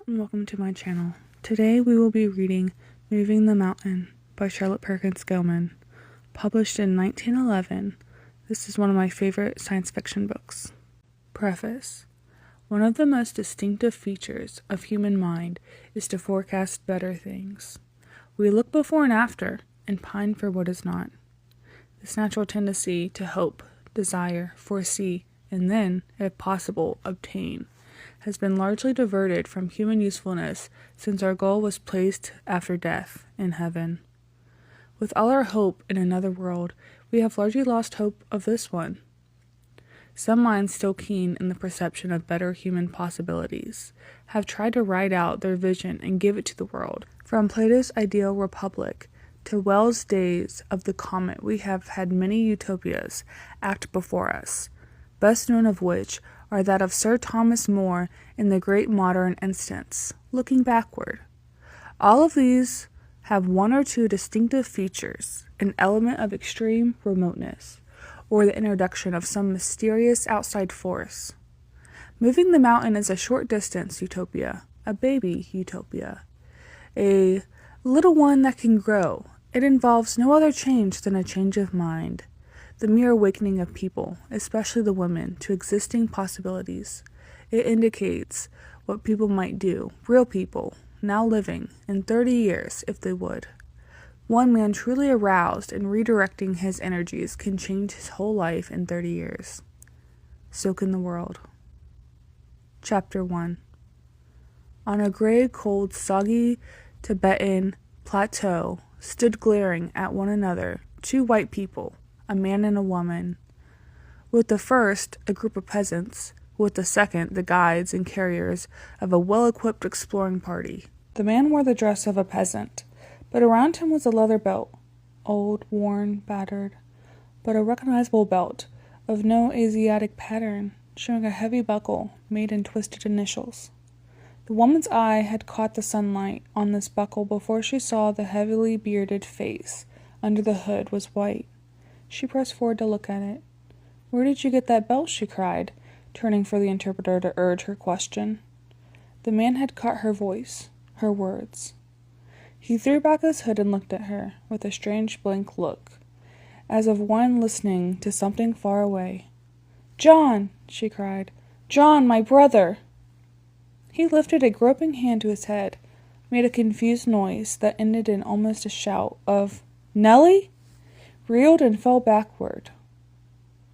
and welcome to my channel. Today we will be reading Moving the Mountain by Charlotte Perkins Gilman, published in 1911. This is one of my favorite science fiction books. Preface. One of the most distinctive features of human mind is to forecast better things. We look before and after and pine for what is not. This natural tendency to hope, desire, foresee, and then, if possible, obtain, has been largely diverted from human usefulness since our goal was placed after death in heaven. With all our hope in another world, we have largely lost hope of this one. Some minds still keen in the perception of better human possibilities have tried to write out their vision and give it to the world. From Plato's ideal republic to Wells' days of the comet, we have had many utopias act before us, best known of which are that of Sir Thomas More in the great modern instance, Looking Backward. All of these have one or two distinctive features: an element of extreme remoteness, or the introduction of some mysterious outside force. Moving the Mountain is a short distance utopia, a baby utopia, a little one that can grow. It involves no other change than a change of mind, the mere awakening of people, especially the women, to existing possibilities. It indicates what people might do, real people, now living, in 30 years, if they would. One man truly aroused and redirecting his energies can change his whole life in 30 years. So can the world. Chapter 1. On a gray, cold, soggy Tibetan plateau stood glaring at one another two white people, a man and a woman. With the first, a group of peasants, with the second, the guides and carriers of a well-equipped exploring party. The man wore the dress of a peasant, but around him was a leather belt, old, worn, battered, but a recognizable belt of no Asiatic pattern, showing a heavy buckle made in twisted initials. The woman's eye had caught the sunlight on this buckle before she saw the heavily bearded face under the hood was white. She pressed forward to look at it. "Where did you get that belt?" she cried, turning for the interpreter to urge her question. The man had caught her voice, her words. He threw back his hood and looked at her, with a strange blank look, as of one listening to something far away. "John!" she cried. "John, my brother!" He lifted a groping hand to his head, made a confused noise that ended in almost a shout of, "Nellie?" reeled and fell backward.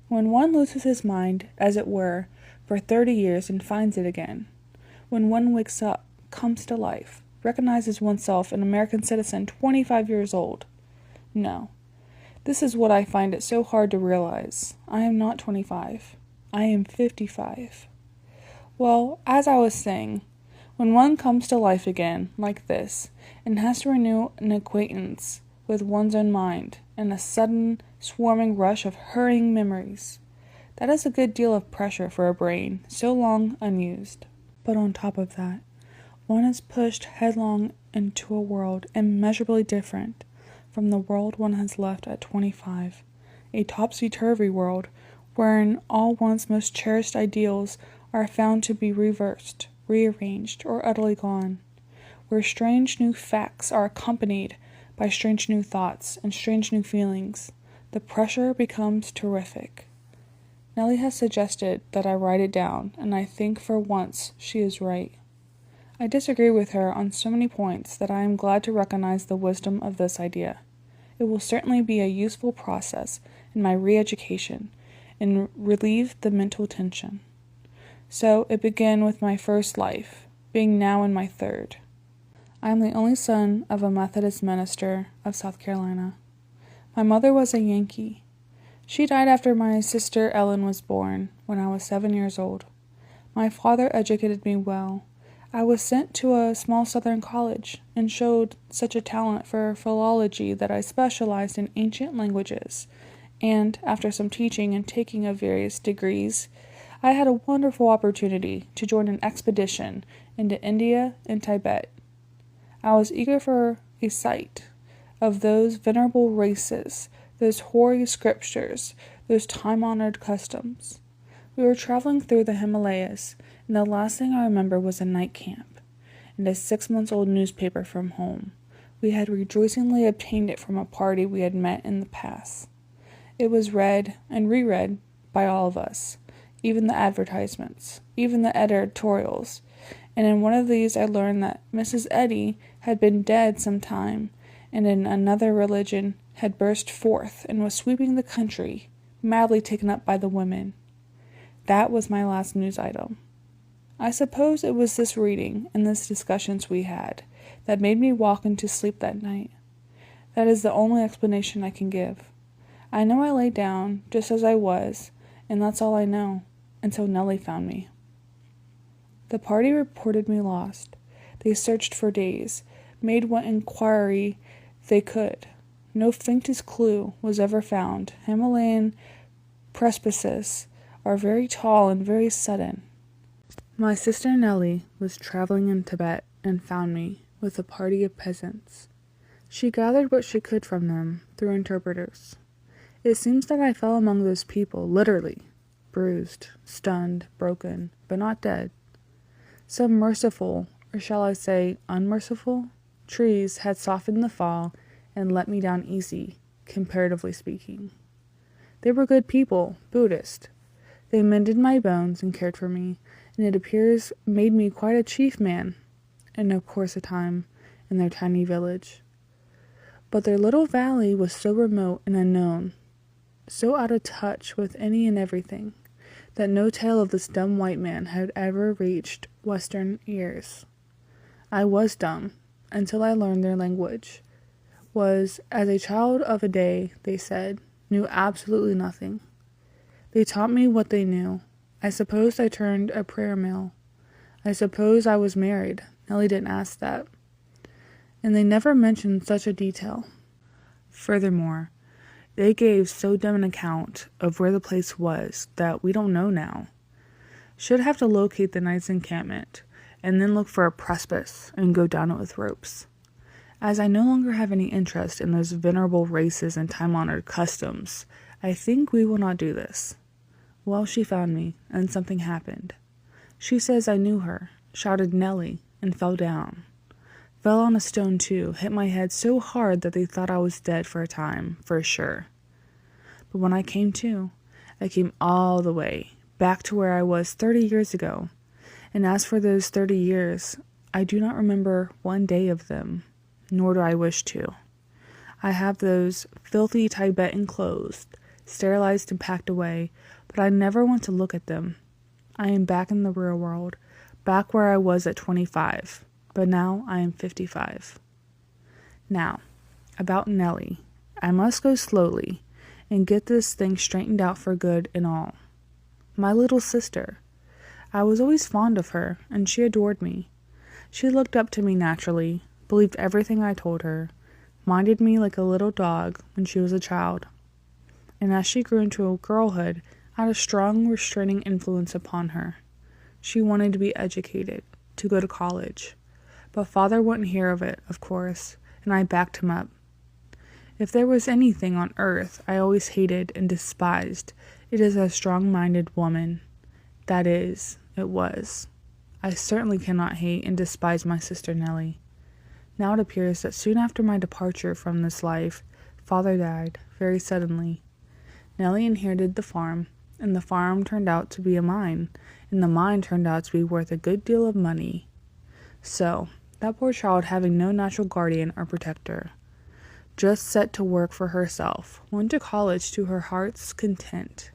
When one loses his mind, as it were, for 30 years and finds it again, when one wakes up, comes to life, recognizes oneself an American citizen 25 years old. No, this is what I find it so hard to realize. I am not 25. I am 55. Well, as I was saying, when one comes to life again, like this, and has to renew an acquaintance with one's own mind, and a sudden, swarming rush of hurrying memories, that is a good deal of pressure for a brain so long unused. But on top of that, one is pushed headlong into a world immeasurably different from the world one has left at 25, a topsy-turvy world wherein all one's most cherished ideals are found to be reversed, rearranged, or utterly gone, where strange new facts are accompanied by strange new thoughts and strange new feelings. The pressure becomes terrific. Nellie has suggested that I write it down, and I think for once she is right. I disagree with her on so many points that I am glad to recognize the wisdom of this idea. It will certainly be a useful process in my re-education and relieve the mental tension. So it began with my first life, being now in my third. I am the only son of a Methodist minister of South Carolina. My mother was a Yankee. She died after my sister Ellen was born, when I was 7 years old. My father educated me well. I was sent to a small southern college and showed such a talent for philology that I specialized in ancient languages, and after some teaching and taking of various degrees, I had a wonderful opportunity to join an expedition into India and Tibet. I was eager for a sight of those venerable races, those hoary scriptures, those time-honored customs. We were traveling through the Himalayas, and the last thing I remember was a night camp. and a 6-month-old newspaper from home. We had rejoicingly obtained it from a party we had met in the past. It was read and reread by all of us, even the advertisements, even the editorials, and in one of these I learned that Mrs. Eddy had been dead some time, and in another religion had burst forth and was sweeping the country, madly taken up by the women. That was my last news item. I suppose it was this reading and these discussions we had that made me walk into sleep that night. That is the only explanation I can give. I know I lay down just as I was, and that's all I know, until Nellie found me. The party reported me lost. They searched for days, made what inquiry they could. No faintest clue was ever found. Himalayan precipices are very tall and very sudden. My sister Nellie was traveling in Tibet and found me with a party of peasants. She gathered what she could from them through interpreters. It seems that I fell among those people, literally, bruised, stunned, broken, but not dead. Some merciful, or shall I say unmerciful, trees had softened the fall and let me down easy, comparatively speaking. They were good people, Buddhist. They mended my bones and cared for me, and it appears made me quite a chief man, in a course of time, in their tiny village. But their little valley was so remote and unknown, so out of touch with any and everything, that no tale of this dumb white man had ever reached Western ears. I was dumb, until I learned their language, was, as a child of a day, they said, knew absolutely nothing. They taught me what they knew. I suppose I turned a prayer mill. I suppose I was married. Nellie didn't ask that. And they never mentioned such a detail. Furthermore, they gave so dumb an account of where the place was that we don't know now. Should have to locate the night's encampment, and then look for a precipice and go down it with ropes. As I no longer have any interest in those venerable races and time-honored customs, I think we will not do this. Well, she found me, and something happened. She says I knew her, shouted Nellie, and fell down. Fell on a stone too, hit my head so hard that they thought I was dead for a time, for sure. But when I came to, I came all the way, back to where I was 30 years ago. And as for those 30 years, I do not remember one day of them, nor do I wish to. I have those filthy Tibetan clothes, sterilized and packed away, but I never want to look at them. I am back in the real world, back where I was at 25, but now I am 55. Now, about Nellie. I must go slowly and get this thing straightened out for good and all. My little sister. I was always fond of her, and she adored me. She looked up to me naturally, believed everything I told her, minded me like a little dog when she was a child. And as she grew into girlhood, I had a strong restraining influence upon her. She wanted to be educated, to go to college. But father wouldn't hear of it, of course, and I backed him up. If there was anything on earth I always hated and despised, it is a strong-minded woman. That is, it was. I certainly cannot hate and despise my sister Nellie. Now it appears that soon after my departure from this life, father died, very suddenly. Nellie inherited the farm, and the farm turned out to be a mine, and the mine turned out to be worth a good deal of money. So, that poor child, having no natural guardian or protector, just set to work for herself, went to college to her heart's content,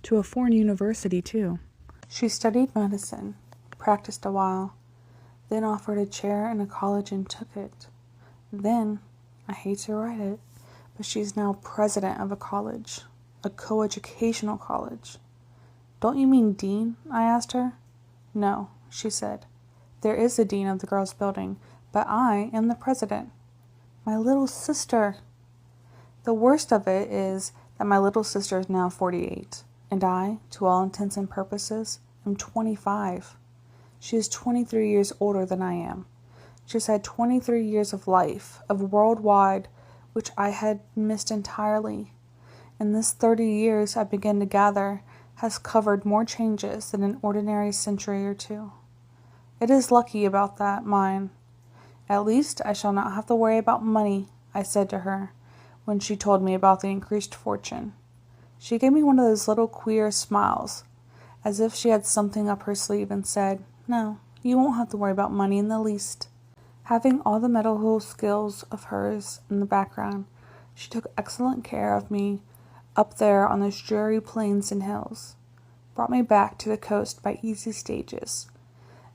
to a foreign university too. She studied medicine, practiced a while, then offered a chair in a college and took it. Then, I hate to write it, but she's now president of a college, a coeducational college. Don't you mean dean? I asked her. No, she said. There is a dean of the girls' building, but I am the president. My little sister. The worst of it is that my little sister is now 48, and I, to all intents and purposes, am 25. She is 23 years older than I am. She has had 23 years of life, of worldwide, which I had missed entirely. And this 30 years I begin to gather has covered more changes than an ordinary century or two. It is lucky about that, mine. At least I shall not have to worry about money, I said to her, when she told me about the increased fortune. She gave me one of those little queer smiles, as if she had something up her sleeve, and said, "No, you won't have to worry about money in the least." Having all the medical skills of hers in the background, she took excellent care of me up there on those dreary plains and hills, brought me back to the coast by easy stages,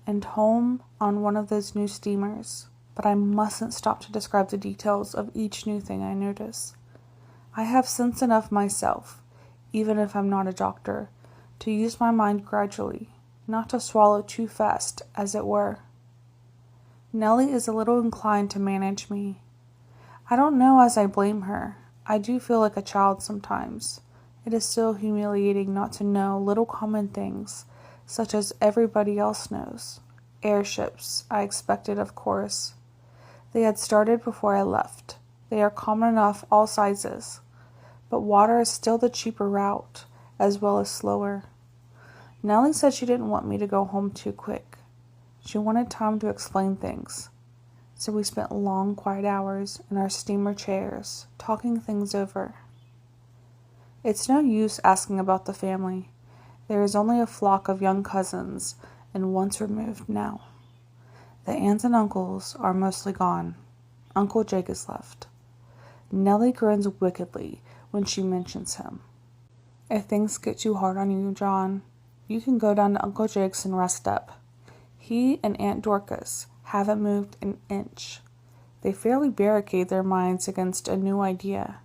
and home on one of those new steamers. But I mustn't stop to describe the details of each new thing I notice. I have sense enough myself, even if I'm not a doctor, to use my mind gradually, not to swallow too fast, as it were. Nellie is a little inclined to manage me. I don't know as I blame her. I do feel like a child sometimes. It is so humiliating not to know little common things, such as everybody else knows. Airships, I expected, of course. They had started before I left. They are common enough, all sizes. But water is still the cheaper route, as well as slower. Nellie said she didn't want me to go home too quick. She wanted time to explain things. So we spent long, quiet hours in our steamer chairs, talking things over. It's no use asking about the family. There is only a flock of young cousins, and once removed now. The aunts and uncles are mostly gone. Uncle Jake is left. Nellie grins wickedly when she mentions him. If things get too hard on you, John, you can go down to Uncle Jake's and rest up. He and Aunt Dorcas haven't moved an inch. They fairly barricade their minds against a new idea.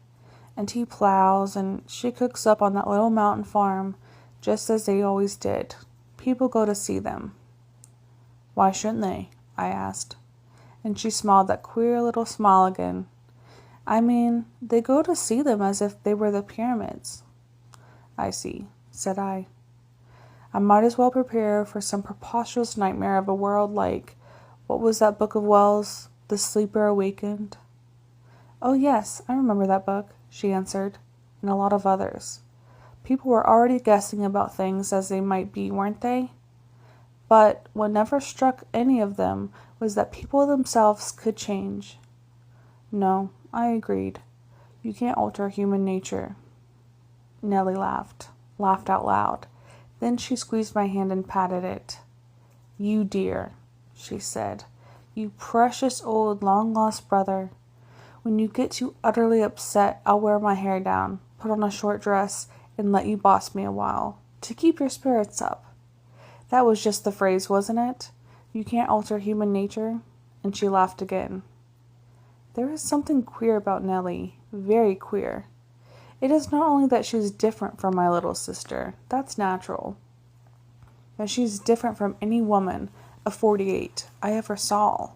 And he plows, and she cooks up on that little mountain farm, just as they always did. People go to see them. Why shouldn't they? I asked. And she smiled that queer little smile again. I mean, they go to see them as if they were the pyramids. I see, said I. I might as well prepare for some preposterous nightmare of a world like, what was that book of Wells, The Sleeper Awakened? Oh yes, I remember that book, she answered, and a lot of others. People were already guessing about things as they might be, weren't they? But what never struck any of them was that people themselves could change. No, I agreed. You can't alter human nature. Nellie laughed out loud. Then she squeezed my hand and patted it. You dear, she said. You precious old long-lost brother. When you get too utterly upset, I'll wear my hair down, put on a short dress, and let you boss me a while, to keep your spirits up. That was just the phrase, wasn't it? You can't alter human nature? And she laughed again. There is something queer about Nellie, very queer. It is not only that she's different from my little sister, that's natural, but she's different from any woman of 48 I ever saw,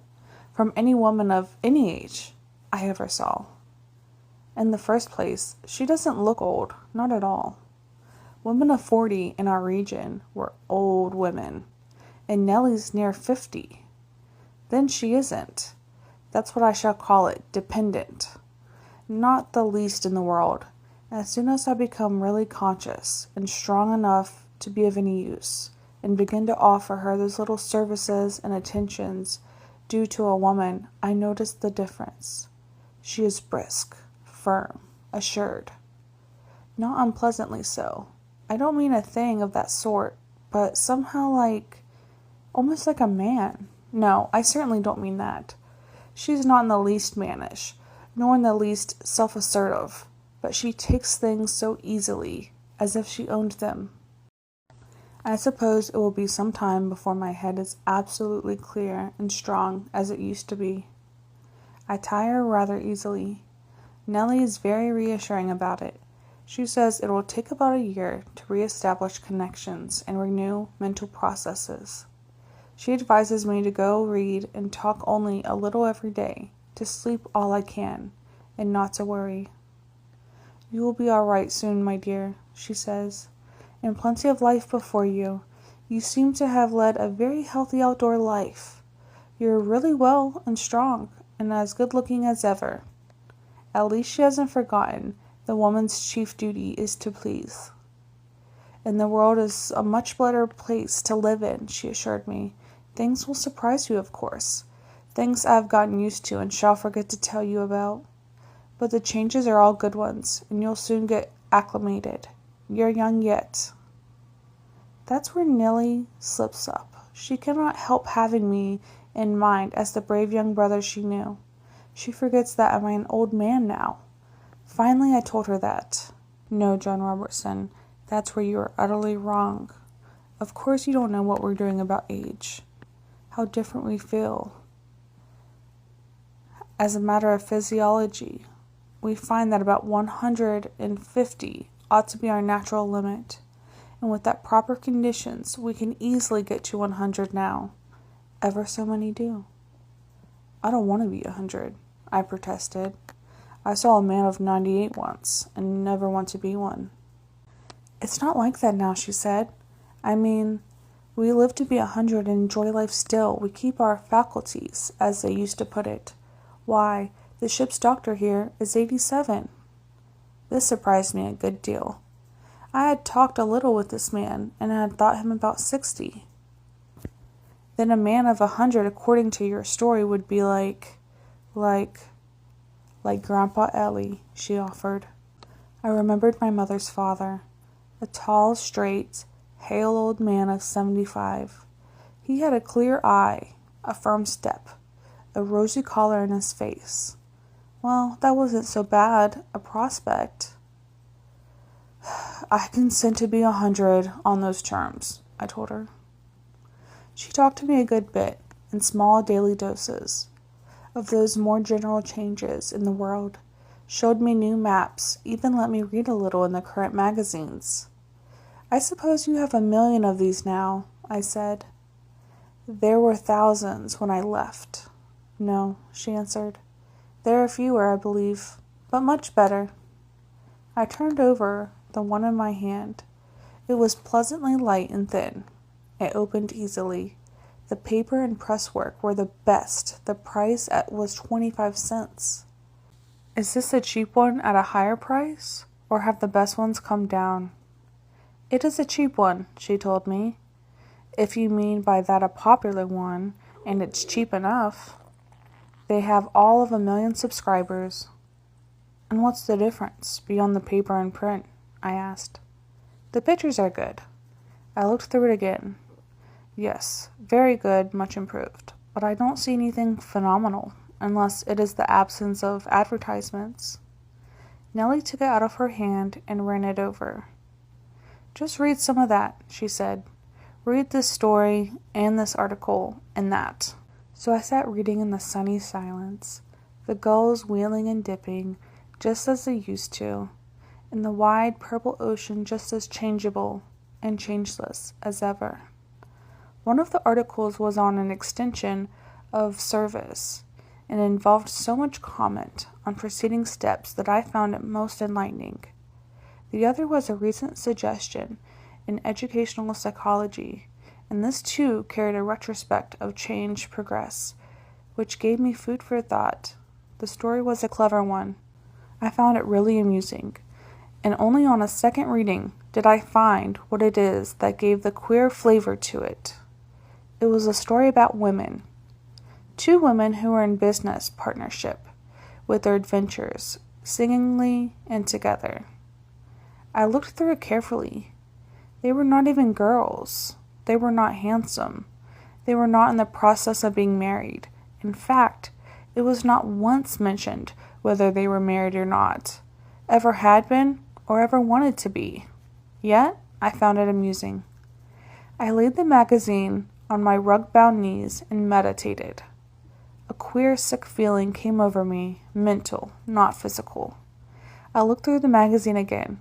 from any woman of any age I ever saw. In the first place, she doesn't look old, not at all. Women of 40 in our region were old women, and Nellie's near 50. Then she isn't. That's what I shall call it, dependent. Not the least in the world. As soon as I become really conscious and strong enough to be of any use, and begin to offer her those little services and attentions due to a woman, I notice the difference. She is brisk, firm, assured. Not unpleasantly so. I don't mean a thing of that sort, but somehow almost like a man. No, I certainly don't mean that. She's not in the least mannish, nor in the least self-assertive, but she takes things so easily, as if she owned them. I suppose it will be some time before my head is absolutely clear and strong as it used to be. I tire rather easily. Nellie is very reassuring about it. She says it will take about a year to reestablish connections and renew mental processes. She advises me to go read and talk only a little every day, to sleep all I can, and not to worry. You will be all right soon, my dear, she says, and plenty of life before you. You seem to have led a very healthy outdoor life. You're really well and strong, and as good-looking as ever. At least she hasn't forgotten the woman's chief duty is to please. And the world is a much better place to live in, she assured me, Things will surprise you, of course. Things I've gotten used to and shall forget to tell you about. But the changes are all good ones, and you'll soon get acclimated. You're young yet. That's where Nellie slips up. She cannot help having me in mind as the brave young brother she knew. She forgets that I'm an old man now. Finally, I told her that. No, John Robertson, that's where you are utterly wrong. Of course you don't know what we're doing about age. How different we feel. As a matter of physiology, we find that about 150 ought to be our natural limit. And with that proper conditions, we can easily get to 100 now. Ever so many do. I don't want to be 100, I protested. I saw a man of 98 once, and never want to be one. It's not like that now, she said. I mean, we live to be 100 and enjoy life still. We keep our faculties, as they used to put it. Why, the ship's doctor here is 87. This surprised me a good deal. I had talked a little with this man, and had thought him about 60. Then a man of 100, according to your story, would be like Grandpa Ellie, she offered. I remembered my mother's father, a tall, straight, hale old man of 75. He had a clear eye, a firm step, a rosy color in his face. Well, that wasn't so bad a prospect. I consent to be 100 on those terms, I told her. She talked to me a good bit, in small daily doses, of those more general changes in the world, showed me new maps, even let me read a little in the current magazines. I suppose you have 1,000,000 of these now, I said. There were thousands when I left. No, she answered. There are fewer, I believe, but much better. I turned over the one in my hand. It was pleasantly light and thin. It opened easily. The paper and presswork were the best. The price was 25 cents. Is this a cheap one at a higher price, or have the best ones come down? It is a cheap one, she told me. If you mean by that a popular one, and it's cheap enough. They have all of 1,000,000 subscribers. And what's the difference, beyond the paper and print? I asked. The pictures are good. I looked through it again. Yes, very good, much improved. But I don't see anything phenomenal, unless it is the absence of advertisements. Nellie took it out of her hand and ran it over. Just read some of that, she said. Read this story and this article and that. So I sat reading in the sunny silence, the gulls wheeling and dipping just as they used to, and the wide purple ocean just as changeable and changeless as ever. One of the articles was on an extension of service, and involved so much comment on preceding steps that I found it most enlightening. The other was a recent suggestion in educational psychology, and this too carried a retrospect of change progress, which gave me food for thought. The story was a clever one. I found it really amusing, and only on a second reading did I find what it is that gave the queer flavor to it. It was a story about women. 2 women who were in business partnership with their adventures, singingly and together. I looked through it carefully. They were not even girls. They were not handsome. They were not in the process of being married. In fact, it was not once mentioned whether they were married or not, ever had been, or ever wanted to be. Yet, I found it amusing. I laid the magazine on my rug-bound knees and meditated. A queer, sick feeling came over me, mental, not physical. I looked through the magazine again.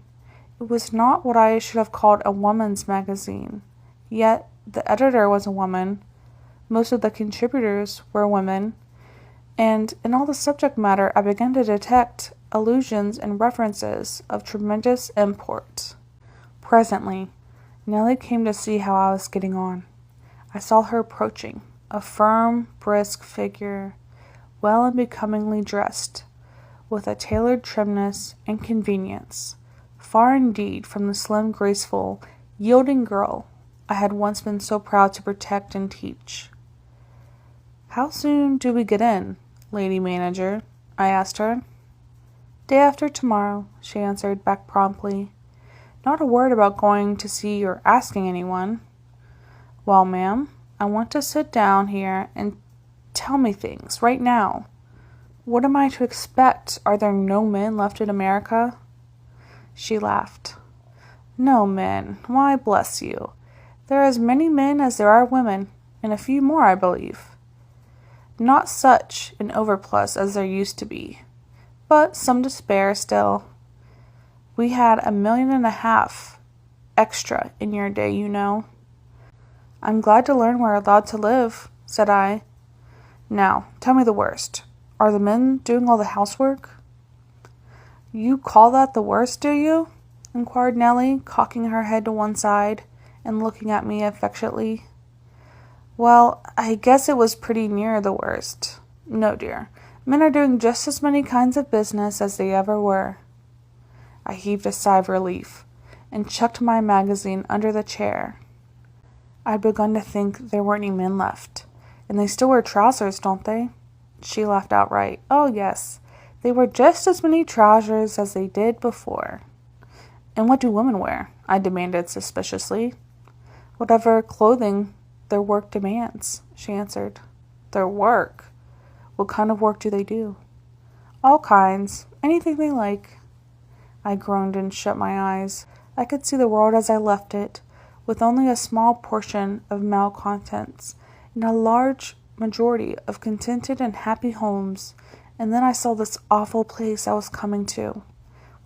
It was not what I should have called a woman's magazine. Yet, the editor was a woman, most of the contributors were women, and in all the subject matter I began to detect allusions and references of tremendous import. Presently, Nellie came to see how I was getting on. I saw her approaching, a firm, brisk figure, well and becomingly dressed, with a tailored trimness and convenience, far indeed from the slim, graceful, yielding girl I had once been so proud to protect and teach. "How soon do we get in, lady manager?" I asked her. "Day after tomorrow," she answered back promptly. Not a word about going to see or asking anyone. "Well, ma'am, I want to sit down here and tell me things right now. What am I to expect? Are there no men left in America?" She laughed. "No men? Why, bless you. There are as many men as there are women, and a few more, I believe. Not such an overplus as there used to be, but some to spare still. We had 1.5 million extra in your day, you know." "I'm glad to learn we're allowed to live," said I. "Now, tell me the worst. Are the men doing all the housework?" "You call that the worst, do you?" inquired Nellie, cocking her head to one side and looking at me affectionately. "Well, I guess it was pretty near the worst. No, dear, men are doing just as many kinds of business as they ever were." I heaved a sigh of relief and chucked my magazine under the chair. I'd begun to think there weren't any men left. "And they still wear trousers, don't they?" She laughed outright. "Oh, yes. They wear just as many trousers as they did before." "And what do women wear?" I demanded suspiciously. "Whatever clothing their work demands," she answered. "Their work? What kind of work do they do?" "All kinds. Anything they like." I groaned and shut my eyes. I could see the world as I left it, with only a small portion of malcontents and a large majority of contented and happy homes, and then I saw this awful place I was coming to,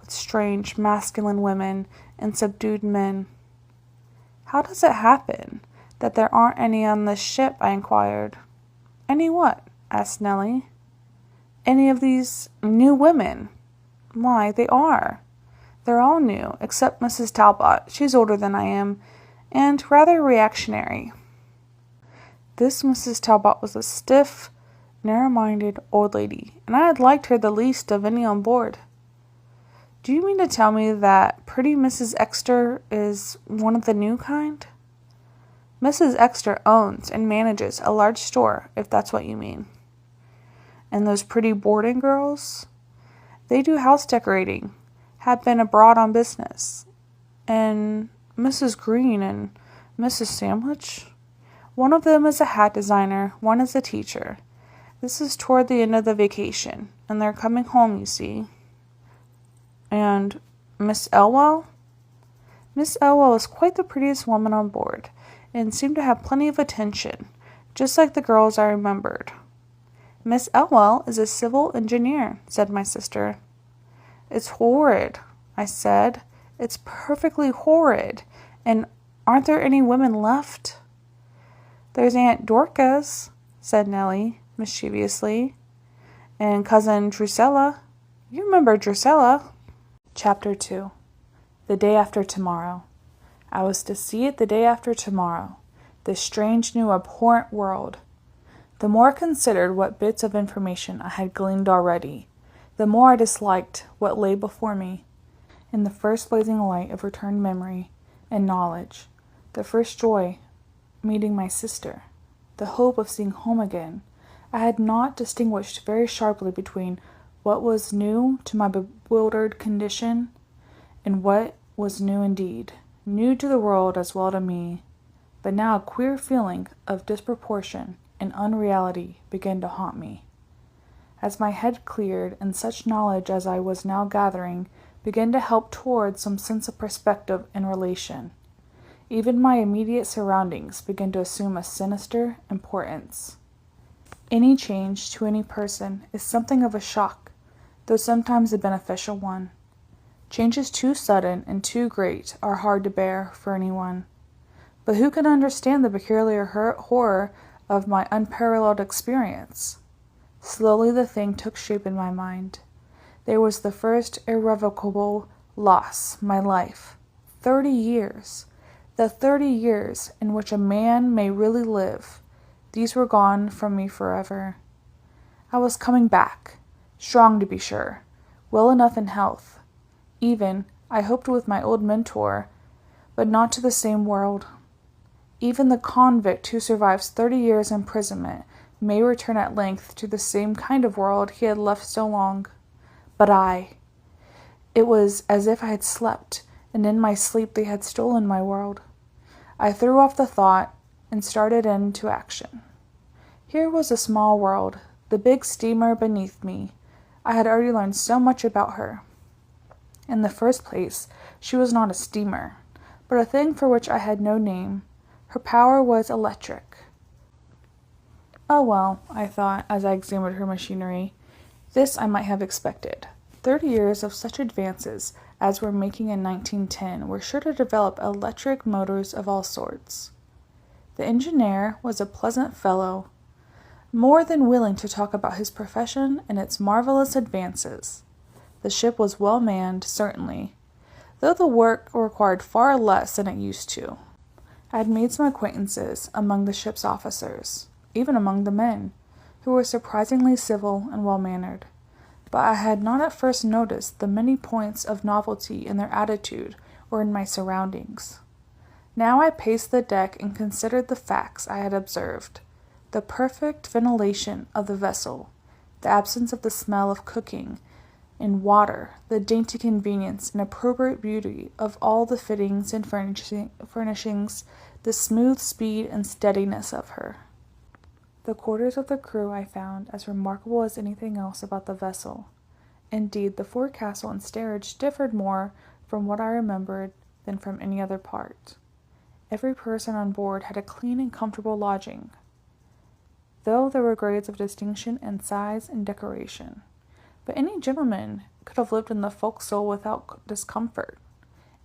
with strange masculine women and subdued men. "How does it happen that there aren't any on this ship?" I inquired. "Any what?" asked Nellie. "Any of these new women." "Why, they are. They're all new, except Mrs. Talbot. She's older than I am, and rather reactionary." This Mrs. Talbot was a stiff, narrow-minded old lady, and I had liked her the least of any on board. "Do you mean to tell me that pretty Mrs. Exeter is one of the new kind?" "Mrs. Exeter owns and manages a large store, if that's what you mean." "And those pretty boarding girls?" "They do house decorating, have been abroad on business." "And Mrs. Green and Mrs. Sandwich?" "One of them is a hat designer, one is a teacher. This is toward the end of the vacation, and they're coming home, you see." "And Miss Elwell?" "Miss Elwell is quite the prettiest woman on board, and seemed to have plenty of attention, just like the girls I remembered." "Miss Elwell is a civil engineer," said my sister. "It's horrid," I said. "It's perfectly horrid. And aren't there any women left?" "There's Aunt Dorcas," said Nellie mischievously, "and Cousin Drusilla. You remember Drusilla." Chapter 2. The day after tomorrow. I was to see it the day after tomorrow, this strange new abhorrent world. The more I considered what bits of information I had gleaned already, the more I disliked what lay before me. In the first blazing light of returned memory and knowledge, the first joy, meeting my sister, the hope of seeing home again, I had not distinguished very sharply between what was new to my bewildered condition and what was new indeed, new to the world as well to me. But now a queer feeling of disproportion and unreality began to haunt me. As my head cleared, and such knowledge as I was now gathering began to help toward some sense of perspective and relation, even my immediate surroundings began to assume a sinister importance. Any change to any person is something of a shock, though sometimes a beneficial one. Changes too sudden and too great are hard to bear for anyone. But who can understand the peculiar horror of my unparalleled experience? Slowly the thing took shape in my mind. There was the first irrevocable loss, my life. 30 years. The 30 years in which a man may really live. These were gone from me forever. I was coming back, strong to be sure, well enough in health. Even, I hoped with my old mentor, but not to the same world. Even the convict who survives 30 years imprisonment may return at length to the same kind of world he had left so long. But it was as if I had slept, and in my sleep they had stolen my world. I threw off the thought and started into action. Here was a small world, the big steamer beneath me. I had already learned so much about her. In the first place, she was not a steamer, but a thing for which I had no name. Her power was electric. Oh well, I thought as I examined her machinery. This I might have expected. 30 years of such advances as were making in 1910 were sure to develop electric motors of all sorts. The engineer was a pleasant fellow, more than willing to talk about his profession and its marvelous advances. The ship was well manned, certainly, though the work required far less than it used to. I had made some acquaintances among the ship's officers, even among the men, who were surprisingly civil and well-mannered, but I had not at first noticed the many points of novelty in their attitude or in my surroundings. Now I paced the deck and considered the facts I had observed: the perfect ventilation of the vessel, the absence of the smell of cooking in water, the dainty convenience and appropriate beauty of all the fittings and furnishings, the smooth speed and steadiness of her. The quarters of the crew I found as remarkable as anything else about the vessel. Indeed, the forecastle and steerage differed more from what I remembered than from any other part. Every person on board had a clean and comfortable lodging, though there were grades of distinction in size and decoration. But any gentleman could have lived in the forecastle without discomfort.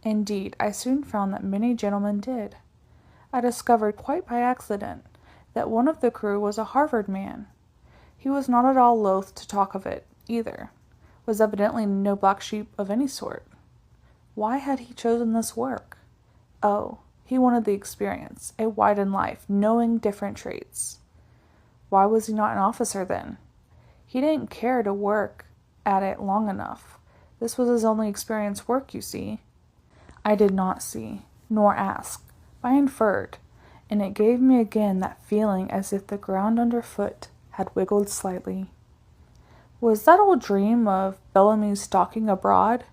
Indeed, I soon found that many gentlemen did. I discovered quite by accident that one of the crew was a Harvard man. He was not at all loath to talk of it, either, was evidently no black sheep of any sort. Why had he chosen this work? Oh, he wanted the experience, a widened life, knowing different traits. Why was he not an officer then? He didn't care to work at it long enough. This was his only experience work, you see. I did not see, nor ask, but I inferred, and it gave me again that feeling as if the ground underfoot had wiggled slightly. Was that old dream of Bellamy's stalking abroad,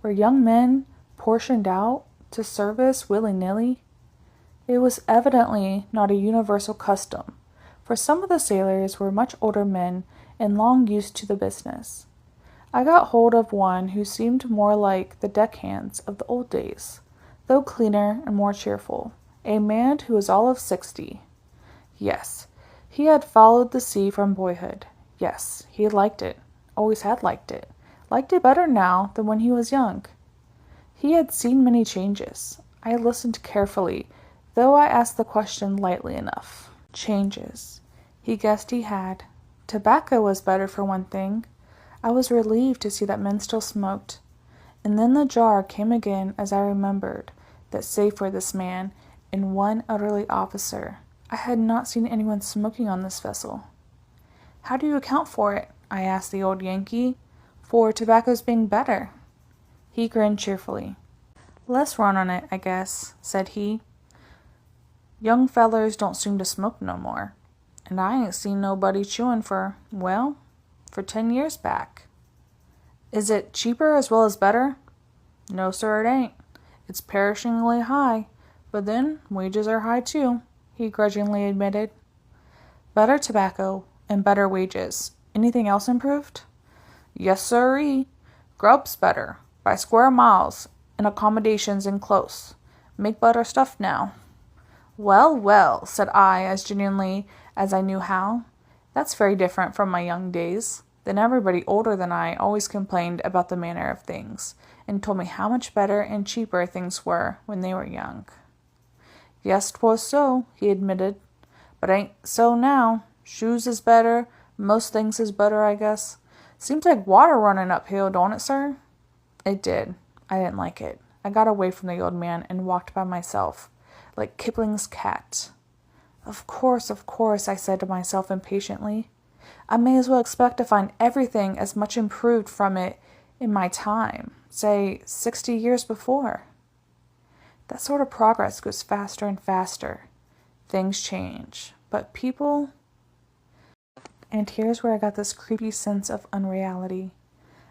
where young men portioned out to service willy-nilly? It was evidently not a universal custom, for some of the sailors were much older men and long used to the business. I got hold of one who seemed more like the deckhands of the old days, though cleaner and more cheerful, a man who was all of 60. Yes, he had followed the sea from boyhood. Yes, he liked it, always had liked it better now than when he was young. He had seen many changes. I listened carefully, though I asked the question lightly enough. Changes. He guessed he had. Tobacco was better for one thing. I was relieved to see that men still smoked. And then the jar came again as I remembered that save for this man and one elderly officer, I had not seen anyone smoking on this vessel. How do you account for it? I asked the old Yankee. For tobacco's being better. He grinned cheerfully. Less run on it, I guess, said he. Young fellers don't seem to smoke no more. And I ain't seen nobody chewing for 10 years back. Is it cheaper as well as better? No, sir, it ain't. It's perishingly high, but then wages are high too, he grudgingly admitted. Better tobacco and better wages. Anything else improved? Yes, sirree. Grub's better, by square miles, and accommodations in close. Make better stuff now. Well, well, said I, as genuinely as I knew how. That's very different from my young days. Then everybody older than I always complained about the manner of things, and told me how much better and cheaper things were when they were young. Yes, 'twas so, he admitted, but ain't so now. Shoes is better, most things is better, I guess. Seems like water running uphill, don't it, sir? It did. I didn't like it. I got away from the old man and walked by myself, like Kipling's cat. Of course, I said to myself impatiently. I may as well expect to find everything as much improved from it in my time, say 60 years before. That sort of progress goes faster and faster. Things change, but people... And here's where I got this creepy sense of unreality.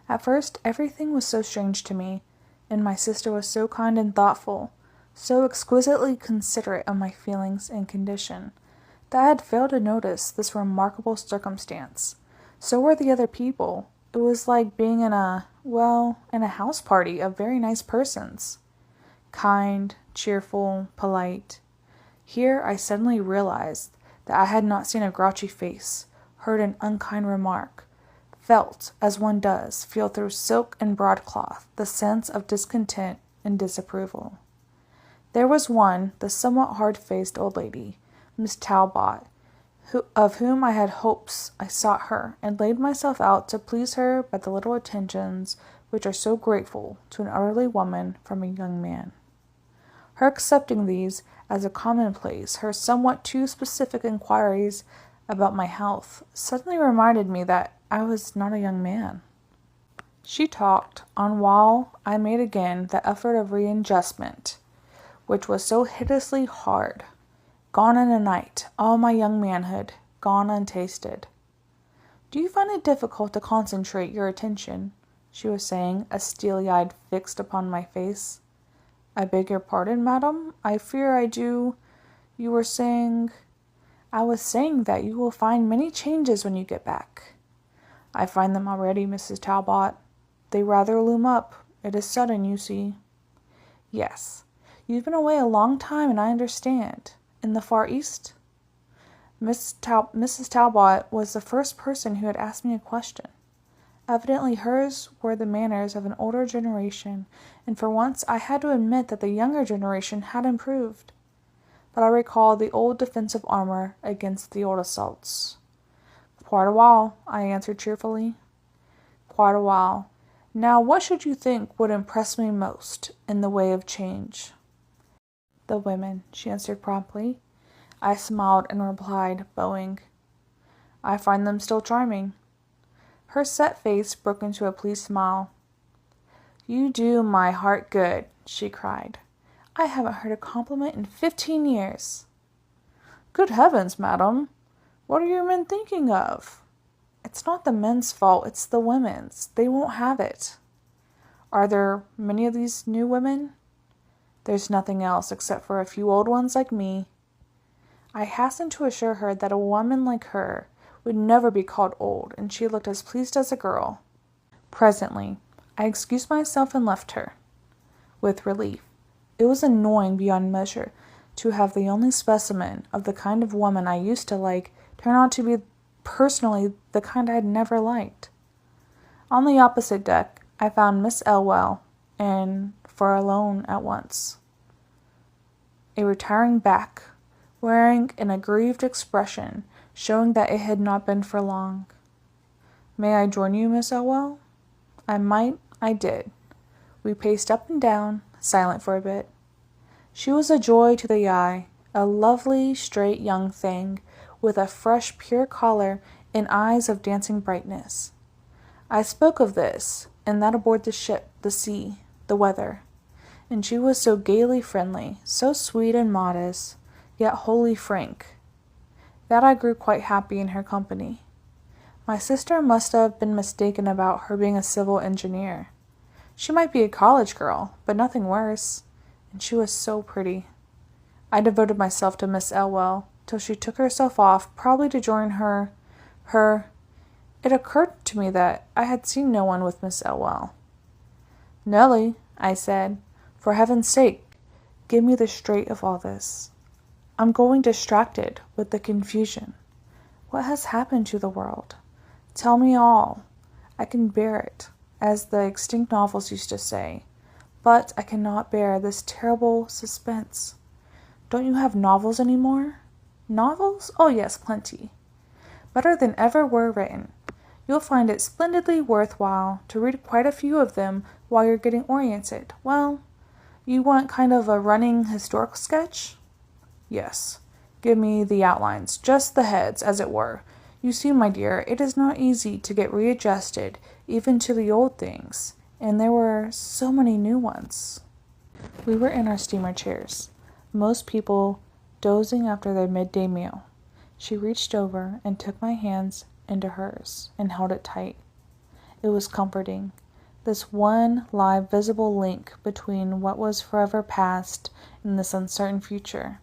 At first, everything was so strange to me, and my sister was so kind and thoughtful, so exquisitely considerate of my feelings and condition, that I had failed to notice this remarkable circumstance. So were the other people. It was like being in a house party of very nice persons. Kind, cheerful, polite. Here I suddenly realized that I had not seen a grouchy face, heard an unkind remark, felt, as one does, feel through silk and broadcloth, the sense of discontent and disapproval. There was one, the somewhat hard-faced old lady, Miss Talbot, of whom I had hopes. I sought her, and laid myself out to please her by the little attentions which are so grateful to an elderly woman from a young man. Her accepting these as a commonplace, her somewhat too specific inquiries about my health, suddenly reminded me that I was not a young man. She talked on while I made again the effort of readjustment, which was so hideously hard. Gone in a night, all my young manhood, gone untasted. Do you find it difficult to concentrate your attention? She was saying, a steely-eye fixed upon my face. I beg your pardon, madam. I fear I do. You were saying... I was saying that you will find many changes when you get back. I find them already, Mrs. Talbot. They rather loom up. It is sudden, you see. Yes. You've been away a long time, and I understand. In the Far East? Mrs. Talbot was the first person who had asked me a question. Evidently hers were the manners of an older generation, and for once I had to admit that the younger generation had improved. But I recalled the old defensive armor against the old assaults. Quite a while, I answered cheerfully. Quite a while. Now, what should you think would impress me most in the way of change? The women, she answered promptly. I smiled and replied, bowing. I find them still charming. Her set face broke into a pleased smile. You do my heart good, she cried. I haven't heard a compliment in 15 years. Good heavens, madam, what are your men thinking of? It's not the men's fault, it's the women's. They won't have it. Are there many of these new women? There's nothing else except for a few old ones like me. I hastened to assure her that a woman like her would never be called old, and she looked as pleased as a girl. Presently, I excused myself and left her, with relief. It was annoying beyond measure to have the only specimen of the kind of woman I used to like turn out to be personally the kind I had never liked. On the opposite deck, I found Miss Elwell, and for alone at once. A retiring back, wearing an aggrieved expression, showing that it had not been for long. May I join you, Miss Elwell? I did. We paced up and down, silent for a bit. She was a joy to the eye, a lovely, straight young thing, with a fresh, pure color and eyes of dancing brightness. I spoke of this, and that aboard the ship, the sea, the weather, and she was so gaily friendly, so sweet and modest, yet wholly frank, that I grew quite happy in her company. My sister must have been mistaken about her being a civil engineer. She might be a college girl, but nothing worse, and she was so pretty. I devoted myself to Miss Elwell till she took herself off, probably to join her. It occurred to me that I had seen no one with Miss Elwell. Nellie, I said, for heaven's sake, give me the straight of all this. I'm going distracted with the confusion. What has happened to the world? Tell me all. I can bear it, as the extinct novels used to say, but I cannot bear this terrible suspense. Don't you have novels any more? Novels? Oh yes, plenty. Better than ever were written. You'll find it splendidly worthwhile to read quite a few of them while you're getting oriented. Well, you want kind of a running historical sketch? Yes. Give me the outlines, just the heads, as it were. You see, my dear, it is not easy to get readjusted, even to the old things, and there were so many new ones. We were in our steamer chairs, most people dozing after their midday meal. She reached over and took my hands into hers and held it tight. It was comforting. This one live visible link between what was forever past and this uncertain future.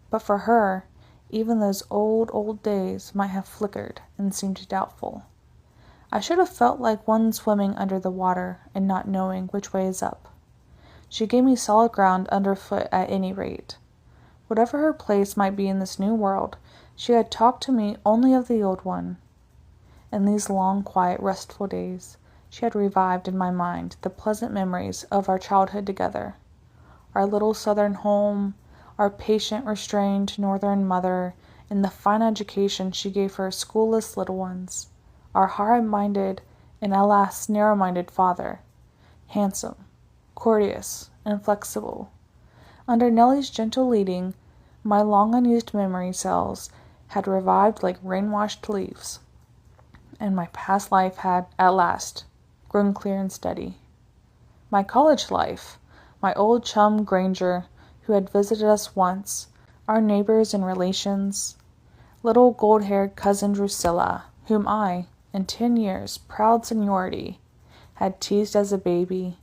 But for her, even those old days might have flickered and seemed doubtful. I should have felt like one swimming under the water and not knowing which way is up. She gave me solid ground underfoot at any rate. Whatever her place might be in this new world, she had talked to me only of the old one. In these long, quiet, restful days, she had revived in my mind the pleasant memories of our childhood together. Our little southern home, our patient, restrained northern mother, and the fine education she gave her schoolless little ones. Our high-minded and alas narrow-minded father, handsome, courteous, and flexible. Under Nellie's gentle leading, my long unused memory cells had revived like rain-washed leaves, and my past life had, at last, grown clear and steady. My college life, my old chum Granger, who had visited us once, our neighbors and relations, little gold-haired cousin Drusilla, whom I, in 10 years' proud seniority, had teased as a baby,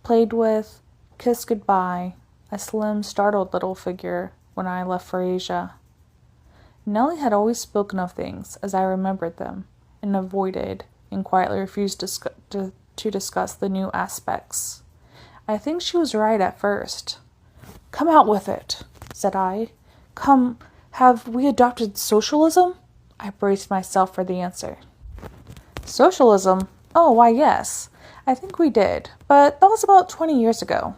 played with, kissed goodbye, a slim, startled little figure when I left for Asia. Nellie had always spoken of things as I remembered them, and avoided and quietly refused to discuss the new aspects. I think she was right at first. "Come out with it," said I. "Come, have we adopted socialism?" I braced myself for the answer. "Socialism? Oh, why, yes. I think we did, but that was about 20 years ago."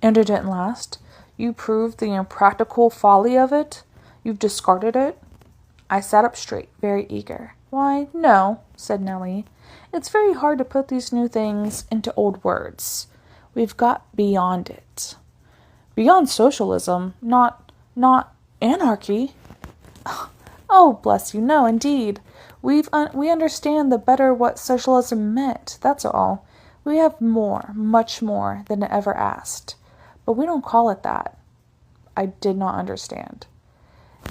"And it didn't last? You proved the impractical folly of it? You've discarded it?" I sat up straight, very eager. "Why, no," said Nellie. "It's very hard to put these new things into old words. We've got beyond it." "Beyond socialism? Not anarchy?" "Oh, bless you, no, indeed. We understand the better what socialism meant, that's all. We have more, much more, than it ever asked. But we don't call it that." I did not understand.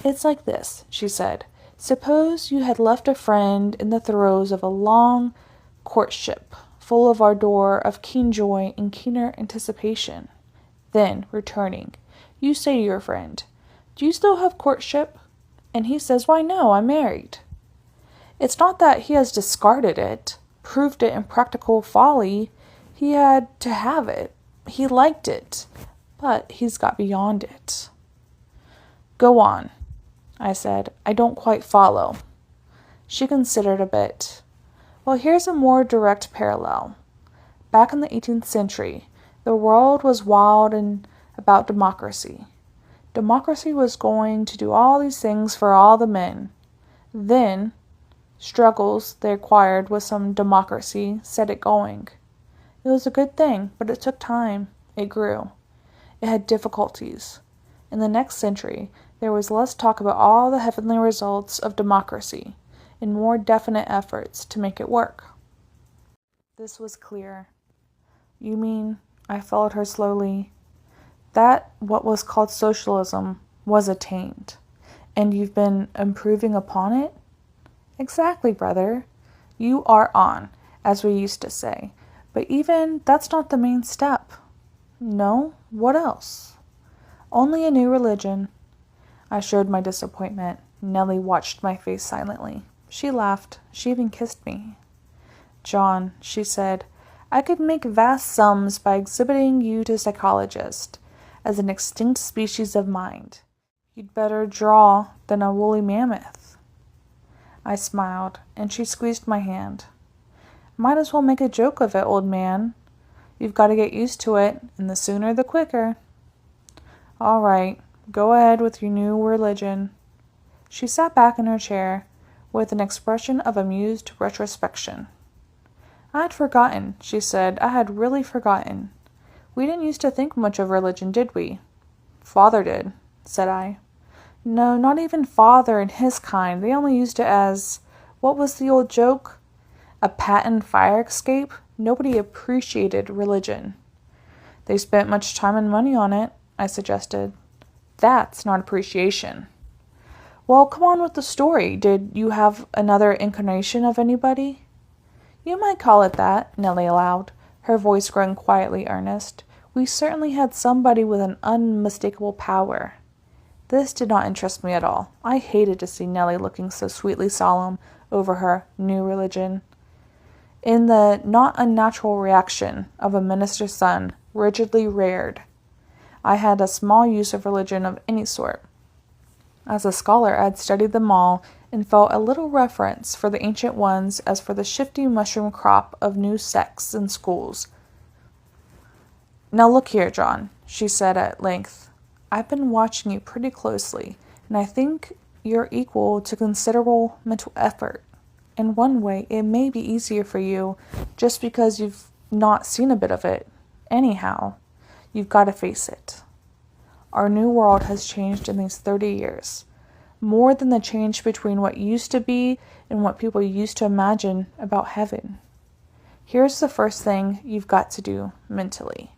"It's like this," she said. "Suppose you had left a friend in the throes of a long courtship, full of ardor, of keen joy and keener anticipation. Then, returning, you say to your friend, 'Do you still have courtship?' And he says, 'Why, no, I'm married.' It's not that he has discarded it, proved it impractical folly. He had to have it. He liked it. But he's got beyond it." "Go on," I said. "I don't quite follow." She considered a bit. "Well, here's a more direct parallel. Back in the 18th century, the world was wild and about democracy. Democracy was going to do all these things for all the men. Then, struggles they acquired with some democracy set it going. It was a good thing, but it took time. It grew. It had difficulties. In the next century, there was less talk about all the heavenly results of democracy, and more definite efforts to make it work." This was clear. "You mean," I followed her slowly, "that what was called socialism was attained, and you've been improving upon it?" "Exactly, brother. You are on, as we used to say. But even that's not the main step." "No? What else?" "Only a new religion." I showed my disappointment. Nellie watched my face silently. She laughed. She even kissed me. "John," she said, "I could make vast sums by exhibiting you to psychologists as an extinct species of mind. You'd better draw than a woolly mammoth." I smiled, and she squeezed my hand. "Might as well make a joke of it, old man. You've got to get used to it, and the sooner the quicker." "All right, go ahead with your new religion." She sat back in her chair with an expression of amused retrospection. "I had forgotten," she said. "I had really forgotten. We didn't used to think much of religion, did we?" "Father did," said I. "No, not even father and his kind. They only used it as, what was the old joke? A patent fire escape. Nobody appreciated religion." "They spent much time and money on it," I suggested. "That's not appreciation." Well, come on with the story. Did you have another incarnation of anybody? You might call it that, Nellie allowed, her voice growing quietly earnest. We certainly had somebody with an unmistakable power. This did not interest me at all. I hated to see Nellie looking so sweetly solemn over her new religion. In the not unnatural reaction of a minister's son, rigidly reared, I had a small use of religion of any sort. As a scholar, I had studied them all and felt a little reverence for the ancient ones as for the shifty mushroom crop of new sects and schools. Now look here, John, she said at length. I've been watching you pretty closely, and I think you're equal to considerable mental effort. In one way, it may be easier for you just because you've not seen a bit of it. Anyhow, you've got to face it. Our new world has changed in these 30 years. More than the change between what used to be and what people used to imagine about heaven. Here's the first thing you've got to do mentally.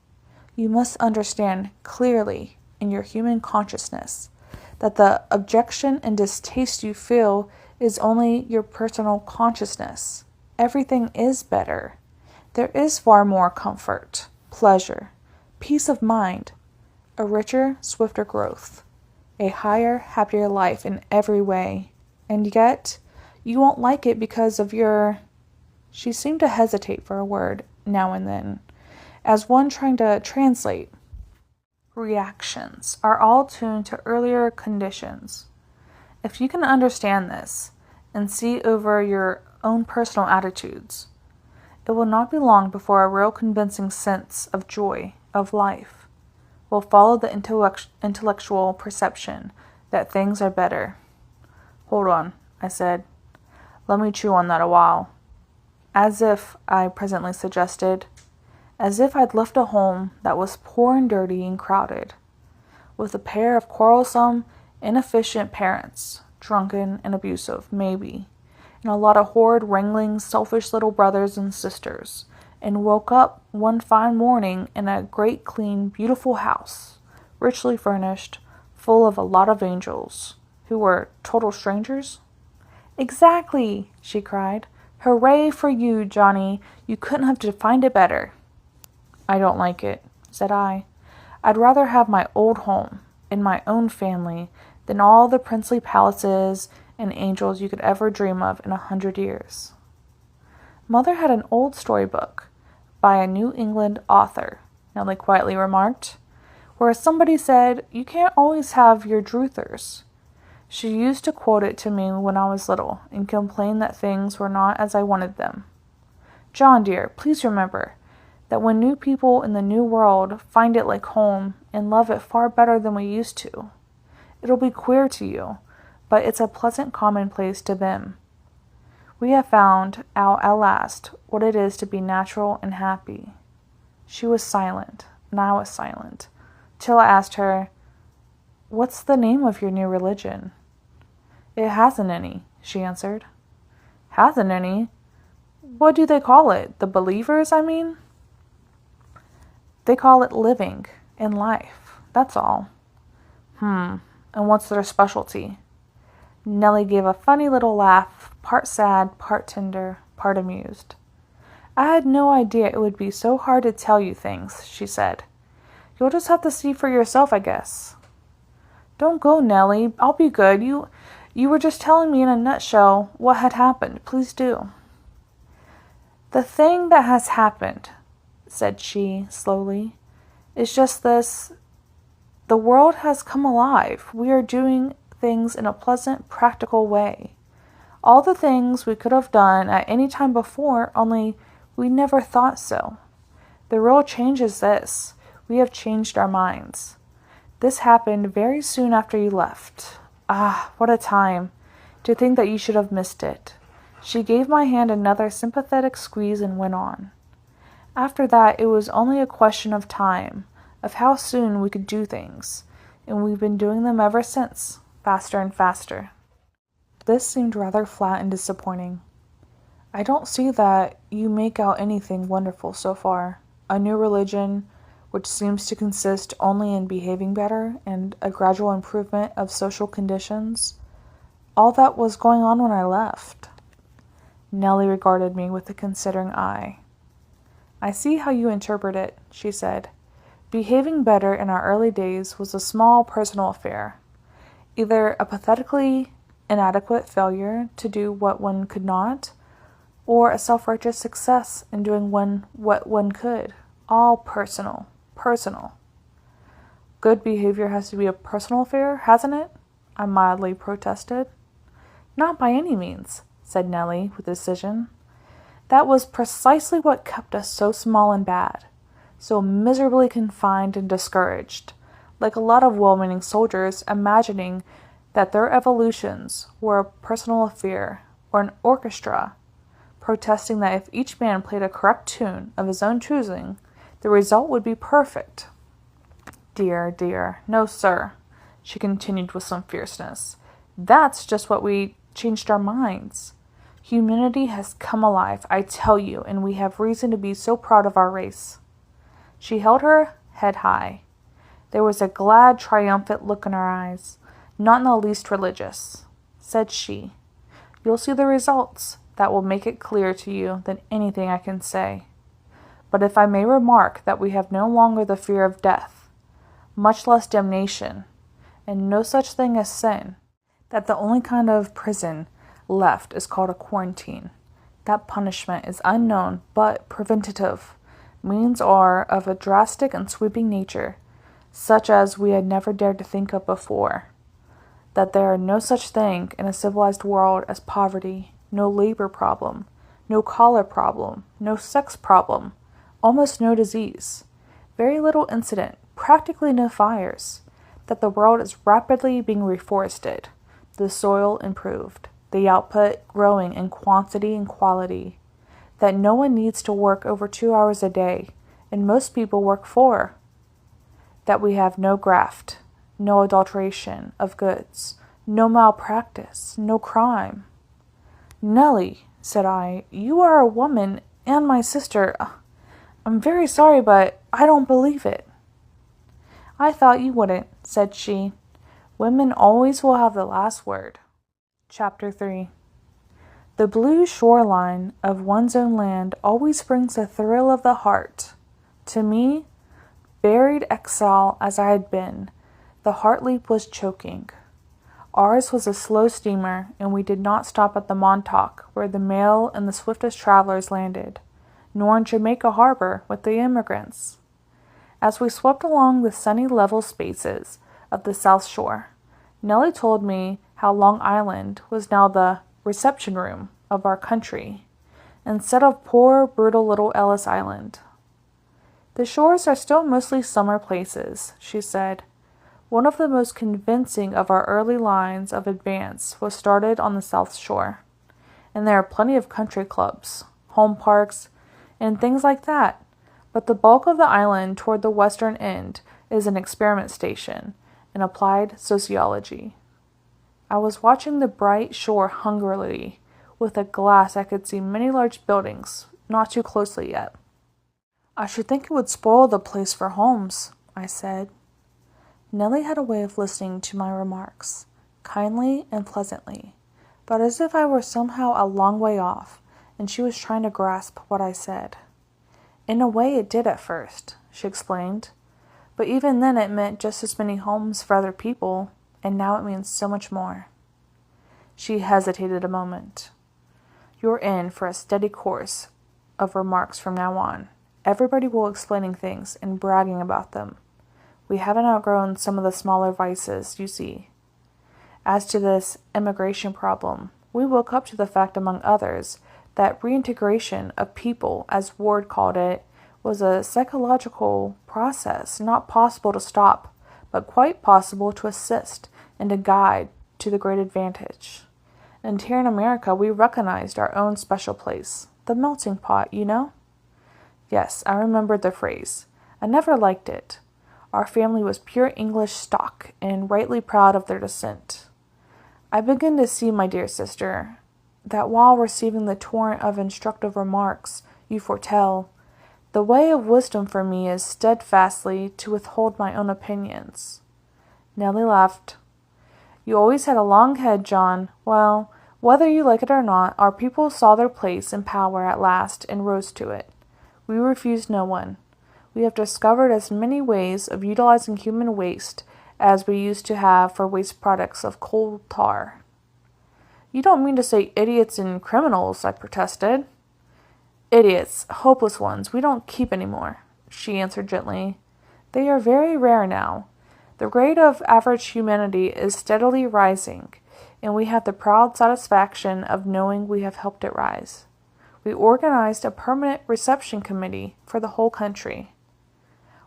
You must understand clearly in your human consciousness that the objection and distaste you feel is only your personal consciousness. Everything is better. There is far more comfort, pleasure, peace of mind, a richer, swifter growth, a higher, happier life in every way. And yet, you won't like it because of your... She seemed to hesitate for a word now and then, as one trying to translate. Reactions are all tuned to earlier conditions. If you can understand this and see over your own personal attitudes, it will not be long before a real convincing sense of joy, of life, will follow the intellectual perception that things are better. Hold on, I said. Let me chew on that a while. As if, I presently suggested, as if I'd left a home that was poor and dirty and crowded, with a pair of quarrelsome, inefficient parents, drunken and abusive, maybe, and a lot of horrid, wrangling, selfish little brothers and sisters, and woke up one fine morning in a great, clean, beautiful house, richly furnished, full of a lot of angels, who were total strangers? Exactly, she cried. Hooray for you, Johnny. You couldn't have defined it better. I don't like it, said I. I'd rather have my old home, in my own family, than all the princely palaces and angels you could ever dream of in 100 years. Mother had an old storybook by a New England author, Nellie quietly remarked, where somebody said, you can't always have your druthers. She used to quote it to me when I was little and complain that things were not as I wanted them. John, dear, please remember that when new people in the new world find it like home and love it far better than we used to, it'll be queer to you, but it's a pleasant commonplace to them. We have found out at last what it is to be natural and happy. She was silent, and I was silent, till I asked her, what's the name of your new religion? It hasn't any, she answered. Hasn't any? What do they call it? The believers, I mean? They call it living in life, that's all. And what's their specialty? Nellie gave a funny little laugh, part sad, part tender, part amused. I had no idea it would be so hard to tell you things, she said. You'll just have to see for yourself, I guess. Don't go, Nellie. I'll be good. You were just telling me in a nutshell what had happened. Please do. The thing that has happened, said she slowly, is just this. The world has come alive. We are doing things in a pleasant, practical way. All the things we could have done at any time before, only we never thought so. The real change is this. We have changed our minds. This happened very soon after you left. Ah, what a time. To think that you should have missed it. She gave my hand another sympathetic squeeze and went on. After that, it was only a question of time, of how soon we could do things, and we've been doing them ever since, faster and faster. This seemed rather flat and disappointing. I don't see that you make out anything wonderful so far. A new religion, which seems to consist only in behaving better and a gradual improvement of social conditions. all that was going on when I left. Nellie regarded me with a considering eye. I see how you interpret it, she said. Behaving better in our early days was a small personal affair, either a pathetically inadequate failure to do what one could not, or a self-righteous success in doing what one could. All personal. Personal. Good behavior has to be a personal affair, hasn't it? I mildly protested. Not by any means, said Nellie with decision. That was precisely what kept us so small and bad, so miserably confined and discouraged, like a lot of well-meaning soldiers imagining that their evolutions were a personal affair or an orchestra, protesting that if each man played a correct tune of his own choosing, the result would be perfect. Dear, dear, no, sir, she continued with some fierceness. That's just what we changed our minds. Humanity has come alive, I tell you, and we have reason to be so proud of our race. She held her head high. There was a glad, triumphant look in her eyes, not in the least religious. Said she, You'll see the results. That will make it clearer to you than anything I can say. But if I may remark that we have no longer the fear of death, much less damnation, and no such thing as sin, that the only kind of prison left is called a quarantine. That punishment is unknown but preventative. Means are of a drastic and sweeping nature, such as we had never dared to think of before. That there are no such thing in a civilized world as poverty, no labor problem, no cholera problem, no sex problem, almost no disease, very little incident, practically no fires, that the world is rapidly being reforested, the soil improved, the output growing in quantity and quality, that no one needs to work over 2 hours a day, and most people work 4, that we have no graft, no adulteration of goods, no malpractice, no crime. Nellie, said I, you are a woman and my sister. I'm very sorry, but I don't believe it. I thought you wouldn't, said she. Women always will have the last word. Chapter 3. The blue shoreline of one's own land always brings a thrill of the heart. To me, buried exile as I had been, the heart leap was choking. Ours was a slow steamer, and we did not stop at the Montauk, where the mail and the swiftest travelers landed, nor in Jamaica Harbor with the immigrants. As we swept along the sunny level spaces of the South Shore, Nellie told me how Long Island was now the reception room of our country, instead of poor, brutal little Ellis Island. The shores are still mostly summer places, she said. One of the most convincing of our early lines of advance was started on the South Shore, and there are plenty of country clubs, home parks, and things like that, but the bulk of the island toward the western end is an experiment station in applied sociology. I was watching the bright shore hungrily. With a glass I could see many large buildings, not too closely yet. I should think it would spoil the place for homes, I said. Nellie had a way of listening to my remarks, kindly and pleasantly, but as if I were somehow a long way off, and she was trying to grasp what I said. In a way it did at first, she explained, but even then it meant just as many homes for other people, and now it means so much more. She hesitated a moment. You're in for a steady course of remarks from now on. Everybody will explaining things and bragging about them. We haven't outgrown some of the smaller vices, you see. As to this immigration problem, we woke up to the fact, among others, that reintegration of people, as Ward called it, was a psychological process not possible to stop, but quite possible to assist and to guide to the great advantage. And here in America, we recognized our own special place, the melting pot, you know? Yes, I remembered the phrase. I never liked it. Our family was pure English stock, and rightly proud of their descent. I begin to see, my dear sister, that while receiving the torrent of instructive remarks you foretell, the way of wisdom for me is steadfastly to withhold my own opinions. Nellie laughed. You always had a long head, John. Well, whether you like it or not, our people saw their place in power at last and rose to it. We refuse no one. We have discovered as many ways of utilizing human waste as we used to have for waste products of coal tar. You don't mean to say idiots and criminals, I protested. Idiots, hopeless ones, we don't keep any more, she answered gently. They are very rare now. The grade of average humanity is steadily rising, and we have the proud satisfaction of knowing we have helped it rise. We organized a permanent reception committee for the whole country.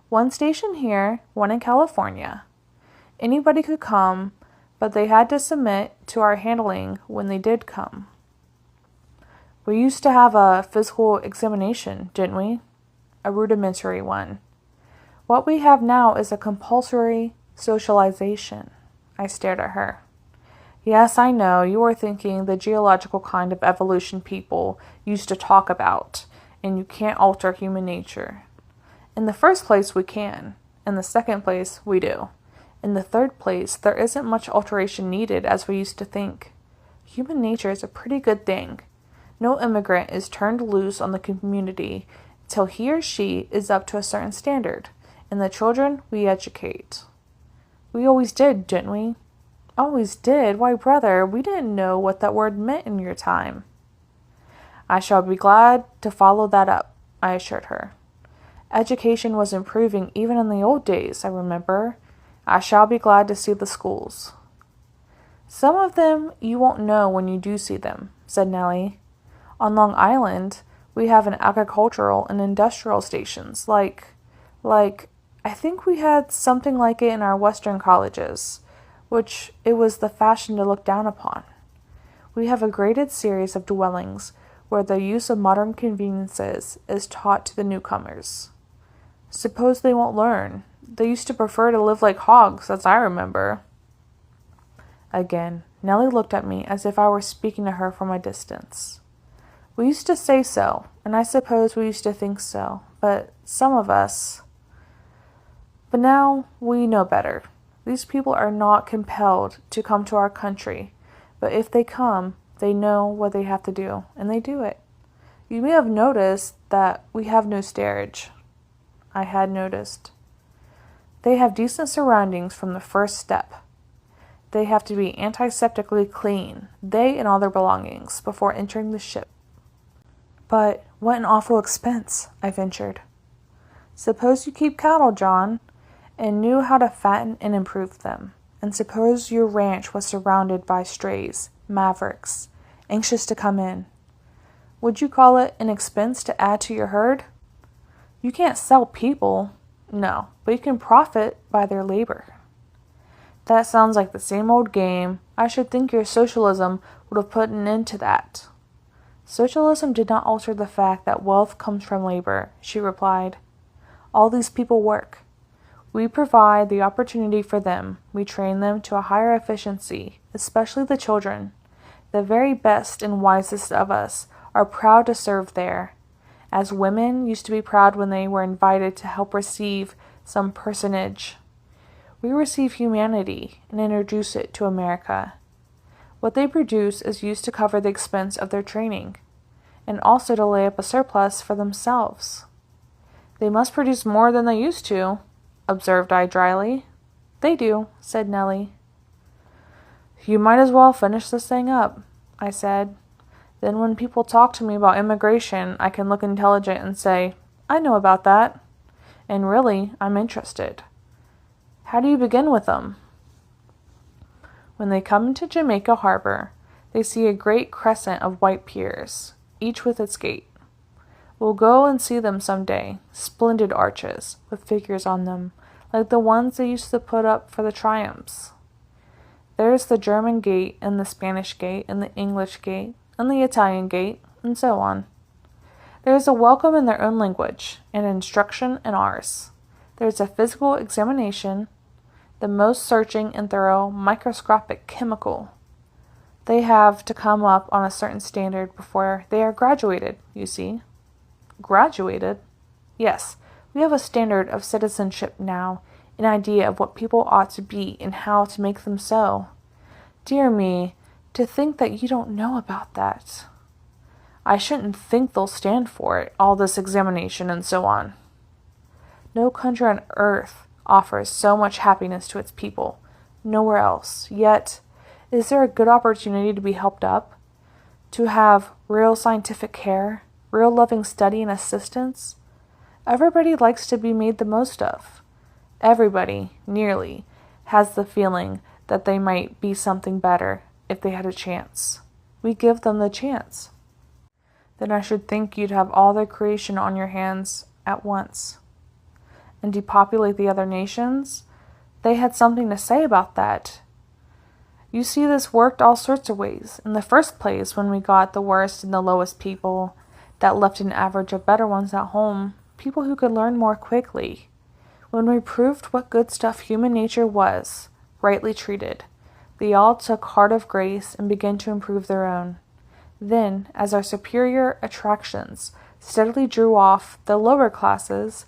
One station here, one in California. Anybody could come, but they had to submit to our handling when they did come. We used to have a physical examination, didn't we? A rudimentary one. What we have now is a compulsory socialization. I stared at her. Yes, I know, you are thinking the geological kind of evolution people used to talk about, and you can't alter human nature. In the first place, we can. In the second place, we do. In the third place, there isn't much alteration needed as we used to think. Human nature is a pretty good thing. No immigrant is turned loose on the community till he or she is up to a certain standard, and the children we educate. We always did, didn't we? Always did? Why, brother, we didn't know what that word meant in your time. I shall be glad to follow that up, I assured her. Education was improving even in the old days, I remember. I shall be glad to see the schools. Some of them you won't know when you do see them, said Nellie. On Long Island, we have an agricultural and industrial stations, like, I think we had something like it in our Western colleges, which it was the fashion to look down upon. We have a graded series of dwellings where the use of modern conveniences is taught to the newcomers. Suppose they won't learn. They used to prefer to live like hogs, as I remember. Again, Nellie looked at me as if I were speaking to her from a distance. We used to say so, and I suppose we used to think so, but some of us... But now we know better. These people are not compelled to come to our country, but if they come, they know what they have to do, and they do it. You may have noticed that we have no steerage. I had noticed. They have decent surroundings from the first step. They have to be antiseptically clean, they and all their belongings, before entering the ship. But what an awful expense, I ventured. Suppose you keep cattle, John, and knew how to fatten and improve them, and suppose your ranch was surrounded by strays, mavericks, anxious to come in. Would you call it an expense to add to your herd? You can't sell people, no, but you can profit by their labor. That sounds like the same old game. I should think your socialism would have put an end to that. Socialism did not alter the fact that wealth comes from labor, she replied. All these people work. We provide the opportunity for them. We train them to a higher efficiency, especially the children. The very best and wisest of us are proud to serve there, as women used to be proud when they were invited to help receive some personage. We receive humanity and introduce it to America. What they produce is used to cover the expense of their training, and also to lay up a surplus for themselves. They must produce more than they used to, observed I dryly. They do, said Nellie. You might as well finish this thing up, I said. Then when people talk to me about immigration, I can look intelligent and say, I know about that. And really, I'm interested. How do you begin with them? When they come into Jamaica Harbor, they see a great crescent of white piers, each with its gate. We'll go and see them some day, splendid arches, with figures on them, like the ones they used to put up for the triumphs. There's the German gate, and the Spanish gate, and the English gate, and the Italian gate, and so on. There is a welcome in their own language, and instruction in ours. There is a physical examination, the most searching and thorough, microscopic, chemical. They have to come up on a certain standard before they are graduated, you see. Graduated? Yes, we have a standard of citizenship now, an idea of what people ought to be and how to make them so. Dear me, to think that you don't know about that. I shouldn't think they'll stand for it, all this examination and so on. No country on earth offers so much happiness to its people. Nowhere else. Yet, is there a good opportunity to be helped up? To have real scientific care? Real loving study and assistance? Everybody likes to be made the most of. Everybody, nearly, has the feeling that they might be something better if they had a chance. We give them the chance. Then I should think you'd have all their creation on your hands at once. And depopulate the other nations? They had something to say about that. You see, this worked all sorts of ways. In the first place, when we got the worst and the lowest people, that left an average of better ones at home, people who could learn more quickly. When we proved what good stuff human nature was, rightly treated, they all took heart of grace and began to improve their own. Then, as our superior attractions steadily drew off the lower classes,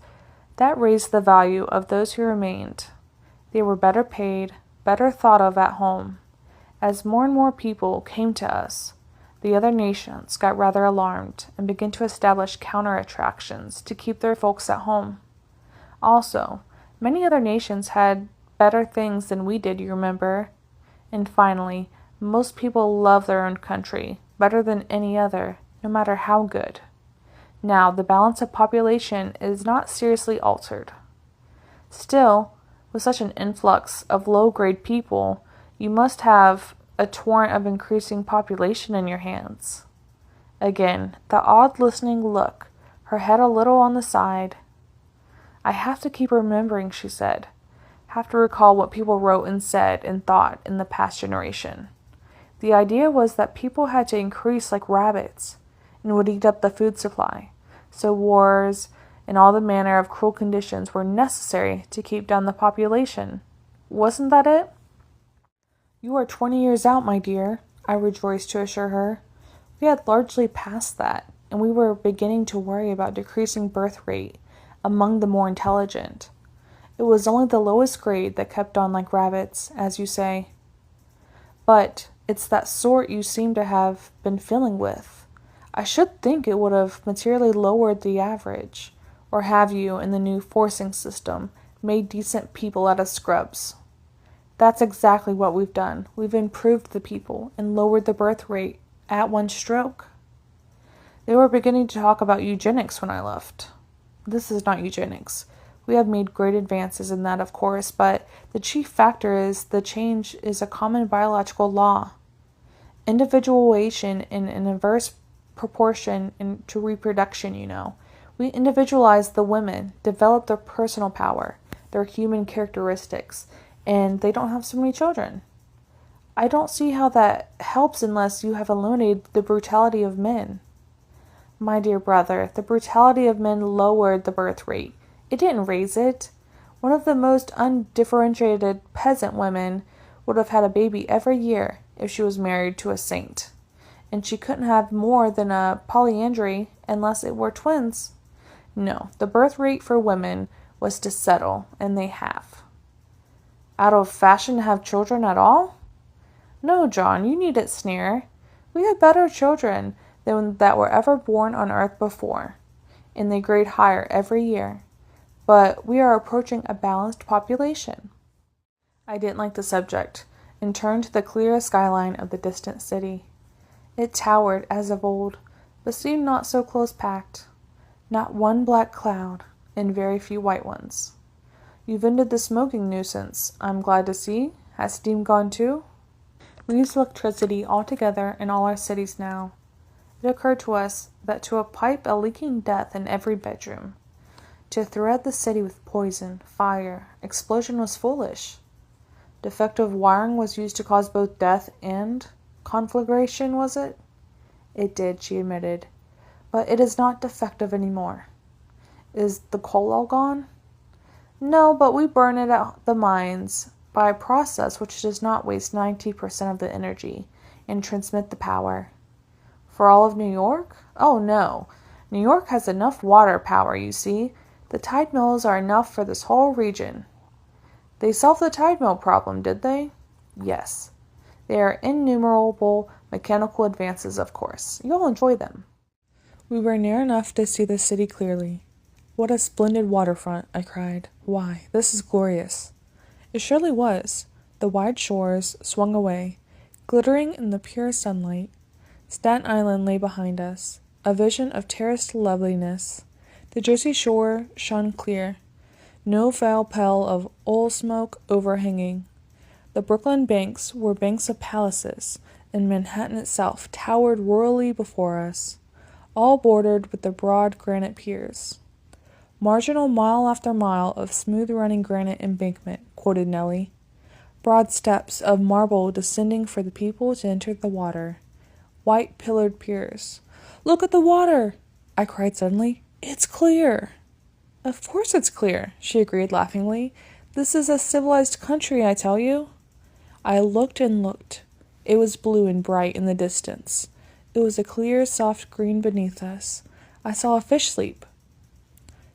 that raised the value of those who remained. They were better paid, better thought of at home. As more and more people came to us, the other nations got rather alarmed and began to establish counter-attractions to keep their folks at home. Also, many other nations had better things than we did, you remember. And finally, most people love their own country better than any other, no matter how good. Now, the balance of population is not seriously altered. Still, with such an influx of low-grade people, you must have a torrent of increasing population in your hands. Again, the odd listening look, her head a little on the side. I have to keep remembering, she said. Have to recall what people wrote and said and thought in the past generation. The idea was that people had to increase like rabbits and would eat up the food supply. So wars and all the manner of cruel conditions were necessary to keep down the population. Wasn't that it? You are 20 years out, my dear, I rejoiced to assure her. We had largely passed that, and we were beginning to worry about decreasing birth rate among the more intelligent. It was only the lowest grade that kept on like rabbits, as you say. But it's that sort you seem to have been filling with. I should think it would have materially lowered the average. Or have you, in the new forcing system, made decent people out of scrubs? That's exactly what we've done. We've improved the people and lowered the birth rate at one stroke. They were beginning to talk about eugenics when I left. This is not eugenics. We have made great advances in that, of course, but the chief factor is the change is a common biological law. Individuation in an inverse proportion to reproduction, you know. We individualize the women, develop their personal power, their human characteristics, and they don't have so many children. I don't see how that helps unless you have eliminated the brutality of men. My dear brother, the brutality of men lowered the birth rate. It didn't raise it. One of the most undifferentiated peasant women would have had a baby every year if she was married to a saint. And she couldn't have more than a polyandry unless it were twins. No, the birth rate for women was to settle, and they have. Out of fashion to have children at all? No, John, you needn't sneer. We have better children than that were ever born on earth before, and they grade higher every year. But we are approaching a balanced population. I didn't like the subject, and turned to the clear skyline of the distant city. It towered as of old, but seemed not so close-packed. Not one black cloud, and very few white ones. You've ended the smoking nuisance, I'm glad to see. Has steam gone too? We use electricity altogether in all our cities now. It occurred to us that to pipe a leaking death in every bedroom, to thread the city with poison, fire, explosion was foolish. Defective wiring was used to cause both death and conflagration, was it? It did, she admitted. But it is not defective anymore. Is the coal all gone? No, but we burn it at the mines by a process which does not waste 90% of the energy and transmit the power. For all of New York? Oh, no. New York has enough water power, you see. The tide mills are enough for this whole region. They solved the tide mill problem, did they? Yes. They are innumerable mechanical advances, of course. You'll enjoy them. We were near enough to see the city clearly. What a splendid waterfront, I cried. Why, this is glorious. It surely was. The wide shores swung away, glittering in the pure sunlight. Staten Island lay behind us, a vision of terraced loveliness. The Jersey shore shone clear, no foul pall of oil smoke overhanging. The Brooklyn banks were banks of palaces, and Manhattan itself towered royally before us, all bordered with the broad granite piers. Marginal mile after mile of smooth-running granite embankment, quoted Nellie. Broad steps of marble descending for the people to enter the water. White pillared piers. Look at the water! I cried suddenly. It's clear! Of course it's clear, she agreed laughingly. This is a civilized country, I tell you. I looked and looked. It was blue and bright in the distance. It was a clear, soft green beneath us. I saw a fish sleep.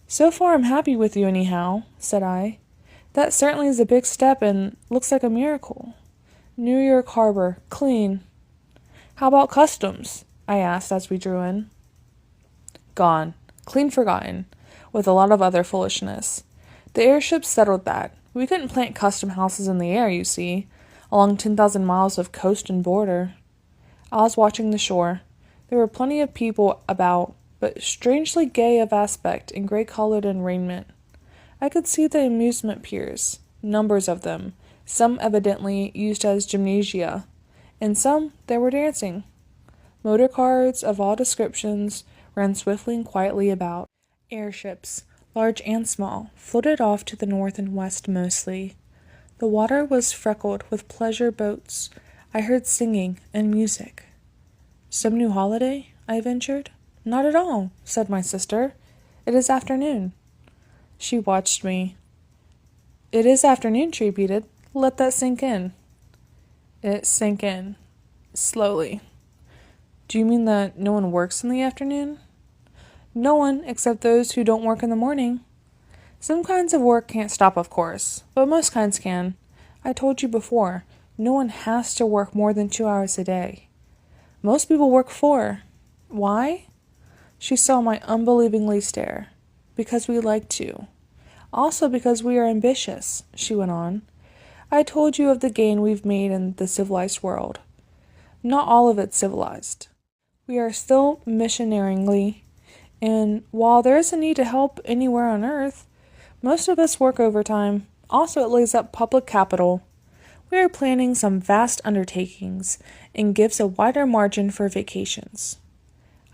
So far I'm happy with you anyhow, said I. That certainly is a big step and looks like a miracle. New York Harbor, clean. How about customs? I asked as we drew in. Gone. Clean forgotten. With a lot of other foolishness. The airships settled that. We couldn't plant custom houses in the air, you see, along 10,000 miles of coast and border. I was watching the shore. There were plenty of people about, but strangely gay of aspect in gray-colored raiment. I could see the amusement piers, numbers of them, some evidently used as gymnasia, and some there were dancing. Motor cars of all descriptions ran swiftly and quietly about. Airships, large and small, floated off to the north and west mostly. The water was freckled with pleasure boats. I heard singing and music. Some new holiday? I ventured. Not at all, said my sister. It is afternoon. She watched me. It is afternoon, she repeated. Let that sink in. It sank in. Slowly. Do you mean that no one works in the afternoon? No one, except those who don't work in the morning. Some kinds of work can't stop, of course, but most kinds can. I told you before, no one has to work more than 2 hours a day. Most people work 4. Why? She saw my unbelievingly stare. Because we like to. Also because we are ambitious, she went on. I told you of the gain we've made in the civilized world. Not all of it civilized. We are still missionaryingly, and while there is a need to help anywhere on earth, most of us work overtime. Also, it lays up public capital. We are planning some vast undertakings and gives a wider margin for vacations.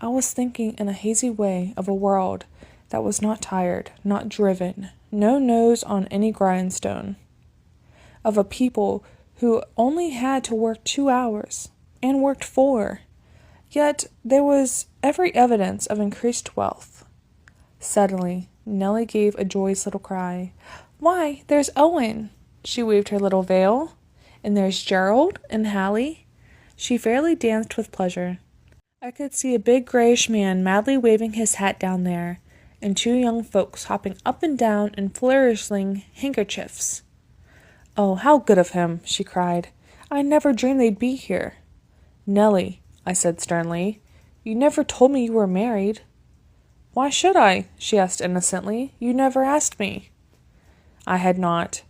I was thinking in a hazy way of a world that was not tired, not driven, no nose on any grindstone. Of a people who only had to work 2 hours, and worked 4. Yet there was every evidence of increased wealth. Suddenly, Nellie gave a joyous little cry. Why, there's Owen! She waved her little veil. And there's Gerald and Hallie. She fairly danced with pleasure. I could see a big grayish man madly waving his hat down there, and 2 young folks hopping up and down and flourishing handkerchiefs. Oh, how good of him, she cried. I never dreamed they'd be here. Nellie, I said sternly, you never told me you were married. Why should I? She asked innocently. You never asked me. I had not.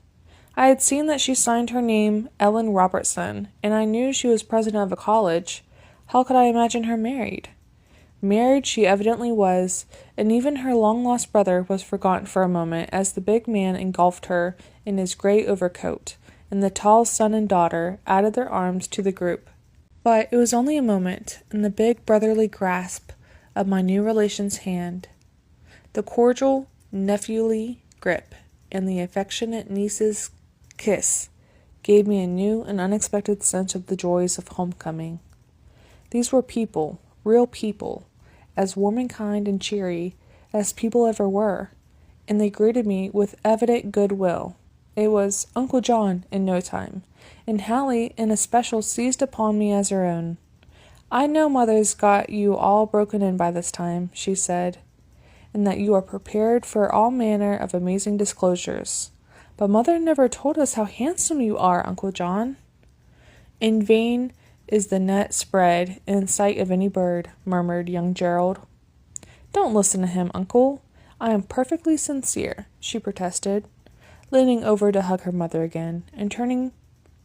I had seen that she signed her name Ellen Robertson, and I knew she was president of a college. How could I imagine her married? Married she evidently was, and even her long-lost brother was forgotten for a moment as the big man engulfed her in his gray overcoat, and the tall son and daughter added their arms to the group. But it was only a moment, in the big brotherly grasp of my new relation's hand, the cordial nephewly grip, and the affectionate niece's kiss gave me a new and unexpected sense of the joys of homecoming. These were people, real people, as warm and kind and cheery as people ever were, and they greeted me with evident goodwill. It was Uncle John in no time, and Hallie in especial seized upon me as her own. I know Mother's got you all broken in by this time, she said, and that you are prepared for all manner of amazing disclosures. But Mother never told us how handsome you are, Uncle John. In vain is the net spread in sight of any bird, murmured young Gerald. Don't listen to him, uncle. I am perfectly sincere, she protested, leaning over to hug her mother again, and turning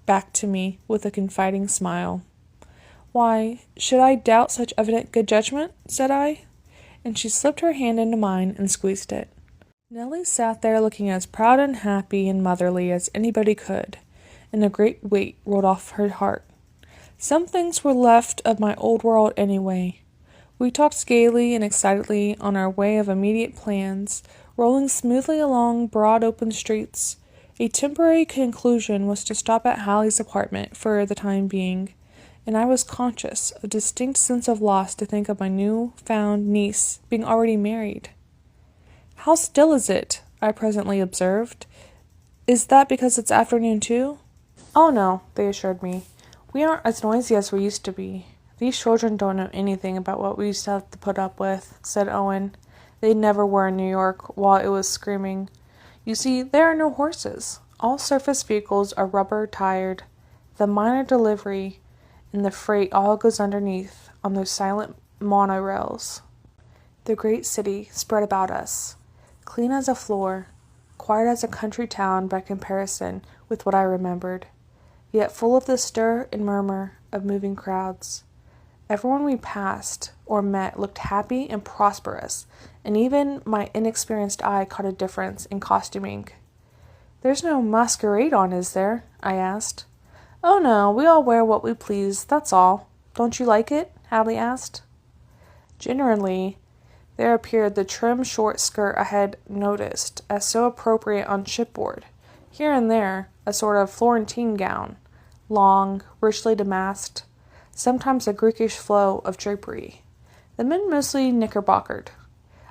back to me with a confiding smile. Why, should I doubt such evident good judgment? Said I, and she slipped her hand into mine and squeezed it. Nellie sat there looking as proud and happy and motherly as anybody could, and a great weight rolled off her heart. Some things were left of my old world anyway. We talked gaily and excitedly on our way of immediate plans, rolling smoothly along broad open streets. A temporary conclusion was to stop at Hallie's apartment for the time being, and I was conscious of a distinct sense of loss to think of my new-found niece being already married. How still is it? I presently observed. Is that because it's afternoon too? Oh no, they assured me. We aren't as noisy as we used to be. These children don't know anything about what we used to have to put up with, said Owen. They never were in New York while it was screaming. You see, there are no horses. All surface vehicles are rubber-tired. The minor delivery and the freight all goes underneath on those silent monorails. The great city spread about us, clean as a floor, quiet as a country town by comparison with what I remembered, yet full of the stir and murmur of moving crowds. Everyone we passed or met looked happy and prosperous, and even my inexperienced eye caught a difference in costuming. There's no masquerade on, is there? I asked. Oh no, we all wear what we please, that's all. Don't you like it? Hallie asked. Generally, there appeared the trim short skirt I had noticed as so appropriate on shipboard. Here and there, a sort of Florentine gown, long, richly damasked, sometimes a Greekish flow of drapery. The men mostly knickerbockered.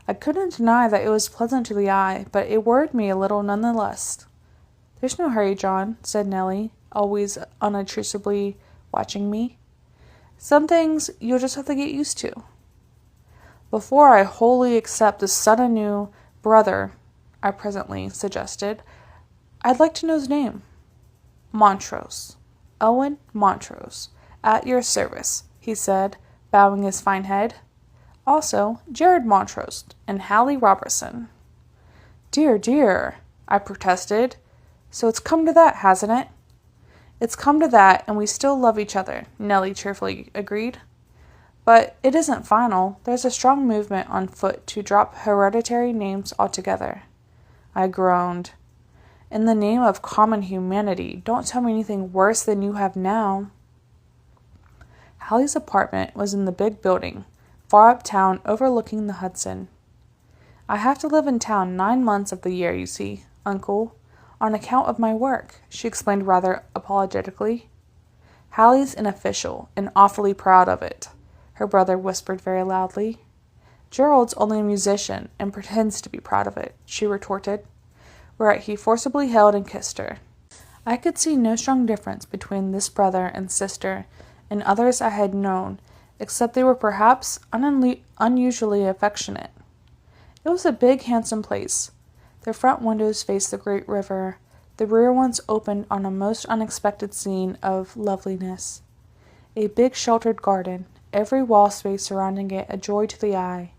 I couldn't deny that it was pleasant to the eye, but it worried me a little nonetheless. There's no hurry, John, said Nellie, always unobtrusively watching me. Some things you'll just have to get used to. Before I wholly accept this sudden new brother, I presently suggested, I'd like to know his name. Montrose. Owen Montrose. At your service, he said, bowing his fine head. Also, Jared Montrose and Hallie Robertson. Dear, dear, I protested. So it's come to that, hasn't it? It's come to that, and we still love each other, Nellie cheerfully agreed. But it isn't final. There's a strong movement on foot to drop hereditary names altogether. I groaned. In the name of common humanity, don't tell me anything worse than you have now. Hallie's apartment was in the big building, far uptown overlooking the Hudson. I have to live in town 9 months of the year, you see, Uncle, on account of my work, she explained rather apologetically. Hallie's an official, and awfully proud of it, her brother whispered very loudly. Gerald's only a musician, and pretends to be proud of it, she retorted, whereat he forcibly held and kissed her. I could see no strong difference between this brother and sister and others I had known, except they were perhaps unusually affectionate. It was a big, handsome place. The front windows faced the great river. The rear ones opened on a most unexpected scene of loveliness. A big sheltered garden, every wall space surrounding it a joy to the eye.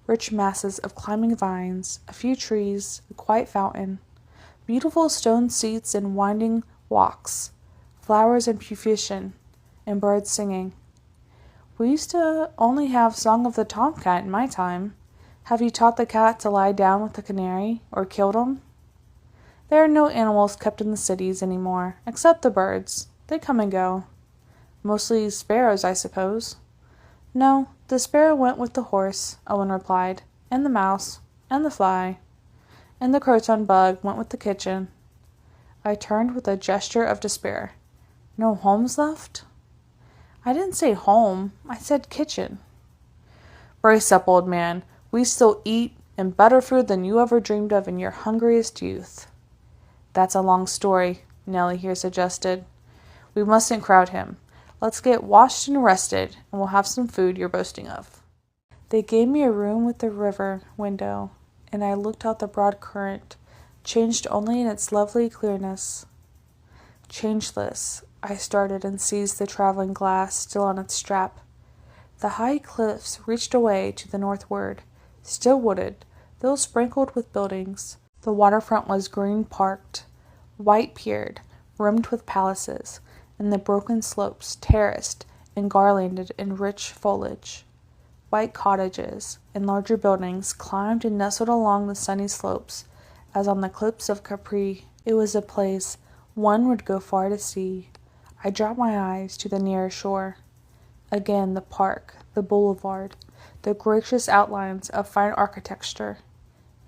Rich masses of climbing vines, a few trees, a quiet fountain, beautiful stone seats and winding walks, flowers in profusion, and birds singing. We used to only have Song of the Tomcat in my time. Have you taught the cat to lie down with the canary, or killed him? There are no animals kept in the cities any more, except the birds. They come and go. Mostly sparrows, I suppose. No, the sparrow went with the horse, Owen replied, and the mouse, and the fly, and the croton bug went with the kitchen. I turned with a gesture of despair. No homes left? I didn't say home, I said kitchen. Brace up, old man. We still eat, and better food than you ever dreamed of in your hungriest youth. That's a long story, Nellie here suggested. We mustn't crowd him. Let's get washed and rested, and we'll have some food you're boasting of. They gave me a room with the river window, and I looked out the broad current, changed only in its lovely clearness. Changeless, I started and seized the traveling glass still on its strap. The high cliffs reached away to the northward, still wooded, though sprinkled with buildings. The waterfront was green-parked, white-piered, rimmed with palaces, and the broken slopes terraced and garlanded in rich foliage. White cottages and larger buildings climbed and nestled along the sunny slopes, as on the cliffs of Capri. It was a place one would go far to see. I dropped my eyes to the nearer shore. Again the park, the boulevard, the gracious outlines of fine architecture.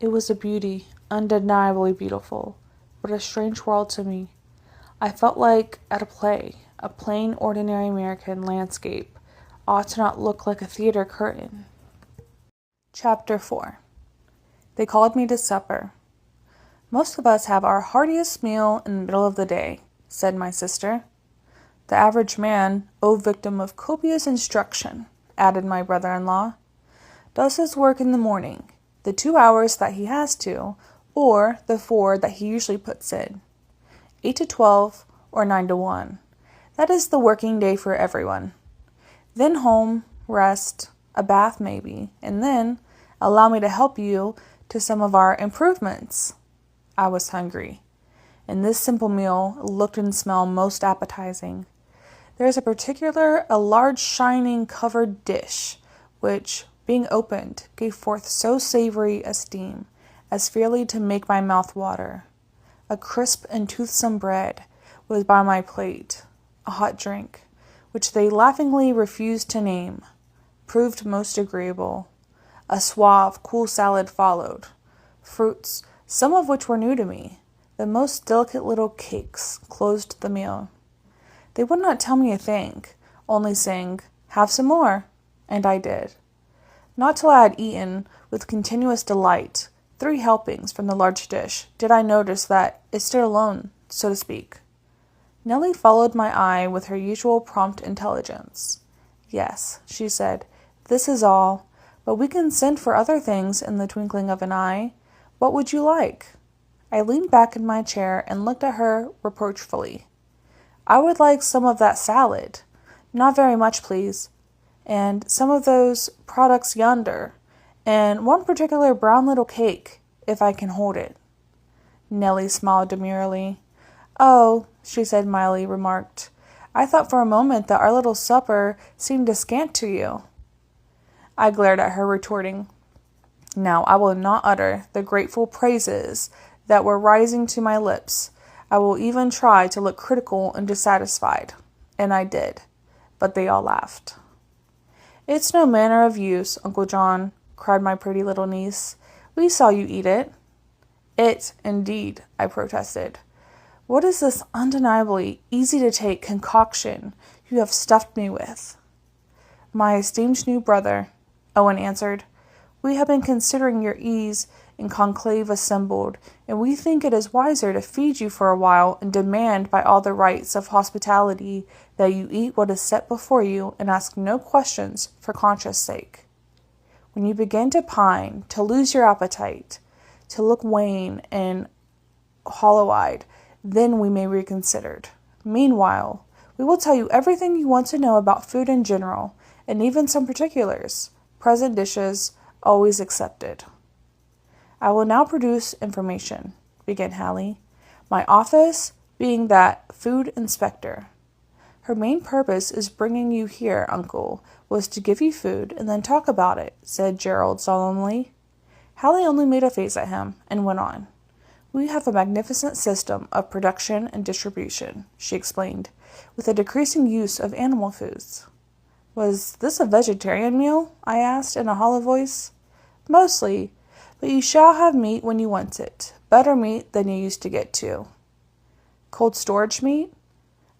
It was a beauty, undeniably beautiful, but a strange world to me. I felt like at a play. A plain, ordinary American landscape ought to not look like a theater curtain. Chapter 4. They called me to supper. Most of us have our heartiest meal in the middle of the day, said my sister. The average man, O victim of copious instruction, added my brother-in-law, does his work in the morning, the 2 hours that he has to, or the 4 that he usually puts in, 8 to 12 or 9 to 1. That is the working day for everyone. Then home, rest, a bath maybe, and then allow me to help you to some of our improvements. I was hungry, and this simple meal looked and smelled most appetizing. There is a large shining covered dish, which, being opened, gave forth so savory a steam as fairly to make my mouth water. A crisp and toothsome bread was by my plate. A hot drink, which they laughingly refused to name, proved most agreeable. A suave, cool salad followed. Fruits, some of which were new to me, the most delicate little cakes, closed the meal. They would not tell me a thing, only saying, "Have some more," and I did. Not till I had eaten, with continuous delight, 3 helpings from the large dish, did I notice that it stood alone, so to speak. Nellie followed my eye with her usual prompt intelligence. "Yes," she said, "this is all, but we can send for other things in the twinkling of an eye. What would you like?" I leaned back in my chair and looked at her reproachfully. "I would like some of that salad. Not very much, please. And some of those products yonder, and one particular brown little cake, if I can hold it." Nellie smiled demurely. "Oh," she said mildly remarked, "I thought for a moment that our little supper seemed a scant to you." I glared at her, retorting, "Now I will not utter the grateful praises that were rising to my lips. I will even try to look critical and dissatisfied." And I did, but they all laughed. "It's no manner of use, Uncle John," cried my pretty little niece. "We saw you eat it." "It, indeed," I protested. "What is this undeniably easy-to-take concoction you have stuffed me with?" "My esteemed new brother," Owen answered, "we have been considering your ease in conclave assembled, and we think it is wiser to feed you for a while and demand by all the rights of hospitality that you eat what is set before you and ask no questions for conscience sake. When you begin to pine, to lose your appetite, to look wan and hollow-eyed, then we may reconsider. Meanwhile, we will tell you everything you want to know about food in general, and even some particulars, present dishes always excepted." "I will now produce information," began Hallie, "my office being that food inspector. Her main purpose is bringing you here, Uncle, was to give you food and then talk about it," said Gerald solemnly. Hallie only made a face at him and went on. "We have a magnificent system of production and distribution," she explained, "with a decreasing use of animal foods." "Was this a vegetarian meal?" I asked in a hollow voice. "Mostly, but you shall have meat when you want it. Better meat than you used to get too." "Cold storage meat?"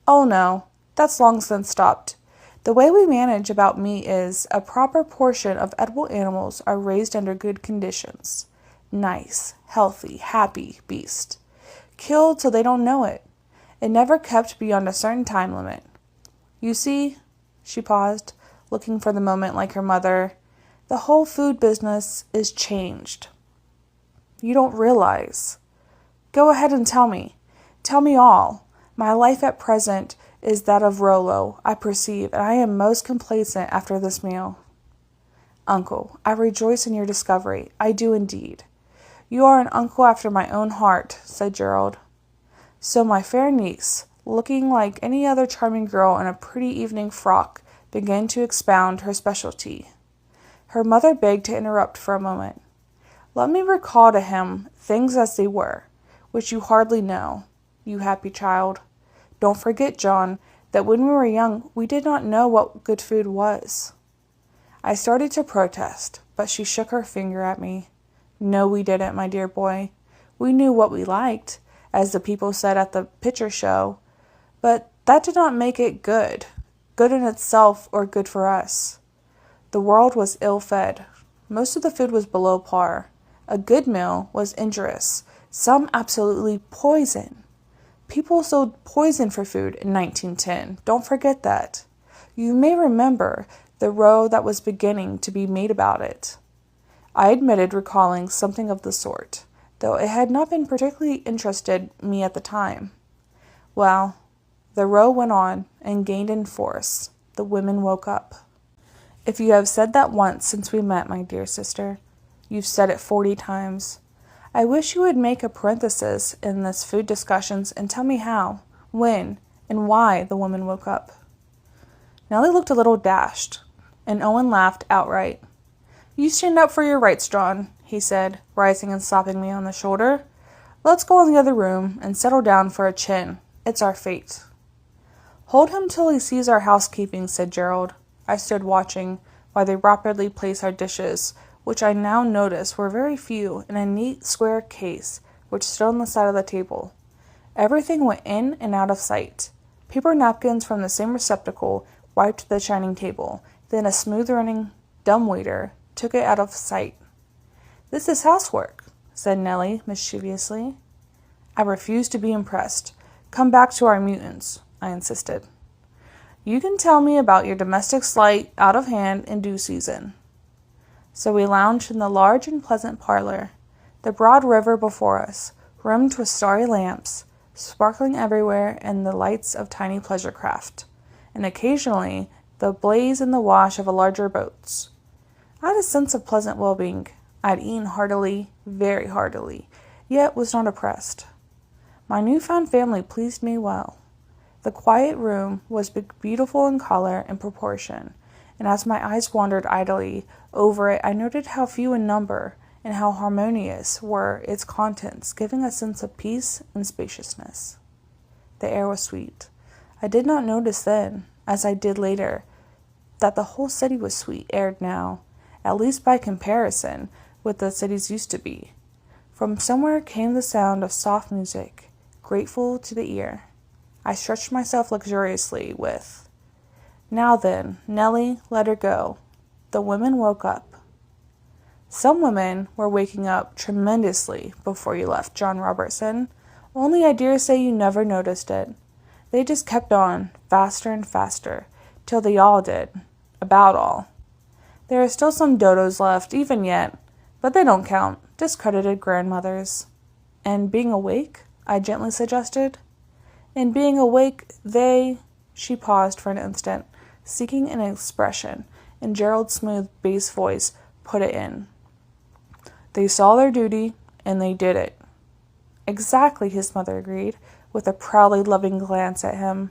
"Oh no, that's long since stopped. The way we manage about meat is a proper portion of edible animals are raised under good conditions. Nice, healthy, happy beast. Killed till they don't know it, and never kept beyond a certain time limit. You see," she paused, looking for the moment like her mother, "the whole food business is changed." "You don't realize." "Go ahead and tell me. Tell me all. My life at present is that of Rollo, I perceive, and I am most complacent after this meal. Uncle, I rejoice in your discovery. I do indeed. You are an uncle after my own heart, said Gerald. So my fair niece, looking like any other charming girl in a pretty evening frock, began to expound her specialty. Her mother begged to interrupt for a moment. Let me recall to him things as they were, which you hardly know, you happy child. Don't forget, John, that when we were young, we did not know what good food was. I started to protest, but she shook her finger at me. No, we didn't, my dear boy. We knew what we liked, as the people said at the picture show, but that did not make it good in itself or good for us. The world was ill-fed. Most of the food was below par. A good meal was injurious, some absolutely poison. People sold poison for food in 1910. Don't forget that. You may remember the row that was beginning to be made about it. I admitted recalling something of the sort, though it had not been particularly interested me at the time. Well, the row went on and gained in force. The women woke up. If you have said that once since we met, my dear sister, you've said it 40 times. I wish you would make a parenthesis in this food discussions and tell me how, when, and why the women woke up. Nellie looked a little dashed, and Owen laughed outright. You stand up for your rights, John, he said, rising and slapping me on the shoulder. Let's go in the other room and settle down for a chin. It's our fate. Hold him till he sees our housekeeping, said Gerald. I stood watching while they rapidly placed our dishes, which I now noticed were very few, in a neat square case which stood on the side of the table. Everything went in and out of sight. Paper napkins from the same receptacle wiped the shining table. Then a smooth-running dumbwaiter took it out of sight. This is housework, said Nellie mischievously. I refused to be impressed. Come back to our mutants, I insisted. You can tell me about your domestic slight out of hand in due season. So we lounged in the large and pleasant parlor, the broad river before us, rimmed with starry lamps, sparkling everywhere in the lights of tiny pleasure craft, and occasionally the blaze and the wash of larger boats. I had a sense of pleasant well-being. I had eaten heartily, very heartily, yet was not oppressed. My newfound family pleased me well. The quiet room was beautiful in color and proportion, and as my eyes wandered idly over it, I noted how few in number and how harmonious were its contents, giving a sense of peace and spaciousness. The air was sweet. I did not notice then, as I did later, that the whole city was sweet-aired now, at least by comparison with the cities used to be. From somewhere came the sound of soft music, grateful to the ear. I stretched myself luxuriously with, Now then, Nellie, let her go. The women woke up. Some women were waking up tremendously before you left, John Robertson, only I dare say you never noticed it. They just kept on, faster and faster, till they all did. About all. There are still some dodos left, even yet, but they don't count, discredited grandmothers. And being awake, I gently suggested. In being awake, she paused for an instant, seeking an expression, and Gerald's smooth bass voice put it in. They saw their duty, and they did it. Exactly, his mother agreed, with a proudly loving glance at him.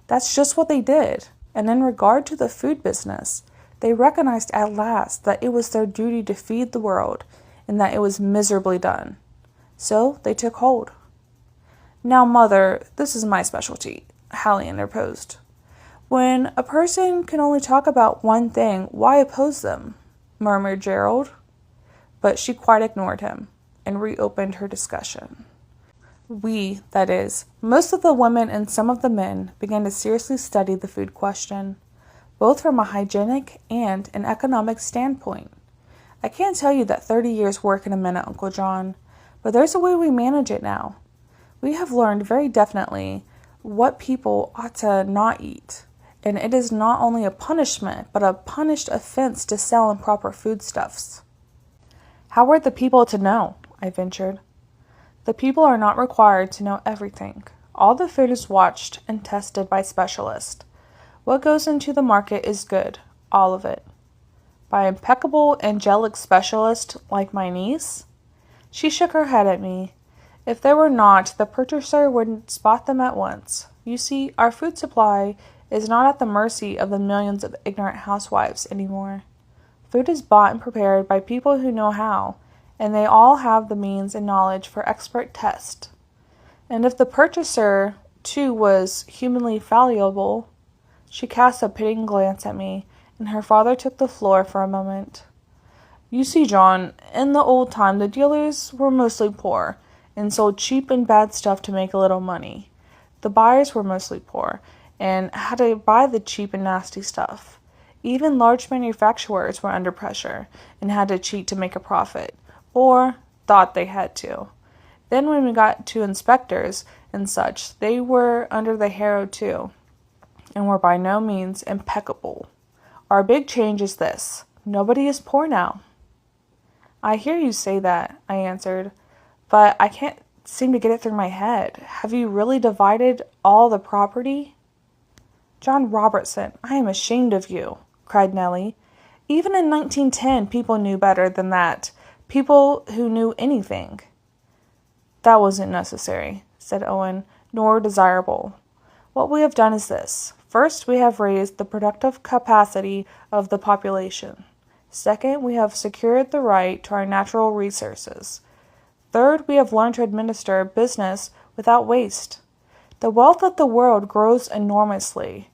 That's just what they did. And in regard to the food business, they recognized at last that it was their duty to feed the world, and that it was miserably done. So they took hold. Now, Mother, this is my specialty, Hallie interposed. When a person can only talk about one thing, why oppose them? Murmured Gerald. But she quite ignored him and reopened her discussion. We, that is, most of the women and some of the men, began to seriously study the food question, both from a hygienic and an economic standpoint. I can't tell you that 30 years work in a minute, Uncle John, but there's a way we manage it now. We have learned very definitely what people ought to not eat, and it is not only a punishment, but a punished offense to sell improper foodstuffs. How are the people to know? I ventured. The people are not required to know everything. All the food is watched and tested by specialists. What goes into the market is good, all of it. By impeccable, angelic specialists like my niece? She shook her head at me. If there were not, the purchaser would spot them at once. You see, our food supply is not at the mercy of the millions of ignorant housewives anymore. Food is bought and prepared by people who know how, and they all have the means and knowledge for expert test. And if the purchaser, too, was humanly fallible, she cast a pitying glance at me, and her father took the floor for a moment. You see, John, in the old time, the dealers were mostly poor and sold cheap and bad stuff to make a little money. The buyers were mostly poor and had to buy the cheap and nasty stuff. Even large manufacturers were under pressure and had to cheat to make a profit, or thought they had to. Then when we got to inspectors and such, they were under the harrow too, and were by no means impeccable. Our big change is this: nobody is poor now. I hear you say that, I answered, but I can't seem to get it through my head. Have you really divided all the property? John Robertson, I am ashamed of you, cried Nellie. Even in 1910, people knew better than that. People who knew anything. That wasn't necessary, said Owen, nor desirable. What we have done is this. First, we have raised the productive capacity of the population. Second, we have secured the right to our natural resources. Third, we have learned to administer business without waste. The wealth of the world grows enormously.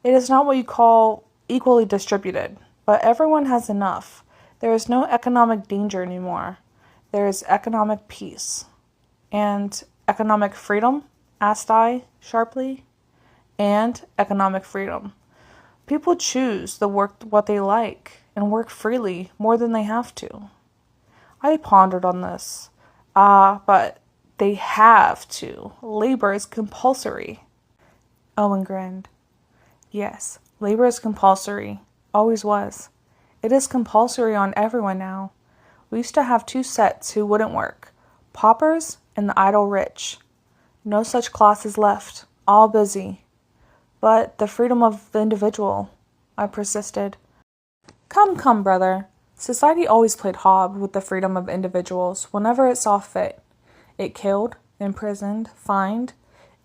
It is not what you call equally distributed, but everyone has enough. There is no economic danger anymore. There is economic peace. And economic freedom? Asked I, sharply. And economic freedom. People choose the work what they like and work freely more than they have to. I pondered on this. But they have to. Labor is compulsory. Owen grinned. Yes, labor is compulsory. Always was. It is compulsory on everyone now. We used to have two sets who wouldn't work. Paupers and the idle rich. No such classes left. All busy. But the freedom of the individual, I persisted. Come, brother. Society always played hob with the freedom of individuals whenever it saw fit. It killed, imprisoned, fined.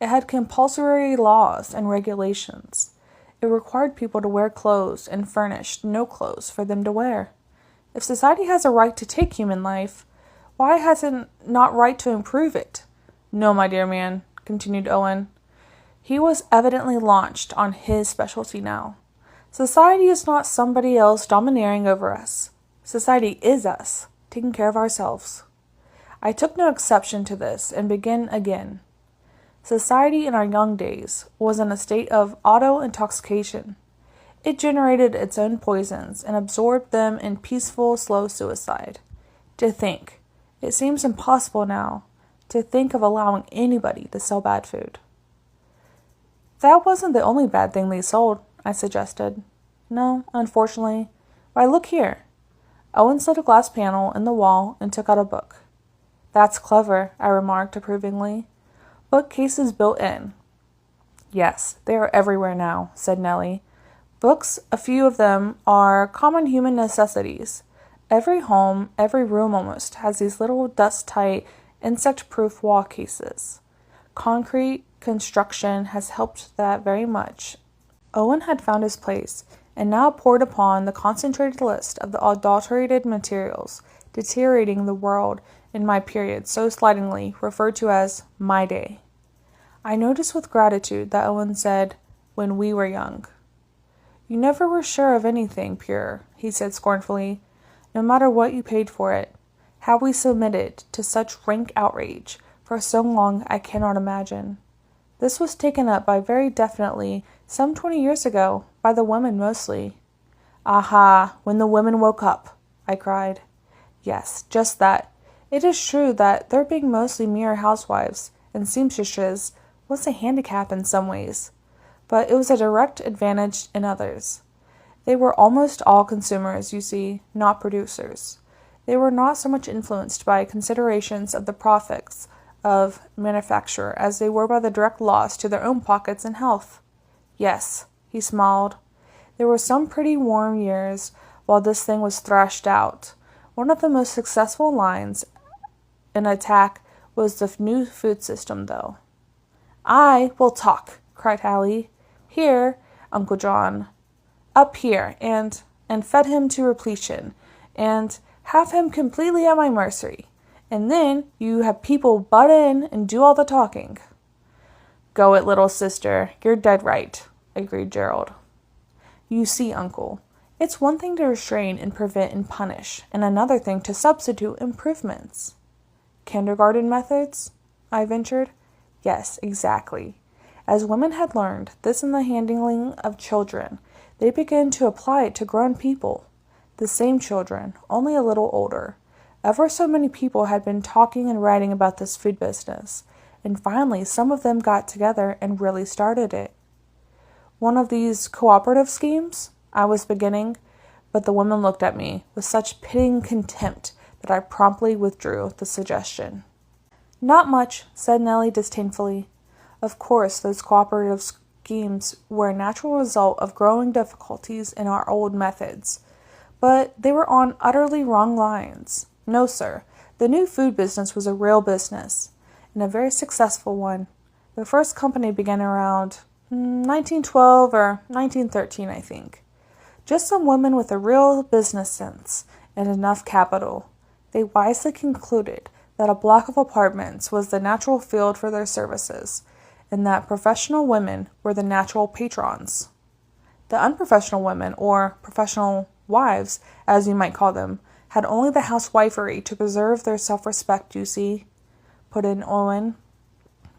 It had compulsory laws and regulations. It required people to wear clothes and furnished no clothes for them to wear. If society has a right to take human life, why has it not right to improve it? No, my dear man, continued Owen. He was evidently launched on his specialty now. Society is not somebody else domineering over us. Society is us, taking care of ourselves. I took no exception to this and began again. Society in our young days was in a state of auto-intoxication. It generated its own poisons and absorbed them in peaceful, slow suicide. To think, it seems impossible now, to think of allowing anybody to sell bad food. That wasn't the only bad thing they sold, I suggested. No, unfortunately. Why, look here. Owen slid a glass panel in the wall and took out a book. That's clever, I remarked approvingly. Bookcases built in. Yes, they are everywhere now, said Nellie. Books, a few of them, are common human necessities. Every home, every room almost, has these little dust-tight, insect-proof wall cases. Concrete construction has helped that very much. Owen had found his place, and now poured upon the concentrated list of the adulterated materials, deteriorating the world in my period so slightingly referred to as my day. I noticed with gratitude that Owen said, when we were young. You never were sure of anything pure, he said scornfully, no matter what you paid for it. How we submitted to such rank outrage for so long I cannot imagine. This was taken up by very definitely some 20 years ago, by the women mostly. Aha, when the women woke up, I cried. Yes, just that. It is true that their being mostly mere housewives and seamstresses was a handicap in some ways, but it was a direct advantage in others. They were almost all consumers, you see, not producers. They were not so much influenced by considerations of the profits of manufacture as they were by the direct loss to their own pockets and health. Yes, he smiled. There were some pretty warm years while this thing was thrashed out. One of the most successful lines in attack was the new food system, though. "I will talk," cried Hallie. "Here, Uncle John. Up here, and fed him to repletion, and have him completely at my mercy. And then you have people butt in and do all the talking." "Go it, little sister. You're dead right," agreed Gerald. "You see, Uncle, it's one thing to restrain and prevent and punish, and another thing to substitute improvements." "Kindergarten methods?" I ventured. "Yes, exactly. As women had learned this in the handling of children, they began to apply it to grown people. The same children, only a little older. Ever so many people had been talking and writing about this food business, and finally some of them got together and really started it. "One of these cooperative schemes?" I was beginning, but the woman looked at me with such pitying contempt that I promptly withdrew the suggestion. "Not much," said Nellie disdainfully. "Of course, those cooperative schemes were a natural result of growing difficulties in our old methods, but they were on utterly wrong lines. No, sir, the new food business was a real business, and a very successful one. The first company began around 1912 or 1913, I think. Just some women with a real business sense and enough capital. They wisely concluded that a block of apartments was the natural field for their services, and that professional women were the natural patrons. The unprofessional women, or professional wives, as you might call them, had only the housewifery to preserve their self-respect, you see," put in Owen.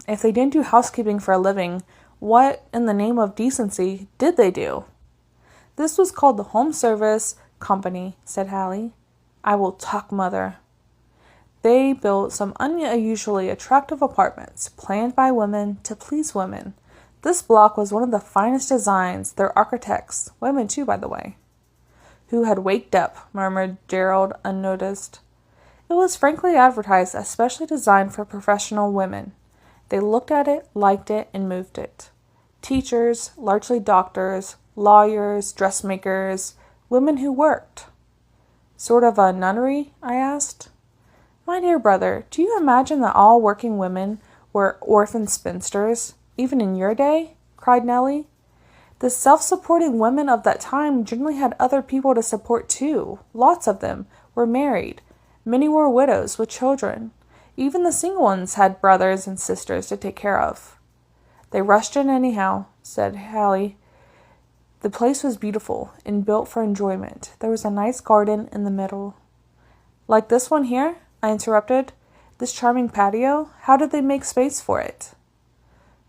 "If they didn't do housekeeping for a living, what, in the name of decency, did they do?" "This was called the Home Service Company," said Hallie. "I will talk, Mother." "They built some unusually attractive apartments, planned by women to please women. This block was one of the finest designs. Their architects, women too, by the way." "Who had waked up," murmured Gerald, unnoticed. "It was frankly advertised as specially designed for professional women. They looked at it, liked it, and moved it. Teachers, largely doctors, lawyers, dressmakers, women who worked." "Sort of a nunnery?" I asked. "My dear brother, do you imagine that all working women were orphan spinsters, even in your day?" cried Nellie. "The self-supporting women of that time generally had other people to support too. Lots of them were married. Many were widows with children. Even the single ones had brothers and sisters to take care of." "They rushed in anyhow," said Hallie. "The place was beautiful and built for enjoyment. There was a nice garden in the middle." "Like this one here?" I interrupted. "This charming patio? How did they make space for it?"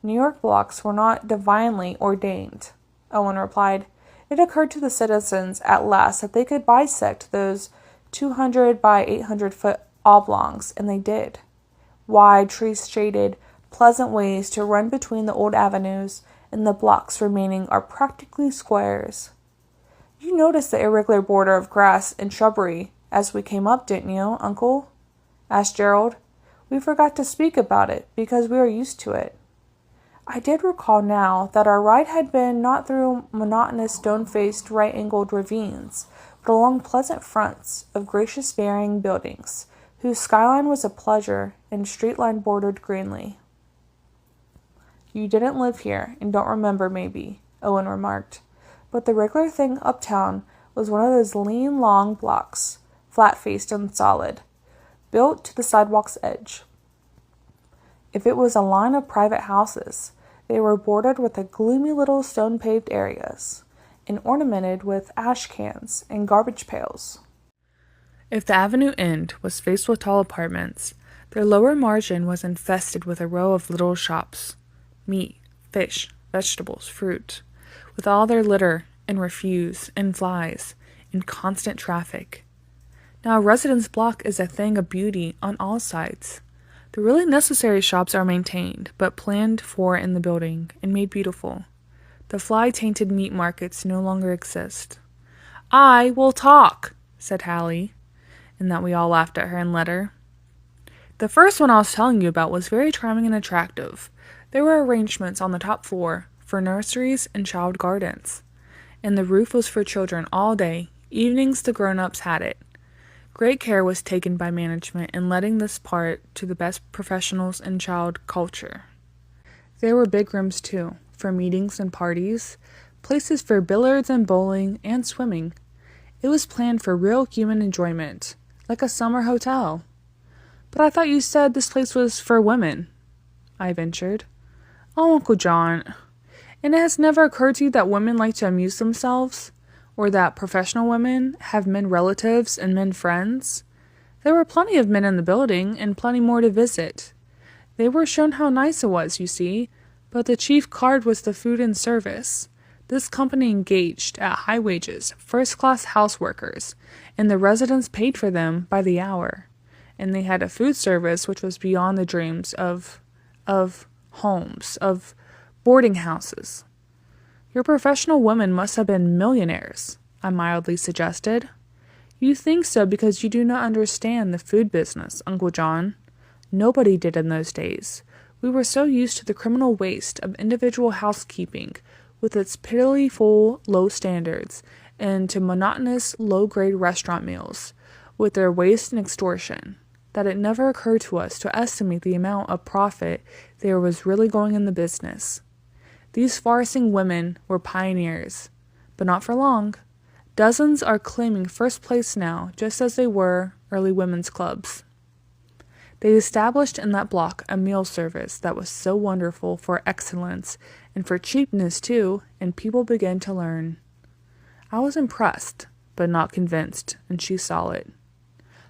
"New York blocks were not divinely ordained," Owen replied. "It occurred to the citizens at last that they could bisect those 200 by 800 foot oblongs, and they did. Wide, tree-shaded, pleasant ways to run between the old avenues, and the blocks remaining are practically squares." "You noticed the irregular border of grass and shrubbery as we came up, didn't you, Uncle?" asked Gerald. "We forgot to speak about it because we are used to it." I did recall now that our ride had been not through monotonous stone-faced right-angled ravines, but along pleasant fronts of gracious-bearing buildings, whose skyline was a pleasure and street-line bordered greenly. "You didn't live here, and don't remember, maybe," Owen remarked, "but the regular thing uptown was one of those lean, long blocks, flat-faced and solid, built to the sidewalk's edge. If it was a line of private houses, they were bordered with the gloomy little stone-paved areas, and ornamented with ash cans and garbage pails. If the avenue end was faced with tall apartments, their lower margin was infested with a row of little shops, meat, fish, vegetables, fruit, with all their litter and refuse and flies and constant traffic. Now a residence block is a thing of beauty on all sides. The really necessary shops are maintained, but planned for in the building, and made beautiful. The fly-tainted meat markets no longer exist. "I will talk," said Hallie, and that we all laughed at her and let her. The first one I was telling you about was very charming and attractive. There were arrangements on the top floor for nurseries and child gardens, and the roof was for children all day. Evenings the grown-ups had it. Great care was taken by management in letting this part to the best professionals in child culture. There were big rooms too, for meetings and parties, places for billiards and bowling and swimming. It was planned for real human enjoyment, like a summer hotel. But I thought you said this place was for women, I ventured. Oh, Uncle John, and it has never occurred to you that women like to amuse themselves? Or that professional women have men relatives and men friends? There were plenty of men in the building, and plenty more to visit. They were shown how nice it was, you see, but the chief card was the food and service. This company engaged, at high wages, first-class houseworkers, and the residents paid for them by the hour. And they had a food service which was beyond the dreams of homes, of boarding houses. Your professional women must have been millionaires, I mildly suggested. You think so because you do not understand the food business, Uncle John. Nobody did in those days. We were so used to the criminal waste of individual housekeeping, with its pitiful low standards, and to monotonous low-grade restaurant meals, with their waste and extortion, that it never occurred to us to estimate the amount of profit there was really going in the business. These far-seeing women were pioneers, but not for long. Dozens are claiming first place now, just as they were early women's clubs. They established in that block a meal service that was so wonderful for excellence and for cheapness too, and people began to learn. I was impressed, but not convinced, and she saw it.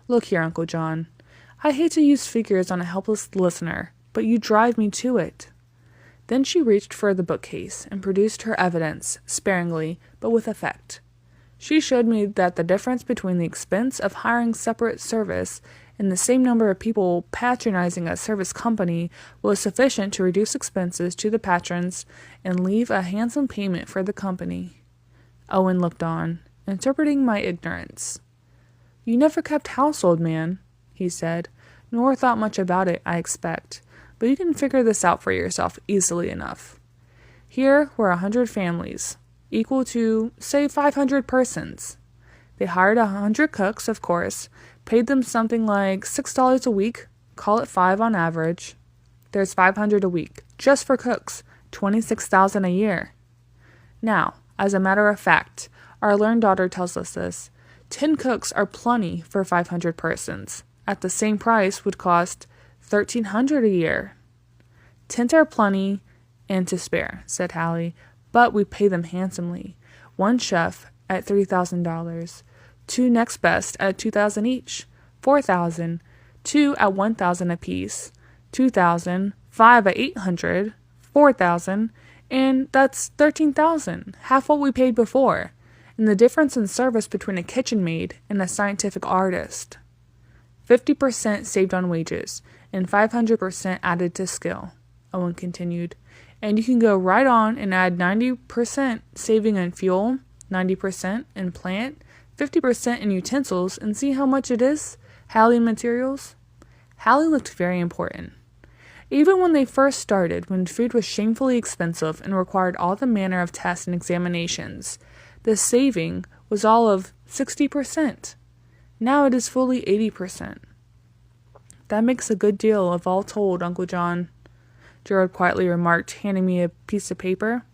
Look here, Uncle John. I hate to use figures on a helpless listener, but you drive me to it. Then she reached for the bookcase and produced her evidence, sparingly, but with effect. She showed me that the difference between the expense of hiring separate service and the same number of people patronizing a service company was sufficient to reduce expenses to the patrons and leave a handsome payment for the company. Owen looked on, interpreting my ignorance. You never kept house, old man, he said, nor thought much about it, I expect, but you can figure this out for yourself easily enough. Here were 100 families, equal to, say, 500 persons. They hired 100 cooks, of course, paid them something like $6 a week, call it $5 on average. There's 500 a week, just for cooks, $26,000 a year. Now, as a matter of fact, our learned daughter tells us this, 10 cooks are plenty for 500 persons. At the same price would cost $1,300 a year. 10 are plenty and to spare, said Hallie, but we pay them handsomely. One chef at $3,000, 2 next best at $2,000 each, $4,000, 2 at $1,000 apiece, $2,000, 5 at $800, $4,000, and that's $13,000, half what we paid before, and the difference in service between a kitchen maid and a scientific artist. 50% saved on wages, and 500% added to skill, Owen continued. And you can go right on and add 90% saving in fuel, 90% in plant, 50% in utensils, and see how much it is? Hallie materials? Hallie looked very important. Even when they first started, when food was shamefully expensive and required all the manner of tests and examinations, the saving was all of 60%. Now it is fully 80%. That makes a good deal of all told, Uncle John, Gerald quietly remarked, handing me a piece of paper.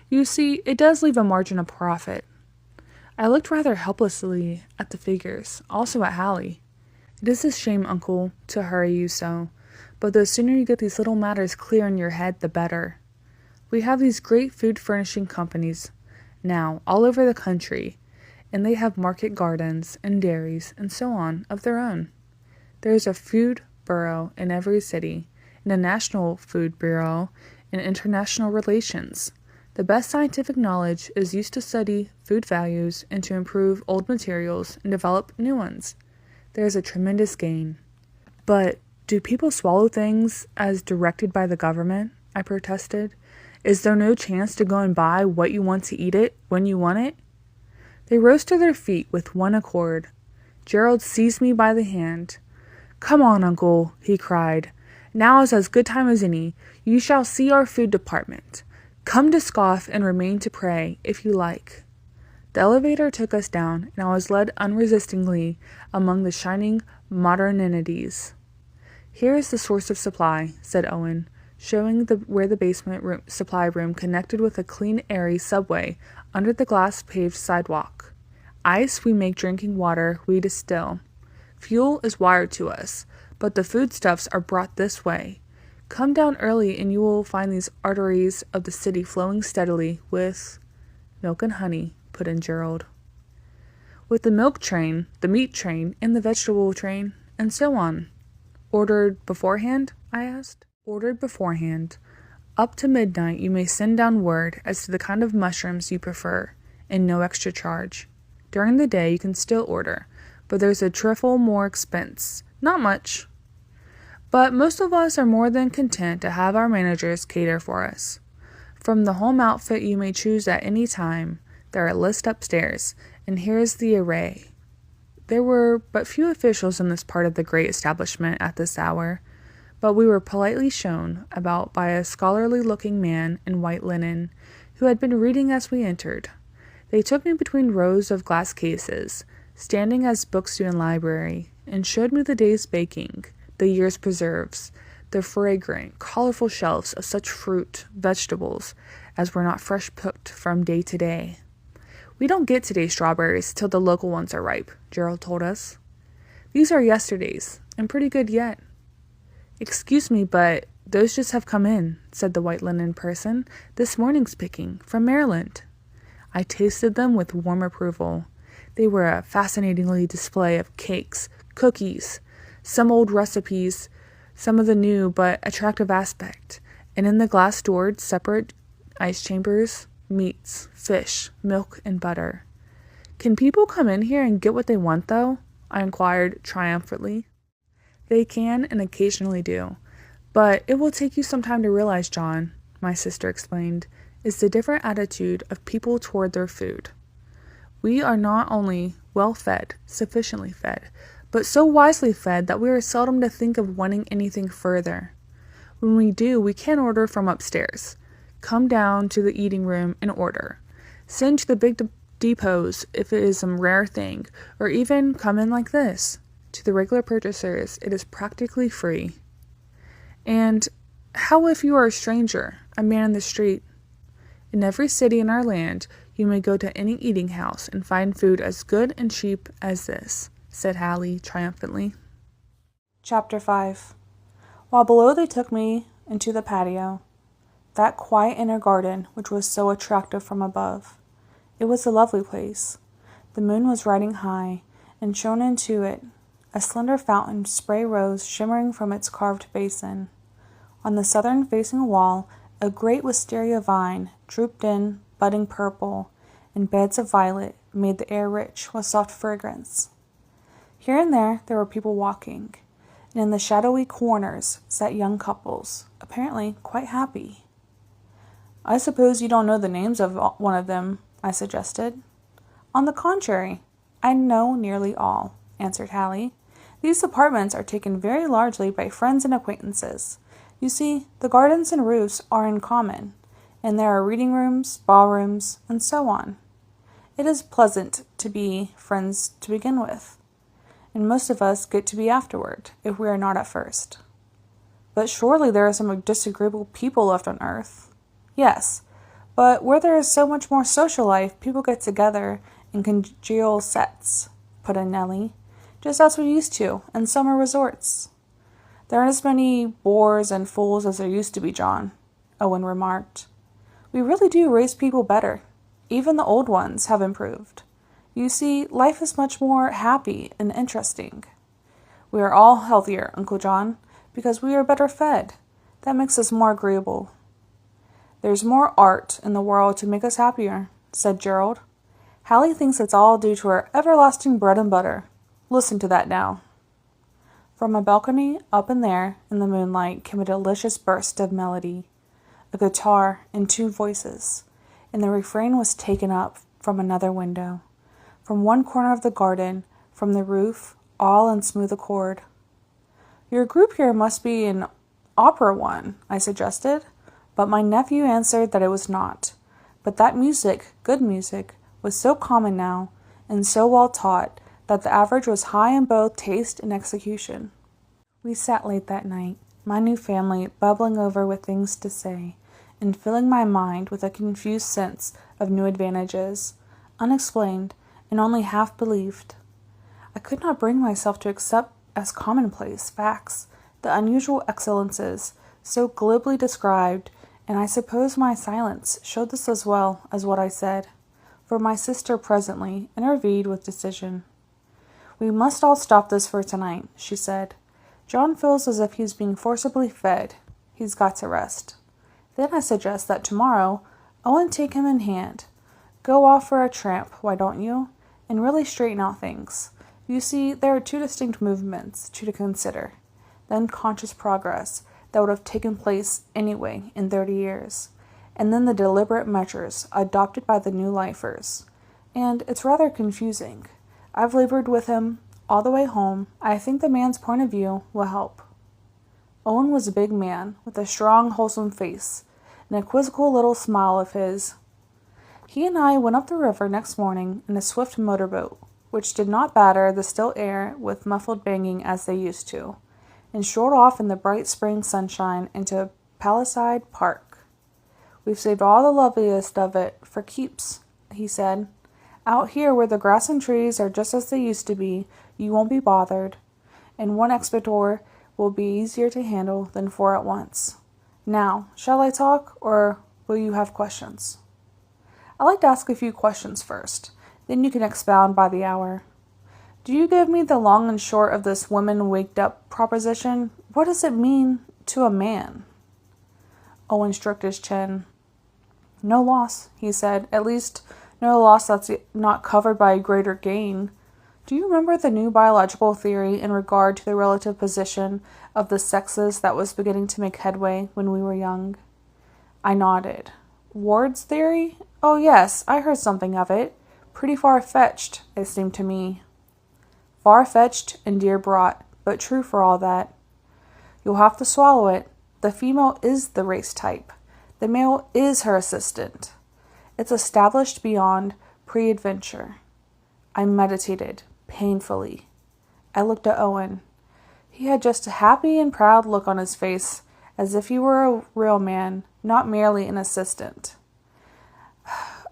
You see, it does leave a margin of profit. I looked rather helplessly at the figures, also at Hallie. It is a shame, Uncle, to hurry you so, but the sooner you get these little matters clear in your head, the better. We have these great food furnishing companies now all over the country, and they have market gardens and dairies and so on of their own. There is a food bureau in every city, and a national food bureau in international relations. The best scientific knowledge is used to study food values and to improve old materials and develop new ones. There is a tremendous gain. But do people swallow things as directed by the government? I protested. Is there no chance to go and buy what you want to eat it when you want it? They rose to their feet with one accord. Gerald seized me by the hand. "Come on, Uncle," he cried. "Now is as good time as any. You shall see our food department. Come to scoff and remain to pray, if you like." The elevator took us down, and I was led unresistingly among the shining modernities. "Here is the source of supply," said Owen, showing where the basement supply room connected with a clean, airy subway under the glass-paved sidewalk. "Ice we make drinking water, we distill. Fuel is wired to us, but the foodstuffs are brought this way. Come down early and you will find these arteries of the city flowing steadily with—" "Milk and honey," put in Gerald. "With the milk train, the meat train, and the vegetable train, and so on." "Ordered beforehand?" I asked. "Ordered beforehand. Up to midnight you may send down word as to the kind of mushrooms you prefer, and no extra charge. During the day you can still order, but there's a trifle more expense. Not much. But most of us are more than content to have our managers cater for us. From the home outfit you may choose at any time. There are lists upstairs, and here is the array." There were but few officials in this part of the great establishment at this hour, but we were politely shown about by a scholarly-looking man in white linen, who had been reading as we entered. They took me between rows of glass cases, standing as books do in library, and showed me the day's baking, the year's preserves, the fragrant, colorful shelves of such fruit, vegetables, as were not fresh picked from day to day. "We don't get today's strawberries till the local ones are ripe," Gerald told us. "These are yesterday's, and pretty good yet." "Excuse me, but those just have come in," said the white linen person. "This morning's picking, from Maryland." I tasted them with warm approval. They were a fascinating display of cakes, cookies, some old recipes, some of the new but attractive aspect, and in the glass-doored separate ice chambers, meats, fish, milk, and butter. "Can people come in here and get what they want, though?" I inquired triumphantly. "They can and occasionally do, but it will take you some time to realize, John," my sister explained, "is the different attitude of people toward their food. We are not only well-fed, sufficiently fed, but so wisely fed that we are seldom to think of wanting anything further. When we do, we can order from upstairs. Come down to the eating room and order. Send to the big depots if it is some rare thing, or even come in like this. To the regular purchasers, it is practically free. And how if you are a stranger, a man in the street? In every city in our land, you may go to any eating house and find food as good and cheap as this," said Hallie triumphantly. Chapter 5. While below they took me into the patio, that quiet inner garden which was so attractive from above. It was a lovely place. The moon was riding high, and shone into it. A slender fountain spray rose shimmering from its carved basin. On the southern-facing wall, a great wisteria vine drooped in, budding purple, and beds of violet made the air rich with soft fragrance. Here and there were people walking, and in the shadowy corners sat young couples, apparently quite happy. "I suppose you don't know the names of one of them," I suggested. "On the contrary, I know nearly all," answered Hallie. "These apartments are taken very largely by friends and acquaintances. You see, the gardens and roofs are in common, and there are reading rooms, ballrooms, and so on. It is pleasant to be friends to begin with, and most of us get to be afterward, if we are not at first." "But surely there are some disagreeable people left on earth." "Yes, but where there is so much more social life, people get together in congeal sets," put in Nellie, "just as we used to in summer resorts." "There aren't as many bores and fools as there used to be, John," Owen remarked. "We really do raise people better. Even the old ones have improved. You see, life is much more happy and interesting. We are all healthier, Uncle John, because we are better fed. That makes us more agreeable." "There's more art in the world to make us happier," said Gerald. "Hallie thinks it's all due to her everlasting bread and butter. Listen to that now." From a balcony up in there in the moonlight came a delicious burst of melody, a guitar and two voices, and the refrain was taken up from another window, from one corner of the garden, from the roof, all in smooth accord. Your group here must be an opera one, I suggested, but my nephew answered that it was not, but that music, good music, was so common now, and so well taught, that the average was high in both taste and execution. We sat late that night, my new family bubbling over with things to say, and filling my mind with a confused sense of new advantages, unexplained and only half believed. I could not bring myself to accept as commonplace facts the unusual excellences so glibly described, and I suppose my silence showed this as well as what I said, for my sister presently intervened with decision. "We must all stop this for tonight," she said. "John feels as if he's being forcibly fed. He's got to rest. Then I suggest that tomorrow Owen take him in hand. Go off for a tramp, why don't you? And really straighten out things. You see, there are two distinct movements to consider. The unconscious progress that would have taken place anyway in 30 years, and then the deliberate measures adopted by the new lifers. And it's rather confusing. I've labored with him all the way home. I think the man's point of view will help." Owen was a big man, with a strong, wholesome face, and a quizzical little smile of his. He and I went up the river next morning in a swift motorboat, which did not batter the still air with muffled banging as they used to, and strolled off in the bright spring sunshine into Palisade Park. "We've saved all the loveliest of it for keeps," he said. "Out here where the grass and trees are just as they used to be, you won't be bothered, and one expetor will be easier to handle than four at once. Now, shall I talk, or will you have questions?" "I like to ask a few questions first, then you can expound by the hour. Do you give me the long and short of this women waked up proposition? What does it mean to a man?" Owen stroked his chin. "No loss," he said. "At least, no loss that's not covered by a greater gain. Do you remember the new biological theory in regard to the relative position of the sexes that was beginning to make headway when we were young?" I nodded. "Ward's theory? Oh yes, I heard something of it. Pretty far-fetched, it seemed to me." "Far-fetched and dear-brought, but true for all that. You'll have to swallow it. The female is the race type. The male is her assistant. It's established beyond pre-adventure." I meditated, painfully. I looked at Owen. He had just a happy and proud look on his face, as if he were a real man, not merely an assistant.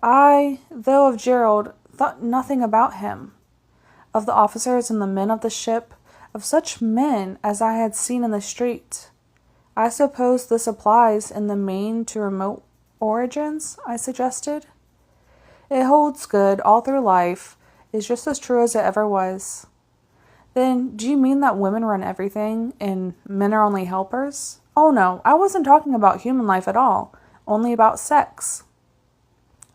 I, though of Gerald, thought nothing about him. Of the officers and the men of the ship, of such men as I had seen in the street. "I suppose this applies in the main to remote origins?" I suggested. "It holds good all through life, is just as true as it ever was." "Then, do you mean that women run everything, and men are only helpers?" "Oh no, I wasn't talking about human life at all, only about sex.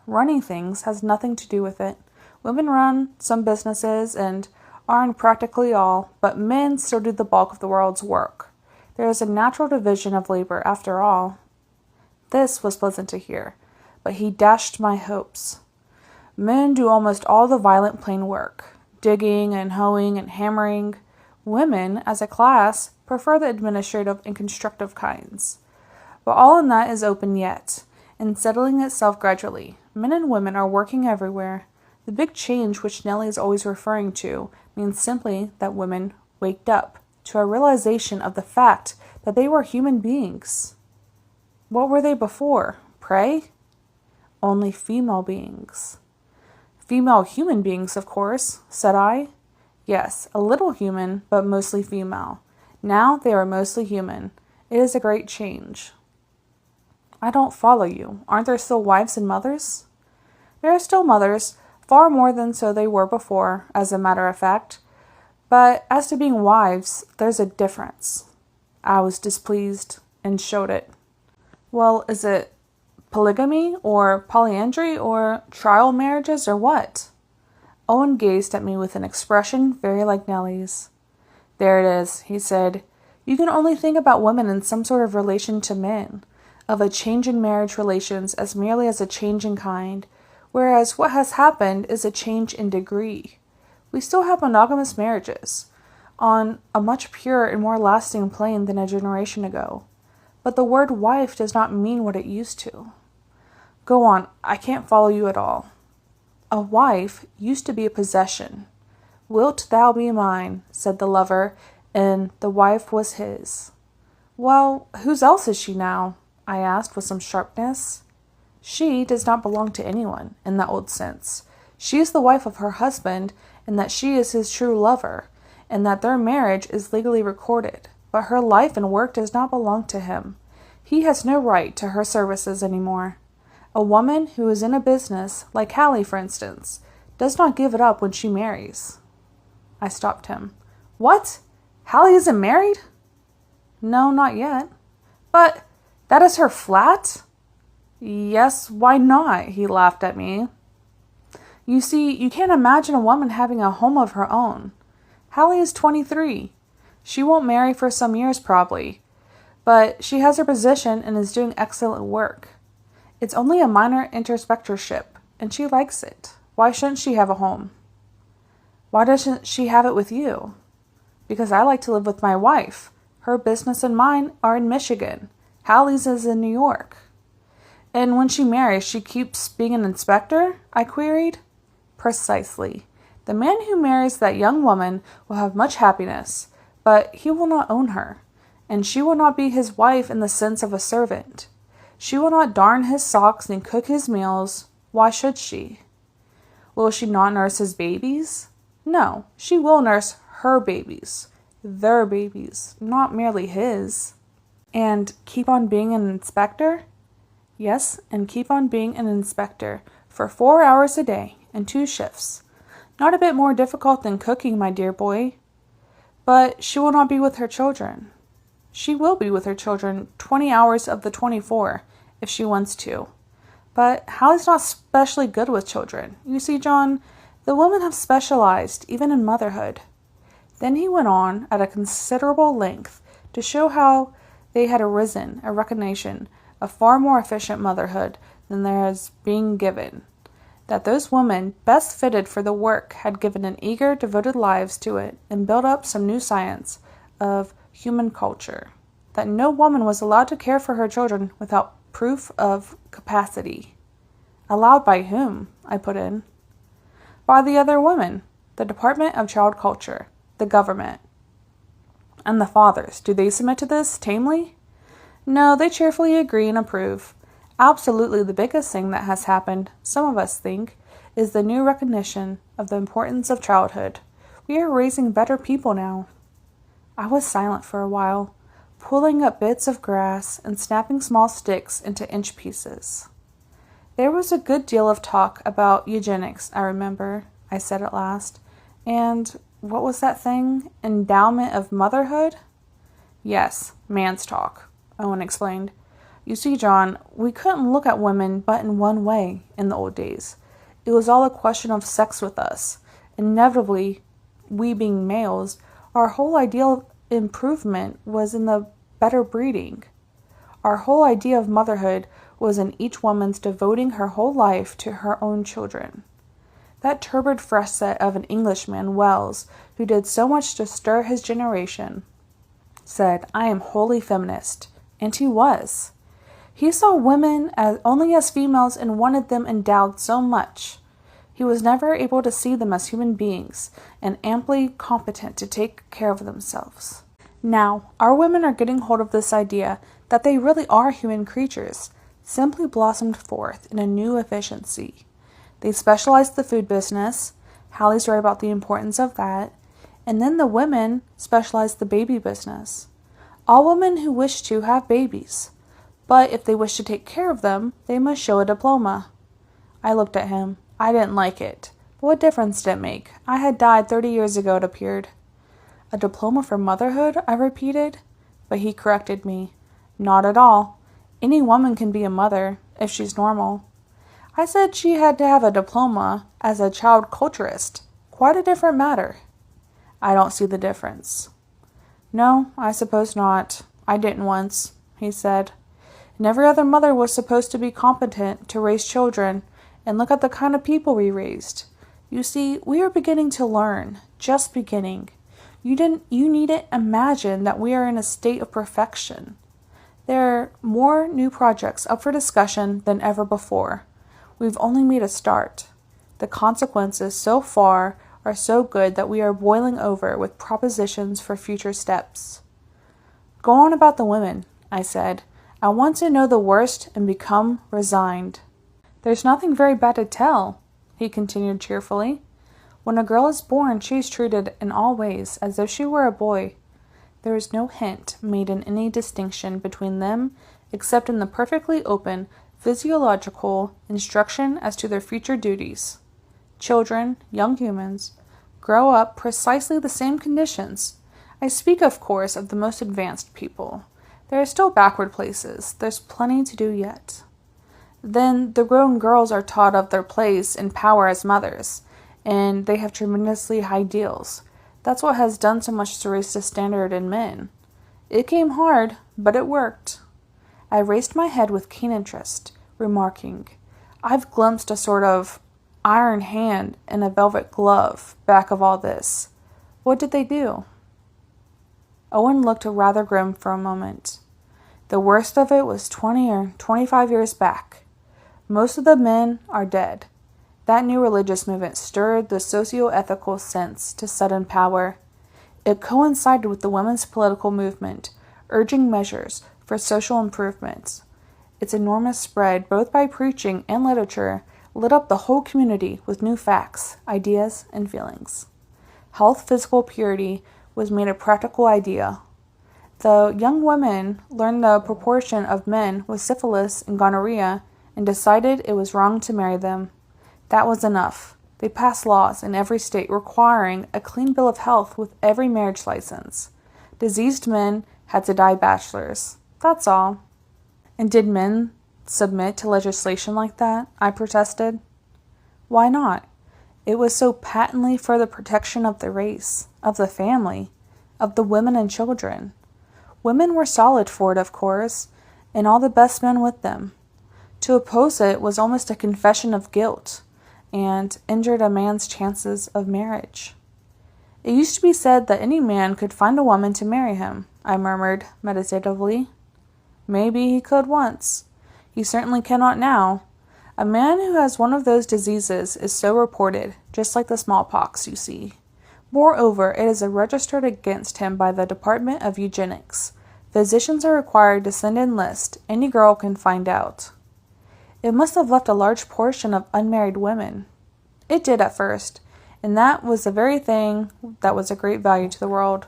Running things has nothing to do with it. Women run some businesses, and are in practically all, but men still do the bulk of the world's work. There is a natural division of labor, after all." This was pleasant to hear, but he dashed my hopes. "Men do almost all the violent plain work, digging and hoeing and hammering. Women, as a class, prefer the administrative and constructive kinds. But all in that is open yet, and settling itself gradually. Men and women are working everywhere. The big change which Nellie is always referring to means simply that women waked up to a realization of the fact that they were human beings." "What were they before, pray?" "Only female beings." "Female human beings, of course," said I. "Yes, a little human, but mostly female. Now they are mostly human. It is a great change." "I don't follow you. Aren't there still wives and mothers?" "There are still mothers, far more than so they were before, as a matter of fact. But as to being wives, there's a difference." I was displeased, and showed it. "Well, is it polygamy, or polyandry, or trial marriages, or what?" Owen gazed at me with an expression very like Nellie's. "There it is," he said. "You can only think about women in some sort of relation to men, of a change in marriage relations as merely as a change in kind, whereas what has happened is a change in degree. We still have monogamous marriages. on a much purer and more lasting plane than a generation ago. But the word wife does not mean what it used to. Go on, I can't follow you at all. A wife used to be a possession. Wilt thou be mine, said the lover, and the wife was his. Well, whose else is she now? I asked with some sharpness. She does not belong to anyone, in the old sense. She is the wife of her husband, and that she is his true lover, and that their marriage is legally recorded, but her life and work does not belong to him. He has no right to her services any more. A woman who is in a business, like Hallie, for instance, does not give it up when she marries. I stopped him. What? Hallie isn't married? No, not yet. But that is her flat? Yes, why not? He laughed at me. You see, you can't imagine a woman having a home of her own. Hallie is 23. She won't marry for some years probably, but she has her position and is doing excellent work. It's only a minor introspectorship, and she likes it. Why shouldn't she have a home? Why doesn't she have it with you? Because I like to live with my wife. Her business and mine are in Michigan. Hallie's is in New York. And when she marries, she keeps being an inspector? I queried. Precisely. The man who marries that young woman will have much happiness, but he will not own her, and she will not be his wife in the sense of a servant. She will not darn his socks and cook his meals. Why should she? Will she not nurse his babies? No, she will nurse her babies. Their babies, not merely his. And keep on being an inspector? Yes, and keep on being an inspector for 4 hours a day and 2 shifts. Not a bit more difficult than cooking, my dear boy. But she will not be with her children. She will be with her children 20 hours of the 24, if she wants to. But Hallie's not specially good with children. You see, John, the women have specialized, even in motherhood. Then he went on at a considerable length to show how they had arisen a recognition of far more efficient motherhood than there is being given, that those women best fitted for the work had given an eager, devoted lives to it and built up some new science of human culture, that no woman was allowed to care for her children without proof of capacity. Allowed by whom? I put in. By the other women, the Department of Child Culture, the government. And the fathers, do they submit to this tamely? No, they cheerfully agree and approve. Absolutely the biggest thing that has happened, some of us think, is the new recognition of the importance of childhood. We are raising better people now. I was silent for a while, pulling up bits of grass and snapping small sticks into inch pieces. There was a good deal of talk about eugenics, I remember, I said at last. And what was that thing? Endowment of motherhood? Yes, man's talk, Owen explained. You see, John, we couldn't look at women but in one way in the old days. It was all a question of sex with us. Inevitably, we being males, our whole idea of improvement was in the better breeding. Our whole idea of motherhood was in each woman's devoting her whole life to her own children. That turbid facet of an Englishman, Wells, who did so much to stir his generation, said, I am wholly feminist. And he was. He saw women only as females and wanted them endowed so much. He was never able to see them as human beings and amply competent to take care of themselves. Now, our women are getting hold of this idea that they really are human creatures, simply blossomed forth in a new efficiency. They specialize the food business. Hallie's right about the importance of that. And then the women specialize the baby business. All women who wish to have babies. But if they wish to take care of them, they must show a diploma. I looked at him. I didn't like it. But what difference did it make? I had died 30 years ago, it appeared. A diploma for motherhood? I repeated. But he corrected me. Not at all. Any woman can be a mother, if she's normal. I said she had to have a diploma as a child culturist. Quite a different matter. I don't see the difference. No, I suppose not. I didn't once, he said. And every other mother was supposed to be competent to raise children, and look at the kind of people we raised. You see, we are beginning to learn, just beginning. You needn't imagine that we are in a state of perfection. There are more new projects up for discussion than ever before. We've only made a start. The consequences so far are so good that we are boiling over with propositions for future steps. Go on about the women, I said. I want to know the worst and become resigned. There's nothing very bad to tell, he continued cheerfully. When a girl is born, she is treated in all ways as if she were a boy. There is no hint made in any distinction between them except in the perfectly open physiological instruction as to their future duties. Children, young humans, grow up precisely the same conditions. I speak, of course, of the most advanced people. There are still backward places. There's plenty to do yet. Then the grown girls are taught of their place and power as mothers, and they have tremendously high ideals. That's what has done so much to raise the standard in men. It came hard, but it worked. I raised my head with keen interest, remarking, I've glimpsed a sort of iron hand and a velvet glove back of all this. What did they do? Owen looked rather grim for a moment. The worst of it was 20 or 25 years back. Most of the men are dead. That new religious movement stirred the socio-ethical sense to sudden power. It coincided with the women's political movement, urging measures for social improvements. Its enormous spread, both by preaching and literature, lit up the whole community with new facts, ideas, and feelings. Health, physical purity was made a practical idea. The young women learned the proportion of men with syphilis and gonorrhea and decided it was wrong to marry them. That was enough. They passed laws in every state requiring a clean bill of health with every marriage license. Diseased men had to die bachelors. That's all. And did men submit to legislation like that? I protested. Why not? It was so patently for the protection of the race, of the family, of the women and children. Women were solid for it, of course, and all the best men with them. To oppose it was almost a confession of guilt, and injured a man's chances of marriage. It used to be said that any man could find a woman to marry him, I murmured meditatively. Maybe he could once. He certainly cannot now. A man who has one of those diseases is so reported, just like the smallpox, you see. Moreover, it is registered against him by the Department of Eugenics. Physicians are required to send in list. Any girl can find out. It must have left a large portion of unmarried women. It did at first, and that was the very thing that was of great value to the world.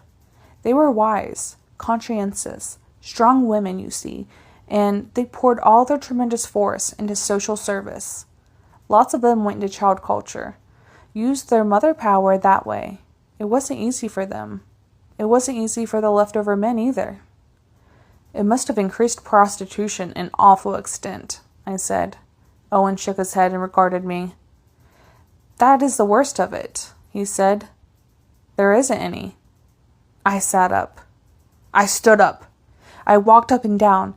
They were wise, conscientious, strong women, you see, and they poured all their tremendous force into social service. Lots of them went into child culture, used their mother power that way. It wasn't easy for them. It wasn't easy for the leftover men either. It must have increased prostitution in awful extent, I said. Owen shook his head and regarded me. That is the worst of it, he said. There isn't any. I sat up. I stood up. I walked up and down.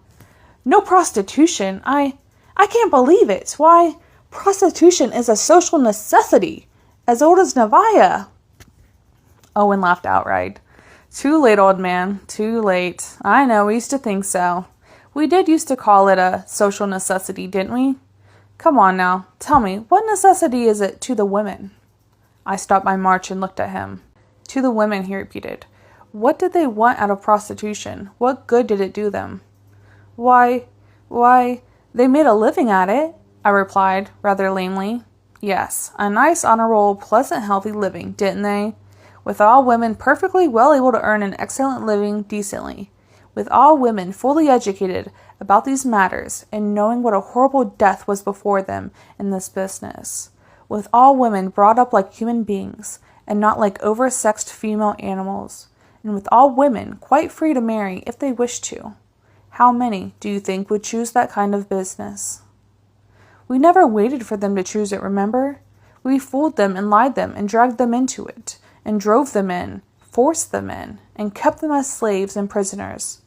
No prostitution. I can't believe it. Why, prostitution is a social necessity, as old as Nevaeh. Owen laughed outright. Too late, old man. Too late. I know, we used to think so. We did used to call it a social necessity, didn't we? Come on now. Tell me, what necessity is it to the women? I stopped my march and looked at him. To the women, he repeated. What did they want out of prostitution? What good did it do them? Why, they made a living at it, I replied, rather lamely. Yes, a nice, honorable, pleasant, healthy living, didn't they? With all women perfectly well able to earn an excellent living decently. With all women fully educated about these matters and knowing what a horrible death was before them in this business. With all women brought up like human beings and not like oversexed female animals. And with all women quite free to marry if they wished to. How many, do you think, would choose that kind of business? We never waited for them to choose it, remember? We fooled them and lied them and dragged them into it, and drove them in, forced them in, and kept them as slaves and prisoners.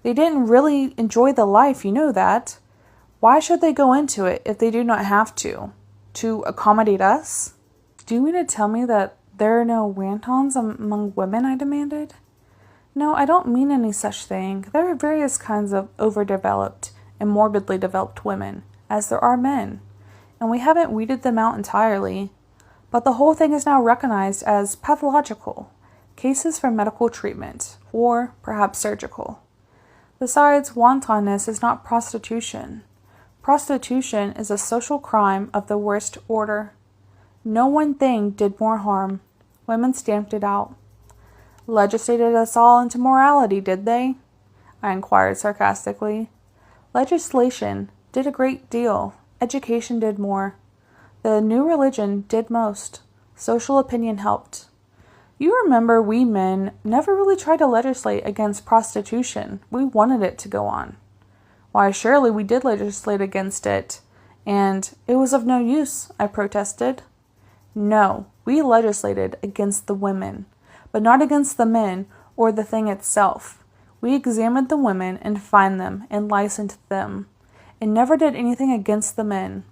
They didn't really enjoy the life, you know that. Why should they go into it if they do not have to? To accommodate us? Do you mean to tell me that There are no wantons among women, I demanded. No, I don't mean any such thing. There are various kinds of overdeveloped and morbidly developed women, as there are men, and we haven't weeded them out entirely. But the whole thing is now recognized as pathological, cases for medical treatment, or perhaps surgical. Besides, wantonness is not prostitution. Prostitution is a social crime of the worst order. No one thing did more harm. Women stamped it out. Legislated us all into morality, did they? I inquired sarcastically. Legislation did a great deal. Education did more. The new religion did most. Social opinion helped. You remember we men never really tried to legislate against prostitution. We wanted it to go on. Why, surely we did legislate against it. And it was of no use, I protested. No, we legislated against the women, but not against the men or the thing itself. We examined the women and fined them and licensed them, and never did anything against the men.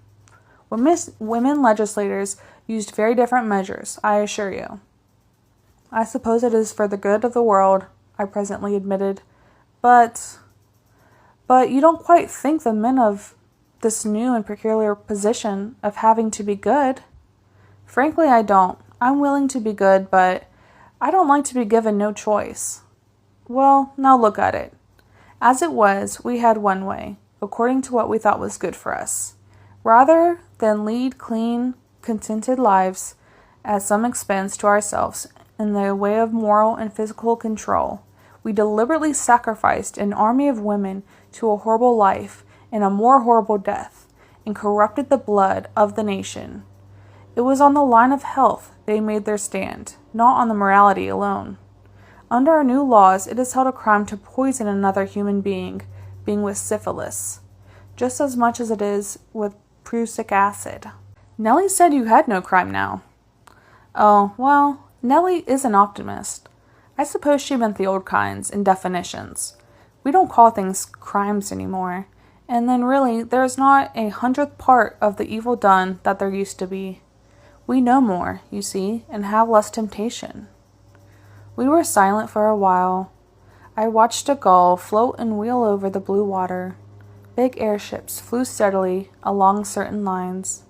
Women legislators used very different measures, I assure you. I suppose it is for the good of the world, I presently admitted. But you don't quite think the men of this new and peculiar position of having to be good. Frankly, I don't. I'm willing to be good, but I don't like to be given no choice. Well, now look at it. As it was, we had one way, according to what we thought was good for us. Rather than lead clean, contented lives at some expense to ourselves in the way of moral and physical control, we deliberately sacrificed an army of women to a horrible life and a more horrible death, and corrupted the blood of the nation. It was on the line of health they made their stand, not on the morality alone. Under our new laws, it is held a crime to poison another human being with syphilis, just as much as it is with prussic acid. Nellie said you had no crime now. Oh, well, Nellie is an optimist. I suppose she meant the old kinds and definitions. We don't call things crimes anymore, and then really there is not 100th part of the evil done that there used to be. We know more, you see, and have less temptation. We were silent for a while. I watched a gull float and wheel over the blue water. Big airships flew steadily along certain lines.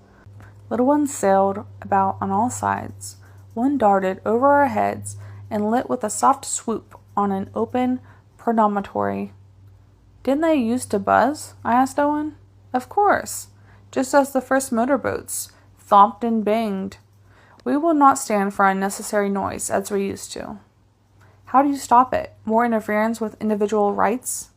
Little ones sailed about on all sides. One darted over our heads and lit with a soft swoop on an open promontory. Didn't they used to buzz? I asked Owen. Of course, just as the first motorboats thumped and banged. We will not stand for unnecessary noise as we used to. How do you stop it? More interference with individual rights?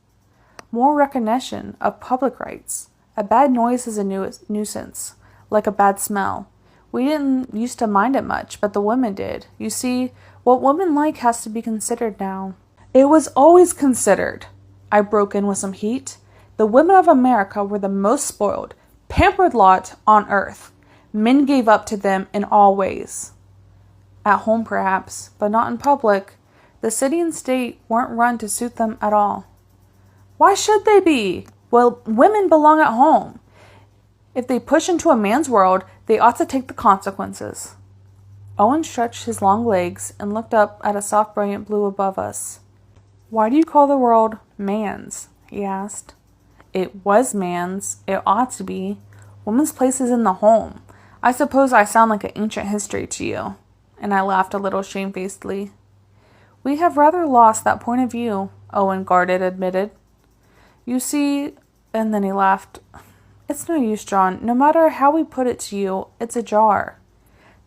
More recognition of public rights. A bad noise is a nuisance, like a bad smell. We didn't used to mind it much, but the women did. You see, what women like has to be considered now. It was always considered, I broke in with some heat. The women of America were the most spoiled, pampered lot on earth. Men gave up to them in all ways. At home, perhaps, but not in public. The city and state weren't run to suit them at all. Why should they be? Well, women belong at home. If they push into a man's world, they ought to take the consequences. Owen stretched his long legs and looked up at a soft, brilliant blue above us. Why do you call the world man's? He asked. It was man's. It ought to be. Woman's place is in the home. I suppose I sound like an ancient history to you. And I laughed a little shamefacedly. We have rather lost that point of view, Owen guarded admitted. You see, and then he laughed. It's no use, John. No matter how we put it to you, it's a jar.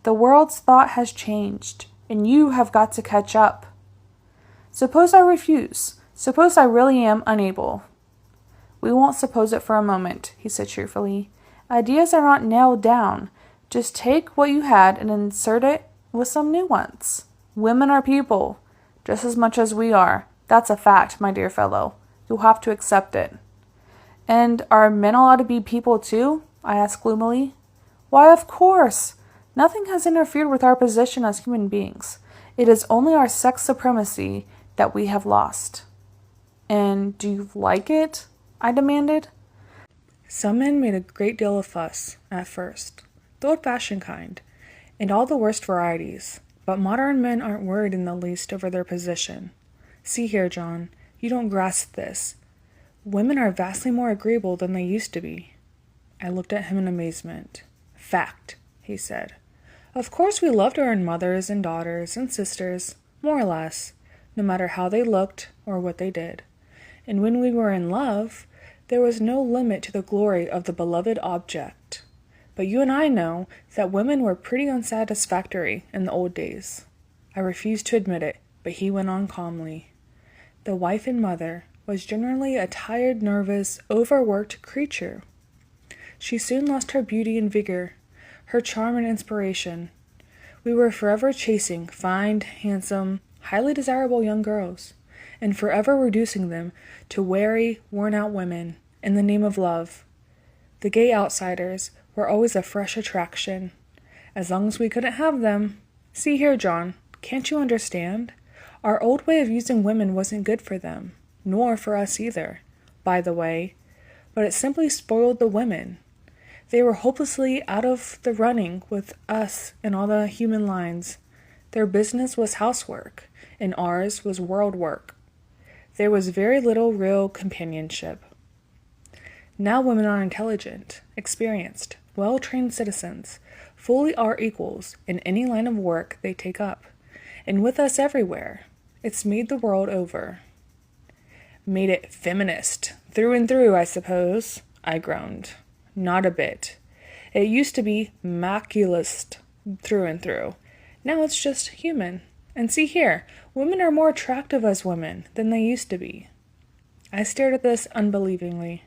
The world's thought has changed, and you have got to catch up. Suppose I refuse. Suppose I really am unable. We won't suppose it for a moment, he said cheerfully. Ideas are not nailed down. Just take what you had and insert it with some new ones. Women are people, just as much as we are. That's a fact, my dear fellow. You'll have to accept it. And are men allowed to be people too? I asked gloomily. Why, of course. Nothing has interfered with our position as human beings. It is only our sex supremacy that we have lost. And do you like it? I demanded. Some men made a great deal of fuss, at first, the old-fashioned kind, and all the worst varieties. But modern men aren't worried in the least over their position. See here, John, you don't grasp this. Women are vastly more agreeable than they used to be. I looked at him in amazement. Fact, he said. Of course we loved our own mothers and daughters and sisters, more or less, no matter how they looked or what they did. And when we were in love, there was no limit to the glory of the beloved object. But you and I know that women were pretty unsatisfactory in the old days. I refused to admit it, but he went on calmly. The wife and mother was generally a tired, nervous, overworked creature. She soon lost her beauty and vigor, her charm and inspiration. We were forever chasing fine, handsome, highly desirable young girls, and forever reducing them to weary, worn-out women in the name of love. The gay outsiders were always a fresh attraction, as long as we couldn't have them. See here, John, can't you understand? Our old way of using women wasn't good for them, nor for us either, by the way, but it simply spoiled the women. They were hopelessly out of the running with us in all the human lines. Their business was housework, and ours was world work. There was very little real companionship. Now women are intelligent, experienced, well-trained citizens, fully our equals in any line of work they take up, and with us everywhere. It's made the world over. Made it feminist, through and through, I suppose, I groaned. Not a bit. It used to be maculist, through and through. Now it's just human. And see here, women are more attractive as women than they used to be. I stared at this unbelievingly.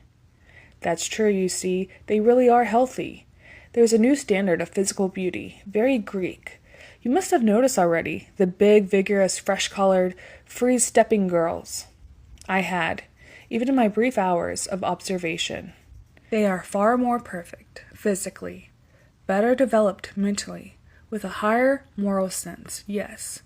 That's true, you see. They really are healthy. There's a new standard of physical beauty, very Greek. You must have noticed already, the big, vigorous, fresh-colored, free-stepping girls. I had, even in my brief hours of observation. They are far more perfect, physically, better developed mentally, with a higher moral sense, yes.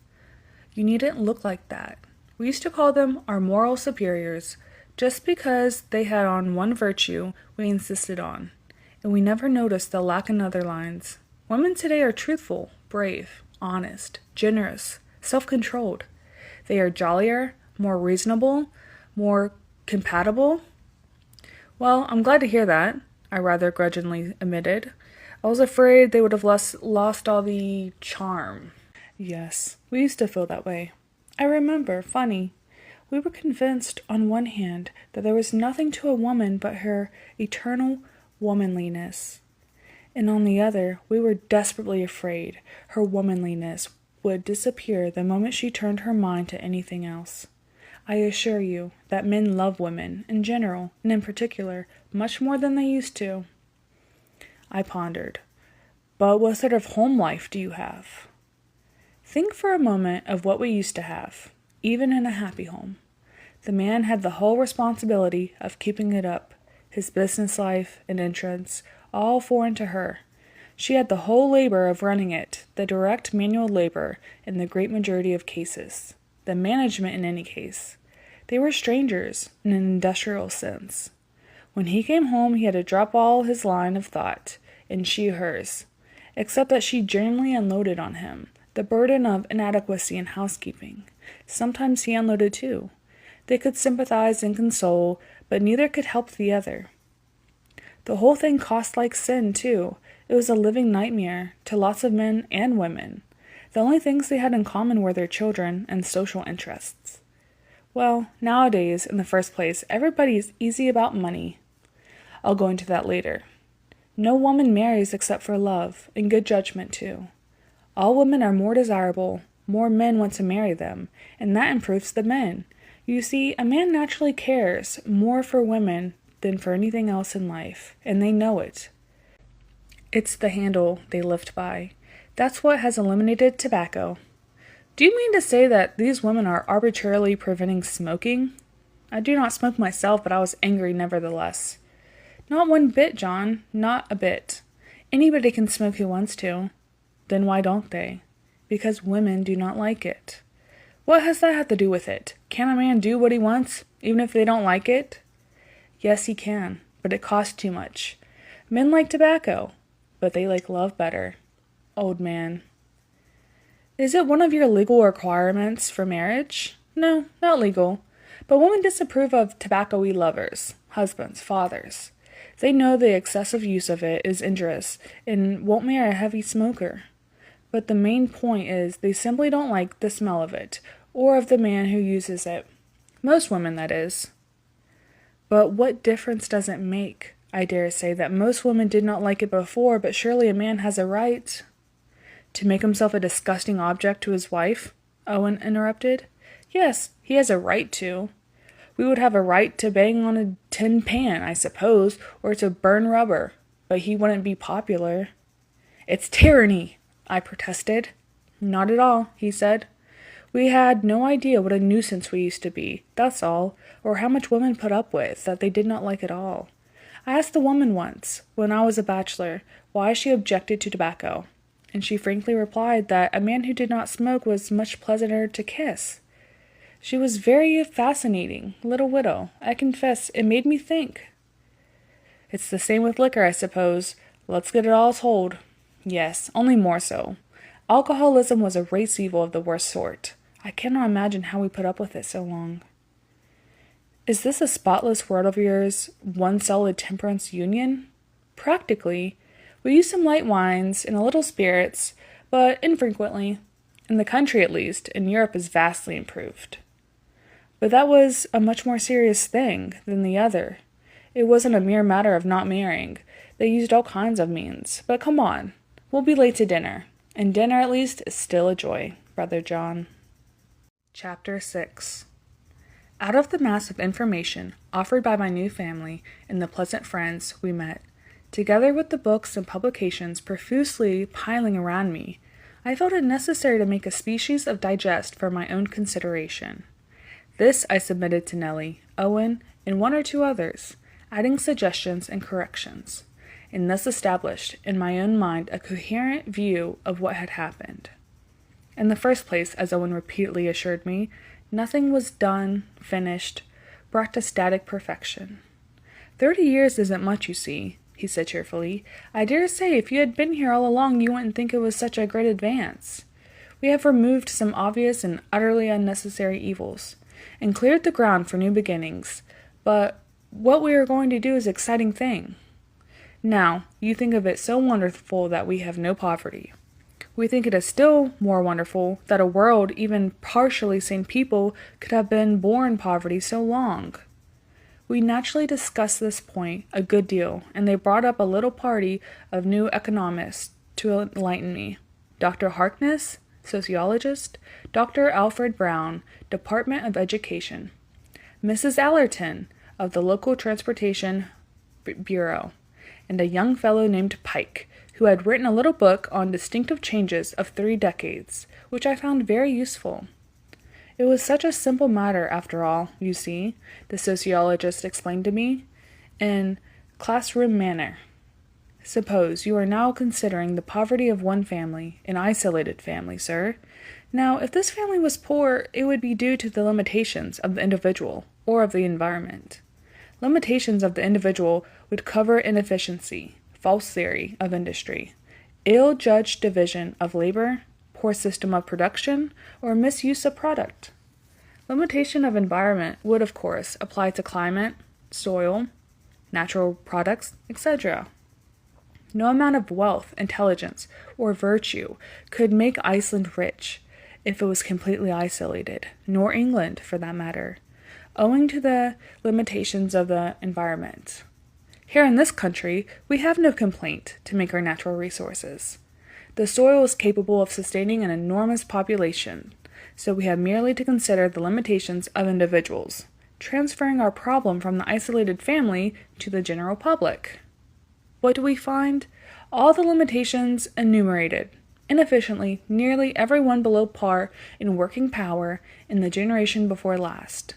You needn't look like that. We used to call them our moral superiors, just because they had on one virtue we insisted on, and we never noticed the lack in other lines. Women today are truthful, brave, honest, generous, self-controlled. They are jollier, more reasonable, more compatible. Well, I'm glad to hear that, I rather grudgingly admitted. I was afraid they would have lost all the charm. Yes, we used to feel that way. I remember, funny. We were convinced, on one hand, that there was nothing to a woman but her eternal womanliness. And on the other, we were desperately afraid her womanliness would disappear the moment she turned her mind to anything else. I assure you that men love women, in general, and in particular, much more than they used to. I pondered. But what sort of home life do you have? Think for a moment of what we used to have, even in a happy home. The man had the whole responsibility of keeping it up, his business life and entrance, all foreign to her. She had the whole labor of running it, the direct manual labor in the great majority of cases, the management in any case. They were strangers in an industrial sense. When he came home, he had to drop all his line of thought, and she hers, except that she generally unloaded on him the burden of inadequacy in housekeeping. Sometimes he unloaded too. They could sympathize and console, but neither could help the other. The whole thing cost like sin, too. It was a living nightmare to lots of men and women. The only things they had in common were their children and social interests. Well, nowadays, in the first place, everybody is easy about money. I'll go into that later. No woman marries except for love, and good judgment, too. All women are more desirable, more men want to marry them, and that improves the men. You see, a man naturally cares more for women than for anything else in life, and they know it. It's the handle they lift by. That's what has eliminated tobacco. Do you mean to say that these women are arbitrarily preventing smoking? I do not smoke myself, but I was angry nevertheless. Not one bit, John, not a bit. Anybody can smoke who wants to. Then why don't they? Because women do not like it. What has that have to do with it? Can a man do what he wants, even if they don't like it? Yes, he can, but it costs too much. Men like tobacco, but they like love better. Old man. Is it one of your legal requirements for marriage? No, not legal. But women disapprove of tobacco-y lovers, husbands, fathers. They know the excessive use of it is injurious and won't marry a heavy smoker. But the main point is they simply don't like the smell of it, or of the man who uses it. Most women, that is. But what difference does it make? I dare say that most women did not like it before, but surely a man has a right. To make himself a disgusting object to his wife? Owen interrupted. Yes, he has a right to. We would have a right to bang on a tin pan, I suppose, or to burn rubber, but he wouldn't be popular. It's tyranny, I protested. Not at all, he said. We had no idea what a nuisance we used to be, that's all, or how much women put up with that they did not like at all. I asked a woman once, when I was a bachelor, why she objected to tobacco, and she frankly replied that a man who did not smoke was much pleasanter to kiss. She was very fascinating, little widow. I confess, it made me think. It's the same with liquor, I suppose. Let's get it all told. Yes, only more so. Alcoholism was a race evil of the worst sort. I cannot imagine how we put up with it so long. Is this a spotless world of yours, one solid temperance union? Practically. We use some light wines and a little spirits, but infrequently. In the country, at least, in Europe is vastly improved. But that was a much more serious thing than the other. It wasn't a mere matter of not marrying. They used all kinds of means. But come on, we'll be late to dinner. And dinner, at least, is still a joy, Brother John. Chapter 6. Out of the mass of information offered by my new family and the pleasant friends we met, together with the books and publications profusely piling around me, I felt it necessary to make a species of digest for my own consideration. This I submitted to Nellie, Owen, and one or two others, adding suggestions and corrections, and thus established in my own mind a coherent view of what had happened. In the first place, as Owen repeatedly assured me, nothing was done, finished, brought to static perfection. 30 years isn't much, you see, he said cheerfully. I dare say if you had been here all along you wouldn't think it was such a great advance. We have removed some obvious and utterly unnecessary evils, and cleared the ground for new beginnings, but what we are going to do is an exciting thing. Now, you think of it so wonderful that we have no poverty. We think it is still more wonderful that a world, even partially sane people, could have been born poverty so long. We naturally discussed this point a good deal, and they brought up a little party of new economists to enlighten me. Dr. Harkness, sociologist, Dr. Alfred Brown, Department of Education, Mrs. Allerton, of the local transportation bureau, and a young fellow named Pike, who had written a little book on distinctive changes of 3 decades, which I found very useful. It was such a simple matter, after all, you see, the sociologist explained to me, in classroom manner. Suppose you are now considering the poverty of one family, an isolated family, sir. Now, if this family was poor, it would be due to the limitations of the individual, or of the environment. Limitations of the individual would cover inefficiency, false theory of industry, ill-judged division of labor, poor system of production, or misuse of product. Limitation of environment would, of course, apply to climate, soil, natural products, etc. No amount of wealth, intelligence, or virtue could make Iceland rich if it was completely isolated, nor England, for that matter, owing to the limitations of the environment. Here in this country, we have no complaint to make our natural resources. The soil is capable of sustaining an enormous population, so we have merely to consider the limitations of individuals, transferring our problem from the isolated family to the general public. What do we find? All the limitations enumerated. Inefficiently, nearly everyone below par in working power in the generation before last,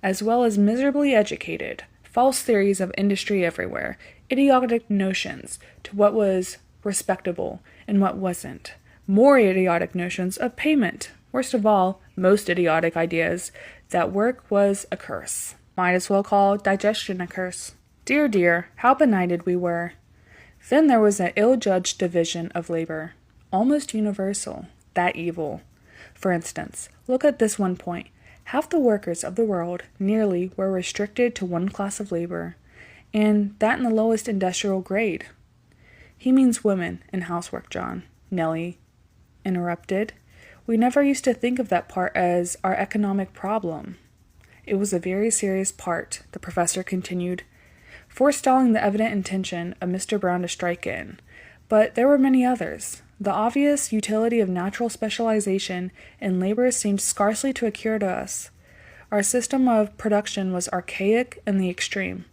as well as miserably educated, false theories of industry everywhere, idiotic notions to what was respectable and what wasn't, more idiotic notions of payment, worst of all, most idiotic ideas that work was a curse. Might as well call digestion a curse. Dear, dear, how benighted we were. Then there was an ill-judged division of labor, almost universal. that evil. For instance, look at this one point. Half the workers of the world nearly were restricted to one class of labor, and that in the lowest industrial grade. He means women and housework, John, Nellie interrupted. We never used to think of that part as our economic problem. It was a very serious part, the professor continued, forestalling the evident intention of Mr. Brown to strike in. But there were many others. The obvious utility of natural specialization in labor seemed scarcely to occur to us. Our system of production was archaic in the extreme.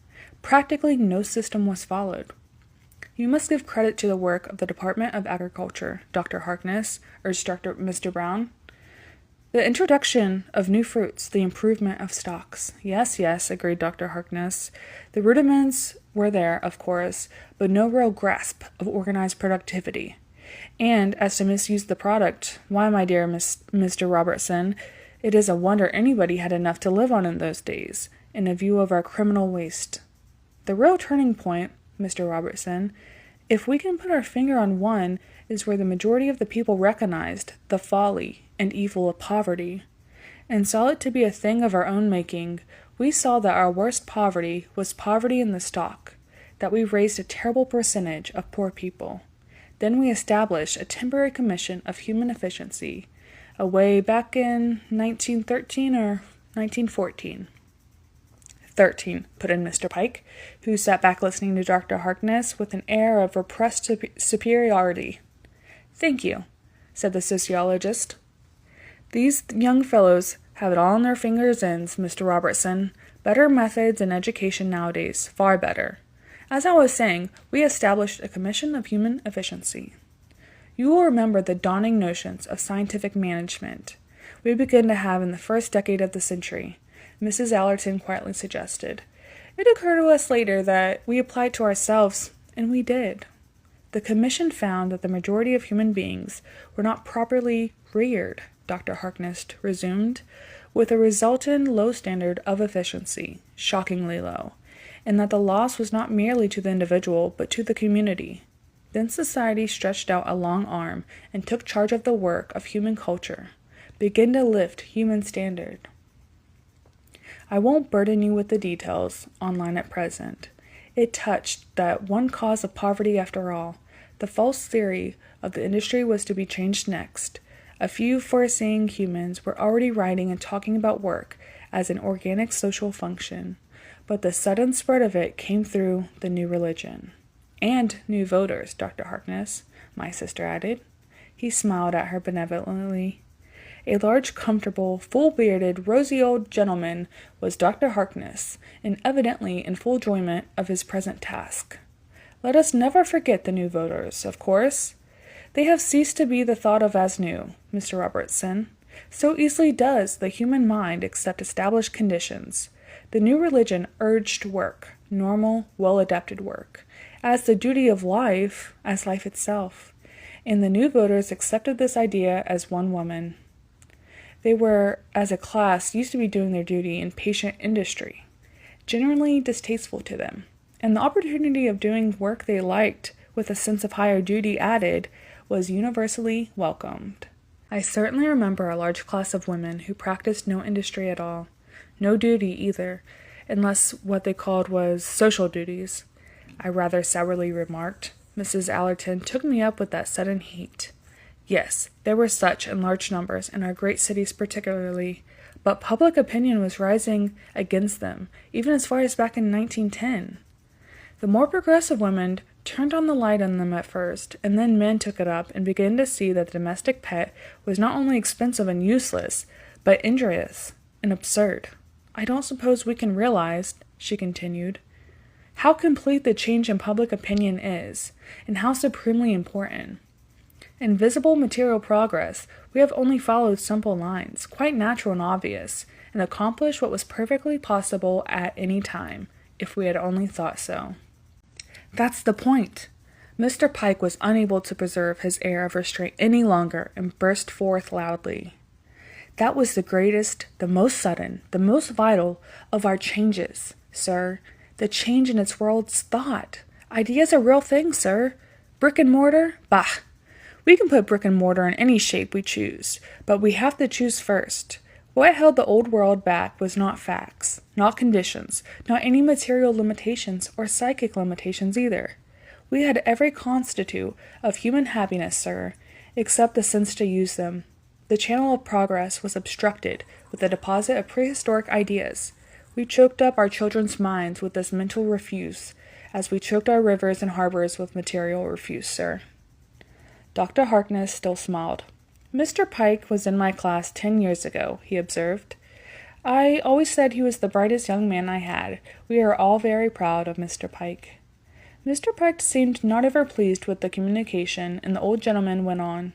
Practically no system was followed. You must give credit to the work of the Department of Agriculture, Dr. Harkness, urged Mr. Brown. The introduction of new fruits, the improvement of stocks. Yes, agreed Dr. Harkness. The rudiments were there, of course, but no real grasp of organized productivity. And as to misuse the product, why, my dear Mr. Robertson, it is a wonder anybody had enough to live on in those days, in a view of our criminal waste. The real turning point, Mr. Robertson, if we can put our finger on one, is where the majority of the people recognized the folly and evil of poverty, and saw it to be a thing of our own making. We saw that our worst poverty was poverty in the stock, that we raised a terrible percentage of poor people. Then we established a temporary commission of human efficiency, away back in 1913 or 1914. 13, put in Mr. Pike, who sat back listening to Dr. Harkness with an air of repressed superiority. Thank you, said the sociologist. These young fellows have it all on their fingers' ends, Mr. Robertson. Better methods in education nowadays, far better. As I was saying, we established a commission of human efficiency. You will remember the dawning notions of scientific management we began to have in the first decade of the century, Mrs. Allerton quietly suggested. It occurred to us later that we applied to ourselves, and we did. The commission found that the majority of human beings were not properly reared, Dr. Harkness resumed, with a resultant low standard of efficiency, shockingly low, and that the loss was not merely to the individual, but to the community. Then society stretched out a long arm and took charge of the work of human culture, began to lift human standard. I won't burden you with the details online at present. It touched that one cause of poverty after all. The false theory of the industry was to be changed next. A few foreseeing humans were already writing and talking about work as an organic social function, but the sudden spread of it came through the new religion. And new voters, Dr. Harkness, my sister added. He smiled at her benevolently. A large, comfortable, full-bearded, rosy-old gentleman was Dr. Harkness, and evidently in full enjoyment of his present task. Let us never forget the new voters, of course. They have ceased to be thought of as new, Mr. Robertson. So easily does the human mind accept established conditions. The new religion urged work, normal, well-adapted work, as the duty of life, as life itself. And the new voters accepted this idea as one woman. They were, as a class, used to be doing their duty in patient industry, generally distasteful to them, and the opportunity of doing work they liked with a sense of higher duty added was universally welcomed. I certainly remember a large class of women who practiced no industry at all, no duty either, unless what they called was social duties, I rather sourly remarked. Mrs. Allerton took me up with that sudden heat. Yes, there were such in large numbers in our great cities particularly, but public opinion was rising against them, even as far as back in 1910. The more progressive women turned on the light on them at first, and then men took it up and began to see that the domestic pet was not only expensive and useless, but injurious and absurd. I don't suppose we can realize, she continued, how complete the change in public opinion is, and how supremely important. In visible material progress, we have only followed simple lines, quite natural and obvious, and accomplished what was perfectly possible at any time, if we had only thought so. That's the point. Mr. Pike was unable to preserve his air of restraint any longer and burst forth loudly. That was the greatest, the most sudden, the most vital of our changes, sir. The change in its world's thought. Ideas are real things, sir. Brick and mortar? Bah! We can put brick and mortar in any shape we choose, but we have to choose first. What held the old world back was not facts, not conditions, not any material limitations or psychic limitations either. We had every constitute of human happiness, sir, except the sense to use them. The channel of progress was obstructed with a deposit of prehistoric ideas. We choked up our children's minds with this mental refuse, as we choked our rivers and harbors with material refuse, sir. Dr. Harkness still smiled. Mr. Pike was in my class 10 years ago, he observed. I always said he was the brightest young man I had. We are all very proud of Mr. Pike. Mr. Pike seemed not over pleased with the communication, and the old gentleman went on.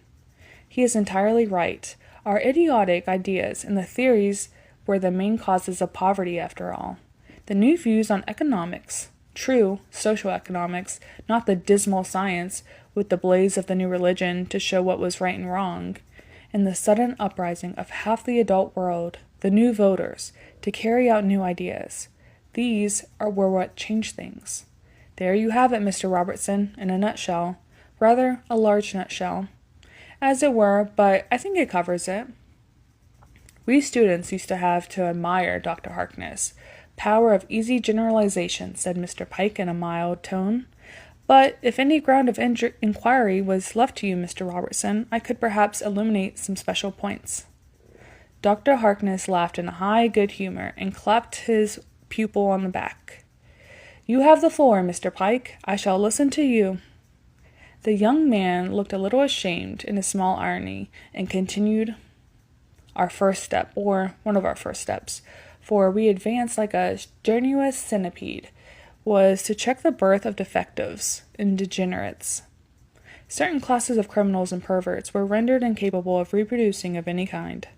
He is entirely right. Our idiotic ideas and the theories were the main causes of poverty, after all. The new views on economics, true social economics, not the dismal science with the blaze of the new religion to show what was right and wrong, and the sudden uprising of half the adult world, the new voters, to carry out new ideas. These were what changed things. There you have it, Mr. Robertson, in a nutshell. Rather a large nutshell, as it were, but I think it covers it. We students used to have to admire Dr. Harkness. Power of easy generalization, said Mr. Pike in a mild tone. But if any ground of inquiry was left to you, Mr. Robertson, I could perhaps illuminate some special points. Dr. Harkness laughed in high good humor and clapped his pupil on the back. You have the floor, Mr. Pike. I shall listen to you. The young man looked a little ashamed in his small irony and continued our first step, or one of our first steps, for we advanced like a strenuous centipede, was to check the birth of defectives and degenerates. Certain classes of criminals and perverts were rendered incapable of reproducing of any kind.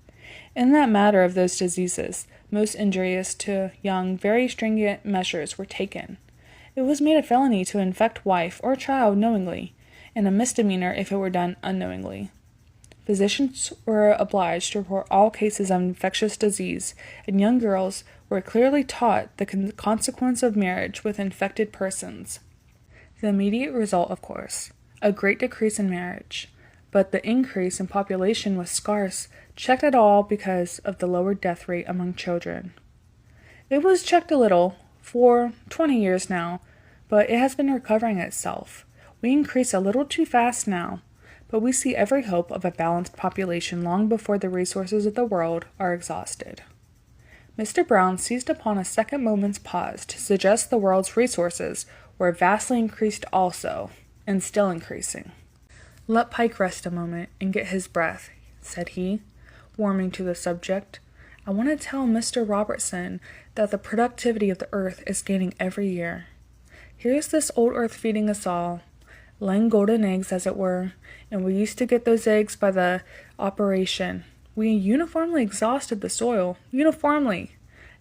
In that matter of those diseases, most injurious to young, very stringent measures were taken. It was made a felony to infect wife or child knowingly, and a misdemeanor if it were done unknowingly. Physicians were obliged to report all cases of infectious disease, and young girls were clearly taught the consequence of marriage with infected persons. The immediate result, of course, a great decrease in marriage, but the increase in population was scarce, checked at all because of the lower death rate among children. It was checked a little, for 20 years now, but it has been recovering itself. We increase a little too fast now, but we see every hope of a balanced population long before the resources of the world are exhausted. Mr. Brown seized upon a second moment's pause to suggest the world's resources were vastly increased also, and still increasing. Let Pike rest a moment and get his breath, said he, warming to the subject. I want to tell Mr. Robertson that the productivity of the earth is gaining every year. Here's this old earth feeding us all, laying golden eggs, as it were, and we used to get those eggs by the operation. We uniformly exhausted the soil, uniformly.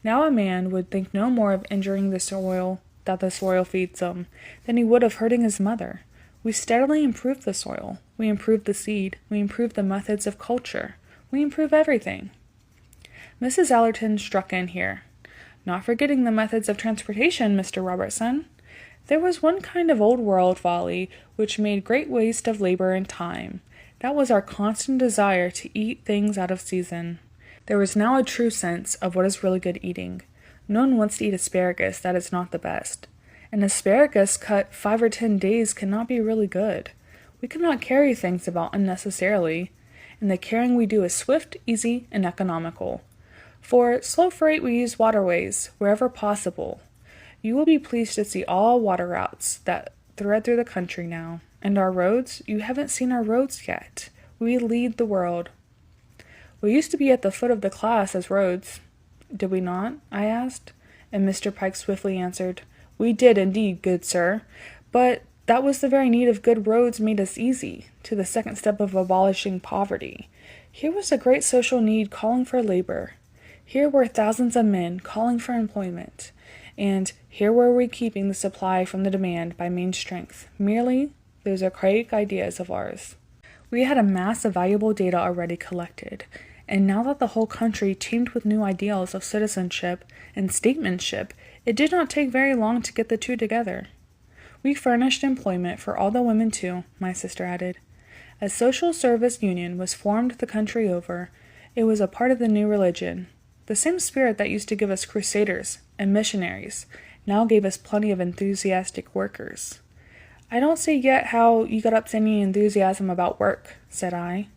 Now a man would think no more of injuring the soil that the soil feeds him than he would of hurting his mother. We steadily improve the soil. We improve the seed. We improve the methods of culture. We improve everything. Mrs. Allerton struck in here. Not forgetting the methods of transportation, Mr. Robertson. There was one kind of old-world folly which made great waste of labor and time. That was our constant desire to eat things out of season. There is now a true sense of what is really good eating. No one wants to eat asparagus that is not the best. An asparagus cut 5 or 10 days cannot be really good. We cannot carry things about unnecessarily, and the carrying we do is swift, easy, and economical. For slow freight we use waterways, wherever possible. You will be pleased to see all water routes that thread through the country now. And our roads? You haven't seen our roads yet. We lead the world. We used to be at the foot of the class as roads. Did we not? I asked. And Mr. Pike swiftly answered, We did indeed, good sir. But that was the very need of good roads made us easy, to the second step of abolishing poverty. Here was a great social need calling for labor. Here were thousands of men calling for employment. And here were we keeping the supply from the demand by main strength, merely those archaic ideas of ours. We had a mass of valuable data already collected, and now that the whole country teemed with new ideals of citizenship and statesmanship, it did not take very long to get the two together. We furnished employment for all the women too, my sister added. A social service union was formed the country over. It was a part of the new religion. The same spirit that used to give us crusaders and missionaries now gave us plenty of enthusiastic workers. I don't see yet how you got up to any enthusiasm about work, said I.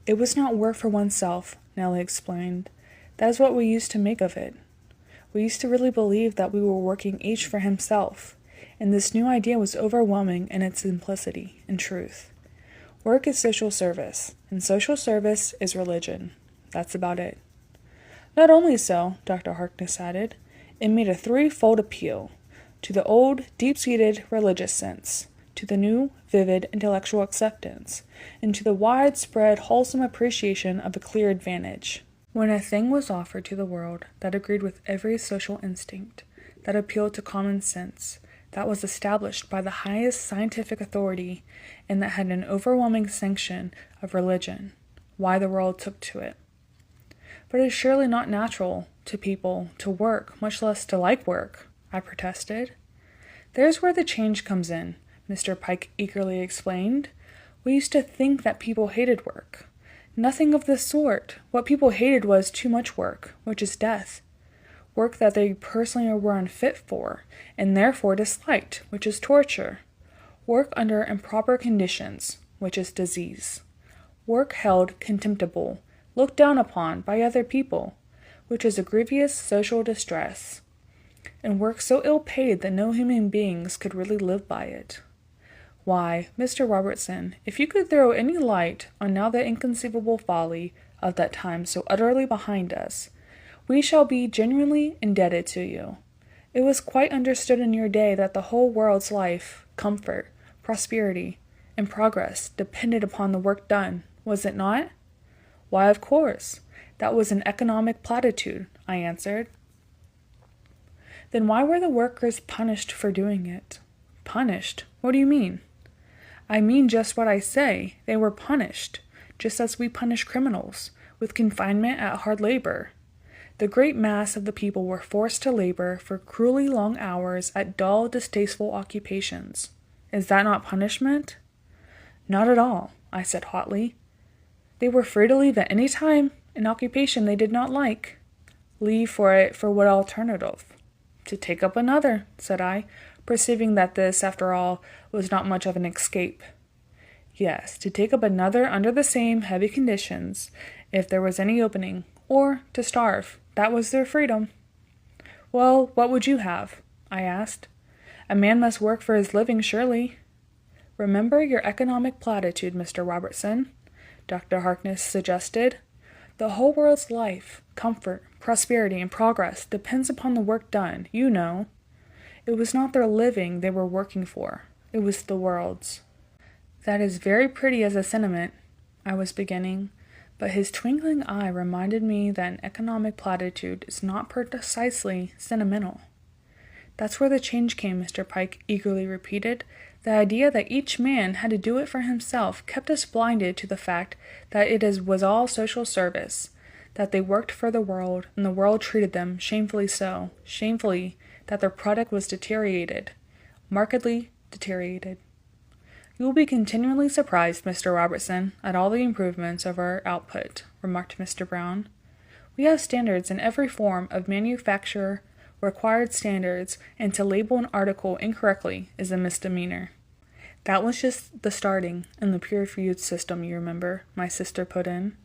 It was not work for oneself, Nellie explained. That is what we used to make of it. We used to really believe that we were working each for himself, and this new idea was overwhelming in its simplicity and truth. Work is social service, and social service is religion. That's about it. Not only so, Dr. Harkness added, it made a threefold appeal to the old, deep-seated religious sense, to the new, vivid intellectual acceptance, and to the widespread, wholesome appreciation of a clear advantage. When a thing was offered to the world that agreed with every social instinct, that appealed to common sense, that was established by the highest scientific authority, and that had an overwhelming sanction of religion, why the world took to it. But it is surely not natural to people to work, much less to like work, I protested. There's where the change comes in, Mr. Pike eagerly explained. We used to think that people hated work. Nothing of the sort. What people hated was too much work, which is death. Work that they personally were unfit for, and therefore disliked, which is torture. Work under improper conditions, which is disease. Work held contemptible, looked down upon by other people, which is a grievous social distress. And work so ill-paid that no human beings could really live by it. Why, Mr. Robertson, if you could throw any light on now the inconceivable folly of that time so utterly behind us, we shall be genuinely indebted to you. It was quite understood in your day that the whole world's life, comfort, prosperity, and progress depended upon the work done, was it not? Why, of course. That was an economic platitude, I answered. Then why were the workers punished for doing it? Punished? What do you mean? I mean just what I say. They were punished, just as we punish criminals, with confinement at hard labor. The great mass of the people were forced to labor for cruelly long hours at dull, distasteful occupations. Is that not punishment? Not at all, I said hotly. They were free to leave at any time an occupation they did not like. Leave for it for what alternative? To take up another, said I, perceiving that this, after all, was not much of an escape. Yes, to take up another under the same heavy conditions, if there was any opening, or to starve. That was their freedom. Well, what would you have? I asked. A man must work for his living, surely. Remember your economic platitude, Mr. Robertson, Dr. Harkness suggested. The whole world's life, comfort, prosperity, and progress depends upon the work done, you know. It was not their living they were working for. It was the world's. That is very pretty as a sentiment, I was beginning, but his twinkling eye reminded me that an economic platitude is not precisely sentimental. That's where the change came, Mr. Pike eagerly repeated. The idea that each man had to do it for himself kept us blinded to the fact that was all social service, that they worked for the world, and the world treated them shamefully so, shamefully that their product was deteriorated, markedly deteriorated. You will be continually surprised, Mr. Robertson, at all the improvements of our output, remarked Mr. Brown. We have standards in every form of manufacture, required standards, and to label an article incorrectly is a misdemeanor. That was just the starting in the pure food system, you remember, my sister put in,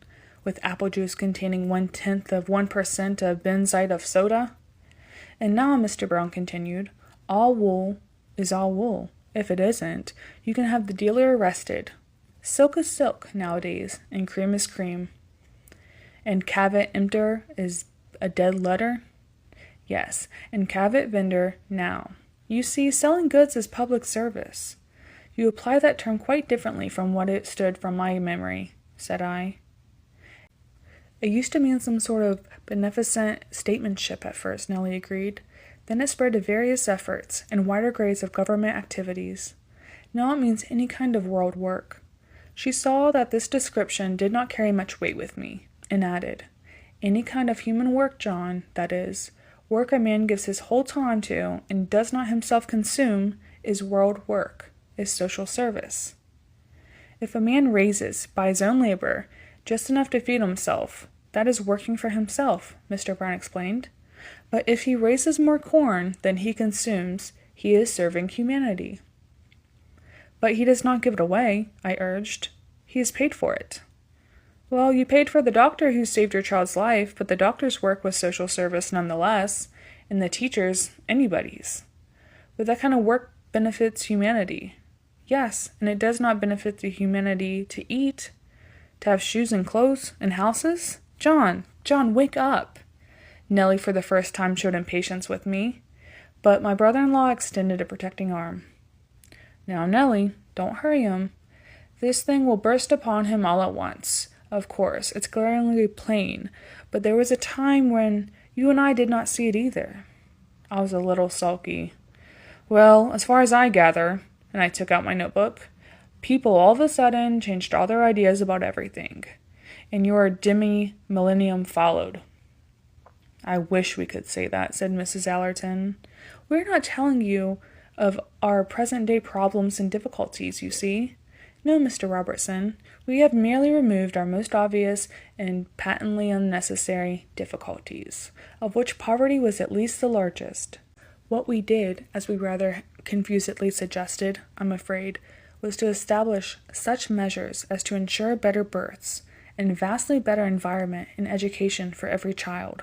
with apple juice containing 0.1% of benzoate of soda. And now, Mr. Brown continued, all wool is all wool. If it isn't, you can have the dealer arrested. Silk is silk nowadays, and cream is cream. And caveat emptor is a dead letter? Yes, and caveat vendor now. You see, selling goods is public service. You apply that term quite differently from what it stood from my memory, said I. It used to mean some sort of beneficent statesmanship at first, Nellie agreed. Then it spread to various efforts and wider grades of government activities. Now it means any kind of world work. She saw that this description did not carry much weight with me, and added, any kind of human work, John, that is, work a man gives his whole time to and does not himself consume, is world work, is social service. If a man raises, by his own labor, just enough to feed himself, that is working for himself, Mr. Brown explained. But if he raises more corn than he consumes, he is serving humanity. But he does not give it away, I urged. He is paid for it. Well, you paid for the doctor who saved your child's life, but the doctor's work was social service nonetheless, and the teacher's anybody's. But that kind of work benefits humanity. Yes, and it does not benefit the humanity to eat, to have shoes and clothes and houses. John, wake up. Nellie for the first time showed impatience with me, but my brother-in-law extended a protecting arm. Now, Nellie, don't hurry him. This thing will burst upon him all at once. Of course, it's glaringly plain, but there was a time when you and I did not see it either. I was a little sulky. Well, as far as I gather, and I took out my notebook, people all of a sudden changed all their ideas about everything, and your demi-millennium followed. I wish we could say that, said Mrs. Allerton. We're not telling you of our present-day problems and difficulties, you see. No, Mr. Robertson, we have merely removed our most obvious and patently unnecessary difficulties, of which poverty was at least the largest. What we did, as we rather confusedly suggested, I'm afraid, was to establish such measures as to ensure better births and vastly better environment and education for every child,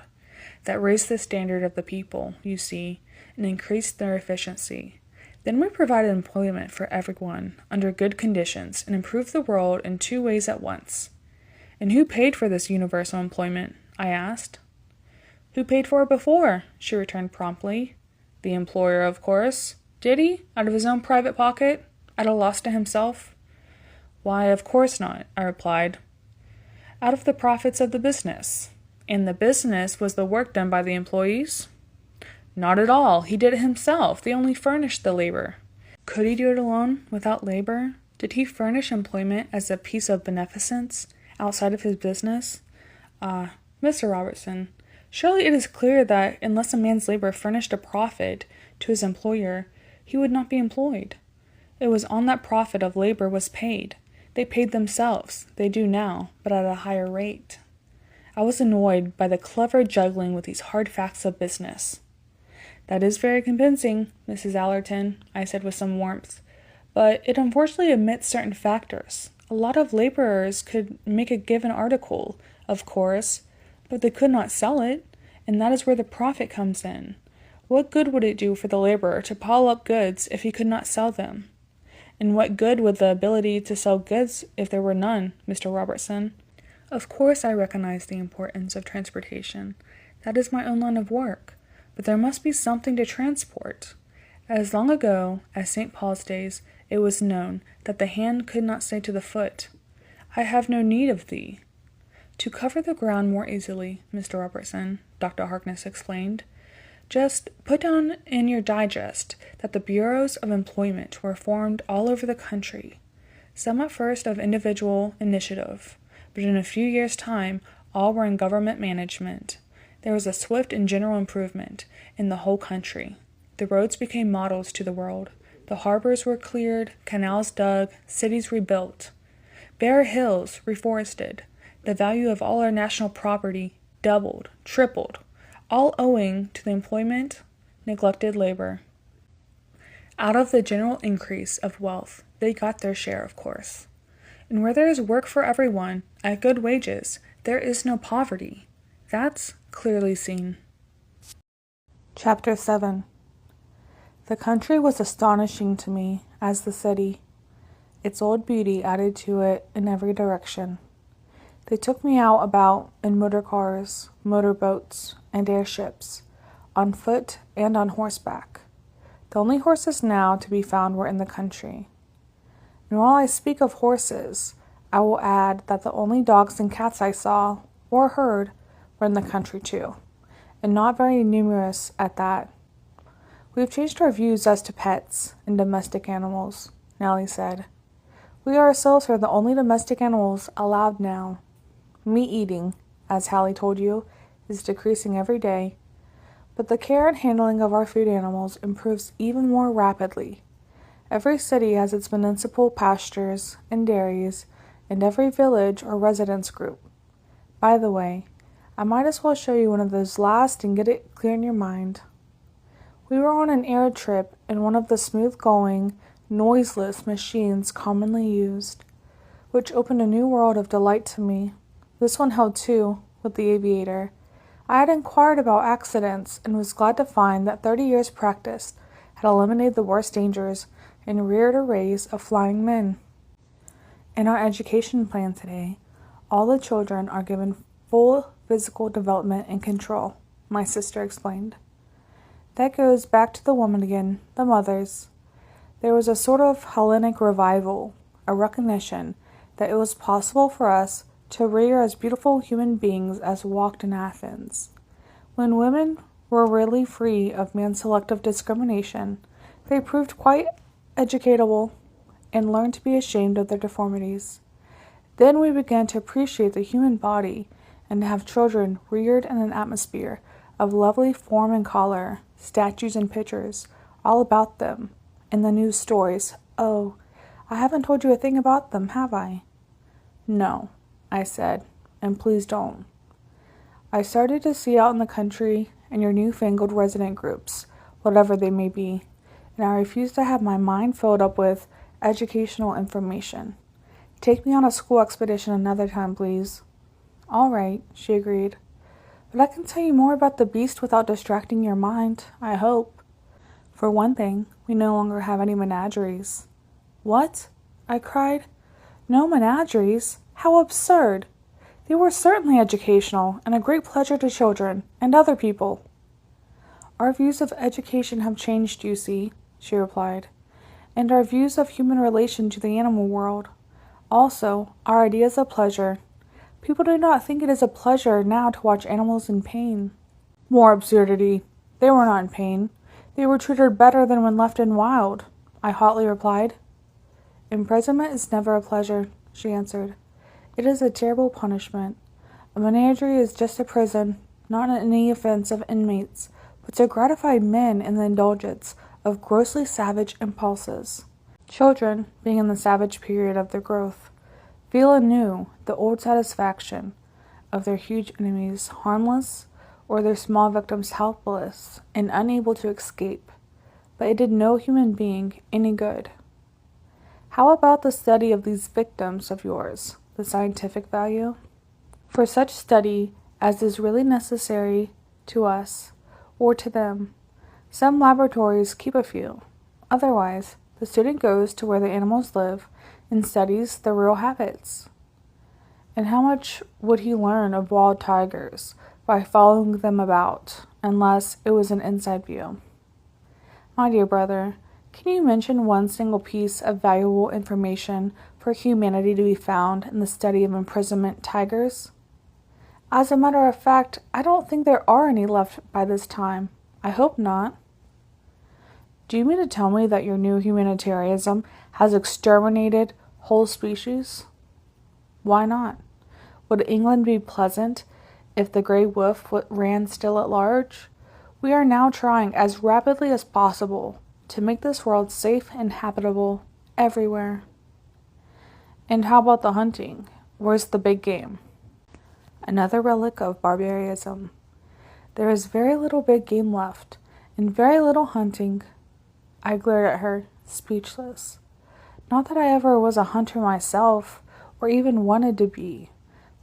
that raised the standard of the people, you see, and increased their efficiency. Then we provided employment for everyone under good conditions and improved the world in two ways at once. And who paid for this universal employment? I asked. Who paid for it before? She returned promptly. The employer, of course. Did he? Out of his own private pocket? At a loss to himself? Why, of course not, I replied. Out of the profits of the business. And the business was the work done by the employees? Not at all. He did it himself. They only furnished the labor. Could he do it alone, without labor? Did he furnish employment as a piece of beneficence outside of his business? Mr. Robertson, surely it is clear that unless a man's labor furnished a profit to his employer, he would not be employed. It was on that profit of labor was paid. They paid themselves. They do now, but at a higher rate. I was annoyed by the clever juggling with these hard facts of business. That is very convincing, Mrs. Allerton, I said with some warmth, but it unfortunately omits certain factors. A lot of laborers could make a given article, of course, but they could not sell it, and that is where the profit comes in. What good would it do for the laborer to pile up goods if he could not sell them? And what good would the ability to sell goods if there were none, Mr. Robertson? Of course I recognize the importance of transportation. That is my own line of work. But there must be something to transport. As long ago as St. Paul's days, it was known that the hand could not say to the foot, I have no need of thee. To cover the ground more easily, Mr. Robertson, Dr. Harkness explained, just put down in your digest that the bureaus of employment were formed all over the country, some at first of individual initiative, but in a few years' time all were in government management. There was a swift and general improvement in the whole country. The roads became models to the world. The harbors were cleared, canals dug, cities rebuilt. Bare hills reforested. The value of all our national property doubled, tripled, all owing to the employment, neglected labor. Out of the general increase of wealth, they got their share, of course. And where there is work for everyone, at good wages, there is no poverty. That's clearly seen. Chapter 7. The country was astonishing to me, as the city. Its old beauty added to it in every direction. They took me out about in motor cars, motor boats, and airships, on foot and on horseback. The only horses now to be found were in the country. And while I speak of horses, I will add that the only dogs and cats I saw, or heard, were in the country too, and not very numerous at that. We have changed our views as to pets and domestic animals, Nellie said. We ourselves are the only domestic animals allowed now. Meat eating, as Hallie told you, is decreasing every day, but the care and handling of our food animals improves even more rapidly, Every city has its municipal pastures and dairies, and every village or residence group. By the way, I might as well show you one of those last and get it clear in your mind. We were on an air trip in one of the smooth-going, noiseless machines commonly used, which opened a new world of delight to me. This one held two, with the aviator. I had inquired about accidents and was glad to find that 30 years' practice had eliminated the worst dangers and reared a race of flying men. In our education plan today, all the children are given full physical development and control, my sister explained. That goes back to the woman again, the mothers. There was a sort of Hellenic revival, a recognition that it was possible for us to rear as beautiful human beings as walked in Athens. When women were really free of man-selective discrimination, they proved quite educatable and learned to be ashamed of their deformities. Then we began to appreciate the human body and to have children reared in an atmosphere of lovely form and color, statues and pictures, all about them, and the news stories. Oh, I haven't told you a thing about them, have I? No, I said, and please don't. I started to see out in the country and your newfangled resident groups, whatever they may be, and I refuse to have my mind filled up with educational information. Take me on a school expedition another time, please. All right, she agreed. But I can tell you more about the beast without distracting your mind, I hope. For one thing, we no longer have any menageries. What? I cried. No menageries? How absurd! They were certainly educational and a great pleasure to children and other people. Our views of education have changed, you see, she replied, and our views of human relation to the animal world. Also, our ideas of pleasure. People do not think it is a pleasure now to watch animals in pain. More absurdity. They were not in pain. They were treated better than when left in wild, I hotly replied. Imprisonment is never a pleasure, she answered. It is a terrible punishment. A menagerie is just a prison, not any offense of inmates, but to gratify men in the indulgence of grossly savage impulses. Children, being in the savage period of their growth, feel anew the old satisfaction of their huge enemies harmless or their small victims helpless and unable to escape, but it did no human being any good. How about the study of these victims of yours, the scientific value? For such study as is really necessary to us or to them, some laboratories keep a few. Otherwise, the student goes to where the animals live and studies their real habits. And how much would he learn of wild tigers by following them about, unless it was an inside view? My dear brother, can you mention one single piece of valuable information for humanity to be found in the study of imprisonment tigers? As a matter of fact, I don't think there are any left by this time. I hope not. Do you mean to tell me that your new humanitarianism has exterminated whole species? Why not? Would England be pleasant if the grey wolf ran still at large? We are now trying as rapidly as possible to make this world safe and habitable everywhere. And how about the hunting? Where's the big game? Another relic of barbarism. There is very little big game left, and very little hunting. I glared at her, speechless. Not that I ever was a hunter myself, or even wanted to be,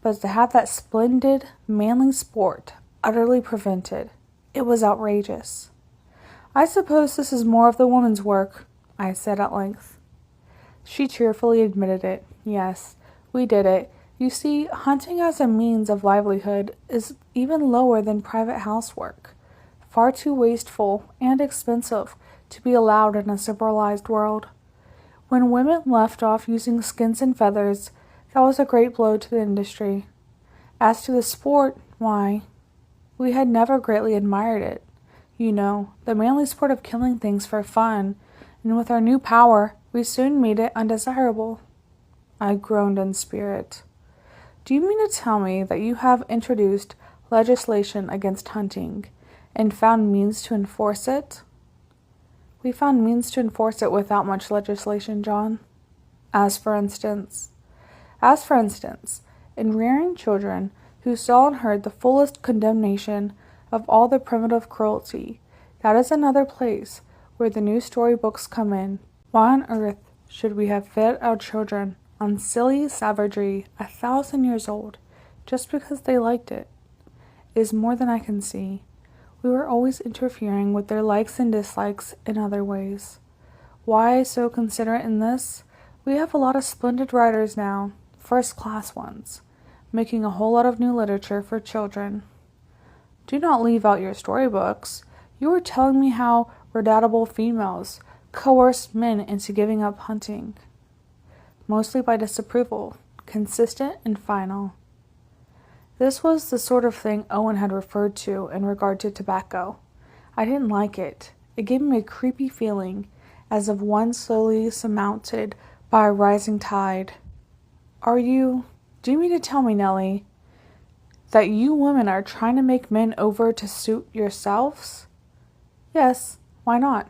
but to have that splendid, manly sport utterly prevented. It was outrageous. I suppose this is more of the woman's work, I said at length. She cheerfully admitted it. Yes, we did it. You see, hunting as a means of livelihood is even lower than private housework, far too wasteful and expensive to be allowed in a civilized world. When women left off using skins and feathers, that was a great blow to the industry. As to the sport, why, we had never greatly admired it. You know, the manly sport of killing things for fun, and with our new power, we soon made it undesirable. I groaned in spirit. Do you mean to tell me that you have introduced legislation against hunting, and found means to enforce it? We found means to enforce it without much legislation, John. As for instance, in rearing children who saw and heard the fullest condemnation of all the primitive cruelty, that is another place where the new storybooks come in. Why on earth should we have fed our children on silly savagery 1,000 years old just because they liked it? Is more than I can see. We were always interfering with their likes and dislikes in other ways. Why so considerate in this? We have a lot of splendid writers now, first-class ones, making a whole lot of new literature for children. Do not leave out your storybooks. You were telling me how redoubtable females coerced men into giving up hunting, mostly by disapproval, consistent and final. This was the sort of thing Owen had referred to in regard to tobacco. I didn't like it. It gave me a creepy feeling, as of one slowly surmounted by a rising tide. Do you mean to tell me, Nellie, that you women are trying to make men over to suit yourselves? Yes, why not?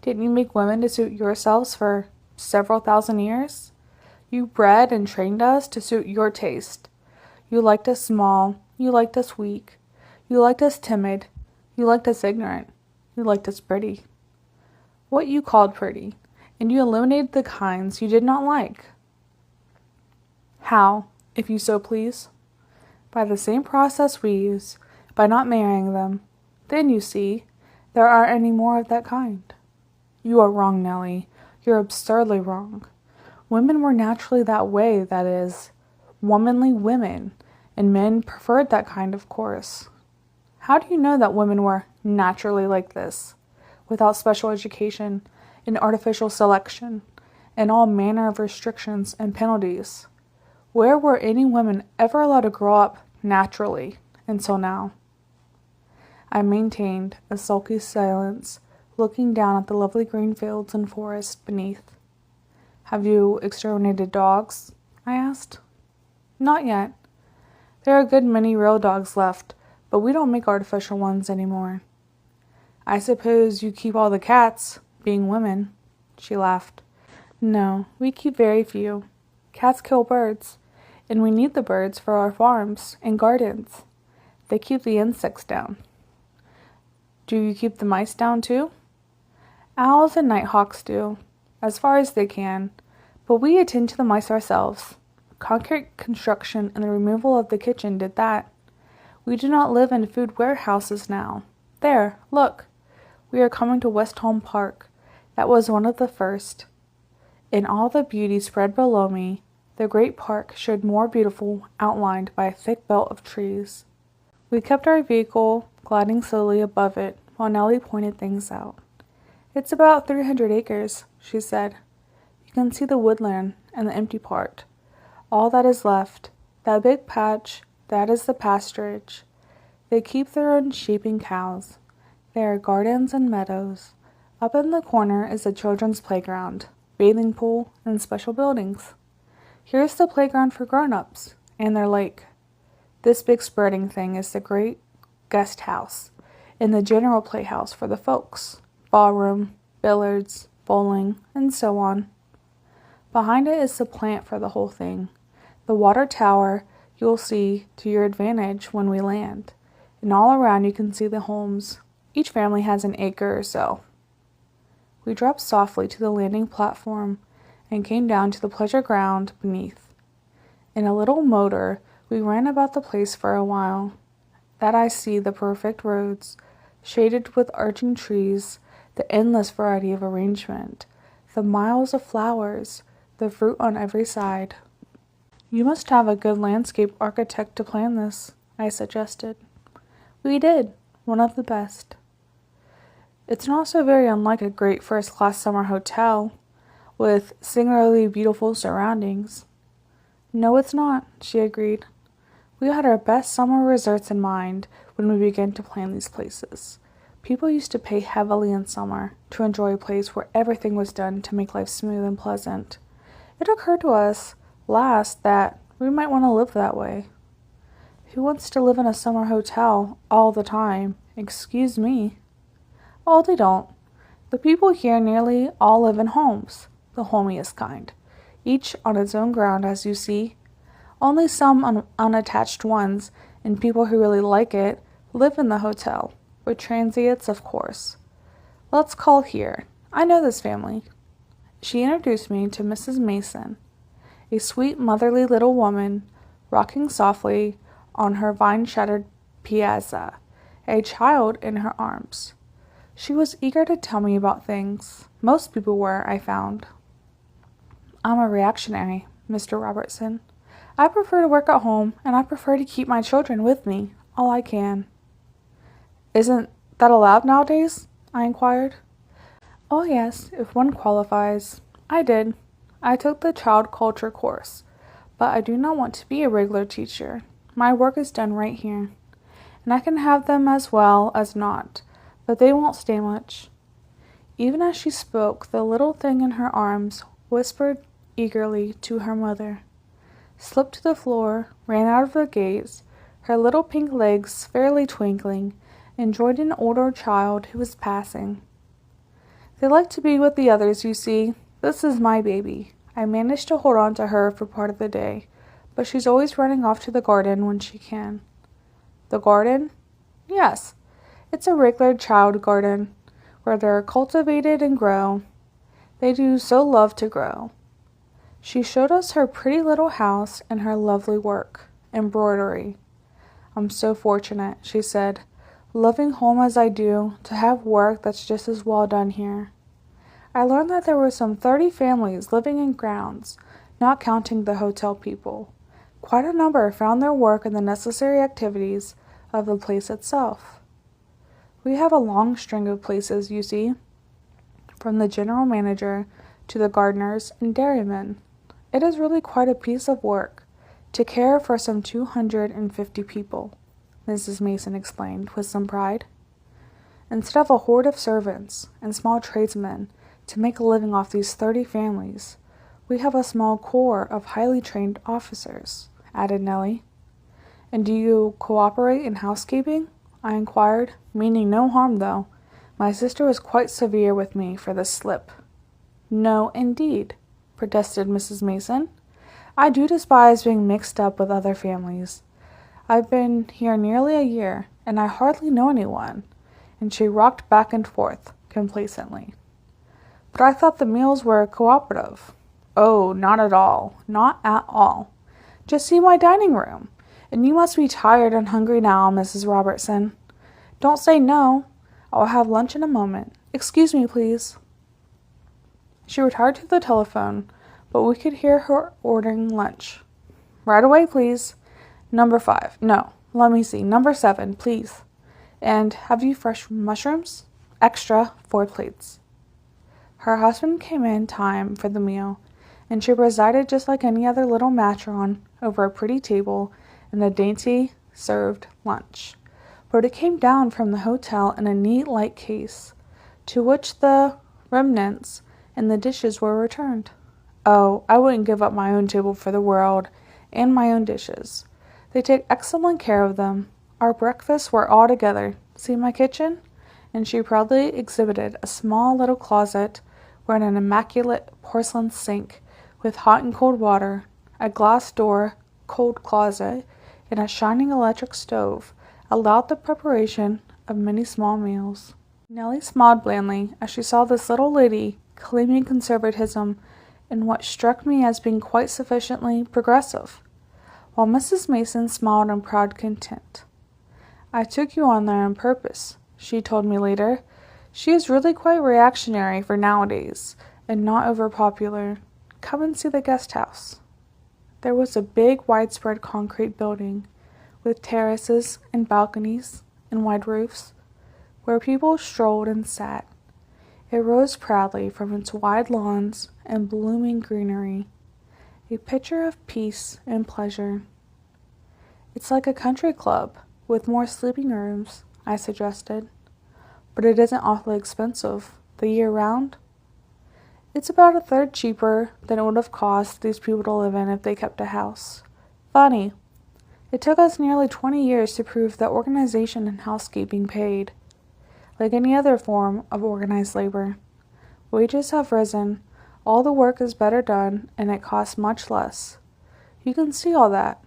Didn't you make women to suit yourselves for several thousand years? You bred and trained us to suit your taste. You liked us small, you liked us weak, you liked us timid, you liked us ignorant, you liked us pretty. What you called pretty, and you eliminated the kinds you did not like. How, if you so please? By the same process we use, by not marrying them. Then, you see, there aren't any more of that kind. You are wrong, Nellie. You're absurdly wrong. Women were naturally that way, that is, womanly women, and men preferred that kind, of course. How do you know that women were naturally like this, without special education and artificial selection, and all manner of restrictions and penalties? Where were any women ever allowed to grow up naturally until now? I maintained a sulky silence, looking down at the lovely green fields and forests beneath. Have you exterminated dogs? I asked. Not yet. There are a good many real dogs left, but we don't make artificial ones anymore. I suppose you keep all the cats, being women, she laughed. No, we keep very few. Cats kill birds, and we need the birds for our farms and gardens. They keep the insects down. Do you keep the mice down too? Owls and nighthawks do, as far as they can, but we attend to the mice ourselves. Concrete construction and the removal of the kitchen did that. We do not live in food warehouses now. There, look. We are coming to Westholme Park. That was one of the first. In all the beauty spread below me, the great park showed more beautiful, outlined by a thick belt of trees. We kept our vehicle gliding slowly above it while Nellie pointed things out. It's about 300 acres, she said. You can see the woodland and the empty part. All that is left, that big patch, that is the pasturage. They keep their own sheep and cows. There are gardens and meadows. Up in the corner is the children's playground, bathing pool, and special buildings. Here's the playground for grown-ups, and their lake. This big spreading thing is the great guest house, and the general playhouse for the folks. Ballroom, billiards, bowling, and so on. Behind it is the plant for the whole thing. The water tower you'll see to your advantage when we land. And all around you can see the homes. Each family has an acre or so. We dropped softly to the landing platform and came down to the pleasure ground beneath. In a little motor, we ran about the place for a while. That I see the perfect roads, shaded with arching trees, the endless variety of arrangement, the miles of flowers, the fruit on every side. You must have a good landscape architect to plan this, I suggested. We did, one of the best. It's not so very unlike a great first-class summer hotel, with singularly beautiful surroundings. No, it's not, she agreed. We had our best summer resorts in mind when we began to plan these places. People used to pay heavily in summer to enjoy a place where everything was done to make life smooth and pleasant. It occurred to us last that we might want to live that way. Who wants to live in a summer hotel all the time? Excuse me. Oh, they don't. The people here nearly all live in homes, the homiest kind, each on its own ground, as you see. Only some unattached ones, and people who really like it, live in the hotel, with transients, of course. Let's call here. I know this family. She introduced me to Mrs. Mason, a sweet, motherly little woman, rocking softly on her vine-shuttered piazza, a child in her arms. She was eager to tell me about things. Most people were, I found. I'm a reactionary, Mr. Robertson. I prefer to work at home, and I prefer to keep my children with me, all I can. Isn't that allowed nowadays? I inquired. Oh yes, if one qualifies. I did. I took the child culture course, but I do not want to be a regular teacher. My work is done right here, and I can have them as well as not, but they won't stay much. Even as she spoke, the little thing in her arms whispered eagerly to her mother, slipped to the floor, ran out of the gates, her little pink legs fairly twinkling, and joined an older child who was passing. They like to be with the others, you see. This is my baby. I managed to hold on to her for part of the day, but she's always running off to the garden when she can. The garden? Yes. It's a regular child garden, where they're cultivated and grow. They do so love to grow. She showed us her pretty little house and her lovely work, embroidery. I'm so fortunate, she said, loving home as I do, to have work that's just as well done here. I learned that there were some 30 families living in grounds, not counting the hotel people. Quite a number found their work in the necessary activities of the place itself. We have a long string of places, you see, from the general manager to the gardeners and dairymen. It is really quite a piece of work to care for some 250 people, Mrs. Mason explained with some pride. Instead of a horde of servants and small tradesmen to make a living off these 30 families, we have a small corps of highly trained officers, added Nellie. And do you cooperate in housekeeping? I inquired, meaning no harm, though. My sister was quite severe with me for this slip. No, indeed, protested Mrs. Mason. I do despise being mixed up with other families. I've been here nearly a year, and I hardly know anyone. And she rocked back and forth, complacently. But I thought the meals were cooperative. Oh, not at all. Not at all. Just see my dining room. And you must be tired and hungry now, Mrs. Robertson. Don't say no. I'll have lunch in a moment. Excuse me, please. She retired to the telephone, but we could hear her ordering lunch. Right away, please. Number 5. No, let me see. Number 7, please. And have you fresh mushrooms? Extra, 4 plates. Her husband came in time for the meal, and she presided just like any other little matron over a pretty table and a dainty served lunch. But it came down from the hotel in a neat light case, to which the remnants and the dishes were returned. Oh, I wouldn't give up my own table for the world, and my own dishes. They take excellent care of them. Our breakfasts were all together. See my kitchen? And she proudly exhibited a small little closet where an immaculate porcelain sink with hot and cold water, a glass door, cold closet, and a shining electric stove allowed the preparation of many small meals. Nellie smiled blandly as she saw this little lady claiming conservatism in what struck me as being quite sufficiently progressive, while Mrs. Mason smiled in proud content. I took you on there on purpose, she told me later. She is really quite reactionary for nowadays, and not over-popular. Come and see the guest house. There was a big, widespread concrete building, with terraces and balconies and wide roofs, where people strolled and sat. It rose proudly from its wide lawns and blooming greenery, a picture of peace and pleasure. It's like a country club, with more sleeping rooms, I suggested. But it isn't awfully expensive, the year round. It's about a third cheaper than it would have cost these people to live in if they kept a house. Funny. It took us nearly 20 years to prove that organization and housekeeping paid. like any other form of organized labor. Wages have risen, all the work is better done, and it costs much less. You can see all that,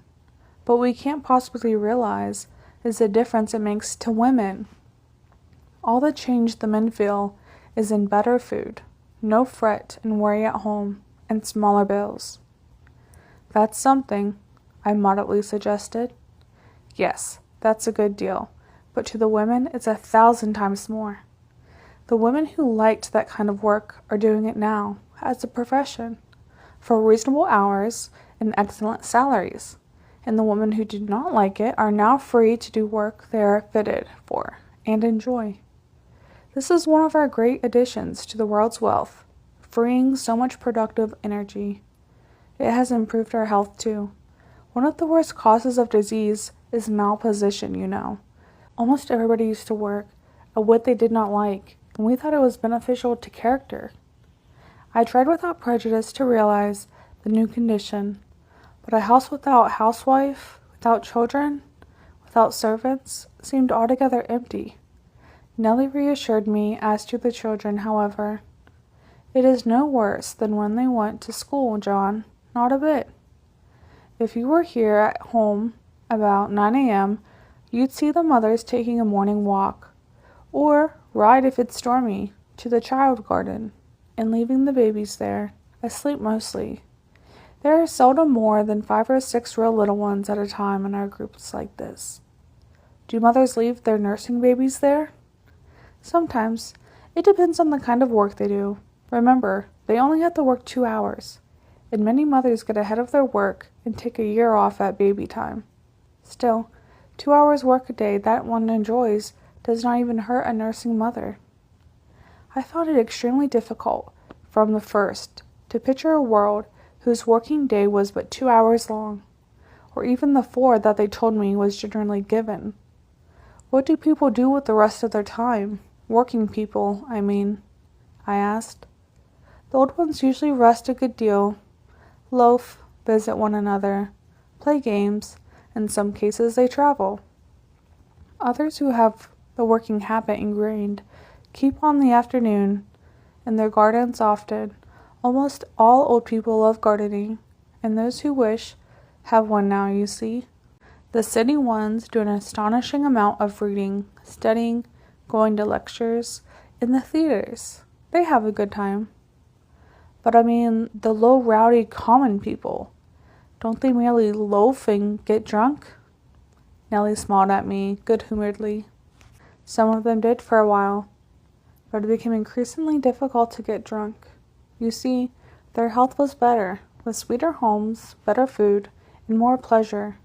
but what we can't possibly realize is the difference it makes to women. All the change the men feel is in better food, no fret and worry at home, and smaller bills. That's something, I moderately suggested. Yes, that's a good deal, but to the women it's 1,000 times more. The women who liked that kind of work are doing it now, as a profession, for reasonable hours and excellent salaries, and the women who did not like it are now free to do work they are fitted for and enjoy. This is one of our great additions to the world's wealth, freeing so much productive energy. It has improved our health too. One of the worst causes of disease is malposition, you know. Almost everybody used to work at what they did not like, and we thought it was beneficial to character. I tried without prejudice to realize the new condition, but a house without housewife, without children, without servants, seemed altogether empty. Nellie reassured me as to the children, however. It is no worse than when they went to school, John, not a bit. If you were here at home about 9 a.m., you'd see the mothers taking a morning walk, or ride if it's stormy, to the child garden, and leaving the babies there, asleep mostly. There are seldom more than 5 or 6 real little ones at a time in our groups like this. Do mothers leave their nursing babies there? Sometimes. It depends on the kind of work they do. Remember, they only have to work 2 hours, and many mothers get ahead of their work and take a year off at baby time. Still, 2 hours work a day that one enjoys does not even hurt a nursing mother. I found it extremely difficult, from the first, to picture a world whose working day was but 2 hours long, or even the 4 that they told me was generally given. What do people do with the rest of their time? Working people, I mean, I asked. The old ones usually rest a good deal, loaf, visit one another, play games, in some cases they travel. Others who have the working habit ingrained keep on the afternoon in their gardens often. Almost all old people love gardening, and those who wish have one now, you see. The city ones do an astonishing amount of reading, studying, going to lectures, in the theaters. They have a good time. But I mean, the low, rowdy, common people. Don't they merely loaf and get drunk? Nellie smiled at me good-humoredly. Some of them did for a while, but it became increasingly difficult to get drunk. You see, their health was better, with sweeter homes, better food, and more pleasure,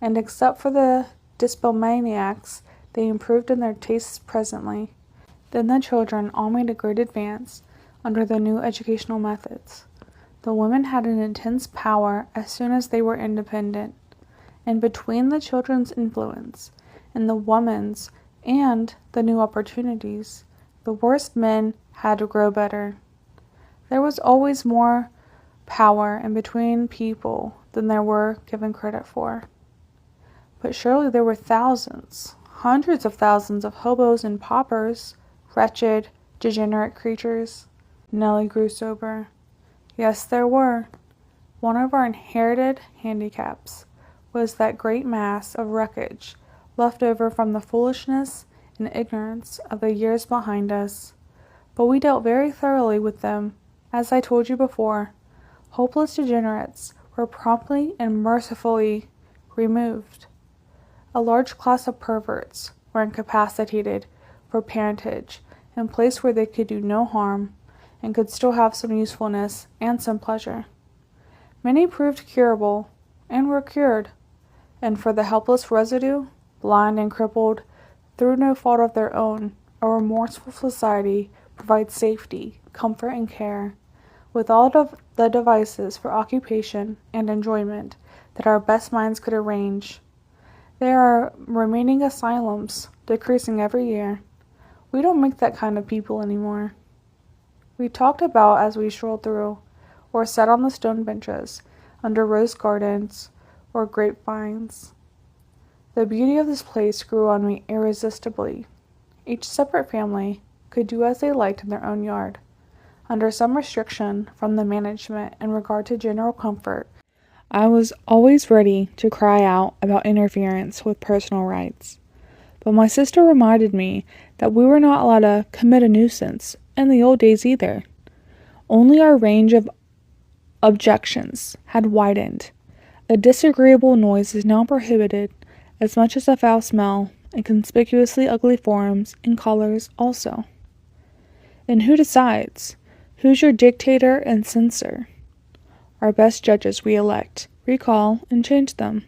and except for the dysbomaniacs, they improved in their tastes presently. Then the children all made a great advance under the new educational methods. The women had an intense power as soon as they were independent, and between the children's influence and the woman's and the new opportunities, the worst men had to grow better. There was always more power in between people than there were given credit for. But surely there were thousands, hundreds of thousands of hobos and paupers, wretched, degenerate creatures. Nellie grew sober. Yes, there were. One of our inherited handicaps was that great mass of wreckage left over from the foolishness and ignorance of the years behind us. But we dealt very thoroughly with them. As I told you before, hopeless degenerates were promptly and mercifully removed. A large class of perverts were incapacitated for parentage and placed where they could do no harm and could still have some usefulness and some pleasure. Many proved curable and were cured, and for the helpless residue, blind and crippled, through no fault of their own, a remorseful society provides safety, comfort, and care, with all of the devices for occupation and enjoyment that our best minds could arrange. There are remaining asylums, decreasing every year. We don't make that kind of people anymore. We talked about as we strolled through, or sat on the stone benches, under rose gardens, or grapevines. The beauty of this place grew on me irresistibly. Each separate family could do as they liked in their own yard, under some restriction from the management in regard to general comfort. I was always ready to cry out about interference with personal rights, but my sister reminded me that we were not allowed to commit a nuisance in the old days either. Only our range of objections had widened. A disagreeable noise is now prohibited as much as a foul smell, and conspicuously ugly forms and colors also. And who decides? Who's your dictator and censor? Our best judges we elect, recall, and change them.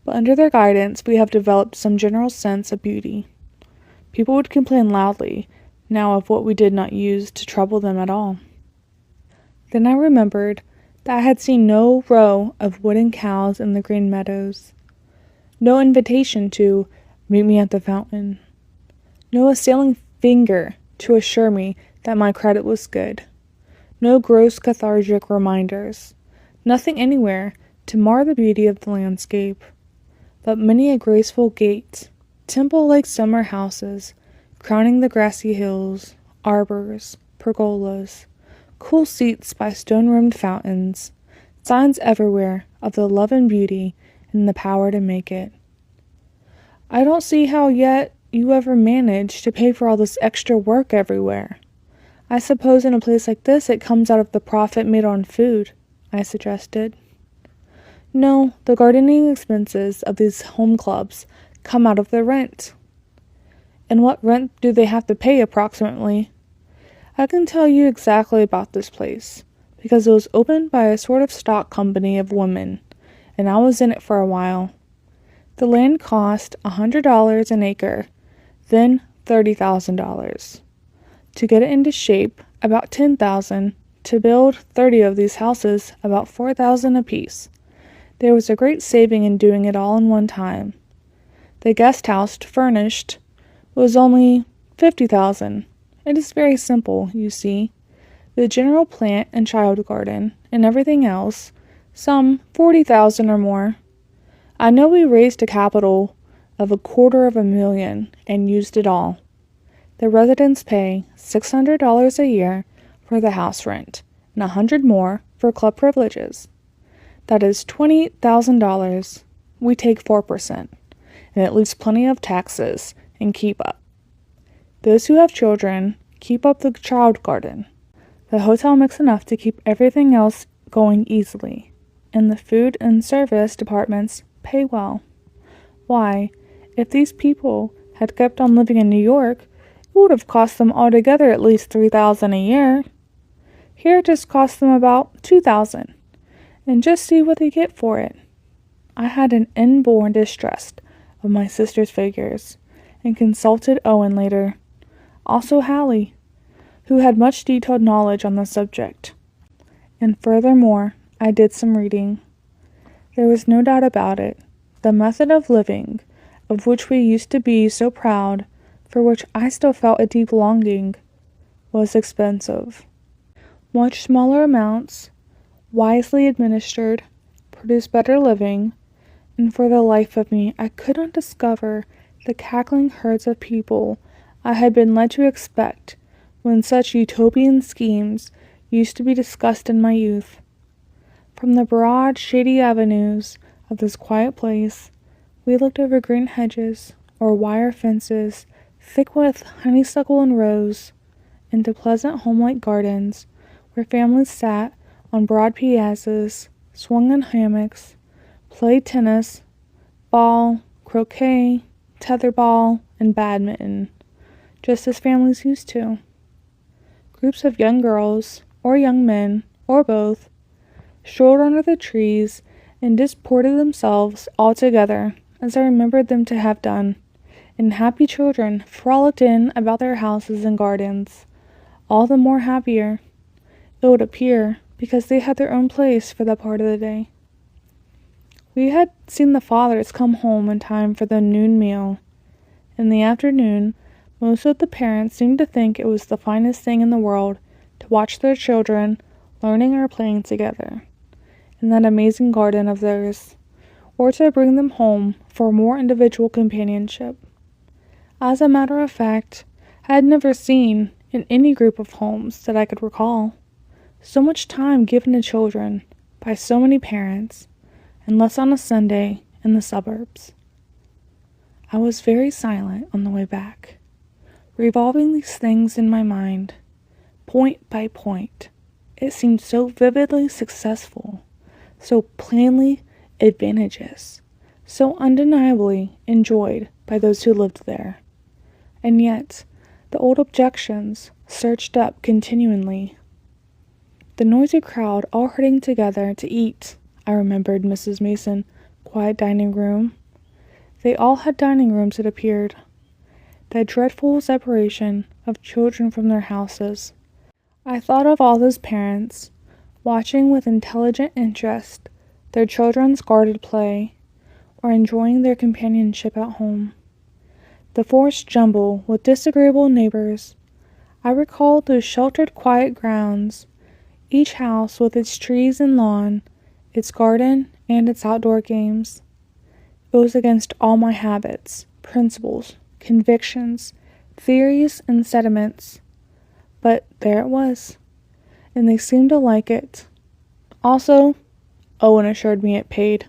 But under their guidance, we have developed some general sense of beauty. People would complain loudly now of what we did not use to trouble them at all. Then I remembered that I had seen no row of wooden cows in the green meadows, no invitation to meet me at the fountain, no assailing finger to assure me that my credit was good, no gross cathartic reminders, nothing anywhere to mar the beauty of the landscape, but many a graceful gate, temple-like summer houses, crowning the grassy hills, arbors, pergolas, cool seats by stone-rimmed fountains, signs everywhere of the love and beauty and the power to make it. I don't see how yet you ever manage to pay for all this extra work everywhere. I suppose in a place like this it comes out of the profit made on food, I suggested. No, the gardening expenses of these home clubs come out of the rent. And what rent do they have to pay approximately? I can tell you exactly about this place, because it was opened by a sort of stock company of women, and I was in it for a while. The land cost $100 an acre, then $30,000. To get it into shape, about $10,000. To build 30 of these houses, about $4,000 apiece. There was a great saving in doing it all in one time. The guest house, furnished, was only $50,000. It is very simple, you see. The general plant and child garden, and everything else, some $40,000 or more. I know we raised a capital of $250,000 and used it all. The residents pay $600 a year for the house rent, and $100 more for club privileges. That is $28,000. We take 4%, and it leaves plenty of taxes and keep up. Those who have children keep up the child garden. The hotel makes enough to keep everything else going easily, and the food and service departments pay well. Why, if these people had kept on living in New York, it would have cost them altogether at least $3,000 a year. Here it just costs them about $2,000, and just see what they get for it. I had an inborn distrust of my sister's figures, and consulted Owen later, also Hallie, who had much detailed knowledge on the subject. And furthermore, I did some reading. There was no doubt about it. The method of living, of which we used to be so proud, for which I still felt a deep longing, was expensive. Much smaller amounts, wisely administered, produced better living, and for the life of me I could not discover the cackling herds of people I had been led to expect when such utopian schemes used to be discussed in my youth. From the broad, shady avenues of this quiet place, we looked over green hedges or wire fences thick with honeysuckle and rose, into pleasant home-like gardens where families sat on broad piazzas, swung in hammocks, played tennis, ball, croquet, tetherball, and badminton, just as families used to. Groups of young girls, or young men, or both, strolled under the trees and disported themselves all together, as I remembered them to have done, and happy children frolicked in about their houses and gardens, all the more happier, it would appear, because they had their own place for that part of the day. We had seen the fathers come home in time for the noon meal. In the afternoon, most of the parents seemed to think it was the finest thing in the world to watch their children learning or playing together in that amazing garden of theirs, or to bring them home for more individual companionship. As a matter of fact, I had never seen, in any group of homes that I could recall, so much time given to children by so many parents, unless on a Sunday in the suburbs. I was very silent on the way back, revolving these things in my mind, point by point. It seemed so vividly successful, so plainly advantageous, so undeniably enjoyed by those who lived there. And yet, the old objections surged up continually. The noisy crowd all herding together to eat, I remembered Mrs. Mason, quiet dining room. They all had dining rooms, it appeared. That dreadful separation of children from their houses. I thought of all those parents, watching with intelligent interest their children's guarded play, or enjoying their companionship at home. The forced jumble with disagreeable neighbors. I recalled those sheltered, quiet grounds, each house with its trees and lawn, its garden, and its outdoor games. It was against all my habits, principles, convictions, theories, and sentiments. But there it was, and they seemed to like it. Also, Owen assured me it paid.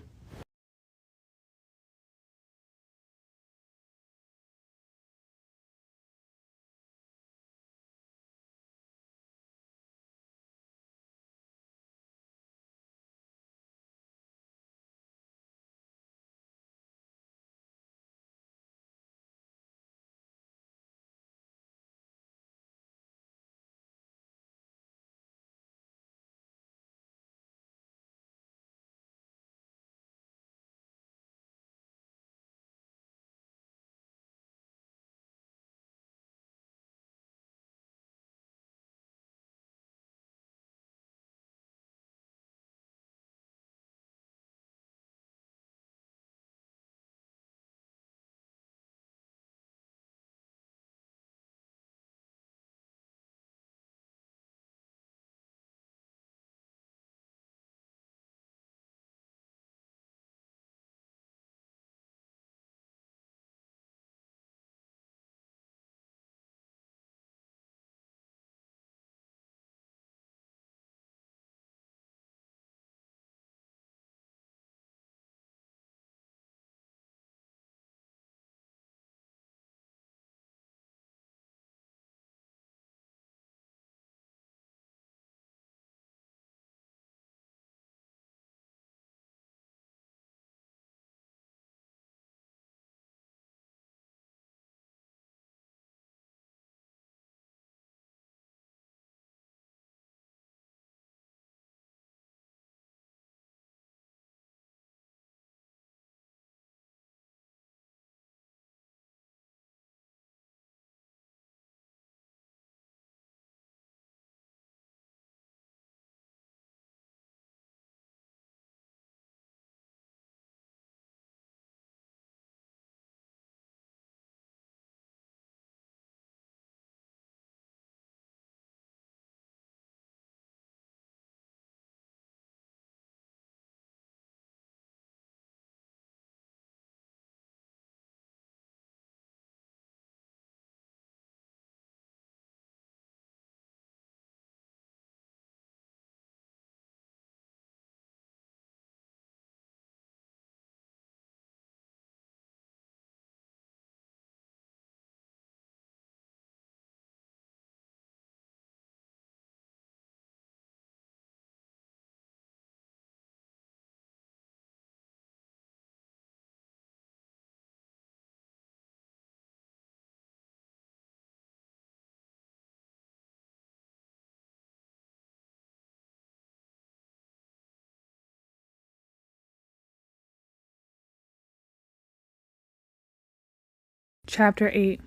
Chapter 8.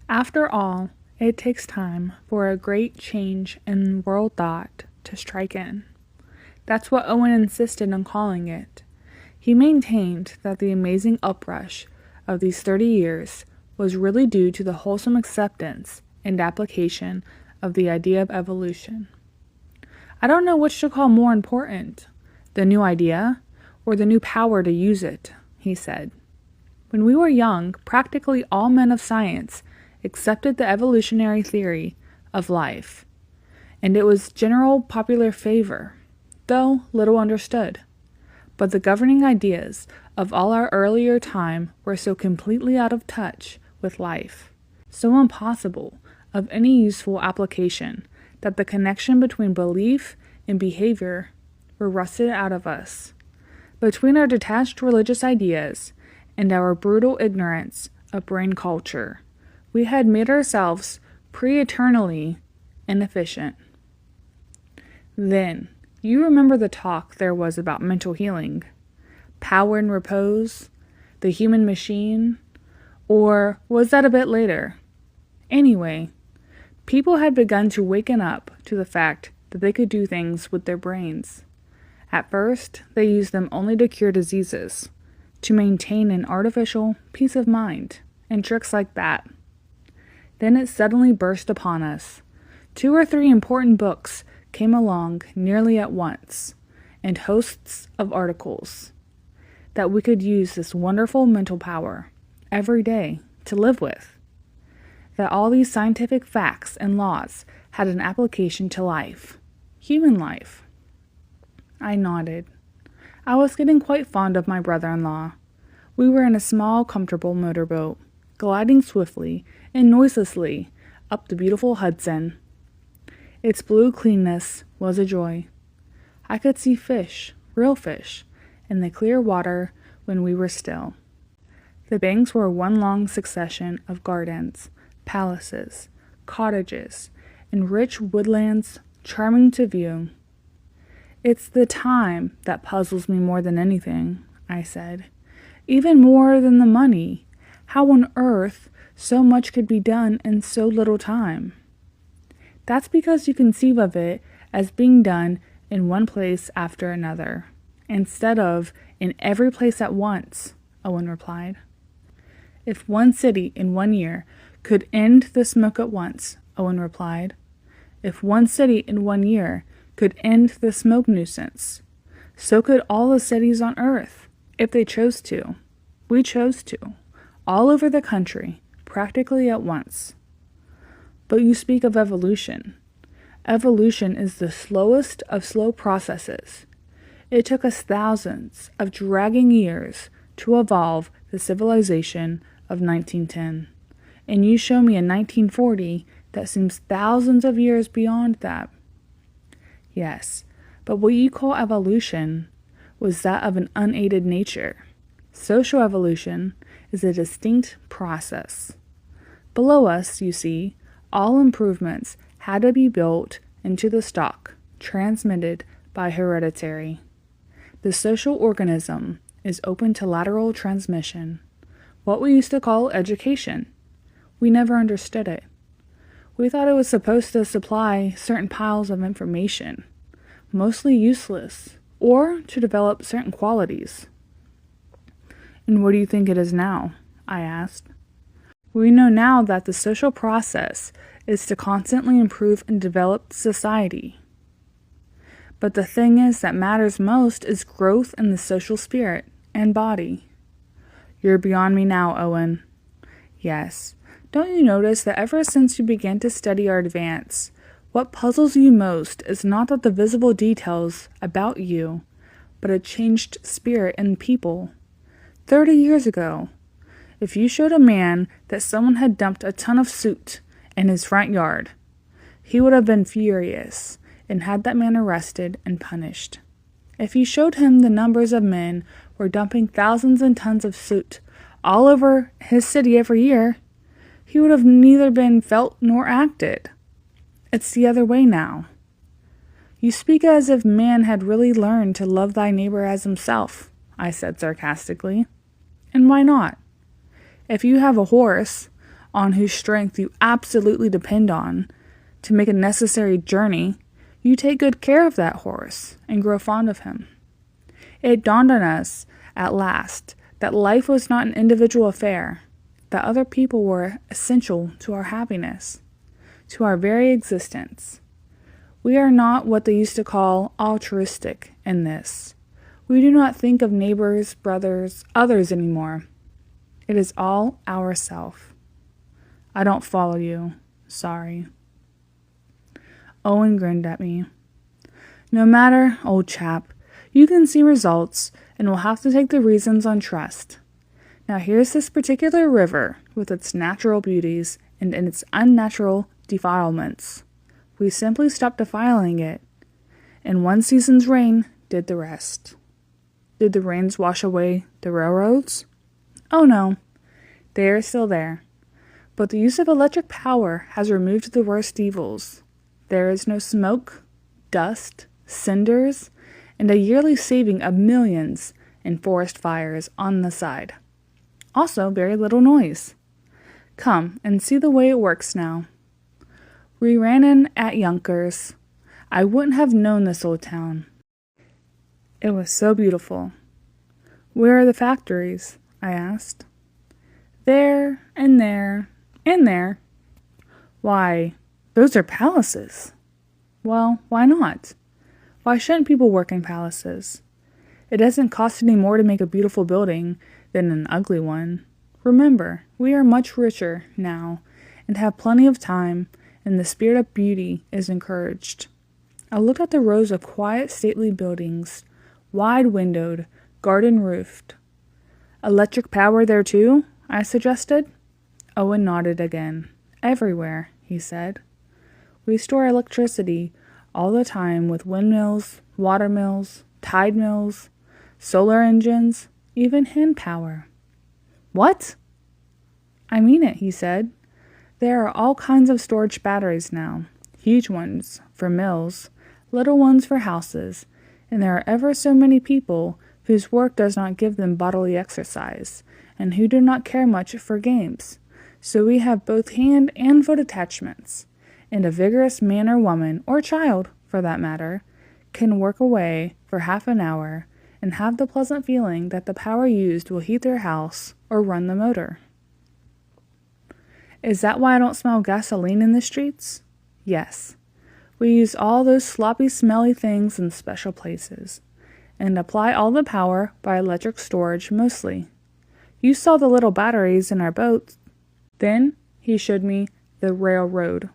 After all, it takes time for a great change in world thought to strike in. That's what Owen insisted on calling it. He maintained that the amazing uprush of these 30 years was really due to the wholesome acceptance and application of the idea of evolution. I don't know which to call more important, the new idea or the new power to use it, he said. When we were young, practically all men of science accepted the evolutionary theory of life, and it was general popular favor, though little understood. But the governing ideas of all our earlier time were so completely out of touch with life, so impossible of any useful application, that the connection between belief and behavior were rusted out of us. Between our detached religious ideas and our brutal ignorance of brain culture, we had made ourselves pre-eternally inefficient. Then, you remember the talk there was about mental healing, power and repose, the human machine, or was that a bit later? Anyway, people had begun to waken up to the fact that they could do things with their brains. At first, they used them only to cure diseases, to maintain an artificial peace of mind, and tricks like that. Then it suddenly burst upon us. 2 or 3 important books came along nearly at once, and hosts of articles, that we could use this wonderful mental power every day to live with. That all these scientific facts and laws had an application to life, human life. I nodded. I was getting quite fond of my brother-in-law. We were in a small, comfortable motorboat, gliding swiftly and noiselessly up the beautiful Hudson. Its blue cleanness was a joy. I could see fish, real fish, in the clear water when we were still. The banks were one long succession of gardens, palaces, cottages, and rich woodlands charming to view. It's the time that puzzles me more than anything, I said. Even more than the money. How on earth so much could be done in so little time? That's because you conceive of it as being done in one place after another, instead of in every place at once, Owen replied. If one city in 1 year could end the smoke at once, Owen replied. If one city in 1 year could end the smoke nuisance, so could all the cities on earth, if they chose to. We chose to, all over the country, practically at once. But you speak of evolution. Evolution is the slowest of slow processes. It took us thousands of dragging years to evolve the civilization of 1910. And you show me a 1940 that seems thousands of years beyond that. Yes, but what you call evolution was that of an unaided nature. Social evolution is a distinct process. Below us, you see, all improvements had to be built into the stock, transmitted by hereditary. The social organism is open to lateral transmission, what we used to call education. We never understood it. We thought it was supposed to supply certain piles of information, mostly useless, or to develop certain qualities. And what do you think it is now? I asked. We know now that the social process is to constantly improve and develop society. But the thing is that matters most is growth in the social spirit and body. You're beyond me now, Owen. Yes. Don't you notice that ever since you began to study our advance, what puzzles you most is not that the visible details about you, but a changed spirit in people. 30 years ago, if you showed a man that someone had dumped a ton of soot in his front yard, he would have been furious and had that man arrested and punished. If you showed him the numbers of men were dumping thousands and tons of soot all over his city every year, he would have neither been felt nor acted. It's the other way now. You speak as if man had really learned to love thy neighbor as himself, I said sarcastically. And why not? If you have a horse, on whose strength you absolutely depend on to make a necessary journey, you take good care of that horse and grow fond of him. It dawned on us at last that life was not an individual affair, that other people were essential to our happiness, to our very existence. We are not what they used to call altruistic in this. We do not think of neighbors, brothers, others anymore. It is all ourself. I don't follow you. Sorry. Owen grinned at me. No matter, old chap. You can see results, and we'll have to take the reasons on trust. Now here's this particular river, with its natural beauties and its unnatural defilements. We simply stopped defiling it, and one season's rain did the rest. Did the rains wash away the railroads? Oh no, they are still there. But the use of electric power has removed the worst evils. There is no smoke, dust, cinders, and a yearly saving of millions in forest fires on the side. Also, very little noise. Come and see the way it works now. We ran in at Yonkers. I wouldn't have known this old town. It was so beautiful. Where are the factories? I asked. There, and there, and there. Why, those are palaces. Well, why not? Why shouldn't people work in palaces? It doesn't cost any more to make a beautiful building than an ugly one. Remember, we are much richer now and have plenty of time, and the spirit of beauty is encouraged. I looked at the rows of quiet, stately buildings, wide-windowed, garden-roofed. Electric power there too? I suggested. Owen nodded again. Everywhere, he said. We store electricity all the time with windmills, water mills, tide mills, solar engines, even hand power. What? I mean it, he said. There are all kinds of storage batteries now. Huge ones for mills, little ones for houses, and there are ever so many people whose work does not give them bodily exercise, and who do not care much for games. So we have both hand and foot attachments, and a vigorous man or woman, or child, for that matter, can work away for half an hour and have the pleasant feeling that the power used will heat their house or run the motor. Is that why I don't smell gasoline in the streets? Yes. We use all those sloppy, smelly things in special places, and apply all the power by electric storage mostly. You saw the little batteries in our boats. Then he showed me the railroad.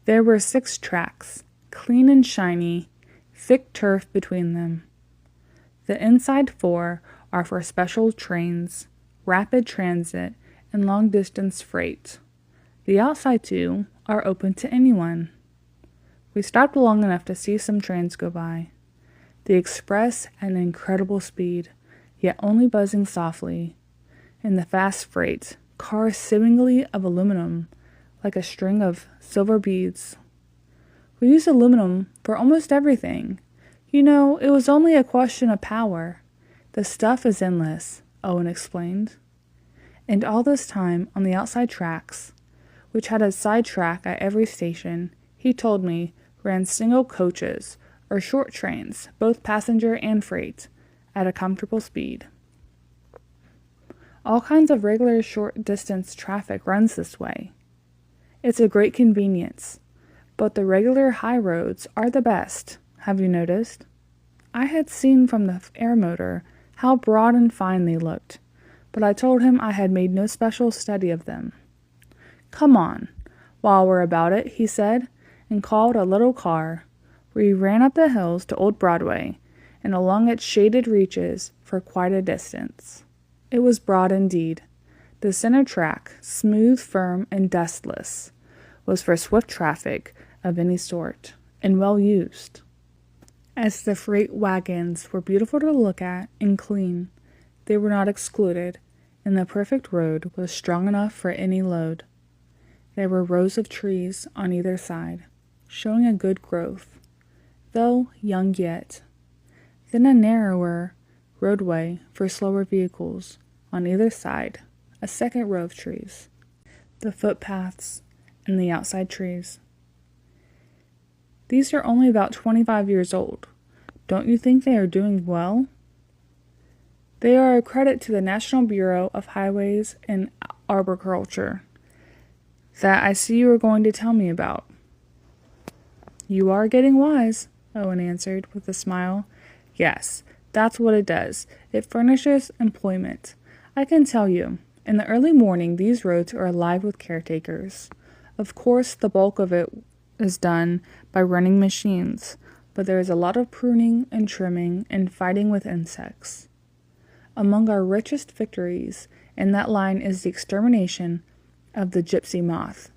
There were 6 tracks, clean and shiny, thick turf between them. The inside 4 are for special trains, rapid transit, and long-distance freight. The outside 2 are open to anyone. We stopped long enough to see some trains go by. The express at an incredible speed, yet only buzzing softly. And the fast freight, cars seemingly of aluminum, like a string of silver beads. We use aluminum for almost everything. You know, it was only a question of power. The stuff is endless, Owen explained. And all this time, on the outside tracks, which had a side track at every station, he told me, ran single coaches, or short trains, both passenger and freight, at a comfortable speed. All kinds of regular short-distance traffic runs this way. It's a great convenience, but the regular high roads are the best, have you noticed? I had seen from the air motor how broad and fine they looked, but I told him I had made no special study of them. Come on, while we're about it, he said, and called a little car. We ran up the hills to Old Broadway, and along its shaded reaches for quite a distance. It was broad indeed. The center track, smooth, firm, and dustless, was for swift traffic of any sort, and well used. As the freight wagons were beautiful to look at and clean, they were not excluded, and the perfect road was strong enough for any load. There were rows of trees on either side, showing a good growth, though young yet. Then a narrower roadway for slower vehicles on either side, a second row of trees, the footpaths, and the outside trees. These are only about 25 years old. Don't you think they are doing well? They are a credit to the National Bureau of Highways and Arboriculture that I see you are going to tell me about. You are getting wise, Owen answered with a smile. Yes, that's what it does. It furnishes employment. I can tell you, In the early morning, these roads are alive with caretakers. Of course, the bulk of it is done by running machines, but there is a lot of pruning and trimming and fighting with insects. Among our richest victories in that line is the extermination of the gypsy moth,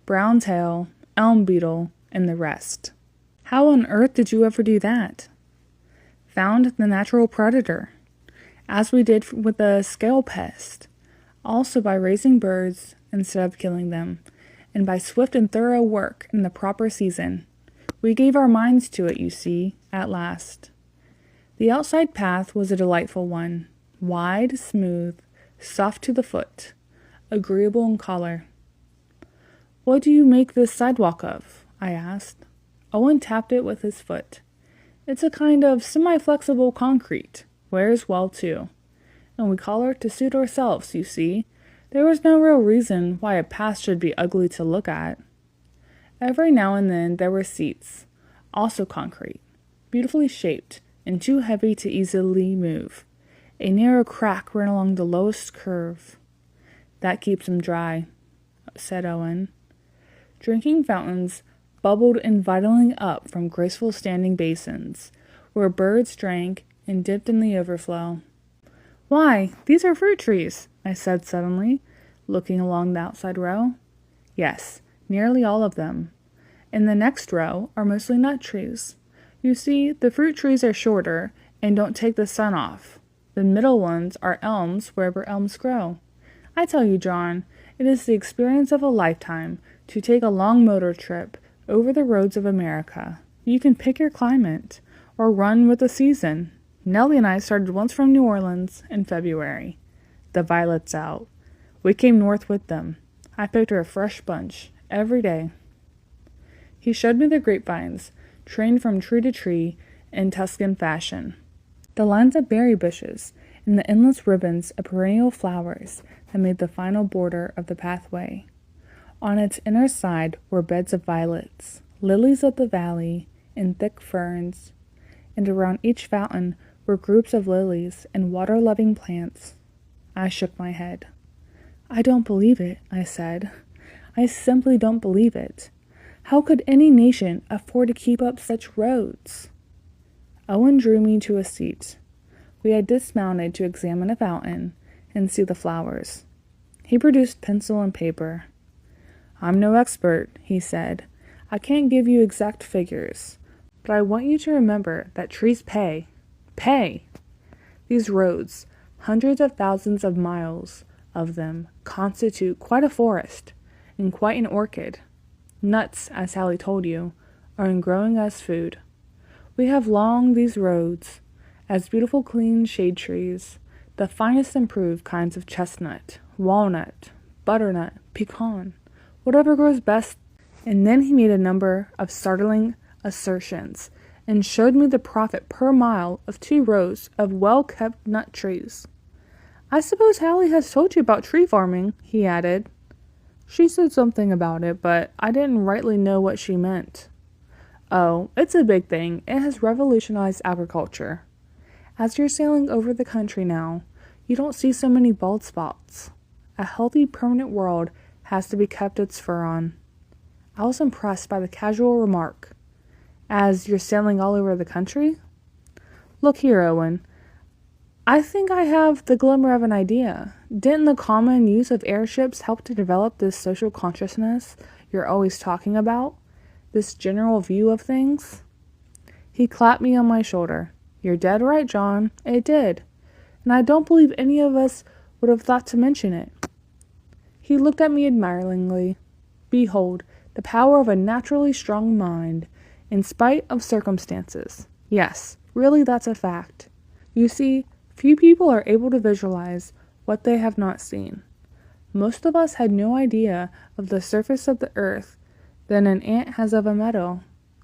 brown tail, elm beetle, and the rest. How on earth did you ever do that? Found the natural predator, as we did with the scale pest, also by raising birds instead of killing them, and by swift and thorough work in the proper season. We gave our minds to it, you see, at last. The outside path was a delightful one, wide, smooth, soft to the foot, agreeable in color. What do you make this sidewalk of? I asked. Owen tapped it with his foot. It's a kind of semi-flexible concrete, wears well too, and we color it to suit ourselves, you see. There was no real reason why a path should be ugly to look at. Every now and then there were seats, also concrete, beautifully shaped, and too heavy to easily move. A narrow crack ran along the lowest curve. That keeps them dry, said Owen. Drinking fountains bubbled invitingly up from graceful standing basins, where birds drank and dipped in the overflow. Why, these are fruit trees, I said suddenly, looking along the outside row. Yes, nearly all of them. In the next row are mostly nut trees. You see, the fruit trees are shorter and don't take the sun off. The middle ones are elms wherever elms grow. I tell you, John, it is the experience of a lifetime to take a long motor trip over the roads of America. You can pick your climate, or run with the season. Nellie and I started once from New Orleans in February. The violets out. We came north with them. I picked her a fresh bunch every day. He showed me the grapevines, trained from tree to tree in Tuscan fashion. The lines of berry bushes and the endless ribbons of perennial flowers that made the final border of the pathway. On its inner side were beds of violets, lilies of the valley, and thick ferns, and around each fountain were groups of lilies and water-loving plants. I shook my head. I don't believe it, I said. I simply don't believe it. How could any nation afford to keep up such roads? Owen drew me to a seat. We had dismounted to examine a fountain and see the flowers. He produced pencil and paper. I'm no expert, he said. I can't give you exact figures, but I want you to remember that trees pay. Pay! These roads, hundreds of thousands of miles of them, constitute quite a forest and quite an orchid. Nuts, as Sally told you, are in growing as food. We have along these roads, as beautiful clean shade trees, the finest improved kinds of chestnut, walnut, butternut, pecan, whatever grows best. And then he made a number of startling assertions and showed me the profit per mile of 2 rows of well-kept nut trees. I suppose Hallie has told you about tree farming, he added. She said something about it, but I didn't rightly know what she meant. Oh, it's a big thing. It has revolutionized agriculture. As you're sailing over the country now, you don't see so many bald spots. A healthy, permanent world has to be kept its fur on. I was impressed by the casual remark. As you're sailing all over the country? Look here, Owen. I think I have the glimmer of an idea. Didn't the common use of airships help to develop this social consciousness you're always talking about? This general view of things? He clapped me on my shoulder. You're dead right, John. It did. And I don't believe any of us would have thought to mention it. He looked at me admiringly. Behold, the power of a naturally strong mind, in spite of circumstances. Yes, really that's a fact. You see, few people are able to visualize what they have not seen. Most of us had no idea of the surface of the earth than an ant has of a meadow,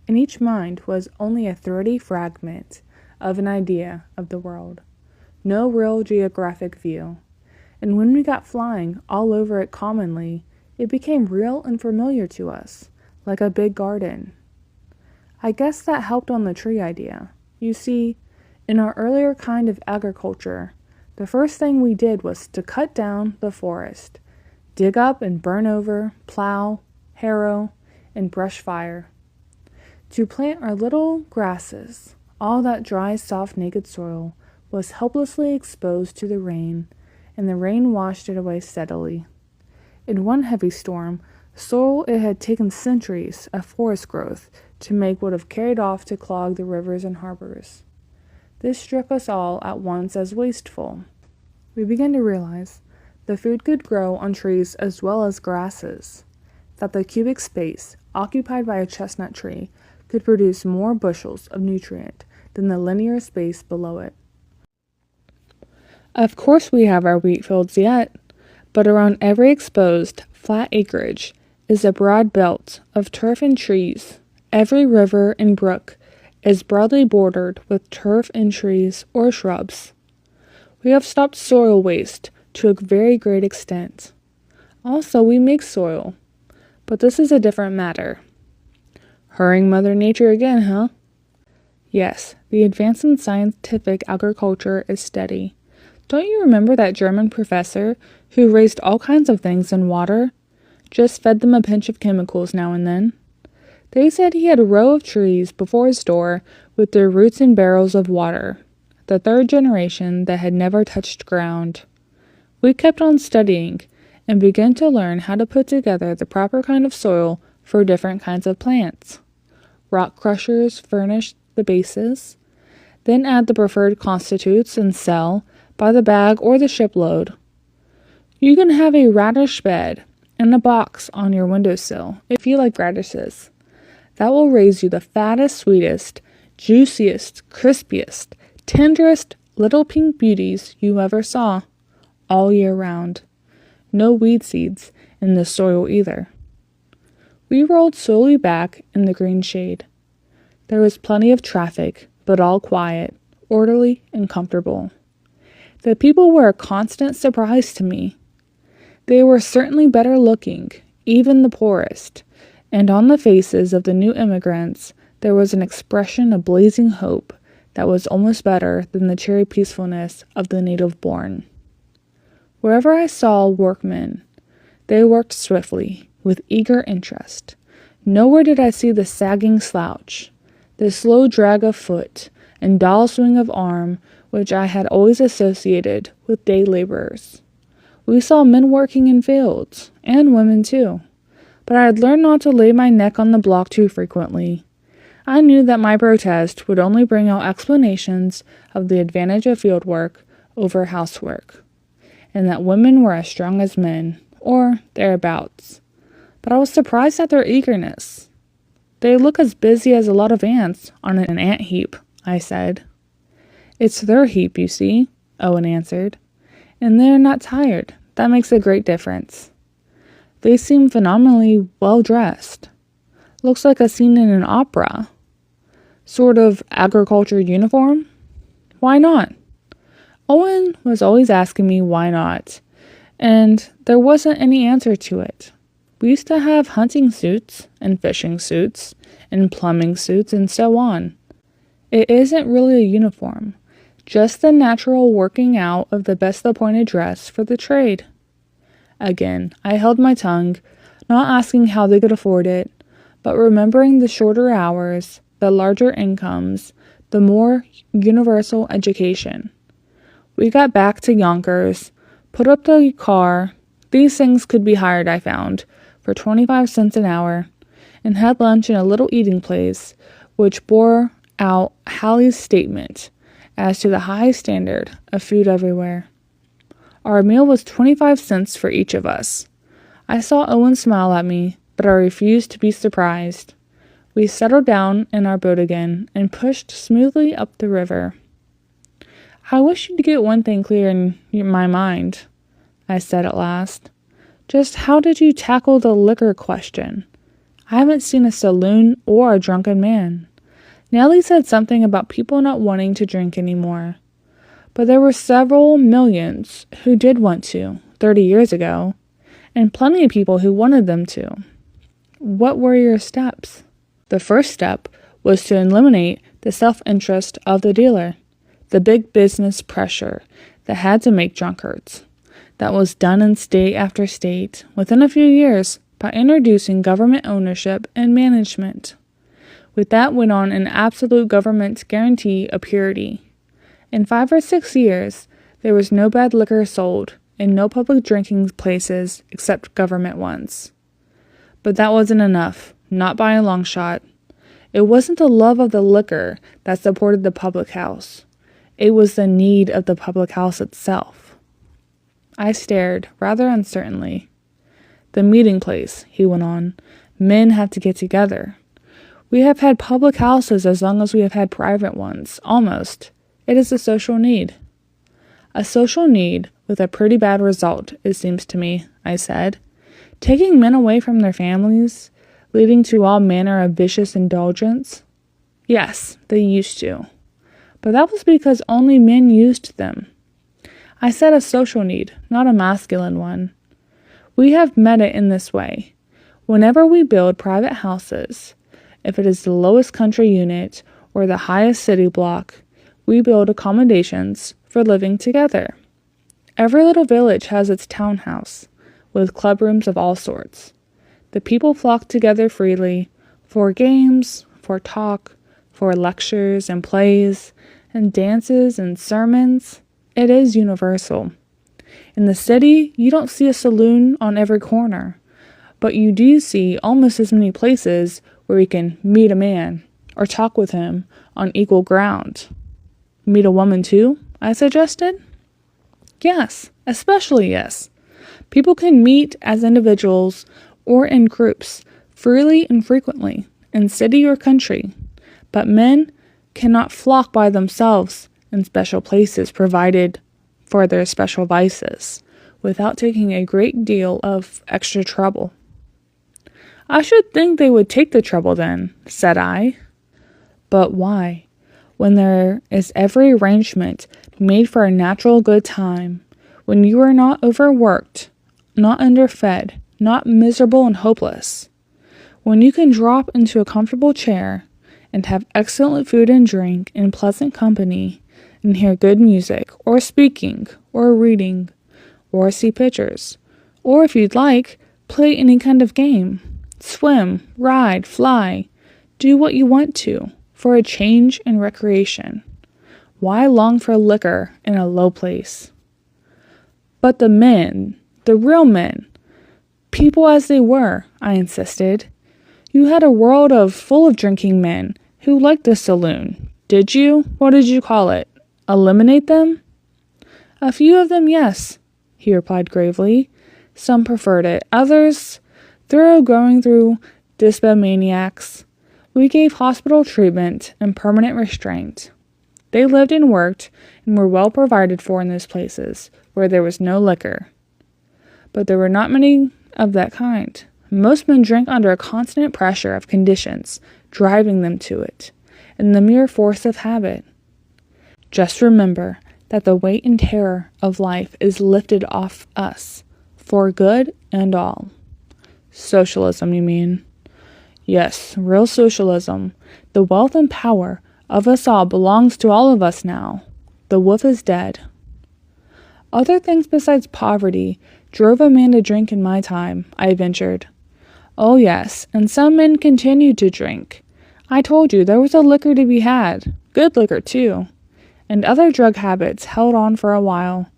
and each mind was only a thready fragment of an idea of the world. No real geographic view. And when we got flying all over it commonly, it became real and familiar to us, like a big garden. I guess that helped on the tree idea. You see, in our earlier kind of agriculture, The first thing we did was to cut down the forest, dig up and burn over, plow, harrow, and brush fire. To plant our little grasses, all that dry, soft, naked soil was helplessly exposed to the rain, and the rain washed it away steadily. In one heavy storm, soil it had taken centuries of forest growth to make would have carried off to clog the rivers and harbors. This struck us all at once as wasteful. We began to realize the food could grow on trees as well as grasses, that the cubic space occupied by a chestnut tree could produce more bushels of nutrient than the linear space below it. Of course we have our wheat fields yet, but around every exposed, flat acreage is a broad belt of turf and trees. Every river and brook is broadly bordered with turf and trees or shrubs. We have stopped soil waste to a very great extent. Also, we make soil, but this is a different matter. Hurrying Mother Nature again, huh? Yes, the advance in scientific agriculture is steady. Don't you remember that German professor who raised all kinds of things in water? Just fed them a pinch of chemicals now and then. They said he had a row of trees before his door with their roots in barrels of water, the third generation that had never touched ground. We kept on studying and began to learn how to put together the proper kind of soil for different kinds of plants. Rock crushers furnished the bases, then add the preferred constitutes and sell by the bag or the shipload. You can have a radish bed and a box on your windowsill if you like radishes. That will raise you the fattest, sweetest, juiciest, crispiest, tenderest little pink beauties you ever saw, all year round. No weed seeds in the soil either. We rolled slowly back in the green shade. There was plenty of traffic, but all quiet, orderly, and comfortable. The people were a constant surprise to me. They were certainly better looking, even the poorest, and on the faces of the new immigrants there was an expression of blazing hope that was almost better than the cheery peacefulness of the native born. Wherever I saw workmen, they worked swiftly, with eager interest. Nowhere did I see the sagging slouch, the slow drag of foot, and dull swing of arm which I had always associated with day laborers. We saw men working in fields, and women too, but I had learned not to lay my neck on the block too frequently. I knew that my protest would only bring out explanations of the advantage of field work over housework, and that women were as strong as men, or thereabouts. But I was surprised at their eagerness. They look as busy as a lot of ants on an ant heap, I said. It's their heap, you see, Owen answered. And they're not tired. That makes a great difference. They seem phenomenally well dressed. Looks like a scene in an opera. Sort of agriculture uniform? Why not? Owen was always asking me why not, and there wasn't any answer to it. We used to have hunting suits, and fishing suits, and plumbing suits, and so on. It isn't really a uniform, just the natural working out of the best appointed dress for the trade. Again, I held my tongue, not asking how they could afford it, but remembering the shorter hours, the larger incomes, the more universal education. We got back to Yonkers, put up the car. These things could be hired, I found, for 25 cents an hour, and had lunch in a little eating place, which bore out Hallie's statement as to the high standard of food everywhere. Our meal was 25 cents for each of us. I saw Owen smile at me, but I refused to be surprised. We settled down in our boat again and pushed smoothly up the river. I wish you'd get one thing clear in my mind, I said at last. Just how did you tackle the liquor question? I haven't seen a saloon or a drunken man. Nellie said something about people not wanting to drink anymore. But there were several millions who did want to, 30 years ago, and plenty of people who wanted them to. What were your steps? The first step was to eliminate the self-interest of the dealer, the big business pressure that had to make drunkards. That was done in state after state within a few years by introducing government ownership and management. With that went on an absolute government guarantee of purity. In 5 or 6 years, there was no bad liquor sold in no public drinking places except government ones. But that wasn't enough, not by a long shot. It wasn't the love of the liquor that supported the public house. It was the need of the public house itself. I stared, rather uncertainly. The meeting place, he went on. Men have to get together. We have had public houses as long as we have had private ones, almost. It is a social need. A social need with a pretty bad result, it seems to me, I said. Taking men away from their families, leading to all manner of vicious indulgence. Yes, they used to. But that was because only men used them. I said a social need, not a masculine one. We have met it in this way. Whenever we build private houses, if it is the lowest country unit or the highest city block, we build accommodations for living together. Every little village has its townhouse, with clubrooms of all sorts. The people flock together freely, for games, for talk, for lectures and plays, and dances and sermons. It is universal. In the city, you don't see a saloon on every corner, but you do see almost as many places where you can meet a man or talk with him on equal ground. Meet a woman too, I suggested. Yes, especially yes. People can meet as individuals or in groups, freely and frequently, in city or country, but men cannot flock by themselves in special places provided for their special vices, without taking a great deal of extra trouble. I should think they would take the trouble then, said I. But why, when there is every arrangement made for a natural good time, when you are not overworked, not underfed, not miserable and hopeless, when you can drop into a comfortable chair and have excellent food and drink in pleasant company, and hear good music, or speaking, or reading, or see pictures, or if you'd like, play any kind of game, swim, ride, fly, do what you want to, for a change and recreation. Why long for liquor in a low place? But the men, the real men, people as they were, I insisted. You had a world full of drinking men who liked the saloon. Did you? What did you call it? Eliminate them? A few of them, yes, he replied gravely. Some preferred it. Others, going through dysbomaniacs. We gave hospital treatment and permanent restraint. They lived and worked and were well provided for in those places where there was no liquor. But there were not many of that kind. Most men drank under a constant pressure of conditions driving them to it, and the mere force of habit. Just remember that the weight and terror of life is lifted off us, for good and all. Socialism, you mean? Yes, real socialism. The wealth and power of us all belongs to all of us now. The wolf is dead. Other things besides poverty drove a man to drink in my time, I ventured. Oh yes, and some men continued to drink. I told you there was a liquor to be had, good liquor too. And other drug habits held on for a while,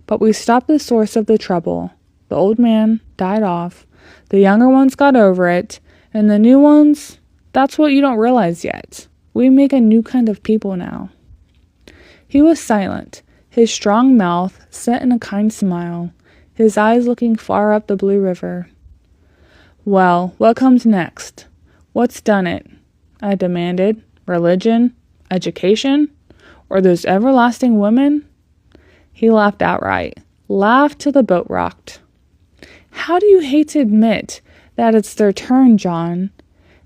but we stopped the source of the trouble. The old man died off, the younger ones got over it, and the new ones, that's what you don't realize yet. We make a new kind of people now. He was silent, his strong mouth set in a kind smile, his eyes looking far up the blue river. Well, what comes next? What's done it? I demanded. Religion? Education? Or those everlasting women? He laughed outright, laughed till the boat rocked. How do you hate to admit that it's their turn, John?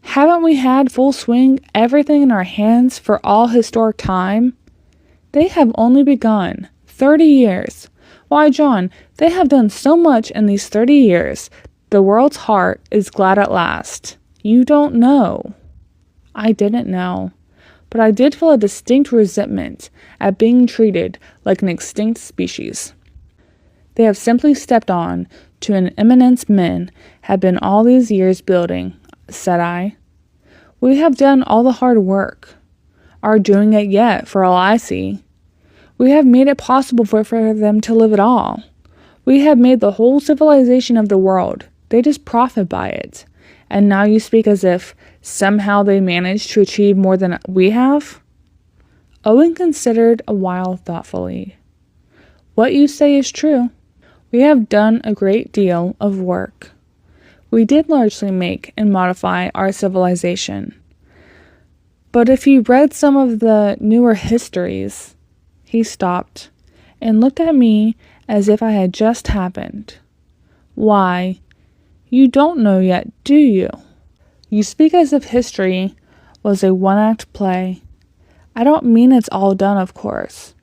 Haven't we had full swing everything in our hands for all historic time? They have only begun. 30 years. Why, John, they have done so much in these 30 years. The world's heart is glad at last. You don't know. I didn't know. but I did feel a distinct resentment at being treated like an extinct species. They have simply stepped on to an eminence men have been all these years building, said I. We have done all the hard work, are doing it yet, for all I see. We have made it possible for them to live at all. We have made the whole civilization of the world. They just profit by it. And now you speak as if somehow they managed to achieve more than we have? Owen considered a while thoughtfully. What you say is true. We have done a great deal of work. We did largely make and modify our civilization. But if you read some of the newer histories, he stopped and looked at me as if I had just happened. Why, you don't know yet, do you? You speak as if history was a one-act play. I don't mean it's all done, of course,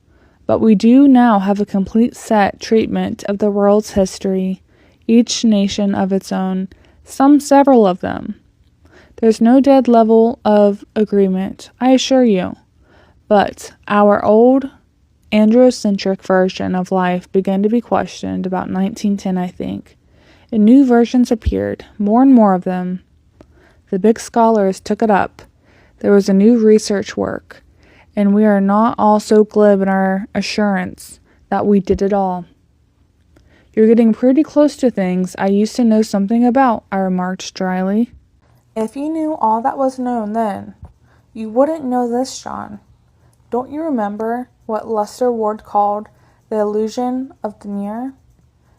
but we do now have a complete set treatment of the world's history, each nation of its own, some several of them. There's no dead level of agreement, I assure you, but our old androcentric version of life began to be questioned about 1910, I think, and new versions appeared, more and more of them. The big scholars took it up. There was a new research work, and we are not all so glib in our assurance that we did it all. You're getting pretty close to things I used to know something about, I remarked dryly. If you knew all that was known then, you wouldn't know this, John. Don't you remember what Lester Ward called the illusion of the near?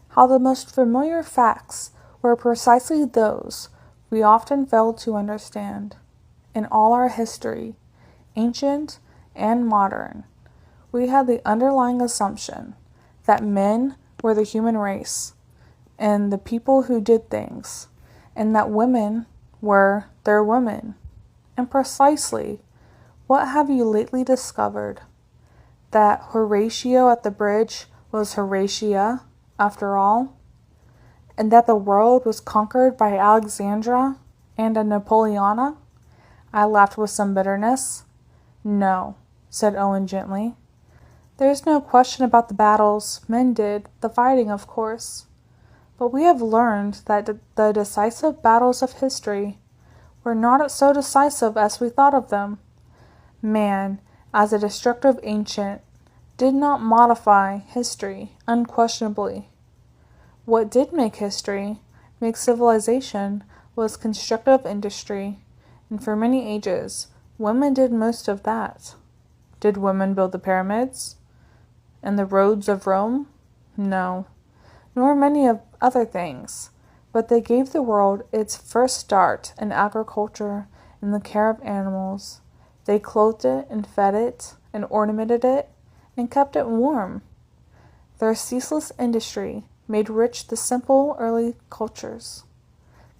How the most familiar facts were precisely those we often failed to understand. In all our history, ancient and modern, we had the underlying assumption that men were the human race and the people who did things, and that women were their women. And precisely, what have you lately discovered? That Horatio at the bridge was Horatia, after all? And that the world was conquered by Alexandra and a Napoleona? I laughed with some bitterness. No, said Owen gently. There's no question about the battles men did, the fighting, of course. But we have learned that the decisive battles of history were not so decisive as we thought of them. Man, as a destructive ancient, did not modify history, unquestionably. What did make history, make civilization, was constructive industry, and for many ages, women did most of that. Did women build the pyramids and the roads of Rome? No, nor many of other things, but they gave the world its first start in agriculture and the care of animals. They clothed it and fed it and ornamented it and kept it warm. Their ceaseless industry made rich the simple early cultures.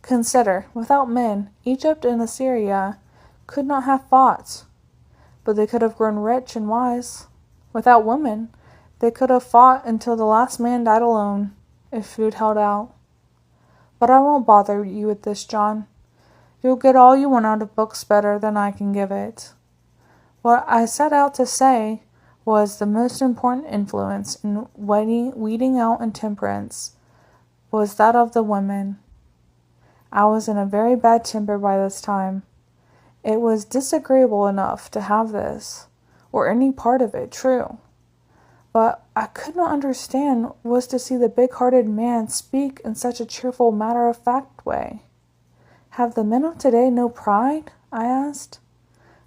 Consider, without men, Egypt and Assyria could not have fought, but they could have grown rich and wise. Without women, they could have fought until the last man died alone, if food held out. But I won't bother you with this, John. You'll get all you want out of books better than I can give it. What I set out to say was the most important influence in weeding out intemperance was that of the women. I was in a very bad temper by this time. It was disagreeable enough to have this, or any part of it, true. But I could not understand was to see the big-hearted man speak in such a cheerful, matter-of-fact way. Have the men of today no pride? I asked.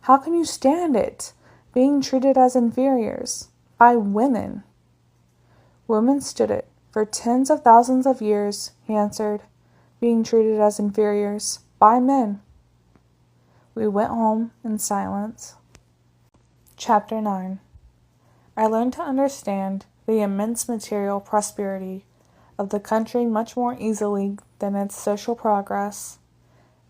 How can you stand it, being treated as inferiors by women? Women stood it for tens of thousands of years, he answered, being treated as inferiors by men. We went home in silence. Chapter 9. I learned to understand the immense material prosperity of the country much more easily than its social progress.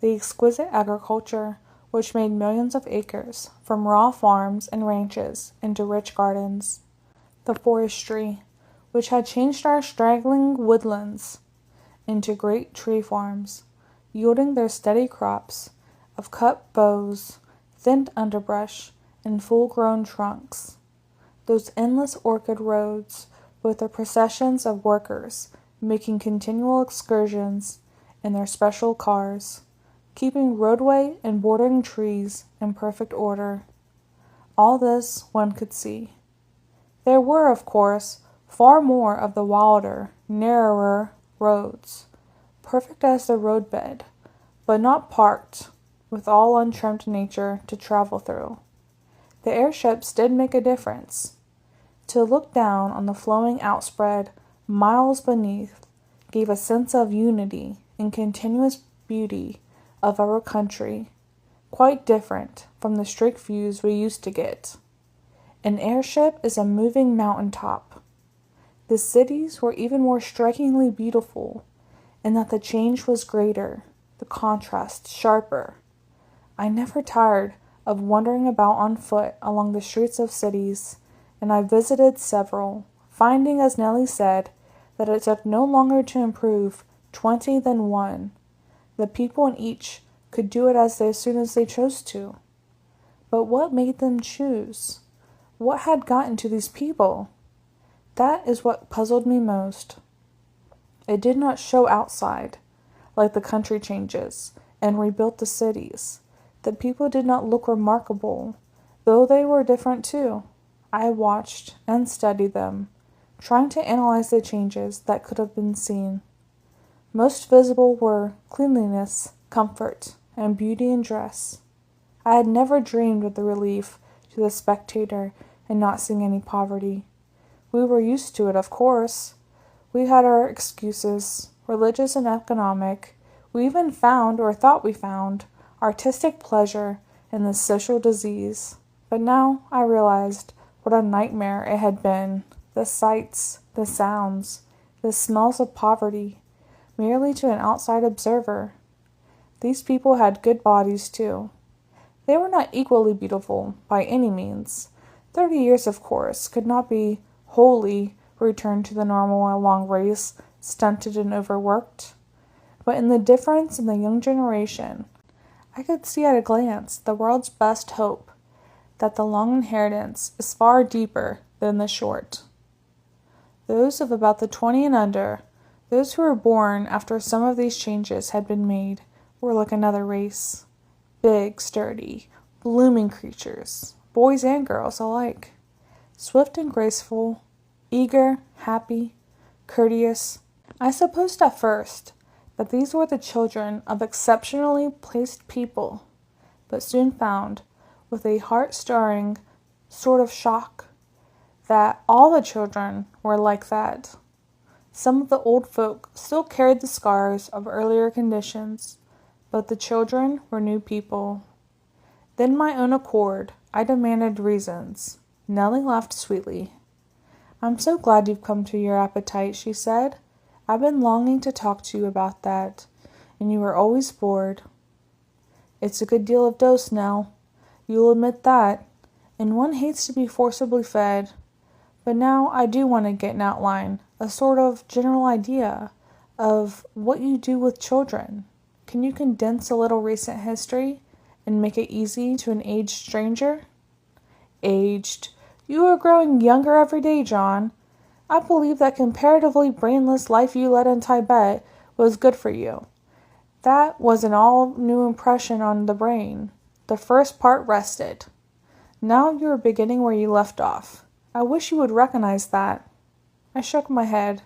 The exquisite agriculture, which made millions of acres, from raw farms and ranches into rich gardens. The forestry, which had changed our straggling woodlands into great tree farms, yielding their steady crops of cut boughs, thinned underbrush, in full-grown trunks. Those endless orchid roads with their processions of workers making continual excursions in their special cars, keeping roadway and bordering trees in perfect order. All this one could see. There were, of course, far more of the wilder, narrower roads, perfect as the roadbed, but not parked, with all untrimmed nature to travel through. The airships did make a difference. To look down on the flowing outspread miles beneath gave a sense of unity and continuous beauty of our country, quite different from the strict views we used to get. An airship is a moving mountaintop. The cities were even more strikingly beautiful, in that the change was greater, the contrast sharper. I never tired of wandering about on foot along the streets of cities, and I visited several, finding, as Nellie said, that it took no longer to improve 20 than one. The people in each could do it as soon as they chose to. But what made them choose? What had gotten to these people? That is what puzzled me most. It did not show outside, like the country changes and rebuilt the cities. The people did not look remarkable, though they were different too. I watched and studied them, trying to analyze the changes that could have been seen. Most visible were cleanliness, comfort, and beauty in dress. I had never dreamed of the relief to the spectator in not seeing any poverty. We were used to it, of course. We had our excuses, religious and economic. We even found, or thought we found, artistic pleasure in this social disease. But now I realized what a nightmare it had been. The sights, the sounds, the smells of poverty, merely to an outside observer. These people had good bodies too. They were not equally beautiful, by any means. 30 years, of course, could not be wholly returned to the normal long race, stunted and overworked. But in the difference in the young generation, I could see at a glance the world's best hope, that the long inheritance is far deeper than the short. Those of about the 20 and under, those who were born after some of these changes had been made, were like another race. Big, sturdy, blooming creatures, boys and girls alike. Swift and graceful, eager, happy, courteous. I supposed at first that these were the children of exceptionally placed people, but soon found, with a heart-stirring sort of shock, that all the children were like that. Some of the old folk still carried the scars of earlier conditions, but the children were new people. Then my own accord, I demanded reasons. Nellie laughed sweetly. "I'm so glad you've come to your appetite," she said. "I've been longing to talk to you about that, and you were always bored. It's a good deal of dose now. You'll admit that, and one hates to be forcibly fed. But now I do want to get an outline, a sort of general idea of what you do with children. Can you condense a little recent history and make it easy to an aged stranger?" "Aged? You are growing younger every day, John. I believe that comparatively brainless life you led in Tibet was good for you. That was an all-new impression on the brain. The first part rested. Now you are beginning where you left off. I wish you would recognize that." I shook my head.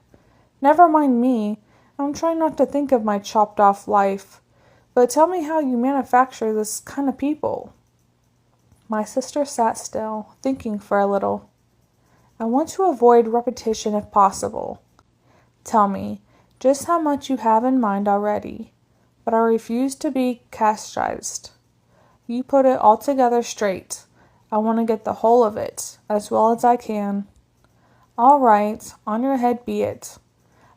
"Never mind me. I'm trying not to think of my chopped-off life. But tell me how you manufacture this kind of people." My sister sat still, thinking for a little. "I want to avoid repetition if possible. Tell me just how much you have in mind already, but I refuse to be chastised. You put it all together straight. I want to get the whole of it, as well as I can." "All right, on your head be it.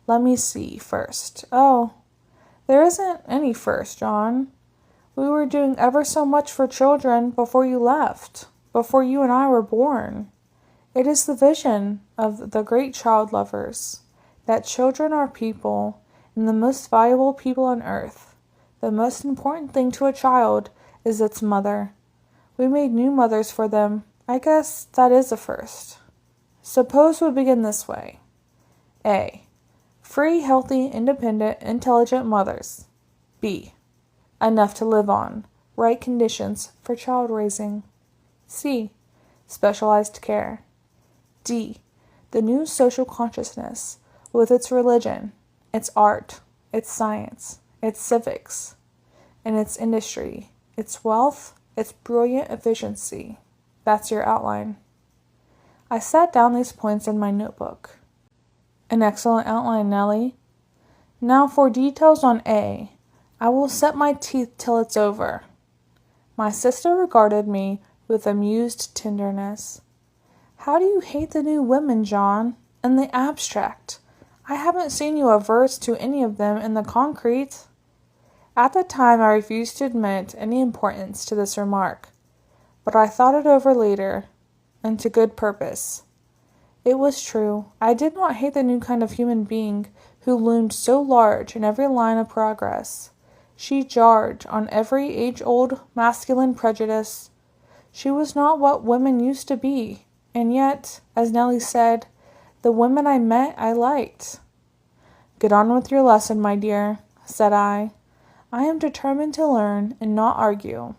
Let me see, first. Oh, there isn't any first, John. We were doing ever so much for children before you left, before you and I were born. It is the vision of the great child lovers, that children are people, and the most valuable people on earth. The most important thing to a child is its mother. We made new mothers for them. I guess that is a first. Suppose we begin this way. A. Free, healthy, independent, intelligent mothers. B. Enough to live on. Right conditions for child raising. C. Specialized care. D. The new social consciousness with its religion, its art, its science, its civics, and its industry, its wealth, its brilliant efficiency. That's your outline. I sat down these points in my notebook. An excellent outline, Nellie. Now for details on A. I will set my teeth till it's over. My sister regarded me with amused tenderness. How do you hate the new women, John? In the abstract. I haven't seen you averse to any of them in the concrete. At the time I refused to admit any importance to this remark, but I thought it over later, and to good purpose. It was true. I did not hate the new kind of human being who loomed so large in every line of progress. She jarred on every age-old masculine prejudice. She was not what women used to be, and yet, as Nellie said, the women I met I liked. Get on with your lesson, my dear, said I. I am determined to learn and not argue.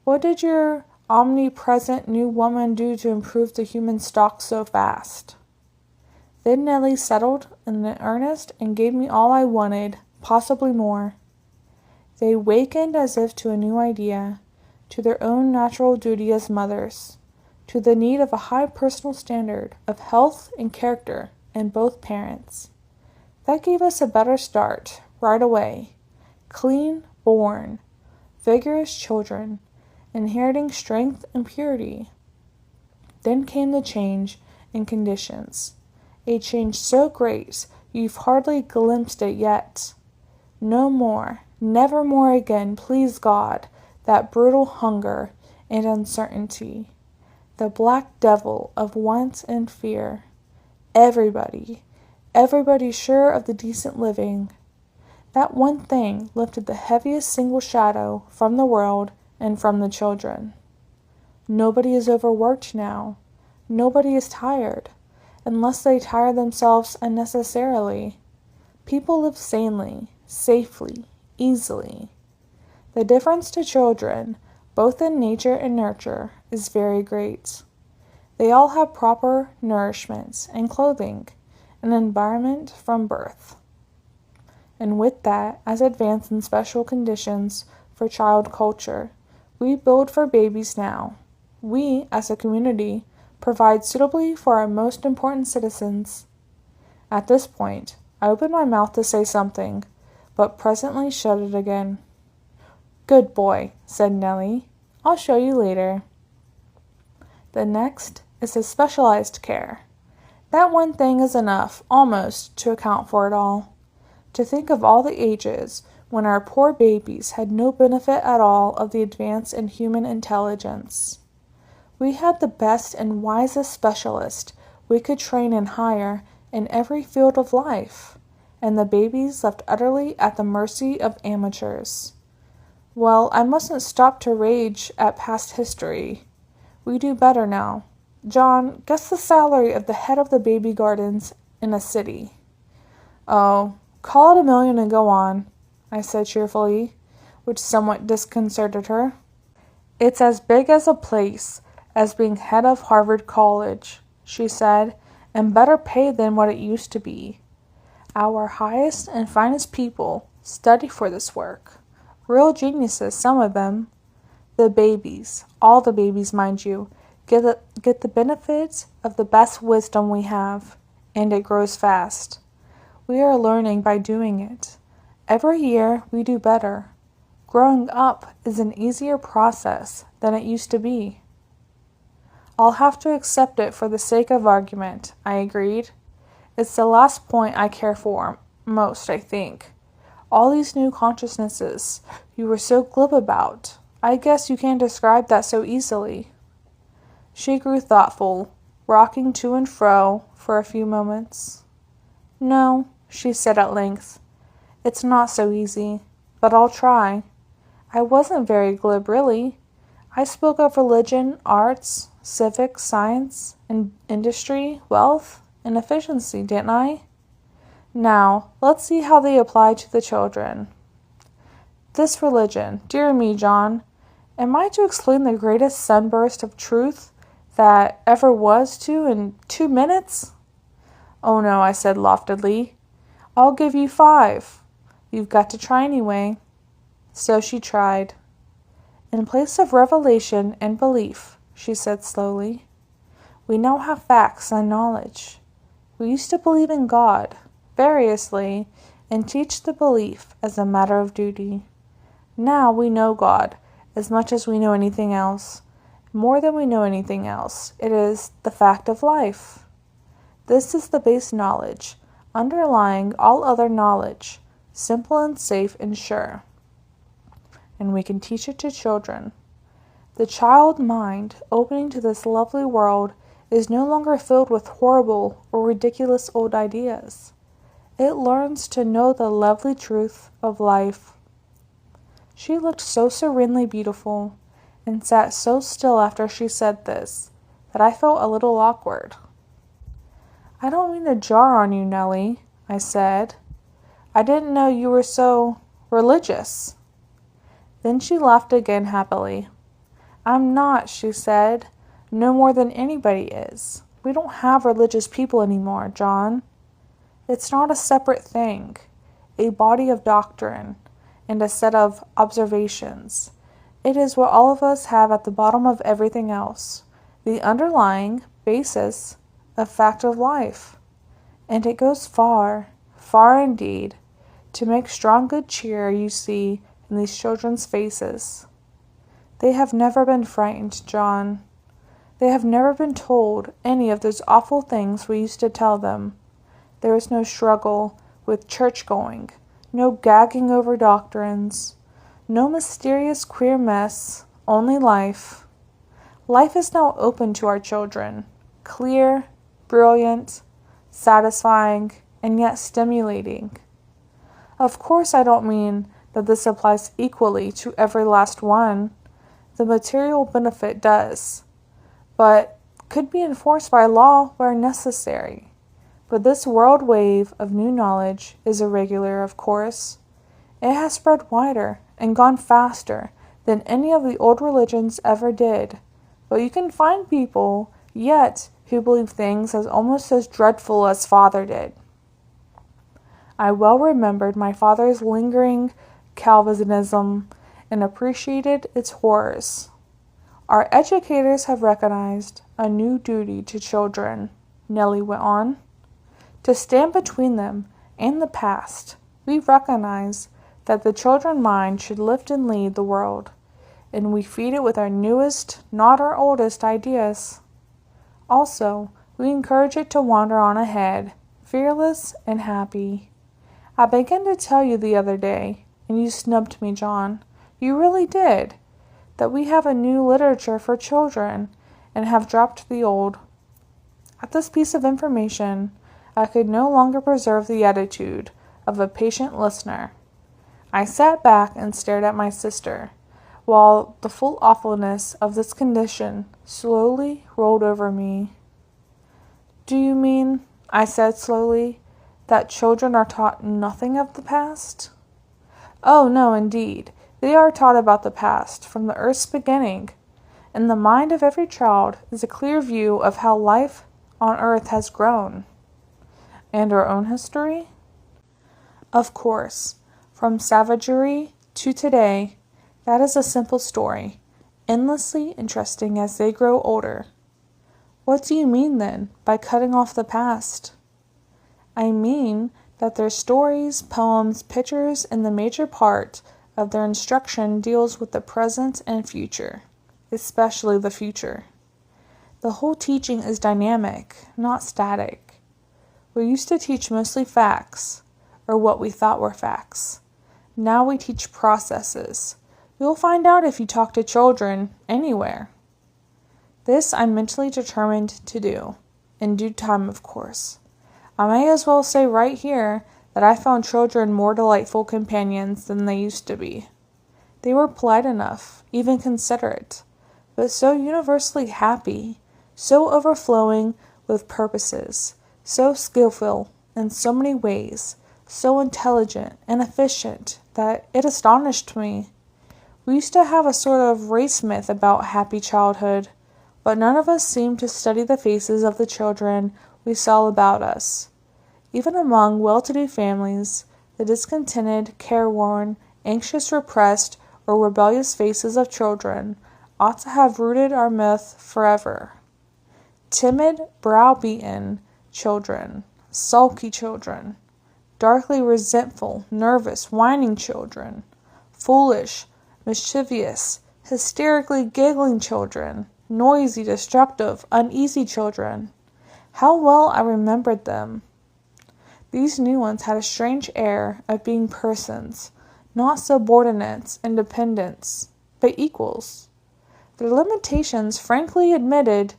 What did your omnipresent new woman do to improve the human stock so fast? Then Nellie settled in earnest and gave me all I wanted, possibly more. They wakened as if to a new idea, to their own natural duty as mothers, to the need of a high personal standard of health and character in both parents. That gave us a better start, right away. Clean, born, vigorous children, inheriting strength and purity. Then came the change in conditions, a change so great you've hardly glimpsed it yet. No more, never more again, please God, that brutal hunger and uncertainty, the black devil of want and fear. Everybody sure of the decent living. That one thing lifted the heaviest single shadow from the world and from the children. Nobody is overworked now. Nobody is tired, unless they tire themselves unnecessarily. People live sanely, safely, easily. The difference to children, both in nature and nurture, is very great. They all have proper nourishment and clothing, an environment from birth. And with that, as advanced in special conditions for child culture, we build for babies now. We, as a community, provide suitably for our most important citizens. At this point, I opened my mouth to say something, but presently shut it again. Good boy, said Nellie. I'll show you later. The next is the specialized care. That one thing is enough, almost, to account for it all. To think of all the ages when our poor babies had no benefit at all of the advance in human intelligence. We had the best and wisest specialist we could train and hire in every field of life, and the babies left utterly at the mercy of amateurs. Well, I mustn't stop to rage at past history. We do better now. John, guess the salary of the head of the baby gardens in a city. Oh, call it $1 million and go on, I said cheerfully, which somewhat disconcerted her. It's as big as a place as being head of Harvard College, she said, and better paid than what it used to be. Our highest and finest people study for this work. Real geniuses, some of them. The babies, all the babies, mind you, get the benefits of the best wisdom we have, and it grows fast. We are learning by doing it. Every year we do better. Growing up is an easier process than it used to be. I'll have to accept it for the sake of argument, I agreed. It's the last point I care for most, I think. All these new consciousnesses you were so glib about. I guess you can't describe that so easily. She grew thoughtful, rocking to and fro for a few moments. No, she said at length. It's not so easy, but I'll try. I wasn't very glib, really. I spoke of religion, arts, civics, science, and industry, wealth, and efficiency, didn't I? Now, let's see how they apply to the children. This religion, dear me, John, am I to explain the greatest sunburst of truth that ever was to in 2 minutes? Oh no, I said loftily. I'll give you 5. You've got to try anyway. So she tried. In place of revelation and belief, she said slowly, we now have facts and knowledge. We used to believe in God, variously, and teach the belief as a matter of duty. Now we know God as much as we know anything else. More than we know anything else, it is the fact of life. This is the base knowledge, underlying all other knowledge, simple and safe and sure. And we can teach it to children. The child mind opening to this lovely world is no longer filled with horrible or ridiculous old ideas. It learns to know the lovely truth of life. She looked so serenely beautiful and sat so still after she said this that I felt a little awkward. I don't mean to jar on you, Nellie, I said. I didn't know you were so religious. Then she laughed again happily. I'm not, she said, no more than anybody is. We don't have religious people anymore, John. It's not a separate thing, a body of doctrine, and a set of observations. It is what all of us have at the bottom of everything else, the underlying basis of fact of life. And it goes far, far indeed, to make strong good cheer you see in these children's faces. They have never been frightened, John. They have never been told any of those awful things we used to tell them. There is no struggle with church-going, no gagging over doctrines, no mysterious queer mess, only life. Life is now open to our children, clear, brilliant, satisfying, and yet stimulating. Of course, I don't mean that this applies equally to every last one. The material benefit does, but could be enforced by law where necessary. But this world wave of new knowledge is irregular, of course. It has spread wider and gone faster than any of the old religions ever did. But you can find people yet who believe things as almost as dreadful as Father did. I well remembered my father's lingering Calvinism and appreciated its horrors. Our educators have recognized a new duty to children, Nellie went on. To stand between them and the past, we recognize that the children mind should lift and lead the world, and we feed it with our newest, not our oldest, ideas. Also, we encourage it to wander on ahead, fearless and happy. I began to tell you the other day, and you snubbed me, John. You really did. That we have a new literature for children and have dropped the old. At this piece of information, I could no longer preserve the attitude of a patient listener. I sat back and stared at my sister, while the full awfulness of this condition slowly rolled over me. Do you mean, I said slowly, that children are taught nothing of the past? Oh, no, indeed. They are taught about the past from the earth's beginning. In the mind of every child is a clear view of how life on earth has grown. And our own history? Of course, from savagery to today, that is a simple story, endlessly interesting as they grow older. What do you mean, then, by cutting off the past? I mean that their stories, poems, pictures, and the major part of their instruction deals with the present and future, especially the future. The whole teaching is dynamic, not static. We used to teach mostly facts, or what we thought were facts. Now we teach processes. You'll find out if you talk to children anywhere. This I'm mentally determined to do, in due time, of course. I may as well say right here that I found children more delightful companions than they used to be. They were polite enough, even considerate, but so universally happy, so overflowing with purposes, so skillful in so many ways, so intelligent and efficient that it astonished me. We used to have a sort of race myth about happy childhood, but none of us seemed to study the faces of the children we saw about us. Even among well-to-do families, the discontented, careworn, anxious, repressed, or rebellious faces of children ought to have rooted our myth forever. Timid, browbeaten children, sulky children, darkly resentful, nervous, whining children, foolish, mischievous, hysterically giggling children, noisy, destructive, uneasy children. How well I remembered them. These new ones had a strange air of being persons, not subordinates and dependents, but equals. Their limitations frankly admitted,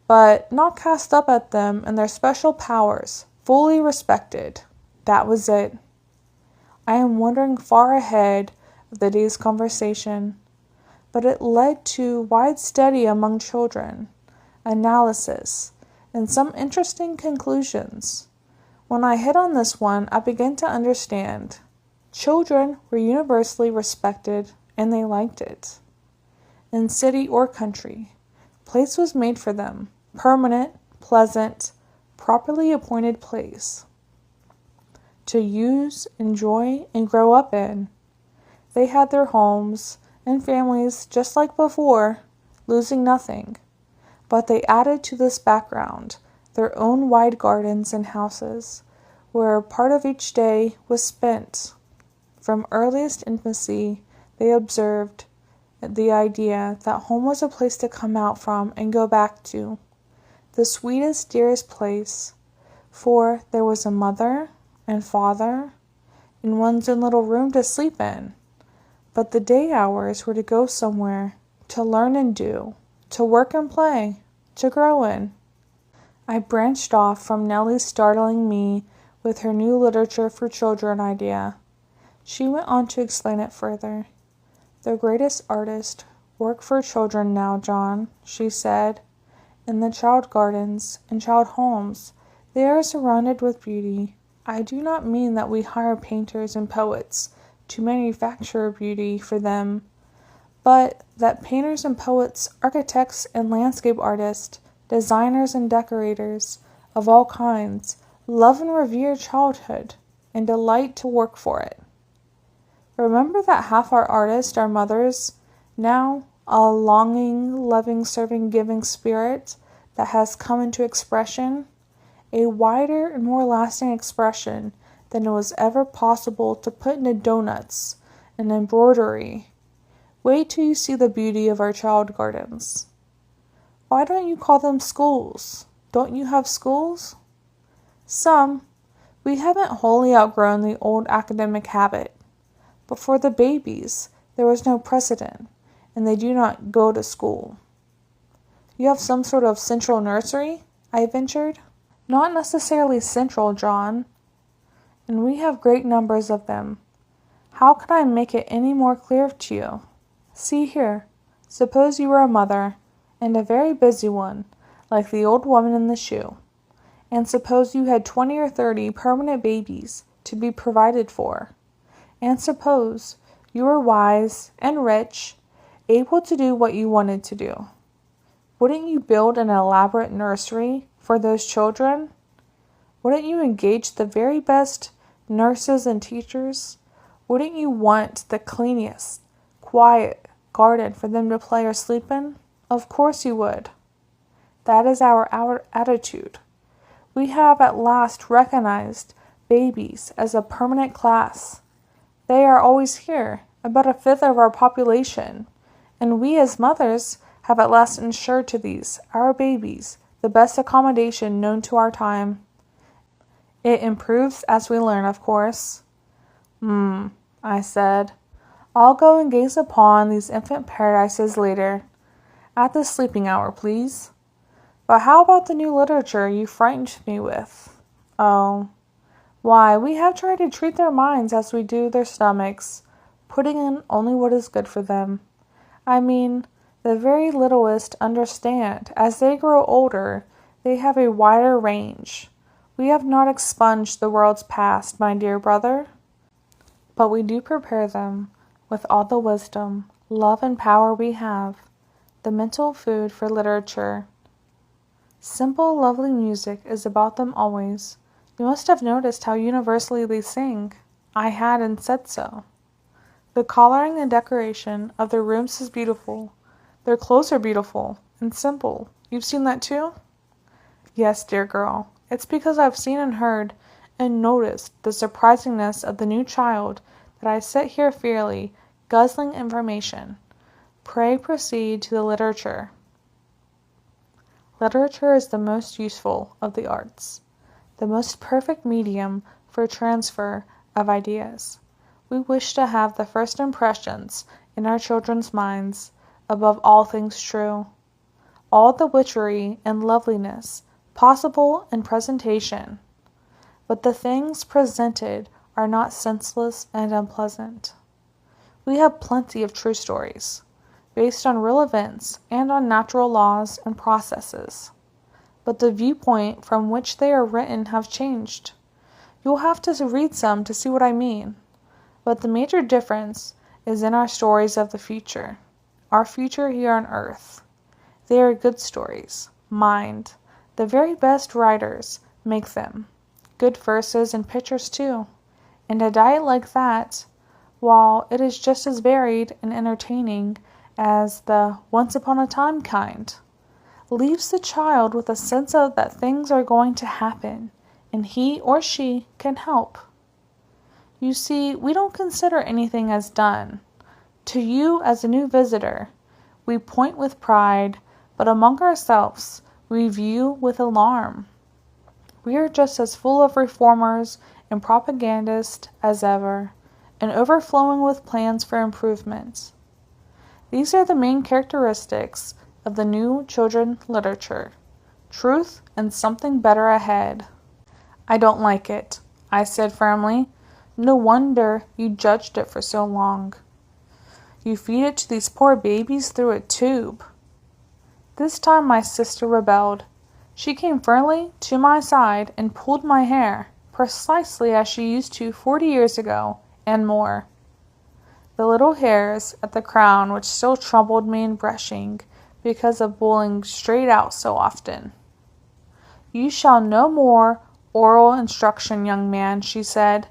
but not cast up at them, and their special powers fully respected. That was it. I am wandering far ahead of the day's conversation, but it led to wide study among children, analysis, and some interesting conclusions. When I hit on this one, I began to understand. Children were universally respected, and they liked it. In city or country, place was made for them, permanent, pleasant, properly appointed place, to use, enjoy, and grow up in. They had their homes and families just like before, losing nothing, but they added to this background their own wide gardens and houses, where part of each day was spent. From earliest infancy, they observed the idea that home was a place to come out from and go back to, the sweetest, dearest place, for there was a mother and father and one's own little room to sleep in. But the day hours were to go somewhere, to learn and do, to work and play, to grow in. I branched off from Nellie's startling me with her new literature for children idea. She went on to explain it further. The greatest artists work for children now, John, she said. In the child gardens and child homes, they are surrounded with beauty. I do not mean that we hire painters and poets to manufacture beauty for them, but that painters and poets, architects and landscape artists, designers and decorators of all kinds love and revere childhood and delight to work for it. Remember that half our artists are mothers, now a longing, loving, serving, giving spirit that has come into expression, a wider and more lasting expression than it was ever possible to put into donuts and embroidery. Wait till you see the beauty of our child gardens. Why don't you call them schools? Don't you have schools? Some. We haven't wholly outgrown the old academic habit. But for the babies, there was no precedent, and they do not go to school. You have some sort of central nursery? I ventured. Not necessarily central, John. And we have great numbers of them. How can I make it any more clear to you? See here. Suppose you were a mother, and a very busy one, like the old woman in the shoe. And suppose you had 20 or 30 permanent babies to be provided for. And suppose you were wise and rich, able to do what you wanted to do. Wouldn't you build an elaborate nursery for those children? Wouldn't you engage the very best nurses and teachers? Wouldn't you want the cleanest, quiet garden for them to play or sleep in? Of course you would. That is our attitude. We have at last recognized babies as a permanent class. They are always here, about a fifth of our population, and we as mothers have at last ensured to these, our babies, the best accommodation known to our time. It improves as we learn, of course. I said. I'll go and gaze upon these infant paradises later. At the sleeping hour, please. But how about the new literature you frightened me with? Oh, why, we have tried to treat their minds as we do their stomachs, putting in only what is good for them. I mean, The very littlest understand. As they grow older, they have a wider range. We have not expunged the world's past, my dear brother, but we do prepare them with all the wisdom, love, and power we have, the mental food for literature. Simple, lovely music is about them always. You must have noticed how universally they sing. I had and said so. The coloring and decoration of their rooms is beautiful. Their clothes are beautiful and simple. You've seen that too? Yes, dear girl. It's because I've seen and heard and noticed the surprisingness of the new child that I sit here fairly guzzling information. Pray proceed to the literature. Literature is the most useful of the arts, the most perfect medium for transfer of ideas. We wish to have the first impressions in our children's minds above all things true, all the witchery and loveliness possible in presentation, but the things presented are not senseless and unpleasant. We have plenty of true stories, based on real events and on natural laws and processes, but the viewpoint from which they are written have changed. You'll have to read some to see what I mean, but the major difference is in our stories of the future, our future here on earth. They are good stories, mind. The very best writers make them. Good verses and pictures too. And a diet like that, while it is just as varied and entertaining as the once upon a time kind, leaves the child with a sense of that things are going to happen, and he or she can help. You see, we don't consider anything as done. To you as a new visitor, we point with pride, but among ourselves, we view with alarm. We are just as full of reformers and propagandists as ever, and overflowing with plans for improvement. These are the main characteristics of the new children literature. Truth and something better ahead. I don't like it, I said firmly. No wonder you judged it for so long. You feed it to these poor babies through a tube. This time my sister rebelled. She came firmly to my side and pulled my hair, precisely as she used to 40 years ago, and more. The little hairs at the crown which still troubled me in brushing because of pulling straight out so often. You shall no more oral instruction, young man, she said.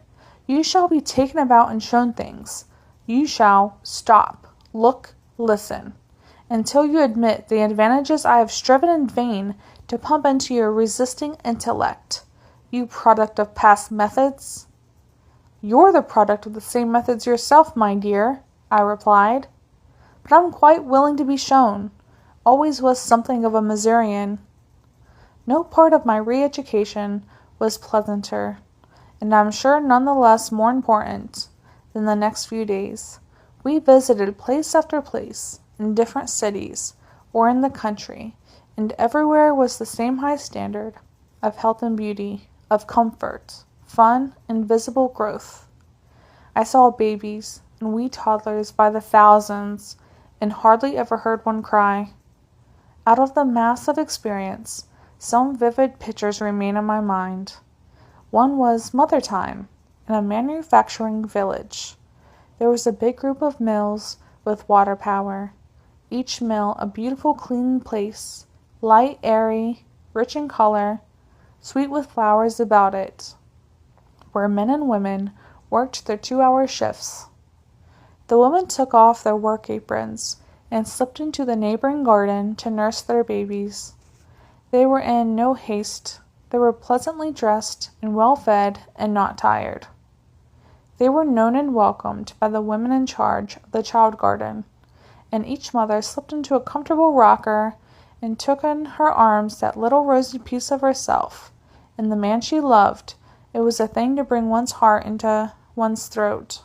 You shall be taken about and shown things. You shall stop, look, listen, until you admit the advantages I have striven in vain to pump into your resisting intellect. You product of past methods. You're the product of the same methods yourself, my dear, I replied. But I'm quite willing to be shown. Always was something of a Missourian. No part of my re-education was pleasanter, and I'm sure none the less more important, than the next few days. We visited place after place, in different cities, or in the country, and everywhere was the same high standard of health and beauty, of comfort, fun, and visible growth. I saw babies and wee toddlers by the thousands, and hardly ever heard one cry. Out of the mass of experience, some vivid pictures remain in my mind. One was mother time in a manufacturing village. There was a big group of mills with water power, each mill a beautiful clean place, light, airy, rich in color, sweet with flowers about it, where men and women worked their 2-hour shifts. The women took off their work aprons and slipped into the neighboring garden to nurse their babies. They were in no haste. They were pleasantly dressed and well fed and not tired. They were known and welcomed by the women in charge of the child garden, and each mother slipped into a comfortable rocker and took in her arms that little rosy piece of herself, and the man she loved. It was a thing to bring one's heart into one's throat.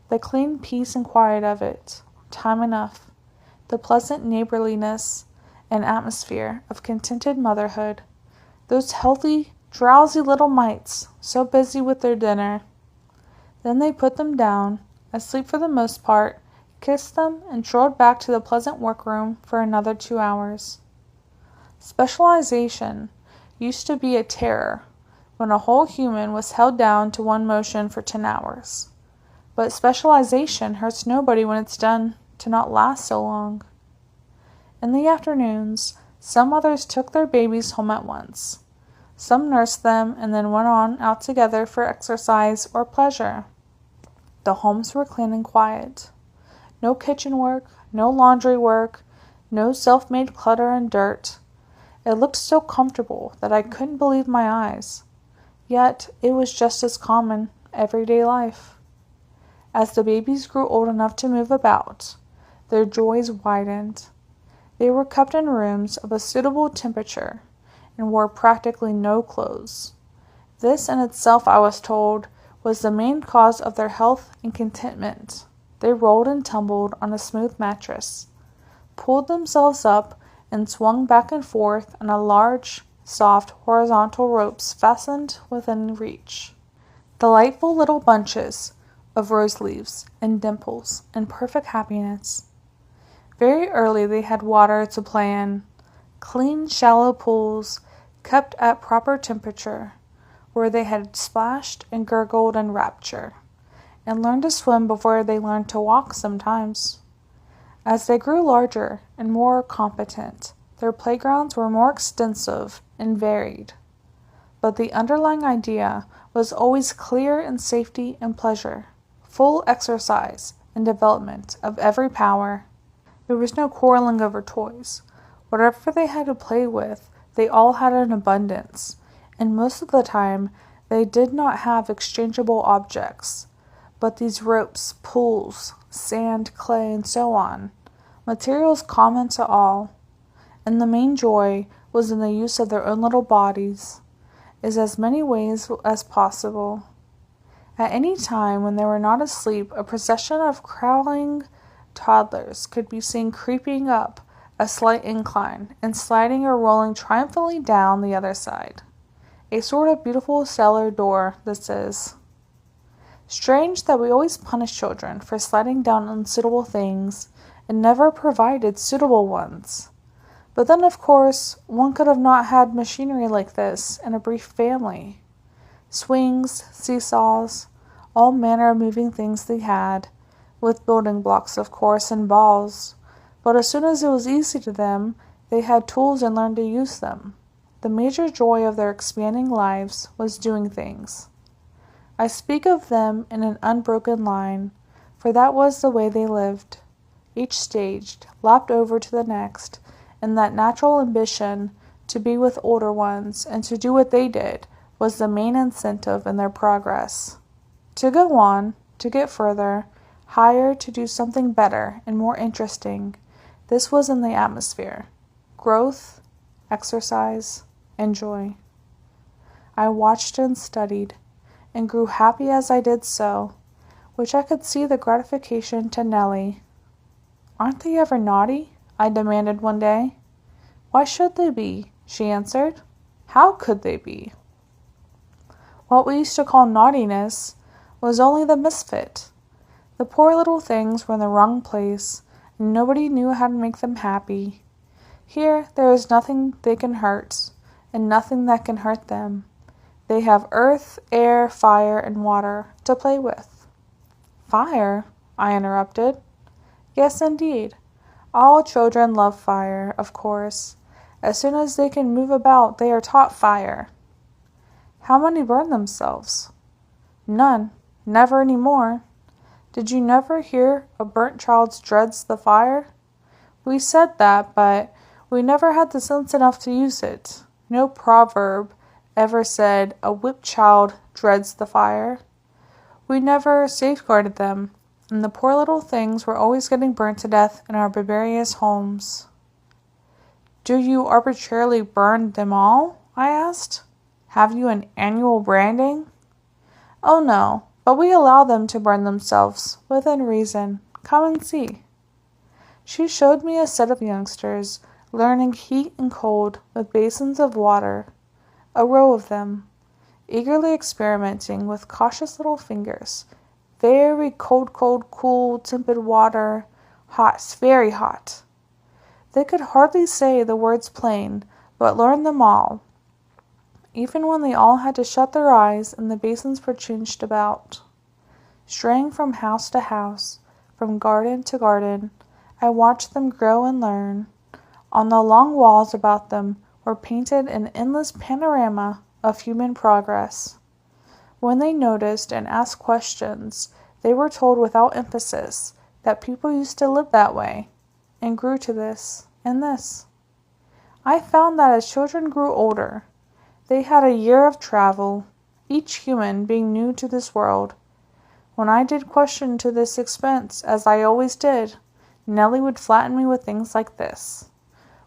The clean peace and quiet of it, time enough, the pleasant neighborliness and atmosphere of contented motherhood, those healthy, drowsy little mites, so busy with their dinner. Then they put them down, asleep for the most part, kissed them, and strolled back to the pleasant workroom for another 2 hours. Specialization used to be a terror when a whole human was held down to one motion for 10 hours. But specialization hurts nobody when it's done to not last so long. In the afternoons, some mothers took their babies home at once. Some nursed them and then went on out together for exercise or pleasure. The homes were clean and quiet. No kitchen work, no laundry work, no self-made clutter and dirt. It looked so comfortable that I couldn't believe my eyes. Yet it was just as common, everyday life. As the babies grew old enough to move about, their joys widened. They were kept in rooms of a suitable temperature and wore practically no clothes. This in itself, I was told, was the main cause of their health and contentment. They rolled and tumbled on a smooth mattress, pulled themselves up, and swung back and forth on a large, soft, horizontal ropes fastened within reach. Delightful little bunches of rose leaves and dimples and perfect happiness. Very early they had water to play in, clean, shallow pools kept at proper temperature, where they had splashed and gurgled in rapture, and learned to swim before they learned to walk sometimes. As they grew larger and more competent, their playgrounds were more extensive and varied. But the underlying idea was always clear in safety and pleasure, full exercise and development of every power. There was no quarreling over toys. Whatever they had to play with, they all had in abundance, and most of the time they did not have exchangeable objects, but these ropes, pools, sand, clay, and so on, materials common to all. And the main joy was in the use of their own little bodies, in as many ways as possible. At any time when they were not asleep, a procession of crawling toddlers could be seen creeping up a slight incline and sliding or rolling triumphantly down the other side. A sort of beautiful cellar door, this is. Strange that we always punish children for sliding down unsuitable things and never provided suitable ones. But then, of course, one could have not had machinery like this in a brief family. Swings, seesaws, all manner of moving things they had, with building blocks, of course, and balls. But as soon as it was easy to them, they had tools and learned to use them. The major joy of their expanding lives was doing things. I speak of them in an unbroken line, for that was the way they lived, each staged, lapped over to the next, and that natural ambition to be with older ones and to do what they did was the main incentive in their progress. To go on, to get further, higher, to do something better and more interesting, this was in the atmosphere. Growth, exercise, and joy. I watched and studied, and grew happy as I did so, which I could see the gratification to Nellie. "Aren't they ever naughty?" I demanded one day. "Why should they be?" she answered. "How could they be?" What we used to call naughtiness was only the misfit. The poor little things were in the wrong place, and nobody knew how to make them happy. Here there is nothing they can hurt, and nothing that can hurt them. They have earth, air, fire, and water to play with. "Fire?" I interrupted. "Yes, indeed. All children love fire, of course. As soon as they can move about, they are taught fire." "How many burn themselves?" "None. Never any more. Did you never hear a burnt child dreads the fire?" "We said that, but we never had the sense enough to use it. No proverb ever said a whipped child dreads the fire. We never safeguarded them, and the poor little things were always getting burnt to death in our barbarous homes." "Do you arbitrarily burn them all?" I asked. "Have you an annual branding?" "Oh no, but we allow them to burn themselves, within reason. Come and see." She showed me a set of youngsters learning heat and cold with basins of water, a row of them, eagerly experimenting with cautious little fingers. Very cold, cool, tepid water, Hot, very hot. They could hardly say the words plain, but learned them all, even when they all had to shut their eyes and the basins were changed about. Straying from house to house, from garden to garden, I watched them grow and learn. On the long walls about them were painted an endless panorama of human progress. When they noticed and asked questions, they were told without emphasis that people used to live that way, and grew to this and this. I found that as children grew older, they had a year of travel, each human being new to this world. When I did question to this expense, as I always did, Nellie would flatten me with things like this.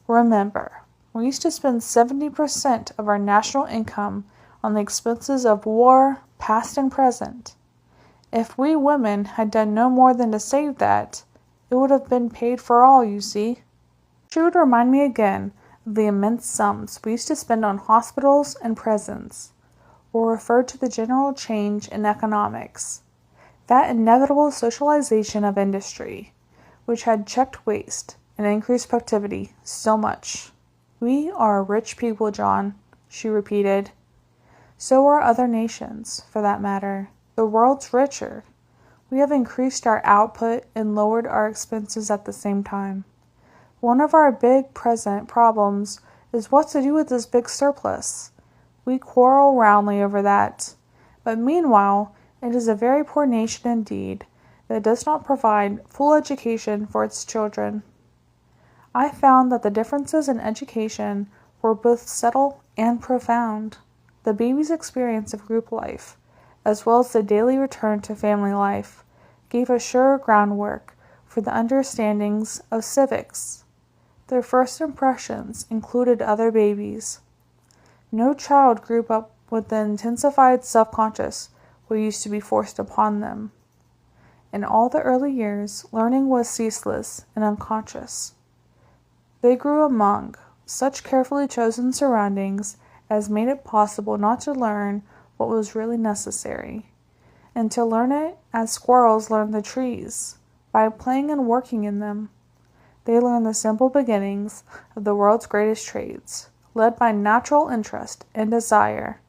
Remember, we used to spend 70% of our national income on the expenses of war, past and present. If we women had done no more than to save that, it would have been paid for all, you see. She would remind me again of the immense sums we used to spend on hospitals and prisons, or refer to the general change in economics, that inevitable socialization of industry, which had checked waste and increased productivity so much. We are a rich people, John, she repeated. So are other nations, for that matter. The world's richer. We have increased our output and lowered our expenses at the same time. One of our big present problems is what to do with this big surplus. We quarrel roundly over that. But meanwhile, it is a very poor nation indeed that does not provide full education for its children. I found that the differences in education were both subtle and profound. The baby's experience of group life, as well as the daily return to family life, gave a sure groundwork for the understandings of civics. Their first impressions included other babies. No child grew up with the intensified self-conscious we used to be forced upon them. In all the early years, learning was ceaseless and unconscious. They grew among such carefully chosen surroundings as made it possible not to learn what was really necessary, and to learn it as squirrels learn the trees, by playing and working in them. They learn the simple beginnings of the world's greatest trades, led by natural interest and desire,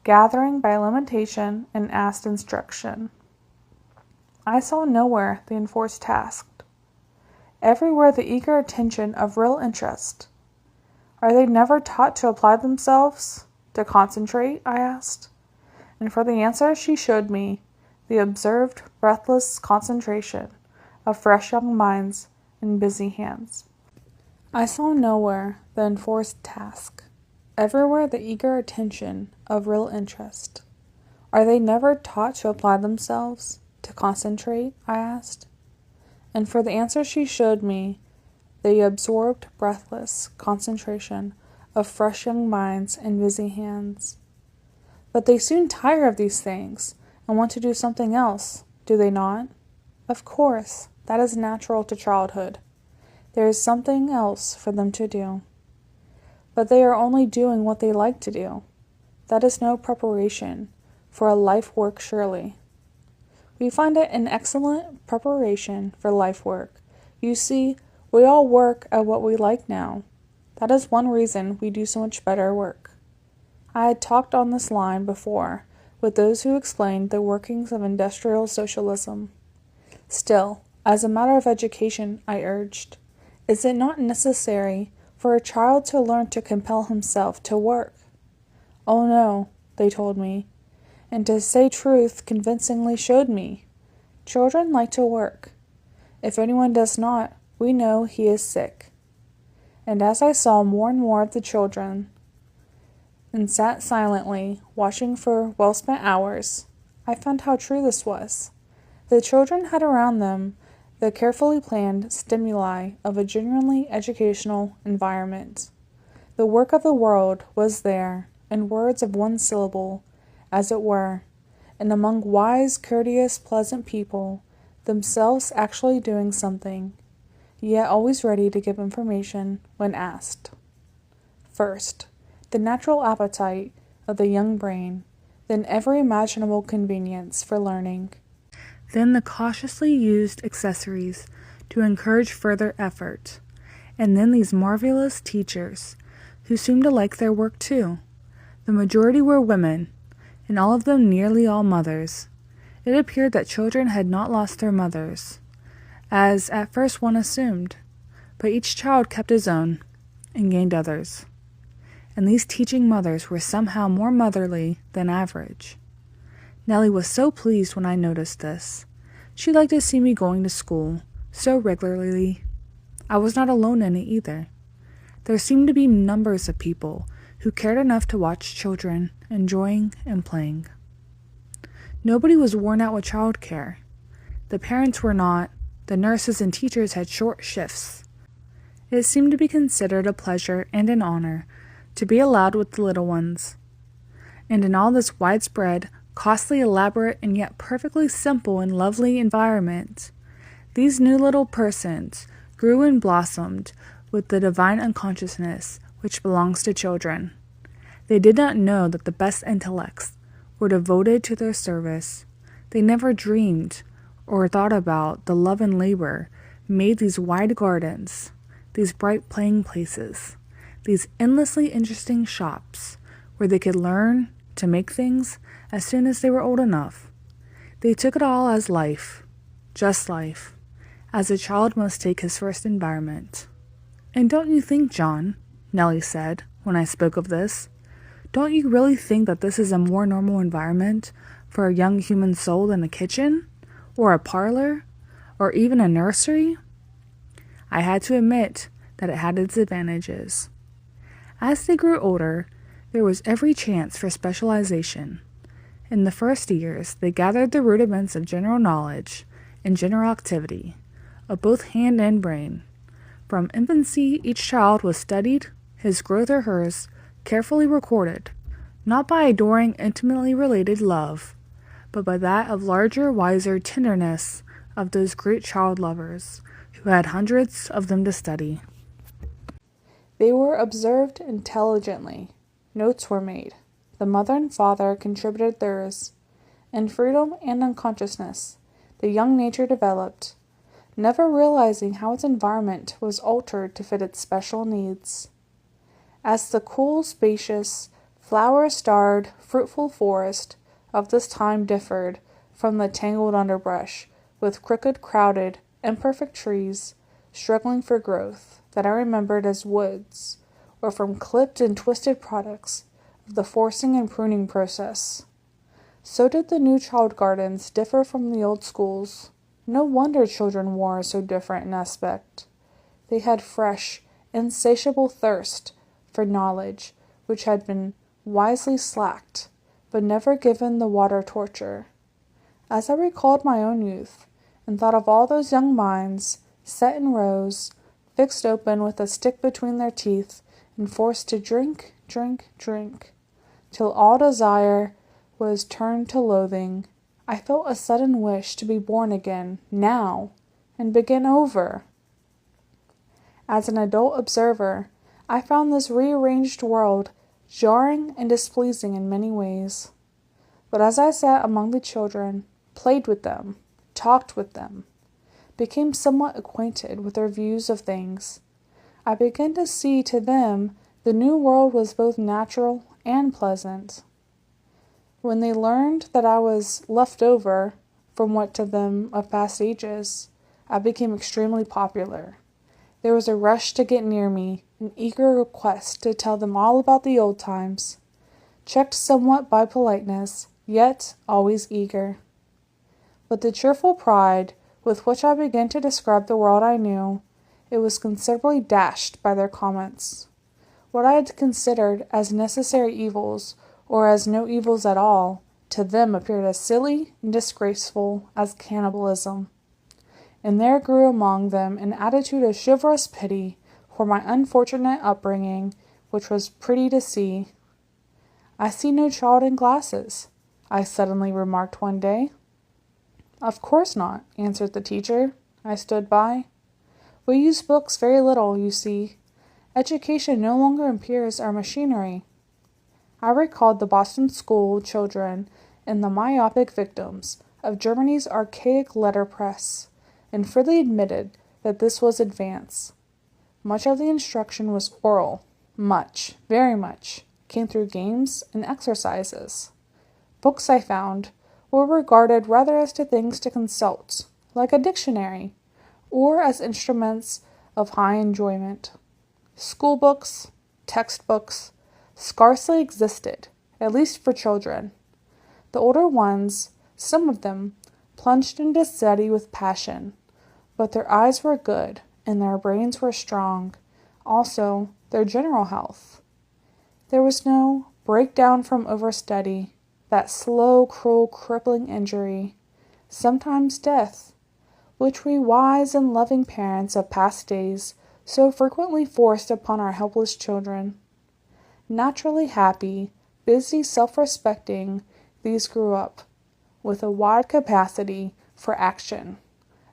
gathering by limitation and asked instruction. I saw nowhere the enforced task, everywhere the eager attention of real interest. Are they never taught to apply themselves, to concentrate? I asked. And for the answer she showed me the observed, breathless concentration of fresh young minds and busy hands. I saw nowhere the enforced task, everywhere the eager attention of real interest. Are they never taught to apply themselves, to concentrate? I asked. And for the answer she showed me the absorbed, breathless concentration of fresh young minds and busy hands. But they soon tire of these things and want to do something else, do they not? Of course, that is natural to childhood. There is something else for them to do. But they are only doing what they like to do. That is no preparation for a life work, surely. We find it an excellent preparation for life work. You see, we all work at what we like now. That is one reason we do so much better work. I had talked on this line before with those who explained the workings of industrial socialism. Still, as a matter of education, I urged, is it not necessary for a child to learn to compel himself to work? Oh no, they told me, and to say truth convincingly showed me. Children like to work. If anyone does not, we know he is sick. And as I saw more and more of the children, and sat silently, watching for well-spent hours, I found how true this was. The children had around them the carefully planned stimuli of a genuinely educational environment. The work of the world was there, in words of one syllable, as it were, and among wise, courteous, pleasant people, themselves actually doing something, yet always ready to give information when asked. First, the natural appetite of the young brain, then every imaginable convenience for learning. Then the cautiously used accessories to encourage further effort. And then these marvelous teachers, who seemed to like their work too. The majority were women, and all of them nearly all mothers. It appeared that children had not lost their mothers, as at first one assumed, but each child kept his own and gained others. And these teaching mothers were somehow more motherly than average. Nellie was so pleased when I noticed this. She liked to see me going to school so regularly. I was not alone in it either. There seemed to be numbers of people who cared enough to watch children enjoying and playing. Nobody was worn out with childcare. The parents were not. The nurses and teachers had short shifts. It seemed to be considered a pleasure and an honor to be allowed with the little ones. And in all this widespread, costly, elaborate, and yet perfectly simple and lovely environment, these new little persons grew and blossomed with the divine unconsciousness which belongs to children. They did not know that the best intellects were devoted to their service. They never dreamed or thought about the love and labor made these wide gardens, these bright playing places, these endlessly interesting shops where they could learn to make things as soon as they were old enough. They took it all as life, just life, as a child must take his first environment. And don't you think, John, Nellie said when I spoke of this, don't you really think that this is a more normal environment for a young human soul than a kitchen, or a parlor, or even a nursery? I had to admit that it had its advantages. As they grew older, there was every chance for specialization. In the first years, they gathered the rudiments of general knowledge and general activity, of both hand and brain. From infancy, each child was studied, his growth or hers, carefully recorded, not by adoring intimately related love, but by that of larger, wiser tenderness of those great child lovers, who had hundreds of them to study. They were observed intelligently. Notes were made. The mother and father contributed theirs. In freedom and unconsciousness, the young nature developed, never realizing how its environment was altered to fit its special needs. As the cool, spacious, flower-starred, fruitful forest of this time differed from the tangled underbrush, with crooked, crowded, imperfect trees struggling for growth that I remembered as woods, or from clipped and twisted products of the forcing and pruning process. So did the new child gardens differ from the old schools. No wonder children were so different in aspect. They had fresh, insatiable thirst for knowledge, which had been wisely slacked, but never given the water torture. As I recalled my own youth, and thought of all those young minds, set in rows, fixed open with a stick between their teeth, and forced to drink, drink, drink, till all desire was turned to loathing, I felt a sudden wish to be born again, now, and begin over. As an adult observer, I found this rearranged world jarring and displeasing in many ways. But as I sat among the children, played with them, talked with them, became somewhat acquainted with their views of things, I began to see to them the new world was both natural and pleasant. When they learned that I was left over from what to them of past ages, I became extremely popular. There was a rush to get near me, an eager request to tell them all about the old times, checked somewhat by politeness, yet always eager. But the cheerful pride with which I began to describe the world I knew, it was considerably dashed by their comments. What I had considered as necessary evils, or as no evils at all, to them appeared as silly and disgraceful as cannibalism. And there grew among them an attitude of chivalrous pity for my unfortunate upbringing, which was pretty to see. "I see no child in glasses," I suddenly remarked one day. "Of course not," answered the teacher. I stood by. "We use books very little, you see. Education no longer impairs our machinery." I recalled the Boston school children and the myopic victims of Germany's archaic letterpress, and freely admitted that this was advance. Much of the instruction was oral. Much, very much, came through games and exercises. Books, I found, were regarded rather as to things to consult, like a dictionary, or as instruments of high enjoyment. School books, textbooks, scarcely existed, at least for children. The older ones, some of them, plunged into study with passion, but their eyes were good and their brains were strong, also their general health. There was no breakdown from overstudy, that slow, cruel, crippling injury, sometimes death, which we wise and loving parents of past days so frequently forced upon our helpless children. Naturally happy, busy, self-respecting, these grew up, with a wide capacity for action,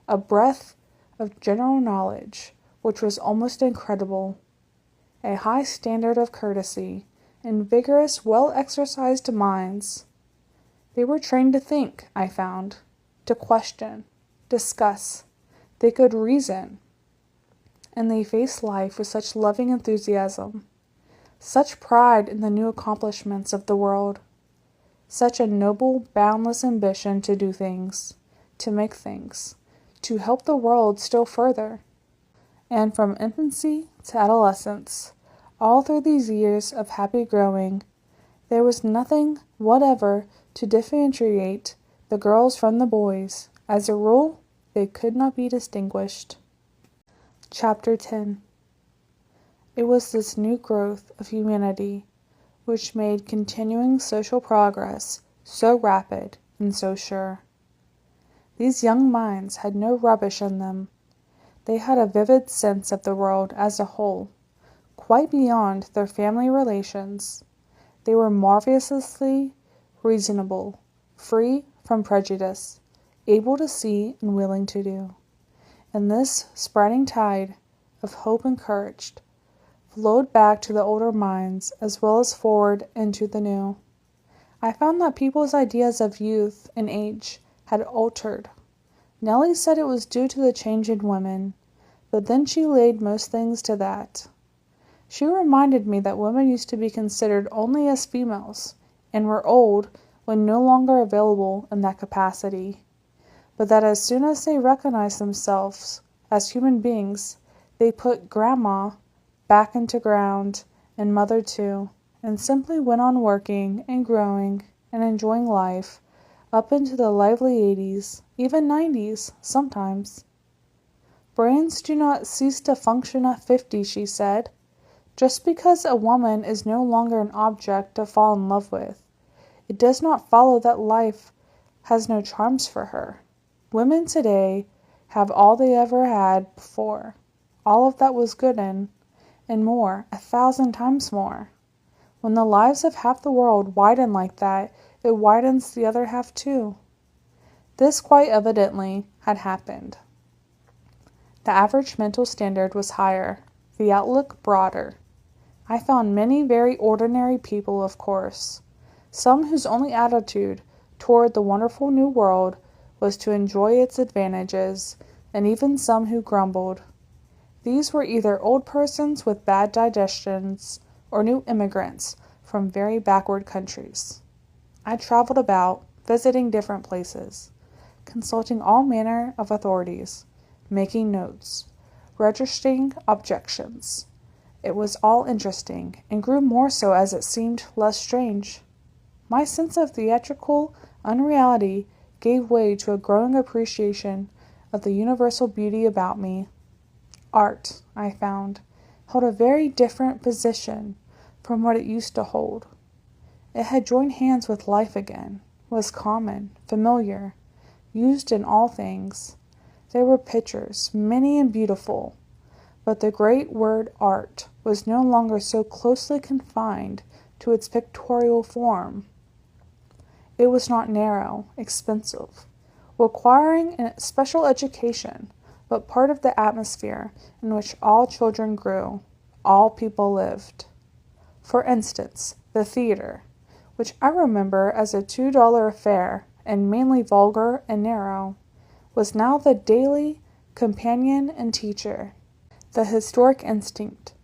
a breadth of general knowledge, which was almost incredible, a high standard of courtesy, and vigorous, well-exercised minds. They were trained to think, I found, to question, discuss. They could reason, and they faced life with such loving enthusiasm, such pride in the new accomplishments of the world, such a noble, boundless ambition to do things, to make things, to help the world still further. And from infancy to adolescence, all through these years of happy growing, there was nothing whatever to differentiate the girls from the boys. As a rule, they could not be distinguished. Chapter 10. It was this new growth of humanity which made continuing social progress so rapid and so sure. These young minds had no rubbish in them. They had a vivid sense of the world as a whole, quite beyond their family relations. They were marvelously reasonable, free from prejudice, able to see and willing to do. And this spreading tide of hope and courage flowed back to the older minds as well as forward into the new. I found that people's ideas of youth and age had altered. Nellie said it was due to the change in women, but then she laid most things to that. She reminded me that women used to be considered only as females, and were old when no longer available in that capacity, but that as soon as they recognized themselves as human beings, they put grandma back into ground, and mother too, and simply went on working and growing and enjoying life up into the lively 80s, even 90s sometimes. Brains do not cease to function at 50, she said. Just because a woman is no longer an object to fall in love with, it does not follow that life has no charms for her. Women today have all they ever had before, all of that was good in, and more, 1,000 times more. When the lives of half the world widen like that, it widens the other half too. This quite evidently had happened. The average mental standard was higher, the outlook broader. I found many very ordinary people, of course, some whose only attitude toward the wonderful new world was to enjoy its advantages, and even some who grumbled. These were either old persons with bad digestions or new immigrants from very backward countries. I traveled about, visiting different places, consulting all manner of authorities, making notes, registering objections. It was all interesting, and grew more so as it seemed less strange. My sense of theatrical unreality gave way to a growing appreciation of the universal beauty about me. Art, I found, held a very different position from what it used to hold. It had joined hands with life again, was common, familiar, used in all things. There were pictures, many and beautiful, but the great word art was no longer so closely confined to its pictorial form. It was not narrow, expensive, requiring a special education, but part of the atmosphere in which all children grew, all people lived. For instance, the theater, which I remember as a $2 affair and mainly vulgar and narrow, was now the daily companion and teacher. The historic instinct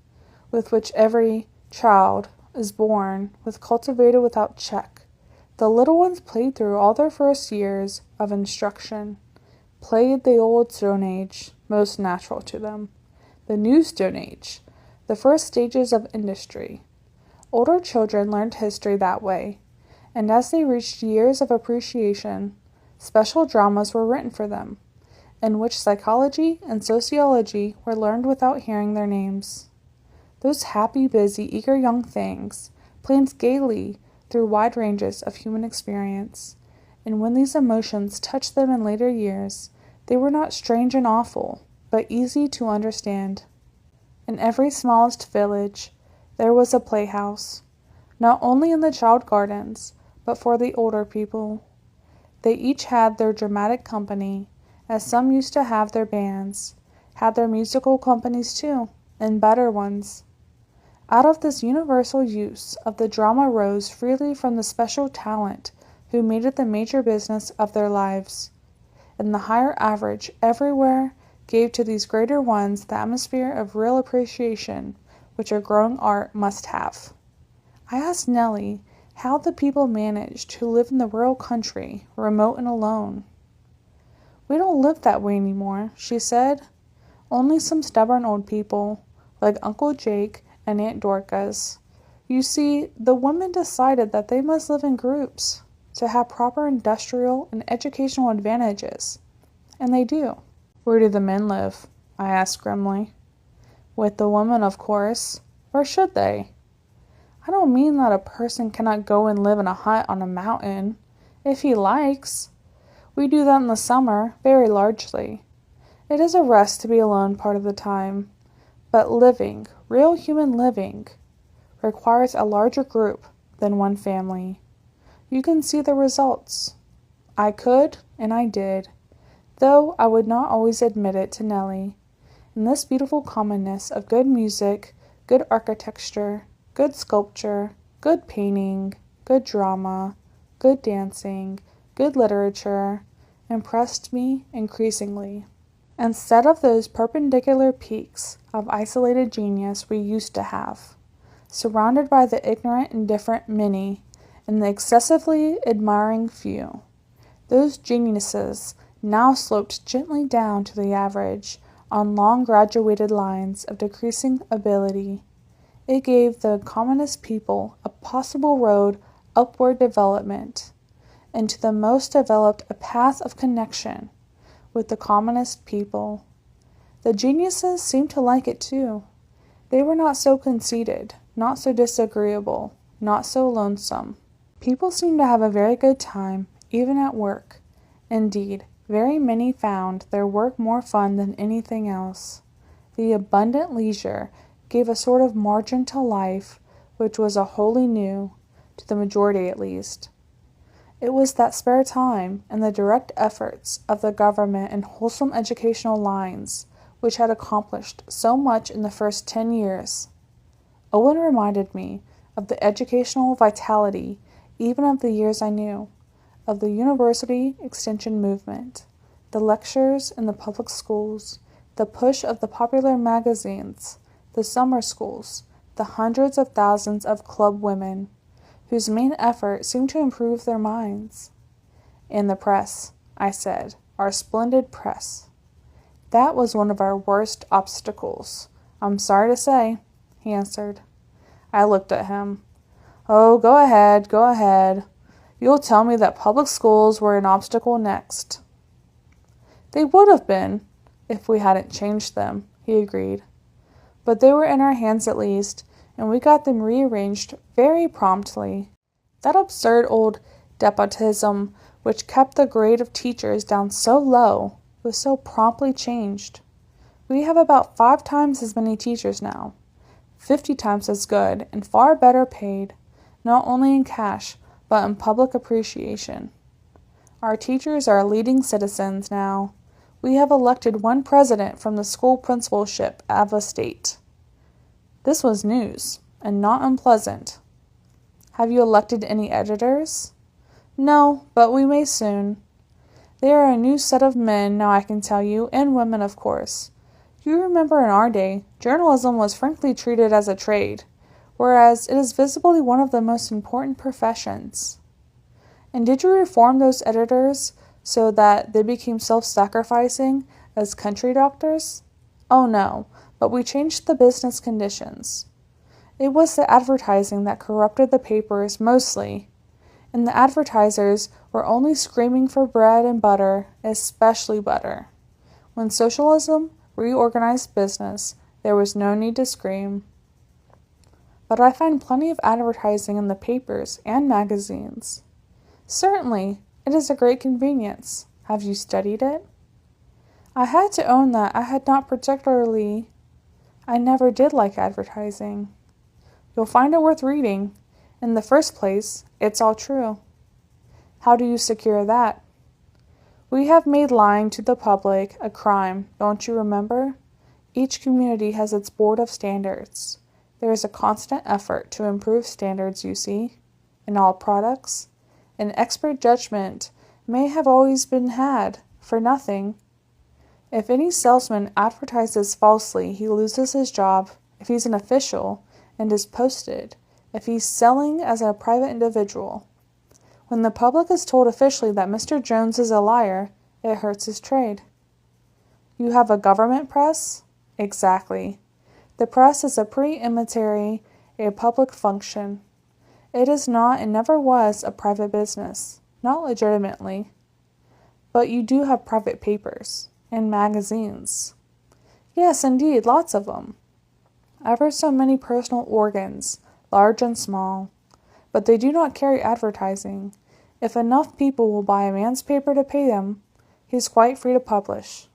with which every child is born was cultivated without check. The little ones played through all their first years of instruction, played the old Stone Age, most natural to them, the new Stone Age, the first stages of industry. Older children learned history that way, and as they reached years of appreciation, special dramas were written for them, in which psychology and sociology were learned without hearing their names. Those happy, busy, eager young things played gaily through wide ranges of human experience, and when these emotions touched them in later years, they were not strange and awful, but easy to understand. In every smallest village, there was a playhouse, not only in the child gardens, but for the older people. They each had their dramatic company, as some used to have their bands, had their musical companies too, and better ones. Out of this universal use of the drama rose freely from the special talent who made it the major business of their lives, and the higher average everywhere gave to these greater ones the atmosphere of real appreciation which a growing art must have. I asked Nellie how the people managed who live in the rural country, remote and alone. "We don't live that way anymore," she said. "Only some stubborn old people, like Uncle Jake and Aunt Dorcas. You see, the women decided that they must live in groups to have proper industrial and educational advantages, and they do." "Where do the men live?" I asked grimly. "With the women, of course. Where should they? I don't mean that a person cannot go and live in a hut on a mountain, if he likes. We do that in the summer, very largely. It is a rest to be alone part of the time. But living, real human living, requires a larger group than one family. You can see the results. I could, and I did, though I would not always admit it to Nellie, in this beautiful commonness of good music, good architecture, good sculpture, good painting, good drama, good dancing, good literature, impressed me increasingly. Instead of those perpendicular peaks of isolated genius we used to have, surrounded by the ignorant, indifferent many and the excessively admiring few, those geniuses now sloped gently down to the average on long graduated lines of decreasing ability. It gave the commonest people a possible road upward development, and to the most developed a path of connection with the commonest people. The geniuses seemed to like it too. They were not so conceited, not so disagreeable, not so lonesome. People seemed to have a very good time, even at work. Indeed, very many found their work more fun than anything else. The abundant leisure gave a sort of margin to life which was a wholly new, to the majority at least. It was that spare time and the direct efforts of the government in wholesome educational lines which had accomplished so much in the first 10 years. Owen reminded me of the educational vitality even of the years I knew, of the university extension movement, the lectures in the public schools, the push of the popular magazines, the summer schools, the hundreds of thousands of club women, whose main effort seemed to improve their minds. "And the press," I said, "our splendid press. That was one of our worst obstacles, I'm sorry to say," he answered. I looked at him. "Oh, go ahead, go ahead. You'll tell me that public schools were an obstacle next." "They would have been, if we hadn't changed them," he agreed. "But they were in our hands at least, and we got them rearranged very promptly. That absurd old despotism which kept the grade of teachers down so low was so promptly changed. We have about 5 times as many teachers now, 50 times as good, and far better paid, not only in cash, but in public appreciation. Our teachers are leading citizens now. We have elected one president from the school principalship of a state." This was news, and not unpleasant. "Have you elected any editors?" "No, but we may soon." They are a new set of men now, I can tell you, and women, of course. You remember in our day, journalism was frankly treated as a trade, whereas it is visibly one of the most important professions. And did you reform those editors so that they became self-sacrificing as country doctors? Oh no, but we changed the business conditions. It was the advertising that corrupted the papers mostly, and the advertisers were only screaming for bread and butter, especially butter. When socialism reorganized business, there was no need to scream. But I find plenty of advertising in the papers and magazines. Certainly, it is a great convenience. Have you studied it? I had to own that I never did like advertising. You'll find it worth reading. In the first place, it's all true. How do you secure that? We have made lying to the public a crime, don't you remember? Each community has its board of standards. There is a constant effort to improve standards, you see, in all products. An expert judgment may have always been had, for nothing. If any salesman advertises falsely, he loses his job. If he's an official and is posted, if he's selling as a private individual. When the public is told officially that Mr. Jones is a liar, it hurts his trade. You have a government press? Exactly. The press is a pre-eminently a public function. It is not and never was a private business, not legitimately. But you do have private papers and magazines. Yes, indeed, lots of them. Ever so many personal organs, large and small. But they do not carry advertising. If enough people will buy a man's paper to pay them, he is quite free to publish.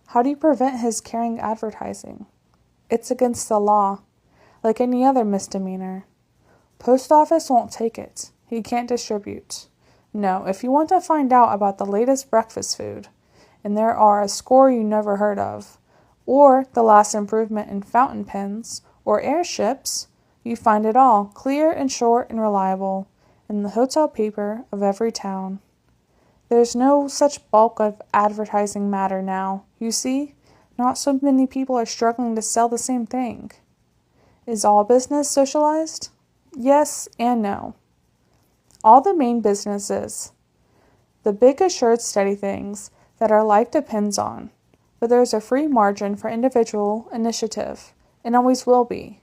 How do you prevent his carrying advertising? It's against the law, like any other misdemeanor. Post office won't take it. He can't distribute. No, if you want to find out about the latest breakfast food, and there are a score you never heard of, or the last improvement in fountain pens or airships, you find it all, clear and short and reliable, in the hotel paper of every town. There's no such bulk of advertising matter now. You see, not so many people are struggling to sell the same thing. Is all business socialized? Yes and no. All the main businesses, the big assured steady things that our life depends on, but there's a free margin for individual initiative, and always will be.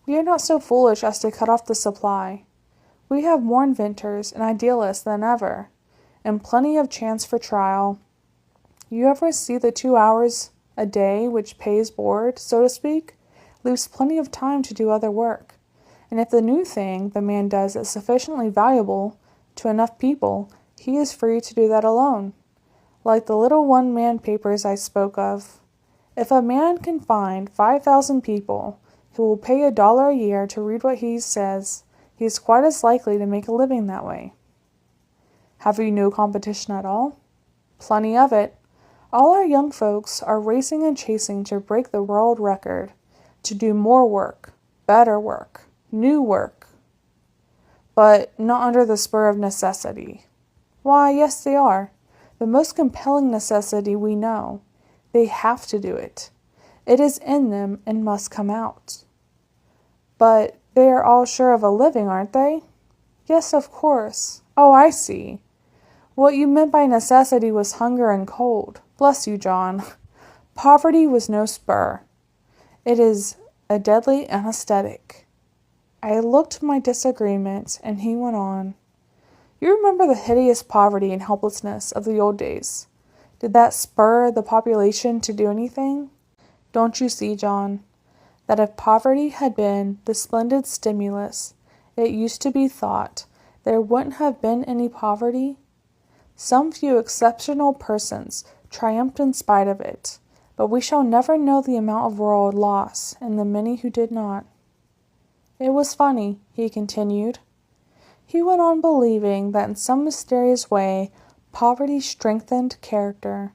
We are not so foolish as to cut off the supply. We have more inventors and idealists than ever, and plenty of chance for trial. You ever see the 2 hours a day which pays board, so to speak, leaves plenty of time to do other work. And if the new thing the man does is sufficiently valuable to enough people, he is free to do that alone. Like the little one-man papers I spoke of. If a man can find 5,000 people who will pay $1 a year to read what he says, he is quite as likely to make a living that way. Have you no competition at all? Plenty of it. All our young folks are racing and chasing to break the world record, to do more work, better work, new work. But not under the spur of necessity. Why, yes, they are. The most compelling necessity we know. They have to do it. It is in them and must come out. But they are all sure of a living, aren't they? Yes, of course. Oh, I see. What you meant by necessity was hunger and cold. Bless you, John. Poverty was no spur. It is a deadly anesthetic. I looked my disagreement, and he went on. You remember the hideous poverty and helplessness of the old days. Did that spur the population to do anything? Don't you see, John, that if poverty had been the splendid stimulus it used to be thought, there wouldn't have been any poverty? Some few exceptional persons triumphed in spite of it, but we shall never know the amount of world loss in the many who did not. It was funny, he continued. He went on believing that in some mysterious way poverty strengthened character,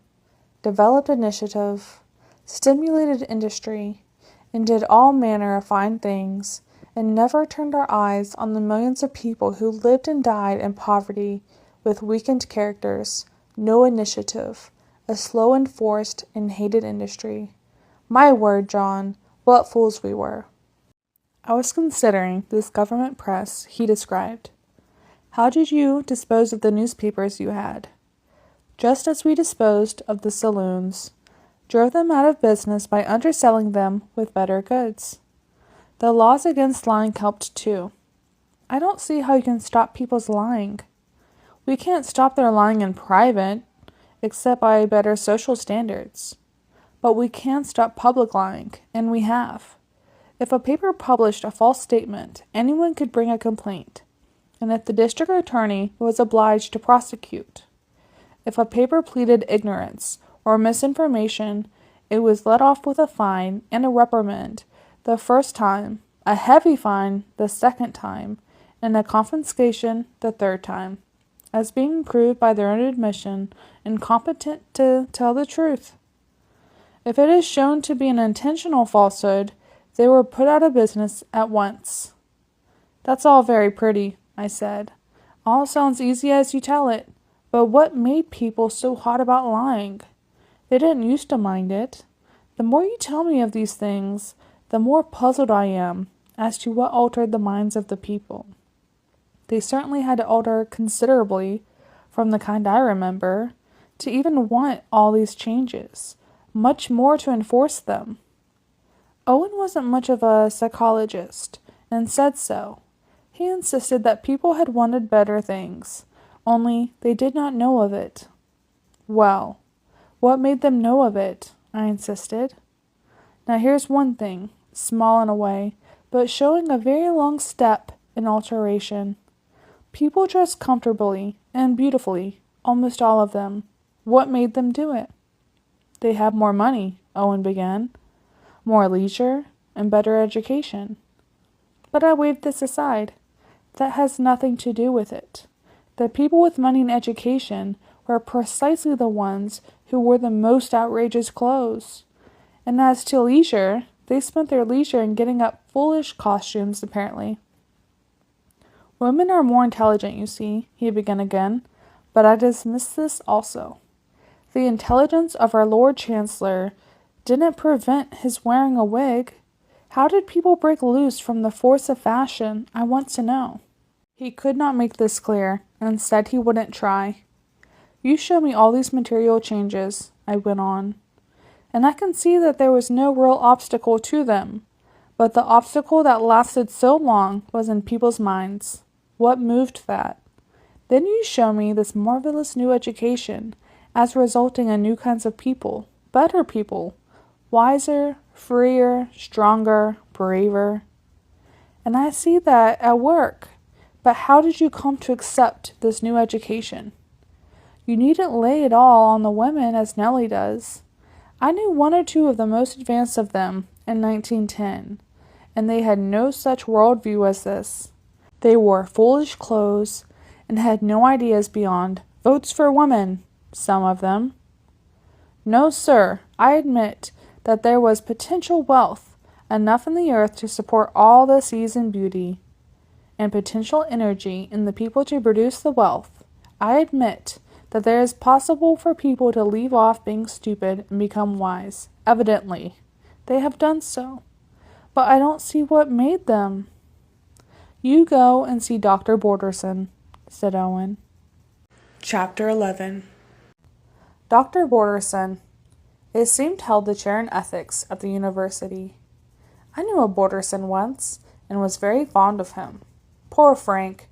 developed initiative, stimulated industry, and did all manner of fine things, and never turned our eyes on the millions of people who lived and died in poverty with weakened characters, no initiative, a slow enforced and hated industry. My word, John, what fools we were. I was considering this government press he described. How did you dispose of the newspapers you had? Just as we disposed of the saloons, drove them out of business by underselling them with better goods. The laws against lying helped too. I don't see how you can stop people's lying. We can't stop their lying in private, except by better social standards. But we can stop public lying, and we have. If a paper published a false statement, anyone could bring a complaint, and if the district attorney was obliged to prosecute. If a paper pleaded ignorance or misinformation, it was let off with a fine and a reprimand the first time, a heavy fine the second time, and a confiscation the third time, as being proved by their own admission incompetent to tell the truth. If it is shown to be an intentional falsehood, they were put out of business at once. That's all very pretty, I said. All sounds easy as you tell it, but what made people so hot about lying? They didn't used to mind it. The more you tell me of these things, the more puzzled I am as to what altered the minds of the people. They certainly had to alter considerably, from the kind I remember, to even want all these changes, much more to enforce them. Owen wasn't much of a psychologist, and said so. He insisted that people had wanted better things, only they did not know of it. Well, what made them know of it? I insisted. Now here's one thing, small in a way, but showing a very long step in alteration. People dress comfortably and beautifully, almost all of them. What made them do it? They have more money, Owen began, more leisure, and better education. But I waved this aside. That has nothing to do with it. The people with money and education were precisely the ones who wore the most outrageous clothes. And as to leisure, they spent their leisure in getting up foolish costumes, apparently. Women are more intelligent, you see, he began again, but I dismissed this also. The intelligence of our Lord Chancellor didn't prevent his wearing a wig. How did people break loose from the force of fashion, I want to know. He could not make this clear, and said he wouldn't try. You show me all these material changes, I went on, and I can see that there was no real obstacle to them, but the obstacle that lasted so long was in people's minds. What moved that? Then you show me this marvelous new education as resulting in new kinds of people, better people, wiser, freer, stronger, braver. And I see that at work. But how did you come to accept this new education? You needn't lay it all on the women as Nellie does. I knew one or two of the most advanced of them in 1910, and they had no such worldview as this. They wore foolish clothes and had no ideas beyond votes for women, some of them. No, sir, I admit that there was potential wealth, enough in the earth to support all this ease and beauty, and potential energy in the people to produce the wealth. I admit that there is possible for people to leave off being stupid and become wise. Evidently, they have done so. But I don't see what made them. You go and see Dr. Borderson, said Owen. Chapter 11. Dr. Borderson, it seemed, held the chair in ethics at the university. I knew a Borderson once, and was very fond of him. Poor Frank.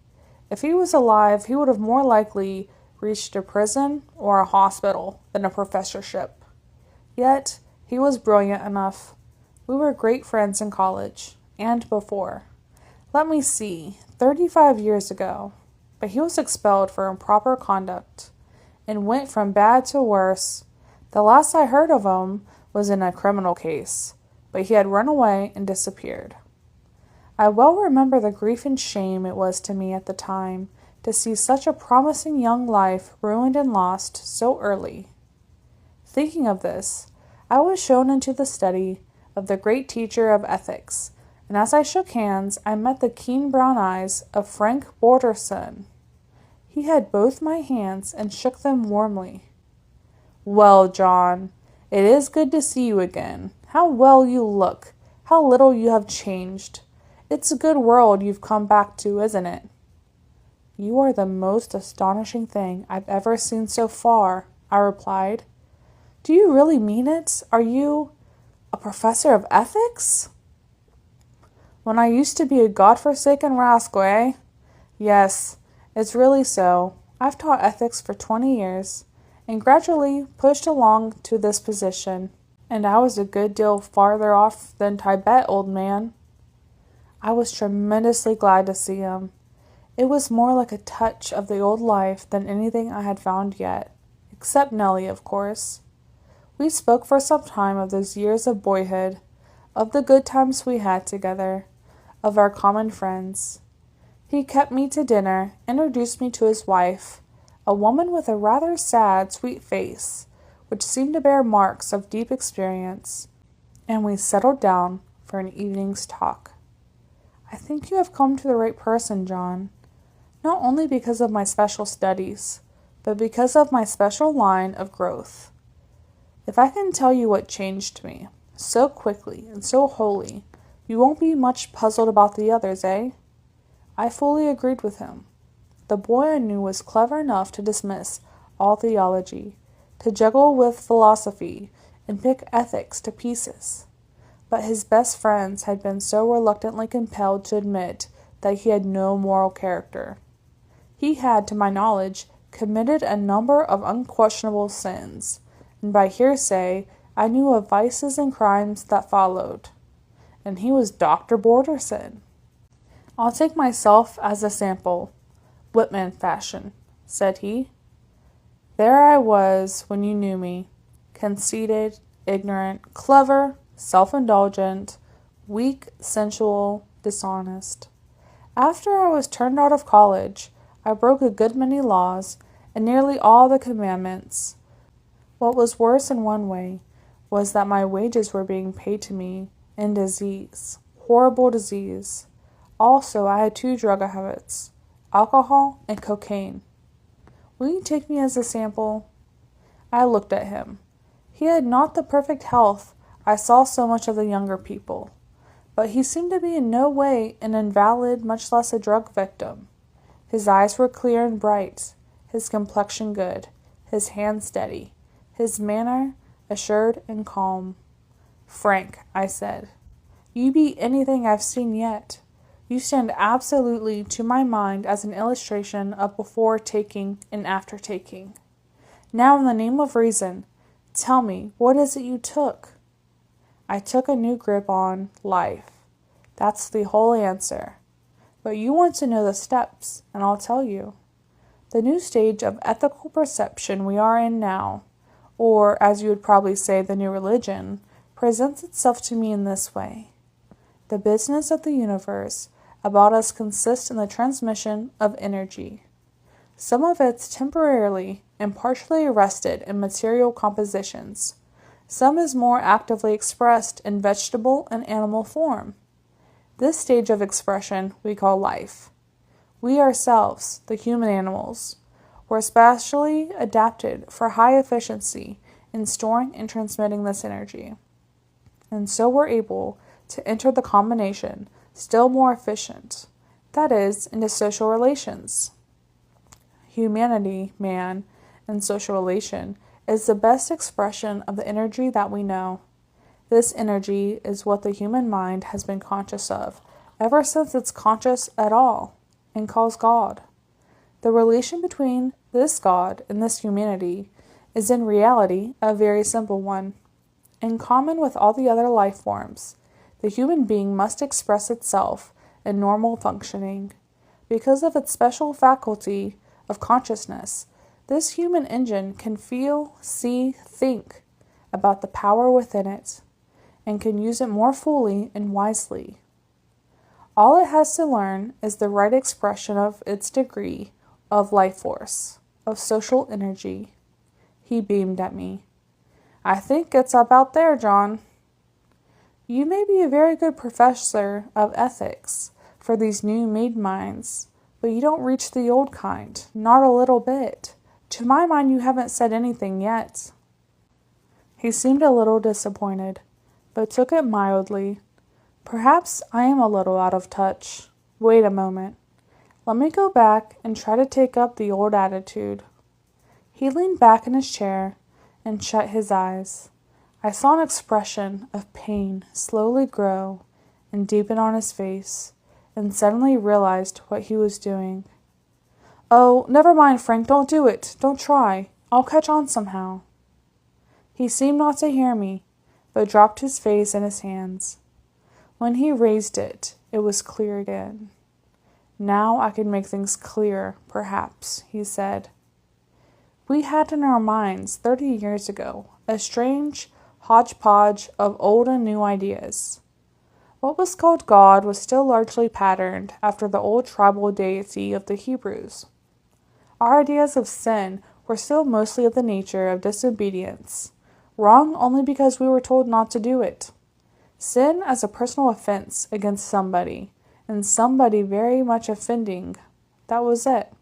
If he was alive, he would have more likely reached a prison or a hospital than a professorship. Yet, he was brilliant enough. We were great friends in college, and before. Let me see, 35 years ago. But he was expelled for improper conduct, and went from bad to worse. The last I heard of him was in a criminal case, but he had run away and disappeared. I well remember the grief and shame it was to me at the time to see such a promising young life ruined and lost so early. Thinking of this, I was shown into the study of the great teacher of ethics, and as I shook hands, I met the keen brown eyes of Frank Borderson. He had both my hands and shook them warmly. "Well, John, it is good to see you again. How well you look. How little you have changed. It's a good world you've come back to, isn't it?" "You are the most astonishing thing I've ever seen so far," I replied. "Do you really mean it? Are you a professor of ethics?" "When I used to be a godforsaken rascal, eh? Yes, it's really so. I've taught ethics for 20 years, and gradually pushed along to this position. And I was a good deal farther off than Tibet, old man." I was tremendously glad to see him. It was more like a touch of the old life than anything I had found yet, except Nellie, of course. We spoke for some time of those years of boyhood, of the good times we had together, of our common friends. He kept me to dinner, introduced me to his wife, a woman with a rather sad, sweet face, which seemed to bear marks of deep experience, and we settled down for an evening's talk. "I think you have come to the right person, John, not only because of my special studies, but because of my special line of growth. If I can tell you what changed me, so quickly and so wholly, you won't be much puzzled about the others, eh?" I fully agreed with him. The boy I knew was clever enough to dismiss all theology, to juggle with philosophy, and pick ethics to pieces. But his best friends had been so reluctantly compelled to admit that he had no moral character. He had, to my knowledge, committed a number of unquestionable sins, and by hearsay I knew of vices and crimes that followed. And he was Dr. Borderson. "I'll take myself as a sample, Whitman fashion," said he. "There I was when you knew me, conceited, ignorant, clever, self-indulgent, weak, sensual, dishonest. After I was turned out of college, I broke a good many laws and nearly all the commandments. What was worse in one way was that my wages were being paid to me in disease, horrible disease. Also, I had 2 drug habits, alcohol and cocaine. Will you take me as a sample?" I looked at him. He had not the perfect health I saw so much of the younger people, but he seemed to be in no way an invalid, much less a drug victim. His eyes were clear and bright, his complexion good, his hand steady, his manner assured and calm. "Frank," I said, "you beat anything I've seen yet. You stand absolutely to my mind as an illustration of before taking and after taking. Now, in the name of reason, tell me, what is it you took?" I took a new grip on life. That's the whole answer. But you want to know the steps, and I'll tell you. The new stage of ethical perception we are in now, or as you would probably say, the new religion, presents itself to me in this way. The business of the universe about us consists in the transmission of energy. Some of it's temporarily and partially arrested in material compositions. Some is more actively expressed in vegetable and animal form. This stage of expression we call life. We ourselves, the human animals, were specially adapted for high efficiency in storing and transmitting this energy. And so we're able to enter the combination still more efficient, that is, into social relations. Humanity, man, and social relation is the best expression of the energy that we know. This energy is what the human mind has been conscious of ever since it's conscious at all, and calls God. The relation between this God and this humanity is in reality a very simple one. In common with all the other life forms, the human being must express itself in normal functioning. Because of its special faculty of consciousness, this human engine can feel, see, think about the power within it, and can use it more fully and wisely. All it has to learn is the right expression of its degree of life force, of social energy. He beamed at me. "I think it's about there, John." "You may be a very good professor of ethics for these new made minds, But you don't reach the old kind, not a little bit. To my mind, you haven't said anything yet." He seemed a little disappointed, but took it mildly. "Perhaps I am a little out of touch. Wait a moment. Let me go back and try to take up the old attitude." He leaned back in his chair and shut his eyes. I saw an expression of pain slowly grow and deepen on his face, and suddenly realized what he was doing. "Oh, never mind, Frank, don't do it. Don't try. I'll catch on somehow." He seemed not to hear me, but dropped his face in his hands. When he raised it, it was clear again. "Now I can make things clear, perhaps," he said. "We had in our minds 30 years ago a strange hodgepodge of old and new ideas. What was called God was still largely patterned after the old tribal deity of the Hebrews. Our ideas of sin were still mostly of the nature of disobedience, wrong only because we were told not to do it. Sin as a personal offense against somebody, and somebody very much offending. That was it.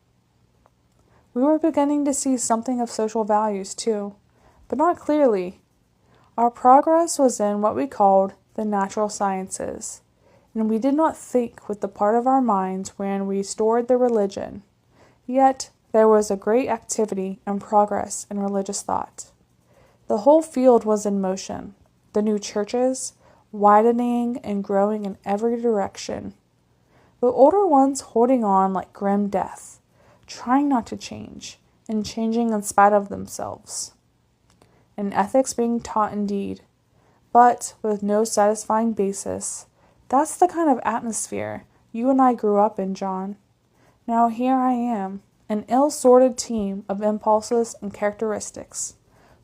We were beginning to see something of social values too, but not clearly. Our progress was in what we called the natural sciences, and we did not think with the part of our minds wherein we stored the religion. Yet there was a great activity and progress in religious thought. The whole field was in motion, the new churches widening and growing in every direction, the older ones holding on like grim death, trying not to change, and changing in spite of themselves. And ethics being taught indeed, but with no satisfying basis. That's the kind of atmosphere you and I grew up in, John. Now here I am, an ill-sorted team of impulses and characteristics,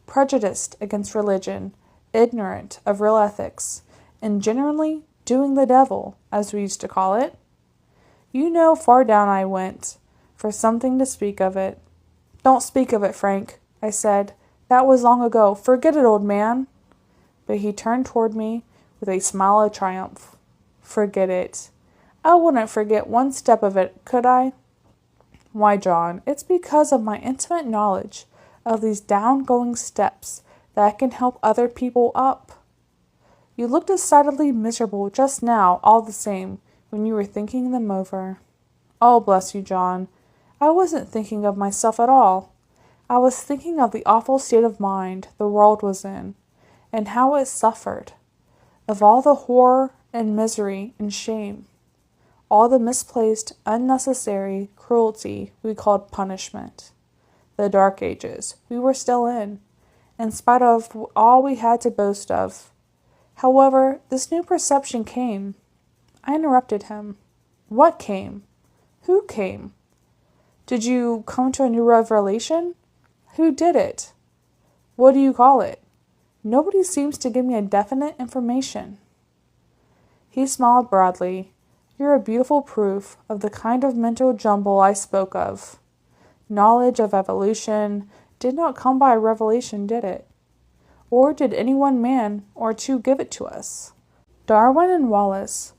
prejudiced against religion, ignorant of real ethics, and generally doing the devil, as we used to call it. You know far down I went, for something to speak of it. Don't speak of it, Frank, I said. That was long ago. Forget it, old man. But he turned toward me with a smile of triumph. Forget it. I wouldn't forget one step of it, could I? Why, John, it's because of my intimate knowledge of these down-going steps that I can help other people up. You looked decidedly miserable just now, all the same, when you were thinking them over. Oh, bless you, John. I wasn't thinking of myself at all. I was thinking of the awful state of mind the world was in, and how it suffered, of all the horror and misery and shame, all the misplaced, unnecessary cruelty we called punishment. The dark ages we were still in spite of all we had to boast of. However, this new perception came. I interrupted him. What came? Who came? Did you come to a new revelation? Who did it? What do you call it? Nobody seems to give me a definite information. He smiled broadly. You're a beautiful proof of the kind of mental jumble I spoke of. Knowledge of evolution did not come by revelation, did it? Or did any one man or two give it to us? Darwin and Wallace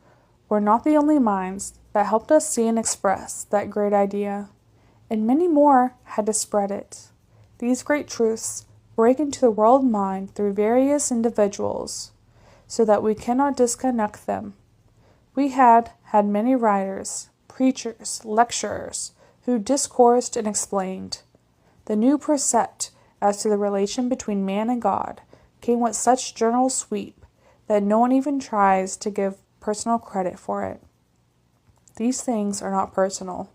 were not the only minds that helped us see and express that great idea, and many more had to spread it. These great truths break into the world mind through various individuals, so that we cannot disconnect them. We had many writers, preachers, lecturers, who discoursed and explained. The new precept as to the relation between man and God came with such general sweep that no one even tries to give personal credit for it. These things are not personal.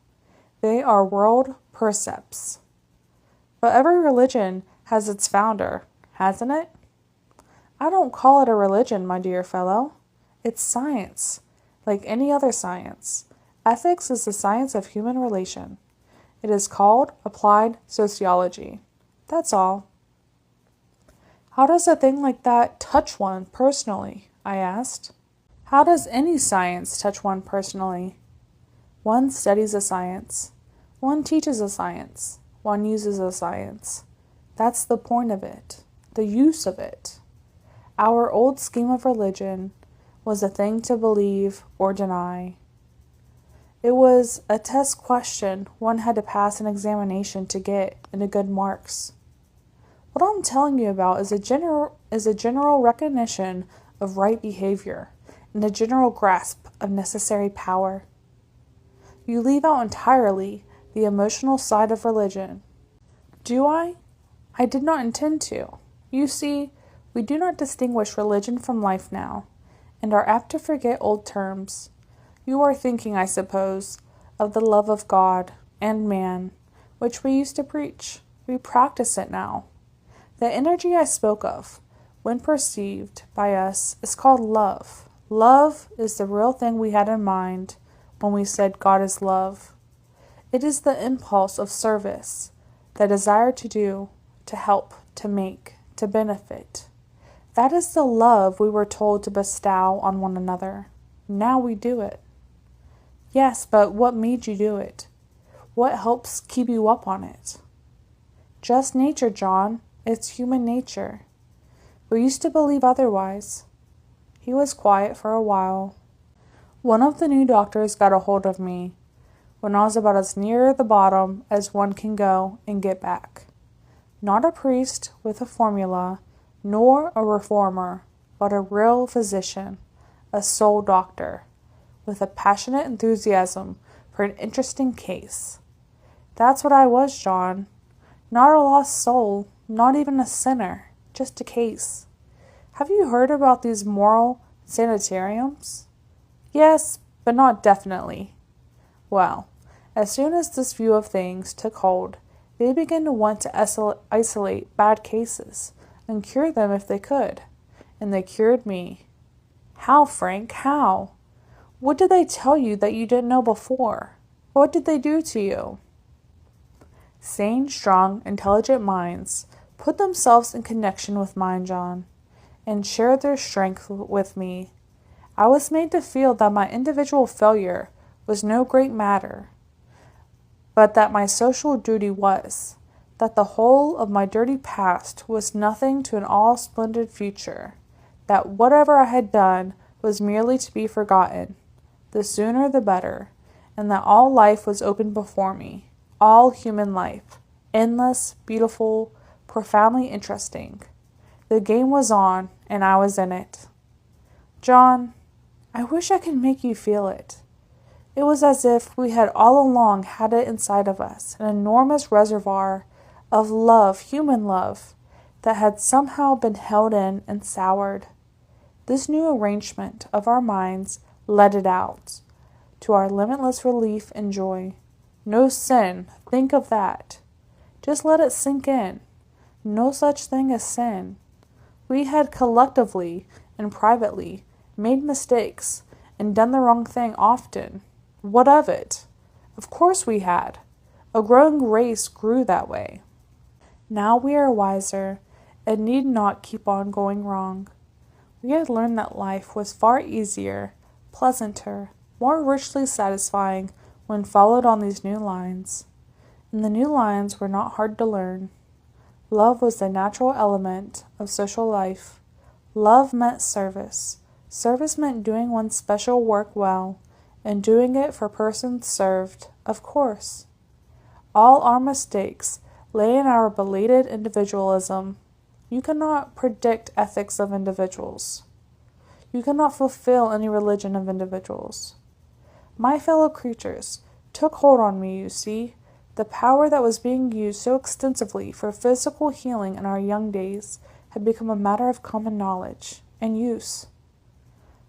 They are world percepts. But every religion has its founder, hasn't it? I don't call it a religion, my dear fellow. It's science, like any other science. Ethics is the science of human relation. It is called applied sociology. That's all. How does a thing like that touch one personally? I asked. How does any science touch one personally? One studies a science. One teaches a science. One uses a science. That's the point of it, the use of it. Our old scheme of religion was a thing to believe or deny. It was a test question one had to pass an examination to get into good marks. What I'm telling you about is a general recognition of right behavior and a general grasp of necessary power. You leave out entirely the emotional side of religion. Do I? I did not intend to. You see, we do not distinguish religion from life now, and are apt to forget old terms. You are thinking, I suppose, of the love of God and man, which we used to preach. We practice it now. The energy I spoke of, when perceived by us, is called love. Love is the real thing we had in mind when we said God is love. It is the impulse of service, the desire to do, to help, to make, to benefit. That is the love we were told to bestow on one another. Now we do it. Yes, but what made you do it? What helps keep you up on it? Just nature, John. It's human nature. We used to believe otherwise. He was quiet for a while. One of the new doctors got a hold of me when I was about as near the bottom as one can go and get back. Not a priest with a formula, nor a reformer, but a real physician, a soul doctor, with a passionate enthusiasm for an interesting case. That's what I was, John. Not a lost soul, not even a sinner, just a case. Have you heard about these moral sanitariums? Yes, but not definitely. Well, as soon as this view of things took hold, they began to want to isolate bad cases and cure them if they could. And they cured me. How, Frank? How? What did they tell you that you didn't know before? What did they do to you? Sane, strong, intelligent minds put themselves in connection with mine, John, and shared their strength with me. I was made to feel that my individual failure was no great matter, but that my social duty was, that the whole of my dirty past was nothing to an all-splendid future, that whatever I had done was merely to be forgotten, the sooner the better, and that all life was open before me, all human life, endless, beautiful, profoundly interesting. The game was on, and I was in it. John, I wish I could make you feel it. It was as if we had all along had it inside of us, an enormous reservoir of love, human love, that had somehow been held in and soured. This new arrangement of our minds let it out, to our limitless relief and joy. No sin, think of that. Just let it sink in. No such thing as sin. We had collectively and privately made mistakes and done the wrong thing often. What of it? Of course we had. A growing race grew that way. Now we are wiser and need not keep on going wrong. We had learned that life was far easier, pleasanter, more richly satisfying when followed on these new lines. And the new lines were not hard to learn. Love was the natural element of social life. Love meant service. Service meant doing one's special work well, and doing it for persons served, of course. All our mistakes lay in our belated individualism. You cannot predict ethics of individuals. You cannot fulfill any religion of individuals. My fellow creatures took hold on me, you see. The power that was being used so extensively for physical healing in our young days had become a matter of common knowledge and use.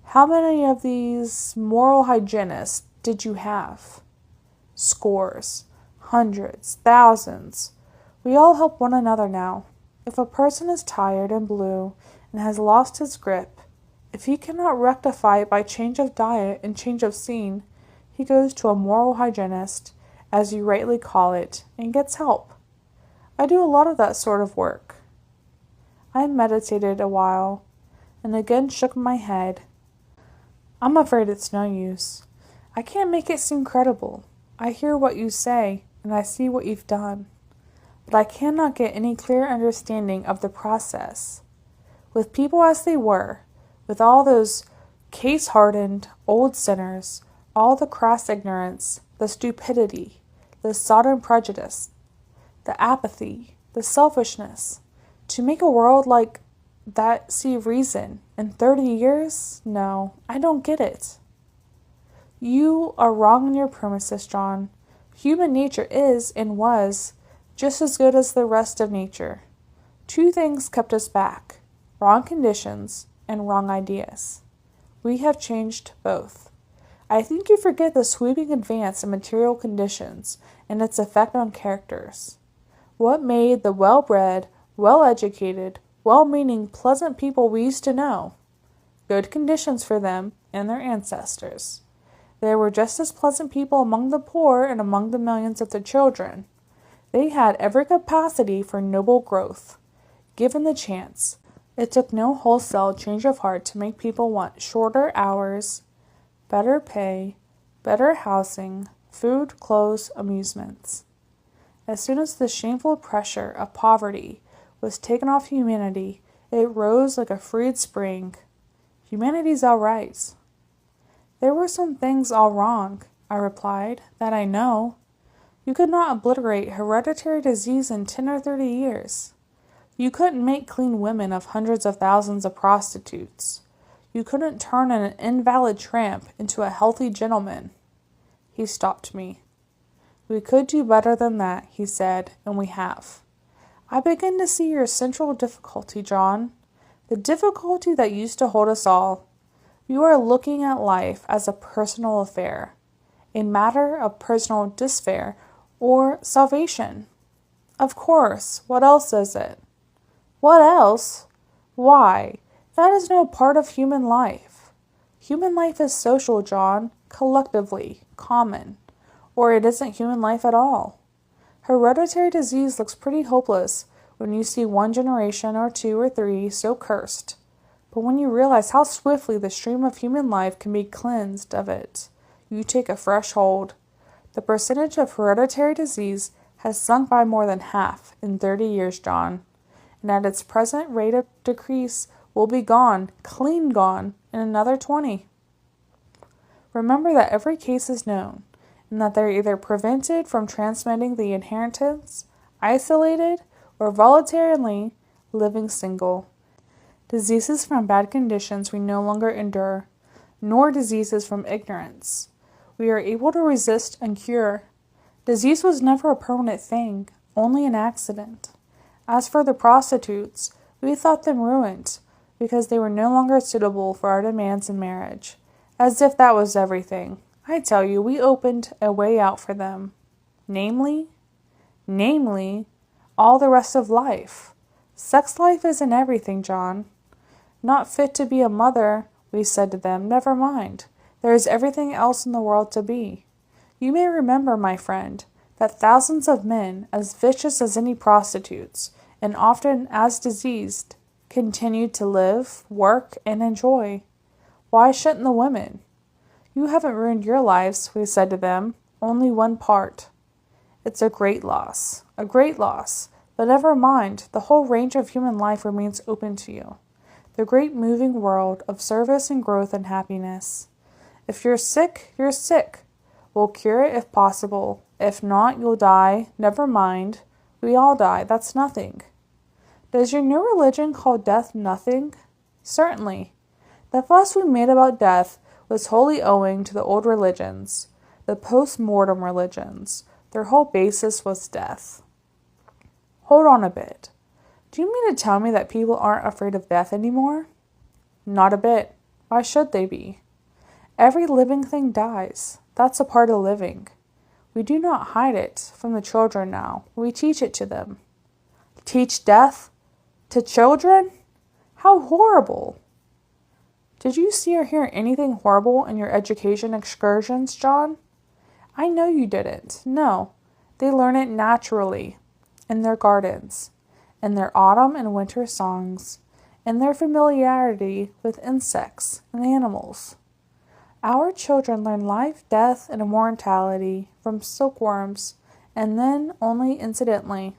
How many of these moral hygienists did you have? Scores, hundreds, thousands. We all help one another now. If a person is tired and blue and has lost his grip, if he cannot rectify it by change of diet and change of scene, he goes to a moral hygienist, as you rightly call it, and gets help. I do a lot of that sort of work. I meditated a while, and again shook my head. I'm afraid it's no use. I can't make it seem credible. I hear what you say, and I see what you've done. But I cannot get any clear understanding of the process. With people as they were, with all those case-hardened old sinners, All the crass ignorance, the stupidity, the sodden prejudice, the apathy, the selfishness. To make a world like that see reason in 30 years? No, I don't get it. You are wrong in your premises, John. Human nature is and was just as good as the rest of nature. Two things kept us back: wrong conditions and wrong ideas. We have changed both. I think you forget the sweeping advance in material conditions and its effect on characters. What made the well-bred, well-educated, well-meaning, pleasant people we used to know? Good conditions for them and their ancestors. There were just as pleasant people among the poor and among the millions of their children. They had every capacity for noble growth. Given the chance, it took no wholesale change of heart to make people want shorter hours, better pay, better housing, food, clothes, amusements. As soon as the shameful pressure of poverty was taken off humanity, it rose like a freed spring. Humanity's all right. There were some things all wrong, I replied, that I know. You could not obliterate hereditary disease in 10 or 30 years. You couldn't make clean women of hundreds of thousands of prostitutes. You couldn't turn an invalid tramp into a healthy gentleman. He stopped me. We could do better than that, he said, and we have. I begin to see your central difficulty, John. The difficulty that used to hold us all. You are looking at life as a personal affair, a matter of personal despair or salvation. Of course, what else is it? What else? Why, that is no part of human life. Human life is social, John, collectively, common, or it isn't human life at all. Hereditary disease looks pretty hopeless when you see one generation or two or three so cursed. But when you realize how swiftly the stream of human life can be cleansed of it, you take a fresh hold. The percentage of hereditary disease has sunk by more than half in 30 years, John, and at its present rate of decrease will be gone, clean gone, in another 20. Remember that every case is known, and that they're either prevented from transmitting the inheritance, isolated, or voluntarily living single. Diseases from bad conditions we no longer endure, nor diseases from ignorance. We are able to resist and cure. Disease was never a permanent thing, only an accident. As for the prostitutes, we thought them ruined, because they were no longer suitable for our demands in marriage. As if that was everything. I tell you, we opened a way out for them. Namely, all the rest of life. Sex life isn't everything, John. Not fit to be a mother, we said to them. Never mind. There is everything else in the world to be. You may remember, my friend, that thousands of men, as vicious as any prostitutes, and often as diseased, continued to live, work, and enjoy. Why shouldn't the women? You haven't ruined your lives, we said to them. Only one part. It's a great loss. But never mind, the whole range of human life remains open to you. The great moving world of service and growth and happiness. If you're sick, you're sick. We'll cure it if possible. If not, you'll die. Never mind. We all die. That's nothing. Does your new religion call death nothing? Certainly. The fuss we made about death was wholly owing to the old religions, the post-mortem religions. Their whole basis was death. Hold on a bit. Do you mean to tell me that people aren't afraid of death anymore? Not a bit. Why should they be? Every living thing dies. That's a part of living. We do not hide it from the children now. We teach it to them. Teach death? To children? How horrible! Did you see or hear anything horrible in your education excursions, John? I know you didn't. No, they learn it naturally, in their gardens, in their autumn and winter songs, in their familiarity with insects and animals. Our children learn life, death, and immortality from silkworms, and then only incidentally.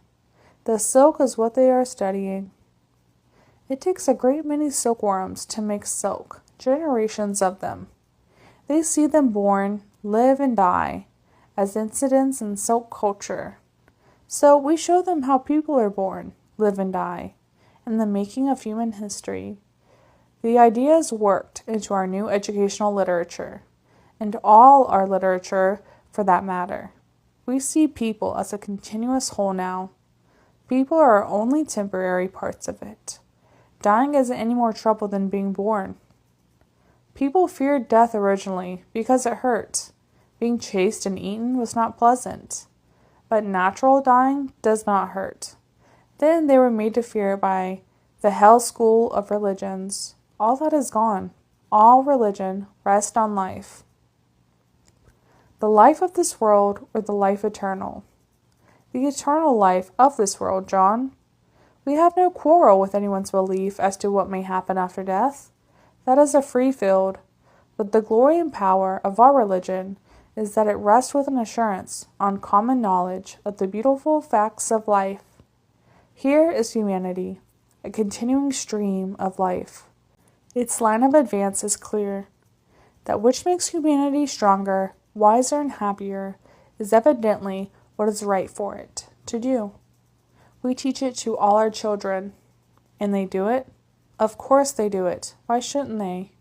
The silk is what they are studying. It takes a great many silkworms to make silk, generations of them. They see them born, live, and die as incidents in silk culture. So we show them how people are born, live, and die in the making of human history. The ideas worked into our new educational literature, and all our literature for that matter. We see people as a continuous whole now. People are only temporary parts of it. Dying isn't any more trouble than being born. People feared death originally because it hurt. Being chased and eaten was not pleasant. But natural dying does not hurt. Then they were made to fear it by the hell school of religions. All that is gone. All religion rests on life. The life of this world or the life eternal. The eternal life of this world, John. We have no quarrel with anyone's belief as to what may happen after death. That is a free field. But the glory and power of our religion is that it rests with an assurance on common knowledge of the beautiful facts of life. Here is humanity, a continuing stream of life. Its line of advance is clear. That which makes humanity stronger, wiser, and happier is evidently what is right for it to do. We teach it to all our children. And they do it? Of course they do it. Why shouldn't they?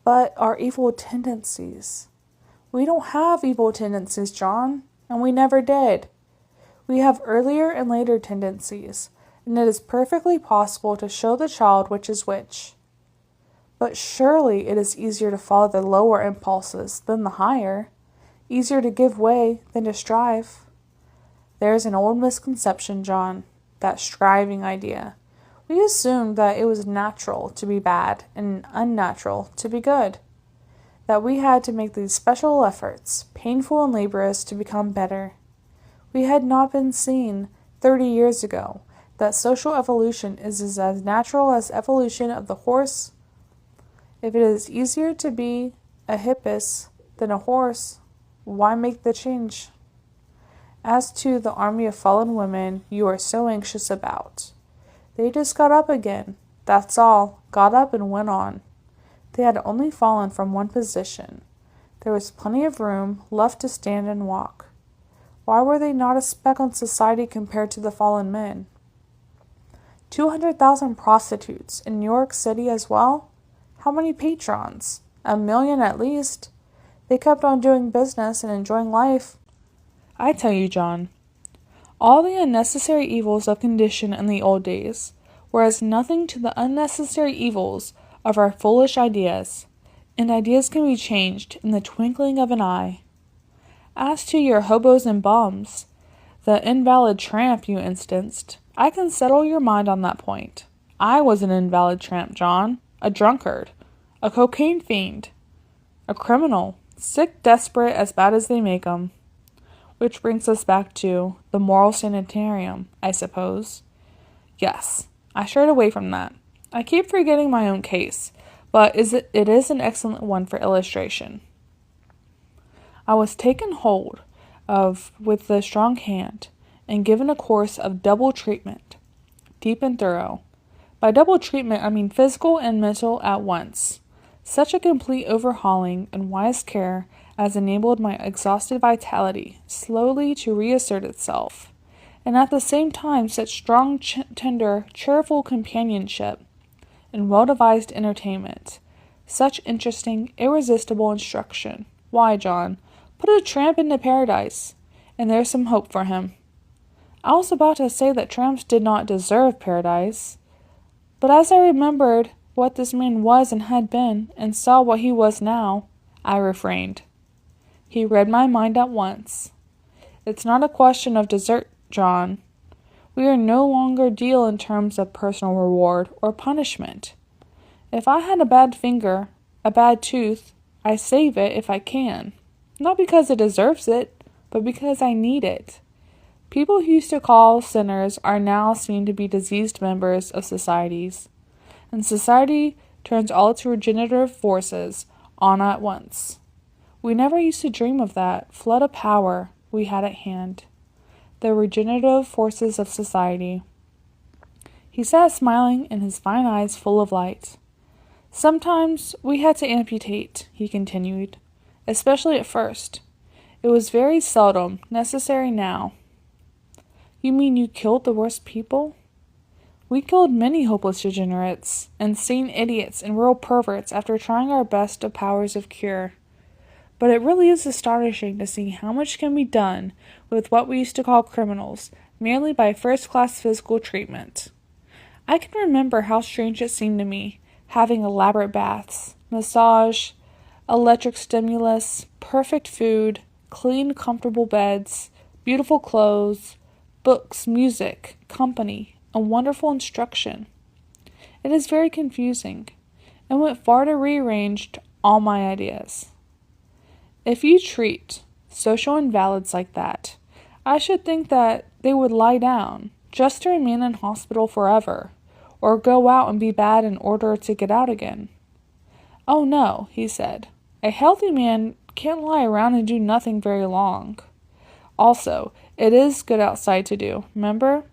But our evil tendencies. We don't have evil tendencies, John, and we never did. We have earlier and later tendencies, and it is perfectly possible to show the child which is which. But surely it is easier to follow the lower impulses than the higher, easier to give way than to strive. There is an old misconception, John, that striving idea. We assumed that it was natural to be bad and unnatural to be good, that we had to make these special efforts, painful and laborious, to become better. We had not been seen 30 years ago that social evolution is as natural as evolution of the horse. If it is easier to be a hippus than a horse, why make the change? As to the army of fallen women you are so anxious about, they just got up again. That's all. Got up and went on. They had only fallen from one position. There was plenty of room left to stand and walk. Why were they not a speck on society compared to the fallen men? 200,000 prostitutes in New York City as well? How many patrons? 1 million at least. They kept on doing business and enjoying life. I tell you, John, all the unnecessary evils of condition in the old days were as nothing to the unnecessary evils of our foolish ideas, and ideas can be changed in the twinkling of an eye. As to your hobos and bums, the invalid tramp you instanced, I can settle your mind on that point. I was an invalid tramp, John, a drunkard, a cocaine fiend, a criminal, sick, desperate, as bad as they make 'em. Which brings us back to the moral sanitarium, I suppose. Yes, I strayed away from that. I keep forgetting my own case, but it is an excellent one for illustration. I was taken hold of with a strong hand and given a course of double treatment, deep and thorough. By double treatment, I mean physical and mental at once. Such a complete overhauling and wise care as enabled my exhausted vitality slowly to reassert itself, and at the same time such strong, tender, cheerful companionship and well-devised entertainment, such interesting, irresistible instruction. Why, John, put a tramp into paradise, and there's some hope for him. I was about to say that tramps did not deserve paradise, but as I remembered what this man was and had been, and saw what he was now, I refrained. He read my mind at once. It's not a question of desert, John. We are no longer deal in terms of personal reward or punishment. If I had a bad finger, a bad tooth, I save it if I can. Not because it deserves it, but because I need it. People who used to call sinners are now seen to be diseased members of societies, and society turns all its regenerative forces on at once. We never used to dream of that flood of power we had at hand, the regenerative forces of society. He sat smiling and his fine eyes full of light. Sometimes we had to amputate, he continued, especially at first. It was very seldom necessary now. You mean you killed the worst people? We killed many hopeless degenerates, insane idiots, and rural perverts after trying our best to powers of cure. But it really is astonishing to see how much can be done with what we used to call criminals, merely by first-class physical treatment. I can remember how strange it seemed to me, having elaborate baths, massage, electric stimulus, perfect food, clean, comfortable beds, beautiful clothes, books, music, company, and wonderful instruction. It is very confusing, and went far to rearrange all my ideas. If you treat social invalids like that, I should think that they would lie down, just to remain in hospital forever, or go out and be bad in order to get out again. Oh no, he said. A healthy man can't lie around and do nothing very long. Also, it is good outside to do, remember?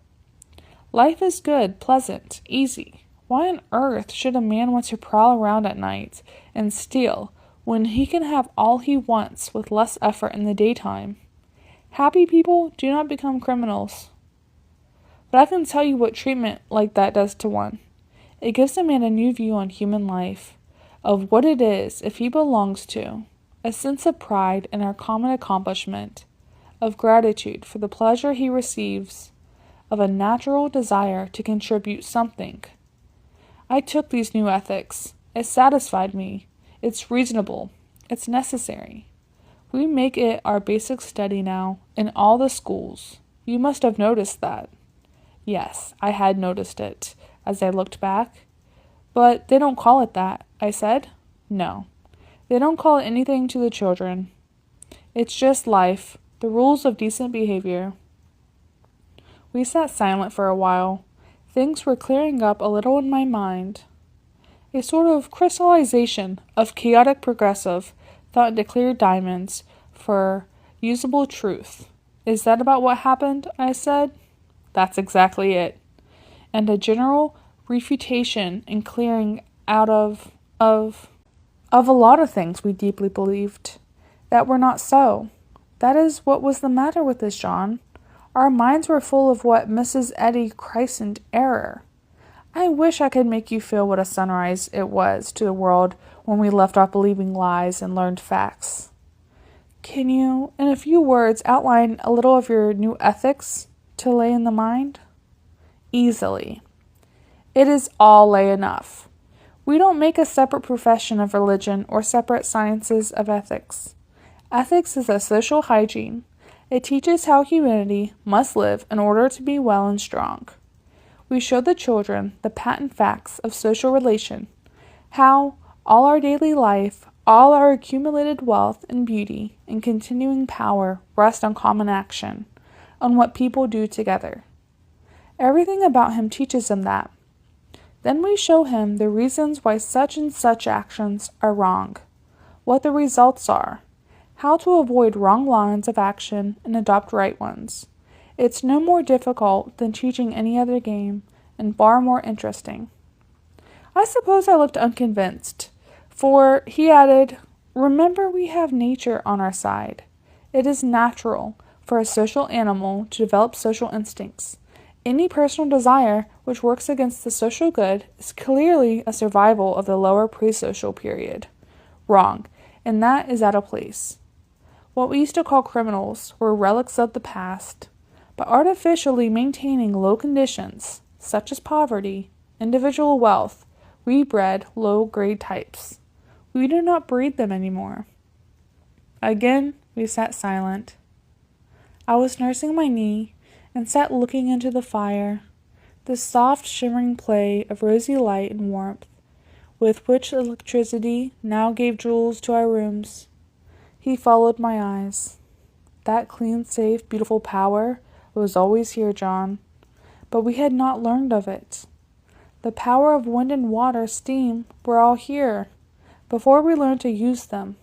Life is good, pleasant, easy. Why on earth should a man want to prowl around at night and steal when he can have all he wants with less effort in the daytime? Happy people do not become criminals. But I can tell you what treatment like that does to one. It gives a man a new view on human life, of what it is if he belongs to, a sense of pride in our common accomplishment, of gratitude for the pleasure he receives, of a natural desire to contribute something. I took these new ethics. It satisfied me. It's reasonable. It's necessary. We make it our basic study now in all the schools. You must have noticed that. Yes, I had noticed it, as I looked back. But they don't call it that, I said. No, they don't call it anything to the children. It's just life, the rules of decent behavior. We sat silent for a while. Things were clearing up a little in my mind. A sort of crystallization of chaotic progressive thought into clear diamonds for usable truth. Is that about what happened? I said. That's exactly it. And a general refutation and clearing out of a lot of things we deeply believed that were not so. That is what was the matter with us, John. Our minds were full of what Mrs. Eddy christened error. I wish I could make you feel what a sunrise it was to the world when we left off believing lies and learned facts. Can you, in a few words, outline a little of your new ethics to lay in the mind? Easily. It is all lay enough. We don't make a separate profession of religion or separate sciences of ethics. Ethics is a social hygiene. It teaches how humanity must live in order to be well and strong. We show the children the patent facts of social relation, how all our daily life, all our accumulated wealth and beauty and continuing power rest on common action, on what people do together. Everything about him teaches him that. Then we show him the reasons why such and such actions are wrong, what the results are, how to avoid wrong lines of action and adopt right ones. It's no more difficult than teaching any other game, and far more interesting. I suppose I looked unconvinced, for he added, remember we have nature on our side. It is natural for a social animal to develop social instincts. Any personal desire which works against the social good is clearly a survival of the lower pre-social period. Wrong, and that is out of place. What we used to call criminals were relics of the past, but artificially maintaining low conditions, such as poverty, individual wealth, we bred low-grade types. We do not breed them anymore. Again, we sat silent. I was nursing my knee and sat looking into the fire, the soft shimmering play of rosy light and warmth, with which electricity now gave jewels to our rooms. He followed my eyes. That clean, safe, beautiful power was always here, John, but we had not learned of it. The power of wind and water, steam, were all here, before we learned to use them.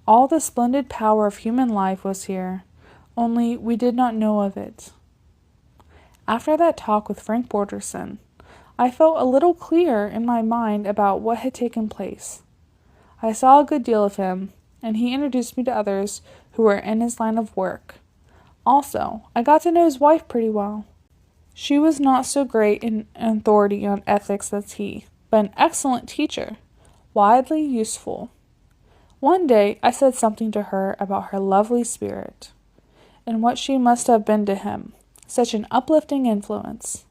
All the splendid power of human life was here, only we did not know of it. After that talk with Frank Borderson, I felt a little clearer in my mind about what had taken place. I saw a good deal of him, and he introduced me to others who were in his line of work. Also, I got to know his wife pretty well. She was not so great an authority on ethics as he, but an excellent teacher, widely useful. One day I said something to her about her lovely spirit, and what she must have been to him, such an uplifting influence.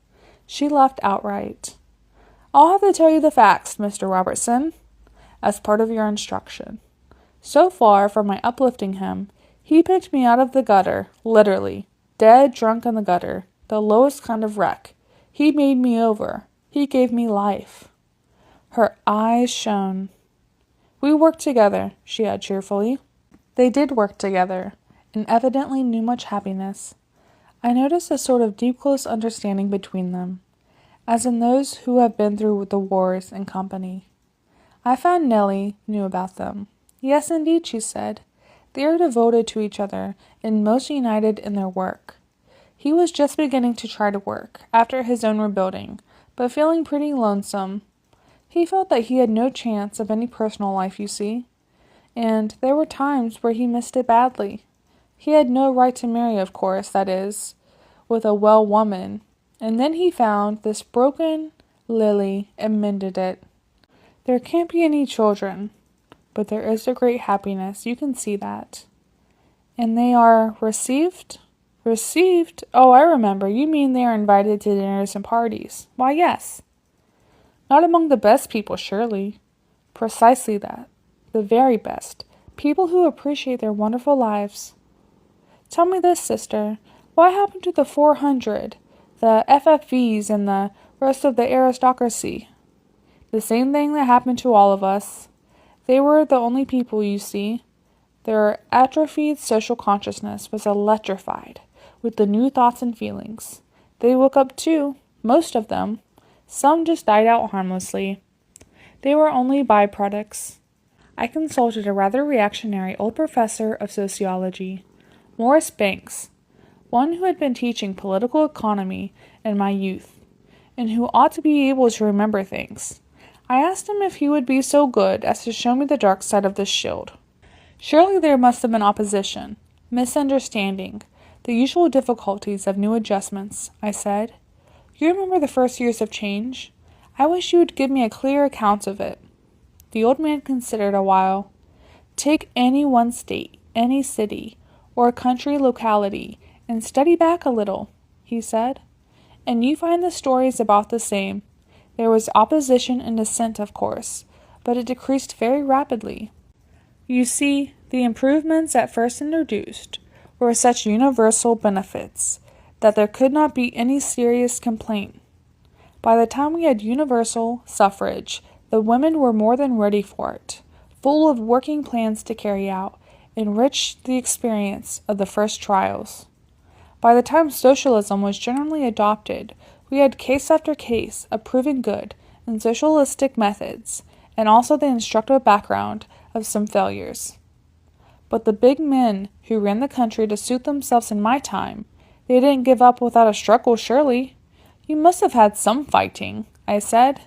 She laughed outright. "I'll have to tell you the facts, Mr. Robertson, as part of your instruction. So far from my uplifting him, he picked me out of the gutter, literally, dead drunk in the gutter, the lowest kind of wreck. He made me over. He gave me life." Her eyes shone. "We worked together," she said cheerfully. They did work together, and evidently knew much happiness. I noticed a sort of deep close understanding between them, as in those who have been through the wars in company. I found Nellie knew about them. "Yes, indeed," she said. "They are devoted to each other and most united in their work." He was just beginning to try to work, after his own rebuilding, but feeling pretty lonesome. He felt that he had no chance of any personal life, you see, and there were times where he missed it badly. He had no right to marry, of course, that is, with a well woman, and then he found this broken lily and mended it. There can't be any children, but there is a great happiness, you can see that. And they are received? Received? Oh, I remember. You mean they are invited to dinners and parties. Why, yes. Not among the best people, surely. Precisely that. The very best. People who appreciate their wonderful lives. Tell me this, sister. What happened to the 400, the FFVs, and the rest of the aristocracy? The same thing that happened to all of us. They were the only people, you see. Their atrophied social consciousness was electrified with the new thoughts and feelings. They woke up too, most of them. Some just died out harmlessly. They were only byproducts. I consulted a rather reactionary old professor of sociology, Morris Banks, one who had been teaching political economy in my youth, and who ought to be able to remember things. I asked him if he would be so good as to show me the dark side of this shield. Surely there must have been opposition, misunderstanding, the usual difficulties of new adjustments, I said. You remember the first years of change? I wish you would give me a clear account of it. The old man considered a while. Take any one state, any city, or country locality, and study back a little, he said, and you find the stories about the same. There was opposition and dissent, of course, but it decreased very rapidly. You see, the improvements at first introduced were such universal benefits that there could not be any serious complaint. By the time we had universal suffrage, the women were more than ready for it, full of working plans to carry out, enriched the experience of the first trials. By the time socialism was generally adopted, we had case after case of proven good in socialistic methods, and also the instructive background of some failures. But the big men who ran the country to suit themselves in my time, they didn't give up without a struggle, surely. You must have had some fighting, I said.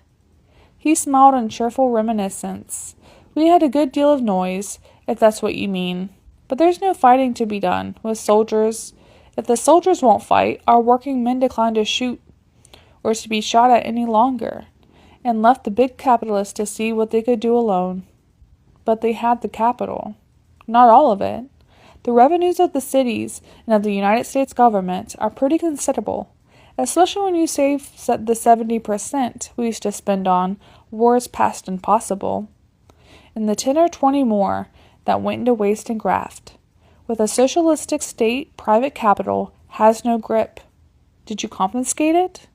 He smiled in cheerful reminiscence. We had a good deal of noise, if that's what you mean. But there's no fighting to be done with soldiers. If the soldiers won't fight, our working men decline to shoot or to be shot at any longer, and left the big capitalists to see what they could do alone. But they had the capital. Not all of it. The revenues of the cities and of the United States government are pretty considerable, especially when you save the 70% we used to spend on wars past and possible, and the 10 or 20 more that went into waste and graft. With a socialistic state, private capital has no grip. Did you confiscate it?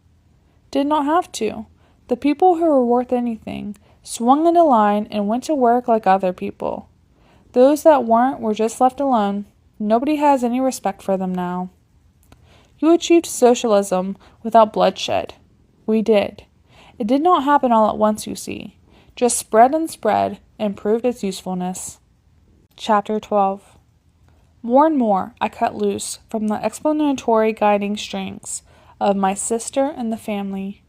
Did not have to. The people who were worth anything swung into line and went to work like other people. Those that weren't were just left alone. Nobody has any respect for them now. You achieved socialism without bloodshed. We did. It did not happen all at once, you see. Just spread and proved its usefulness. Chapter 12. More and more I cut loose from the explanatory guiding strings of my sister and the family,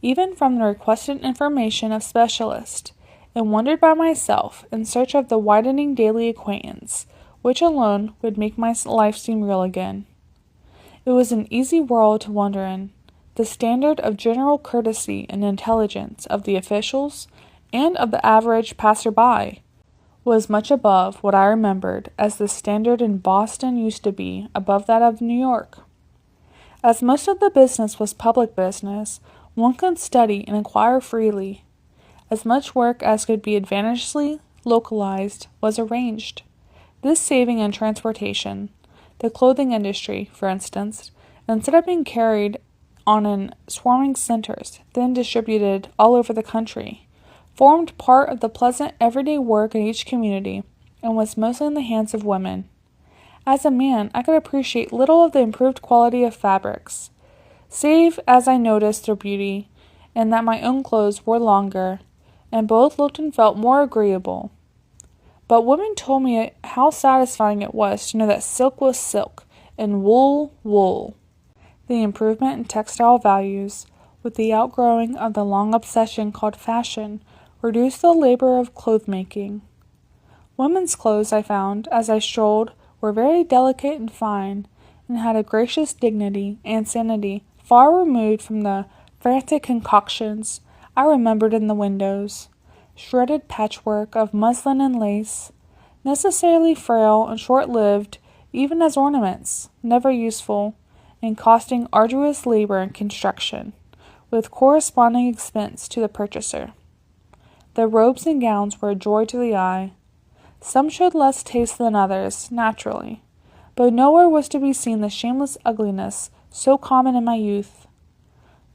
even from the requested information of specialists, and wandered by myself in search of the widening daily acquaintance, which alone would make my life seem real again. It was an easy world to wander in. The standard of general courtesy and intelligence of the officials and of the average passer-by was much above what I remembered as the standard in Boston used to be above that of New York. As most of the business was public business, one could study and acquire freely. As much work as could be advantageously localized was arranged. This saving in transportation, the clothing industry, for instance, instead of being carried on in swarming centers, then distributed all over the country, formed part of the pleasant everyday work in each community, and was mostly in the hands of women. As a man, I could appreciate little of the improved quality of fabrics, save as I noticed their beauty, and that my own clothes were longer, and both looked and felt more agreeable. But women told me how satisfying it was to know that silk was silk, and wool, wool. The improvement in textile values, with the outgrowing of the long obsession called fashion, reduced the labor of cloth-making. Women's clothes, I found, as I strolled, were very delicate and fine, and had a gracious dignity and sanity far removed from the frantic concoctions I remembered in the windows. Shredded patchwork of muslin and lace, necessarily frail and short-lived even as ornaments, never useful, and costing arduous labor and construction, with corresponding expense to the purchaser. The robes and gowns were a joy to the eye. Some showed less taste than others, naturally, but nowhere was to be seen the shameless ugliness so common in my youth.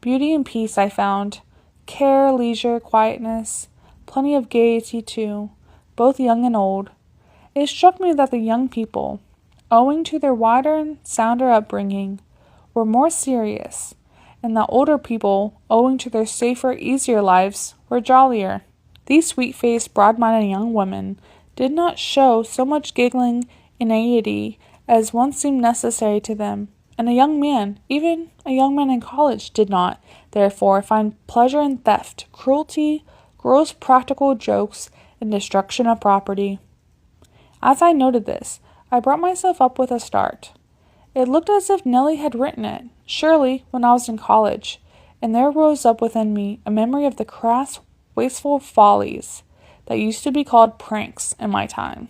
Beauty and peace I found, care, leisure, quietness, plenty of gaiety too, both young and old. It struck me that the young people, owing to their wider and sounder upbringing, were more serious, and that older people, owing to their safer, easier lives, were jollier. These sweet-faced, broad-minded young women did not show so much giggling inanity as once seemed necessary to them, and a young man, even a young man in college, did not, therefore, find pleasure in theft, cruelty, gross practical jokes, and destruction of property. As I noted this, I brought myself up with a start. It looked as if Nellie had written it, surely, when I was in college, and there rose up within me a memory of the crass, wasteful follies that used to be called pranks in my time,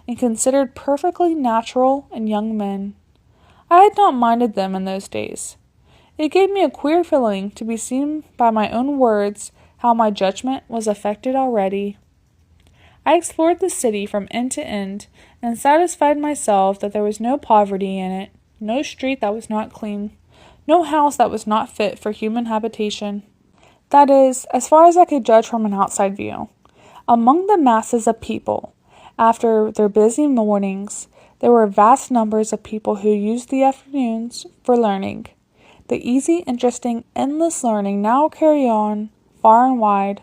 and considered perfectly natural in young men. I had not minded them in those days. It gave me a queer feeling to be seen by my own words how my judgment was affected already. I explored the city from end to end, and satisfied myself that there was no poverty in it, no street that was not clean, no house that was not fit for human habitation. That is, as far as I could judge from an outside view. Among the masses of people, after their busy mornings, there were vast numbers of people who used the afternoons for learning. The easy, interesting, endless learning now carried on far and wide.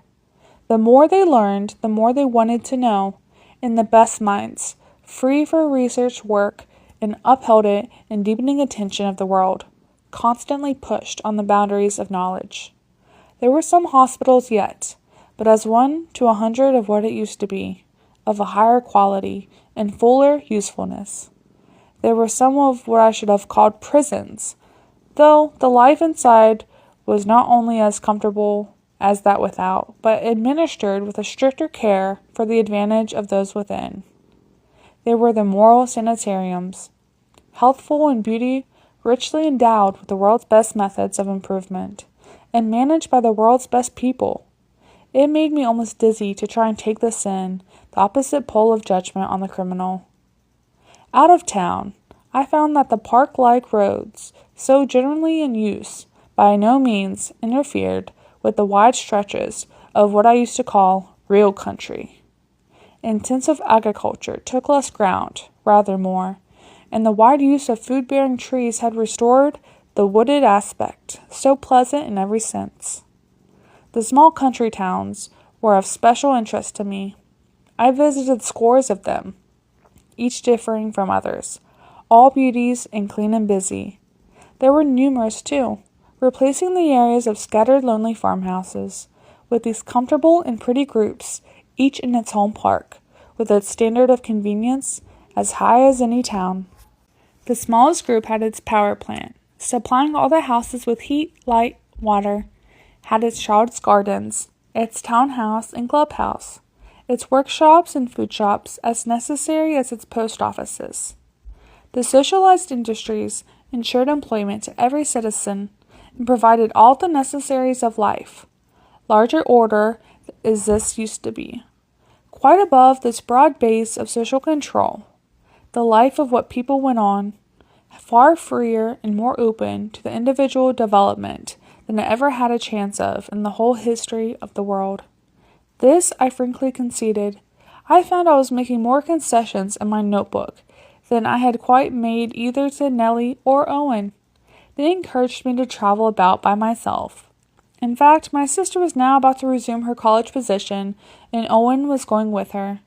The more they learned, the more they wanted to know, in the best minds, free for research work, and upheld it in deepening attention of the world, constantly pushed on the boundaries of knowledge. There were some hospitals yet, but as 1 to 100 of what it used to be, of a higher quality and fuller usefulness. There were some of what I should have called prisons, though the life inside was not only as comfortable as that without, but administered with a stricter care for the advantage of those within. They were the moral sanitariums, healthful in beauty, richly endowed with the world's best methods of improvement, and managed by the world's best people. It made me almost dizzy to try and take this in, the opposite pole of judgment on the criminal. Out of town, I found that the park-like roads, so generally in use, by no means interfered with the wide stretches of what I used to call real country. Intensive agriculture took less ground, rather more, and the wide use of food-bearing trees had restored the wooded aspect, so pleasant in every sense. The small country towns were of special interest to me. I visited scores of them, each differing from others, all beauties and clean and busy. There were numerous, too, replacing the areas of scattered lonely farmhouses, with these comfortable and pretty groups, each in its home park, with its standard of convenience as high as any town. The smallest group had its power plant, supplying all the houses with heat, light, water, had its child's gardens, its townhouse and clubhouse, its workshops and food shops as necessary as its post offices. The socialized industries ensured employment to every citizen and provided all the necessaries of life. Larger order as this used to be. Quite above this broad base of social control, the life of what people went on, far freer and more open to the individual development than it ever had a chance of in the whole history of the world. This I frankly conceded. I found I was making more concessions in my notebook than I had quite made either to Nellie or Owen. They encouraged me to travel about by myself. In fact, my sister was now about to resume her college position, and Owen was going with her.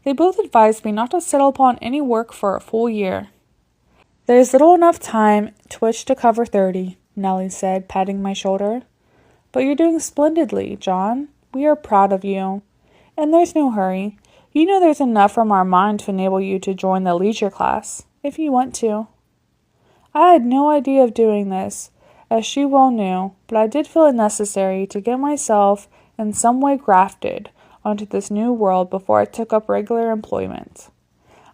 They both advised me not to settle upon any work for a full year. "There is little enough time to which to cover 30, Nellie said, patting my shoulder. "But you're doing splendidly, John. We are proud of you. And there's no hurry. You know there's enough from our mind to enable you to join the leisure class, if you want to." I had no idea of doing this, as she well knew, but I did feel it necessary to get myself in some way grafted onto this new world before I took up regular employment.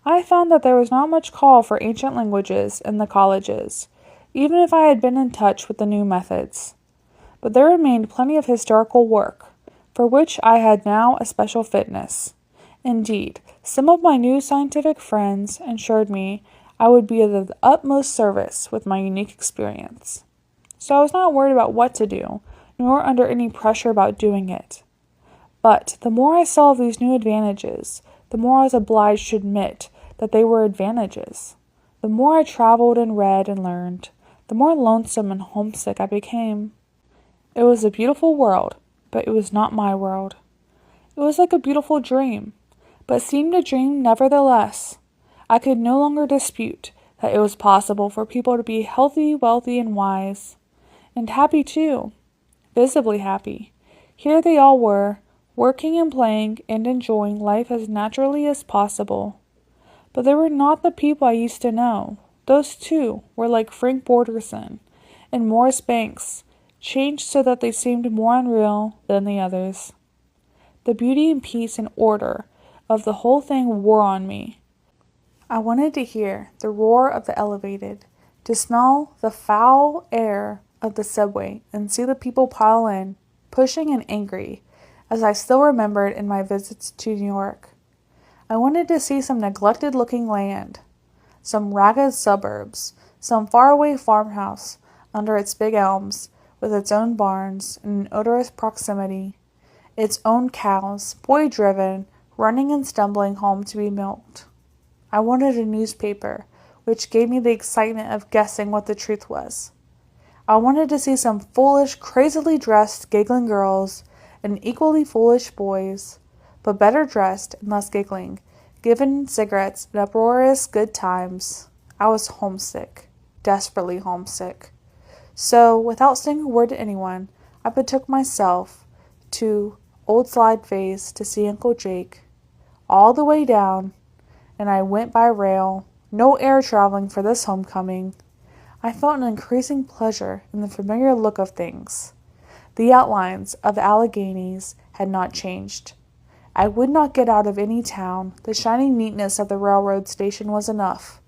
I found that there was not much call for ancient languages in the colleges, even if I had been in touch with the new methods. But there remained plenty of historical work, for which I had now a special fitness. Indeed, some of my new scientific friends assured me I would be of the utmost service with my unique experience. So I was not worried about what to do, nor under any pressure about doing it. But the more I saw of these new advantages, the more I was obliged to admit that they were advantages. The more I traveled and read and learned, the more lonesome and homesick I became. It was a beautiful world, but it was not my world. It was like a beautiful dream, but seemed a dream nevertheless. I could no longer dispute that it was possible for people to be healthy, wealthy, and wise. And happy too, visibly happy. Here they all were, working and playing and enjoying life as naturally as possible. But they were not the people I used to know. Those two were like Frank Borderson and Morris Banks, changed so that they seemed more unreal than the others. The beauty and peace and order of the whole thing wore on me. I wanted to hear the roar of the elevated, to smell the foul air of the subway and see the people pile in, pushing and angry, as I still remembered in my visits to New York. I wanted to see some neglected-looking land, some ragged suburbs, some faraway farmhouse under its big elms, with its own barns in an odorous proximity, its own cows, boy-driven, running and stumbling home to be milked. I wanted a newspaper, which gave me the excitement of guessing what the truth was. I wanted to see some foolish, crazily dressed, giggling girls and equally foolish boys, but better dressed and less giggling, given cigarettes and uproarious good times. I was homesick, desperately homesick. So, without saying a word to anyone, I betook myself to Old Slide Face to see Uncle Jake, all the way down, and I went by rail, no air traveling for this homecoming. I felt an increasing pleasure in the familiar look of things. The outlines of the Alleghenies had not changed. I would not get out of any town. The shining neatness of the railroad station was enough.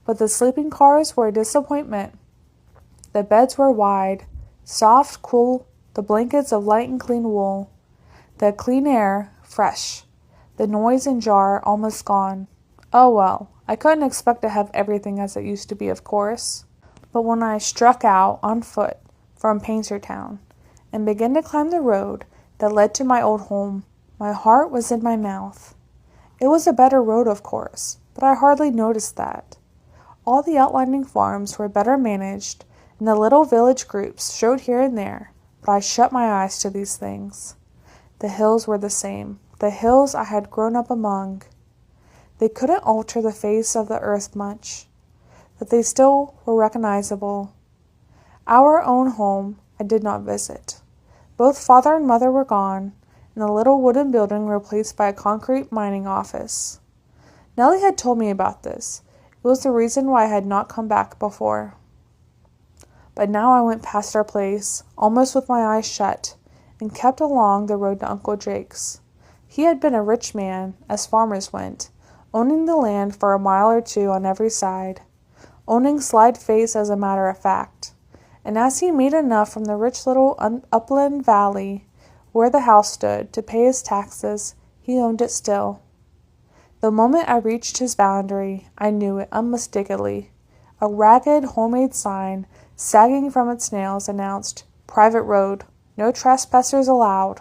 But the sleeping cars were a disappointment. The beds were wide, soft, cool, the blankets of light and clean wool. The clean air, fresh. The noise and jar almost gone. Oh well, I couldn't expect to have everything as it used to be, of course. But when I struck out on foot from Paintertown and began to climb the road that led to my old home, my heart was in my mouth. It was a better road, of course, but I hardly noticed that. All the outlying farms were better managed, and the little village groups showed here and there, but I shut my eyes to these things. The hills were the same, the hills I had grown up among. They couldn't alter the face of the earth much, but they still were recognizable. Our own home I did not visit. Both father and mother were gone, and the little wooden building replaced by a concrete mining office. Nellie had told me about this. It was the reason why I had not come back before. But now I went past our place, almost with my eyes shut, and kept along the road to Uncle Jake's. He had been a rich man, as farmers went, owning the land for a mile or two on every side, owning Slide Face as a matter of fact. And as he made enough from the rich little upland valley where the house stood to pay his taxes, he owned it still. The moment I reached his boundary, I knew it unmistakably. A ragged homemade sign, sagging from its nails, announced, "Private road, no trespassers allowed."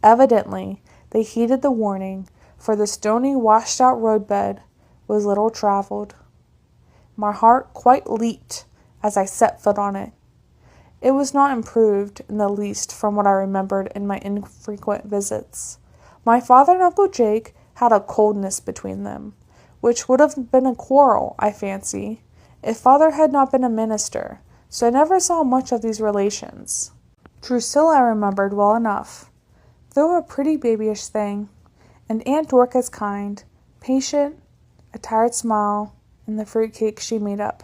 Evidently, they heeded the warning, for the stony, washed-out roadbed was little traveled. My heart quite leaped as I set foot on it. It was not improved in the least from what I remembered in my infrequent visits. My father and Uncle Jake had a coldness between them, which would have been a quarrel, I fancy, if father had not been a minister, so I never saw much of these relations. Drusilla I remembered well enough, though a pretty babyish thing, and Aunt Dorcas kind, patient, a tired smile, and the fruitcake she made up.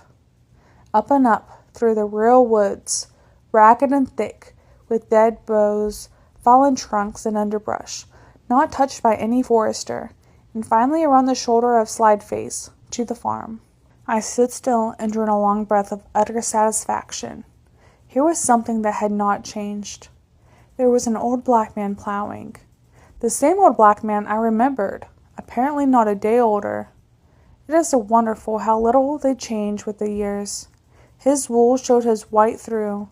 Up and up, through the real woods, ragged and thick, with dead boughs, fallen trunks, and underbrush, not touched by any forester, and finally around the shoulder of Slide Face, to the farm. I stood still and drew in a long breath of utter satisfaction. Here was something that had not changed. There was an old black man plowing. The same old black man I remembered, apparently not a day older. It is wonderful how little they change with the years. His wool showed his white through,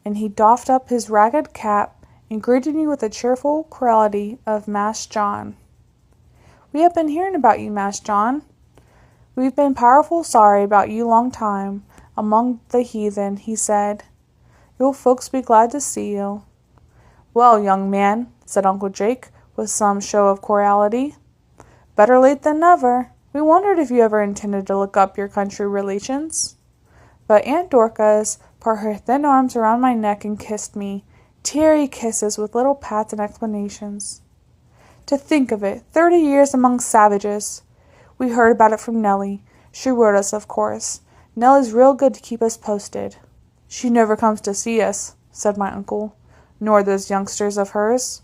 and he doffed up his ragged cap and greeted me with the cheerful cordiality of Mass John. "We have been hearing about you, Mass John. We've been powerful sorry about you long time among the heathen," he said. "You'll folks be glad to see you." "Well, young man," said Uncle Jake, with some show of cordiality, "better late than never. We wondered if you ever intended to look up your country relations." But Aunt Dorcas put her thin arms around my neck and kissed me, teary kisses with little pats and explanations. To think of it, 30 years among savages! We heard about it from Nellie. She wrote us, of course. Nellie's real good to keep us posted. "She never comes to see us," said my uncle, "nor those youngsters of hers.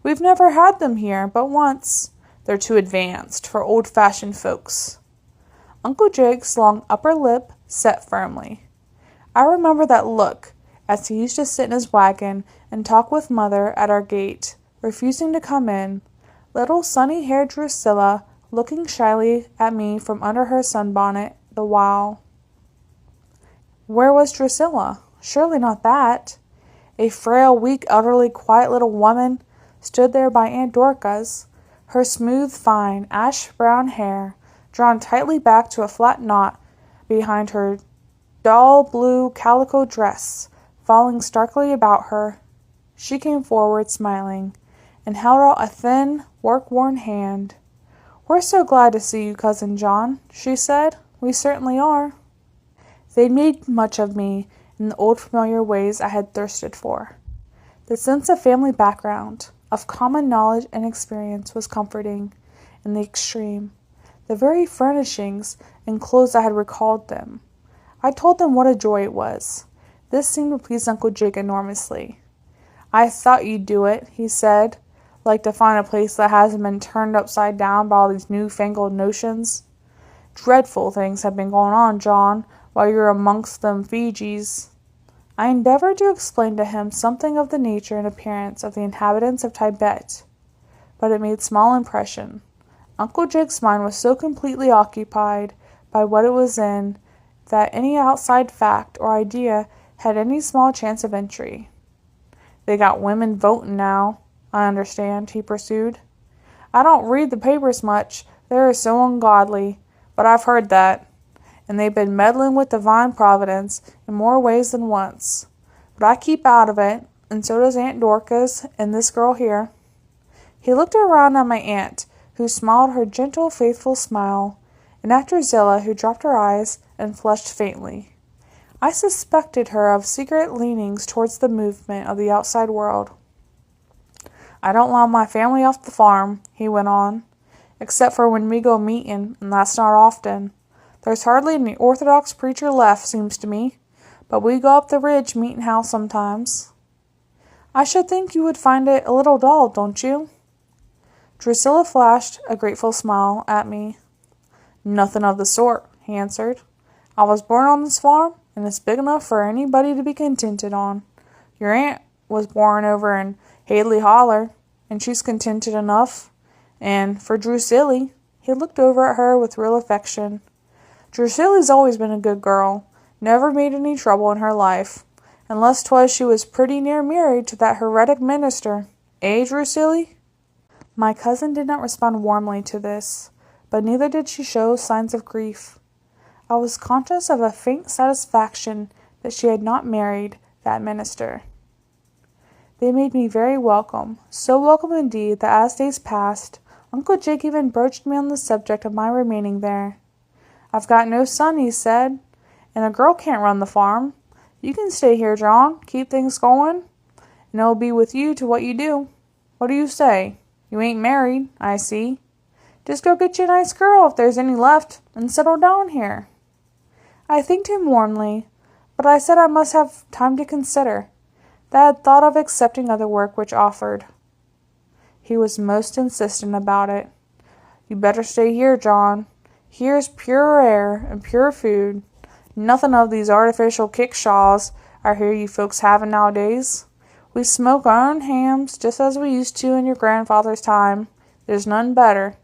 We've never had them here but once. They're too advanced for old-fashioned folks." Uncle Jake's long upper lip set firmly. I remember that look as he used to sit in his wagon and talk with Mother at our gate, refusing to come in, little sunny-haired Drusilla looking shyly at me from under her sunbonnet the while. Where was Drusilla? Surely not that. A frail, weak, elderly, quiet little woman stood there by Aunt Dorcas, her smooth, fine, ash-brown hair drawn tightly back to a flat knot behind her dull blue calico dress, falling starkly about her. She came forward, smiling, and held out a thin, work-worn hand. "We're so glad to see you, Cousin John," she said. "We certainly are." They made much of me in the old familiar ways I had thirsted for. The sense of family background, of common knowledge and experience was comforting in the extreme. The very furnishings and clothes I had recalled them. I told them what a joy it was. This seemed to please Uncle Jake enormously. "I thought you'd do it," he said. "Like to find a place that hasn't been turned upside down by all these newfangled notions. Dreadful things have been going on, John, while you're amongst them Fijis." I endeavored to explain to him something of the nature and appearance of the inhabitants of Tibet, but it made small impression. Uncle Jake's mind was so completely occupied by what it was in that any outside fact or idea had any small chance of entry. "They got women voting now, I understand," he pursued. "I don't read the papers much, they're so ungodly, but I've heard that. And they've been meddling with divine providence in more ways than once. But I keep out of it, and so does Aunt Dorcas and this girl here." He looked around at my aunt, who smiled her gentle, faithful smile, and at Drusilla, who dropped her eyes and flushed faintly. I suspected her of secret leanings towards the movement of the outside world. I don't allow my family off the farm," he went on, "except for when we go meetin', and that's not often. There's hardly any Orthodox preacher left, seems to me, but we go up the ridge meetin' house sometimes." "I should think you would find it a little dull, don't you?" Drusilla flashed a grateful smile at me. "Nothing of the sort," he answered. "I was born on this farm, and it's big enough for anybody to be contented on. Your aunt was born over in Hadley Holler, and she's contented enough. And for Drusilla," he looked over at her with real affection. "Drusilla's always been a good girl, never made any trouble in her life, unless 'twas she was pretty near married to that heretic minister. Eh, Drusilla?" My cousin did not respond warmly to this, but neither did she show signs of grief. I was conscious of a faint satisfaction that she had not married that minister. They made me very welcome, so welcome indeed that as days passed, Uncle Jake even broached me on the subject of my remaining there. "I've got no son," he said, "and a girl can't run the farm. You can stay here, John, keep things going, and it'll be with you to what you do. What do you say? You ain't married, I see. Just go get you a nice girl, if there's any left, and settle down here." I thanked him warmly, but I said I must have time to consider, that I had thought of accepting other work which offered. He was most insistent about it. "You better stay here, John. Here's pure air and pure food. Nothing of these artificial kickshaws I hear you folks having nowadays. We smoke our own hams just as we used to in your grandfather's time. There's none better.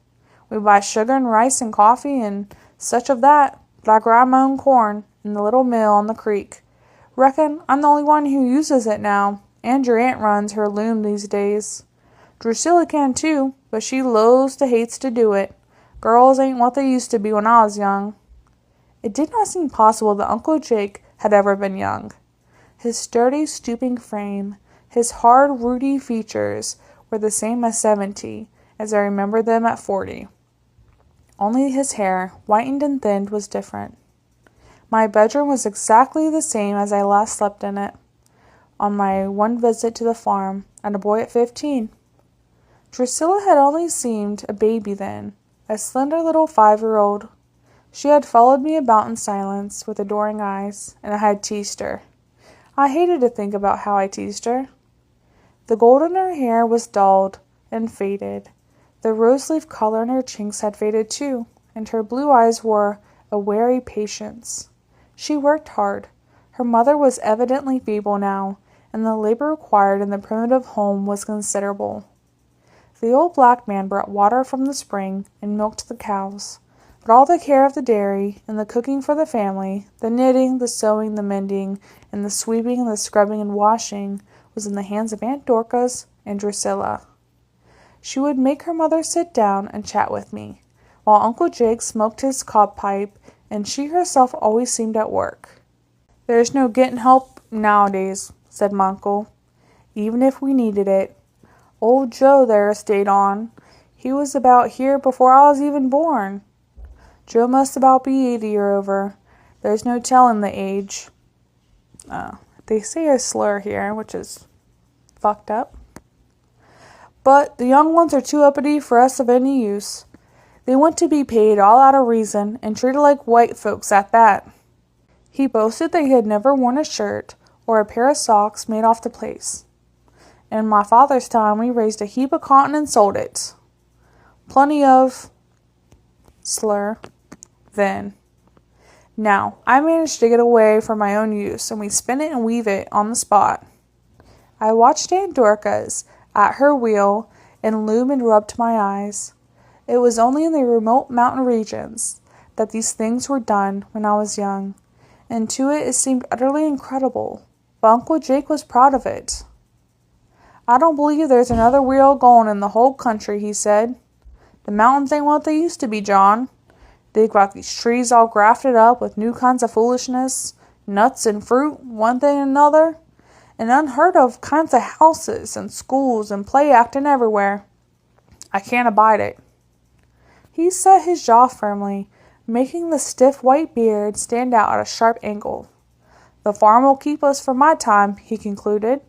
We buy sugar and rice and coffee and such of that, but I grind my own corn in the little mill on the creek. Reckon I'm the only one who uses it now, and your aunt runs her loom these days. Drusilla can too, but she loathes to hates to do it. Girls ain't what they used to be when I was young." It did not seem possible that Uncle Jake had ever been young. His sturdy, stooping frame, his hard, ruddy features were the same at 70 as I remembered them at 40. Only his hair, whitened and thinned, was different. My bedroom was exactly the same as I last slept in it, on my one visit to the farm, and a boy at 15. Drusilla had only seemed a baby then, a slender little 5-year-old. She had followed me about in silence, with adoring eyes, and I had teased her. I hated to think about how I teased her. The gold in her hair was dulled and faded. The rose-leaf color in her cheeks had faded too, and her blue eyes wore a wary patience. She worked hard. Her mother was evidently feeble now, and the labor required in the primitive home was considerable. The old black man brought water from the spring and milked the cows, but all the care of the dairy and the cooking for the family, the knitting, the sewing, the mending, and the sweeping, the scrubbing, and washing was in the hands of Aunt Dorcas and Drusilla. She would make her mother sit down and chat with me, while Uncle Jake smoked his cob pipe, and she herself always seemed at work. "There's no getting help nowadays," said my uncle, "even if we needed it. Old Joe there stayed on. He was about here before I was even born. Joe must about be 80 or over. There's no telling the age." They say a slur here, which is fucked up. "But the young ones are too uppity for us of any use. They want to be paid all out of reason, and treated like white folks at that." He boasted that he had never worn a shirt or a pair of socks made off the place. "In my father's time we raised a heap of cotton and sold it. Plenty of slur then. Now, I managed to get away for my own use, and we spin it and weave it on the spot." I watched Aunt Dorcas at her wheel and loom and rubbed my eyes. It was only in the remote mountain regions that these things were done when I was young, and to it seemed utterly incredible, but Uncle Jake was proud of it. "I don't believe there's another wheel going in the whole country," he said. "The mountains ain't what they used to be, John. They've got these trees all grafted up with new kinds of foolishness, nuts and fruit, one thing and another, and unheard of kinds of houses and schools and play acting everywhere. I can't abide it." He set his jaw firmly, making the stiff white beard stand out at a sharp angle. "The farm will keep us for my time," he concluded,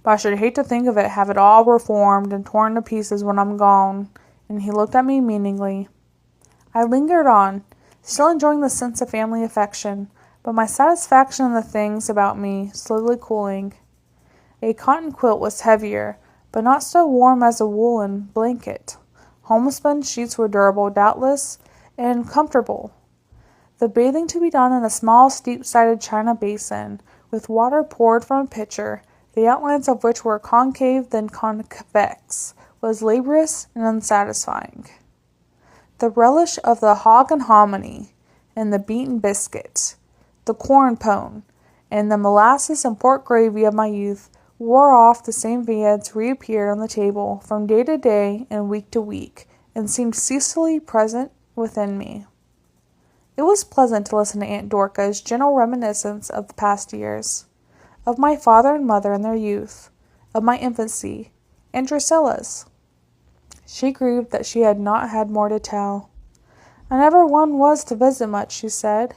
but I should hate to think of it, have it all reformed and torn to pieces when I'm gone." And he looked at me meaningly. I lingered on, still enjoying the sense of family affection, but my satisfaction in the things about me slowly cooling. A cotton quilt was heavier, but not so warm as a woolen blanket. Homespun sheets were durable, doubtless, and comfortable. The bathing to be done in a small, steep-sided china basin, with water poured from a pitcher, the outlines of which were concave then convex, was laborious and unsatisfying. The relish of the hog and hominy, and the beaten biscuit, the corn pone, and the molasses and pork gravy of my youth wore off. The same viands reappeared on the table from day to day and week to week, and seemed ceaselessly present within me. It was pleasant to listen to Aunt Dorca's gentle reminiscence of the past years, of my father and mother in their youth, of my infancy, and Drusilla's. She grieved that she had not had more to tell. "I never one was to visit much," she said,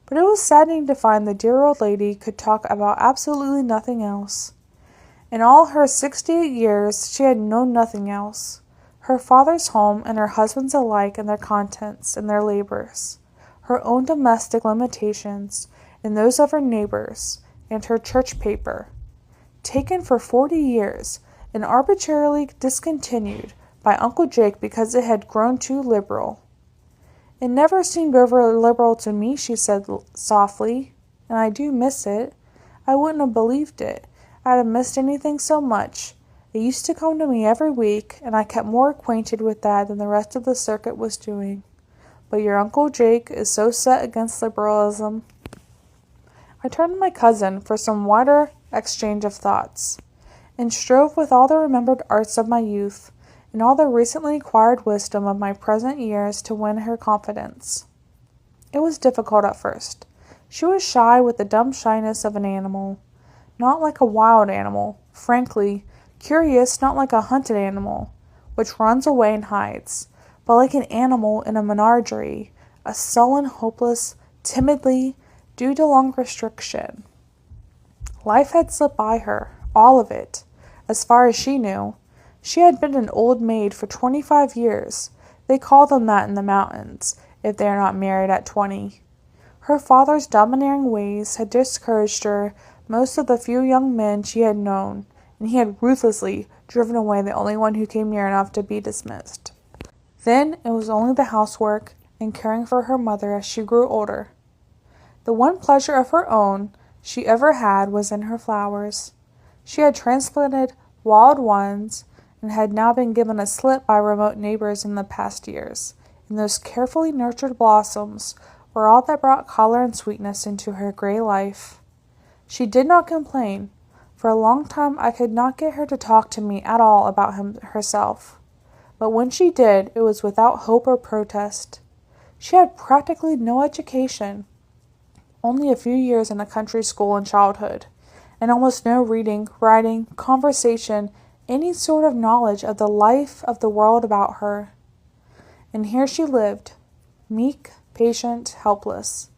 but it was saddening to find the dear old lady could talk about absolutely nothing else. In all her 68 years she had known nothing else. Her father's home and her husband's alike, and their contents and their labors, her own domestic limitations and those of her neighbors, and her church paper, taken for 40 years and arbitrarily discontinued by Uncle Jake because it had grown too liberal. "It never seemed over liberal to me," she said softly, "and I do miss it. I wouldn't have believed it. I'd have missed anything so much. It used to come to me every week, and I kept more acquainted with that than the rest of the circuit was doing. But your Uncle Jake is so set against liberalism." I turned to my cousin for some wider exchange of thoughts, and strove with all the remembered arts of my youth, and all the recently acquired wisdom of my present years to win her confidence. It was difficult at first. She was shy with the dumb shyness of an animal, not like a wild animal, frankly, curious, not like a hunted animal, which runs away and hides, but like an animal in a menagerie, a sullen, hopeless, timidly, due to long restriction. Life had slipped by her, all of it, as far as she knew. She had been an old maid for 25 years. They call them that in the mountains, if they are not married at 20. Her father's domineering ways had discouraged her most of the few young men she had known, and he had ruthlessly driven away the only one who came near enough to be dismissed. Then it was only the housework and caring for her mother as she grew older. The one pleasure of her own she ever had was in her flowers. She had transplanted wild ones, and had now been given a slip by remote neighbors in the past years, and those carefully nurtured blossoms were all that brought color and sweetness into her gray life. She did not complain. For a long time I could not get her to talk to me at all about herself. But when she did, it was without hope or protest. She had practically no education, only a few years in a country school in childhood, and almost no reading, writing, conversation, any sort of knowledge of the life of the world about her. And here she lived, meek, patient, helpless,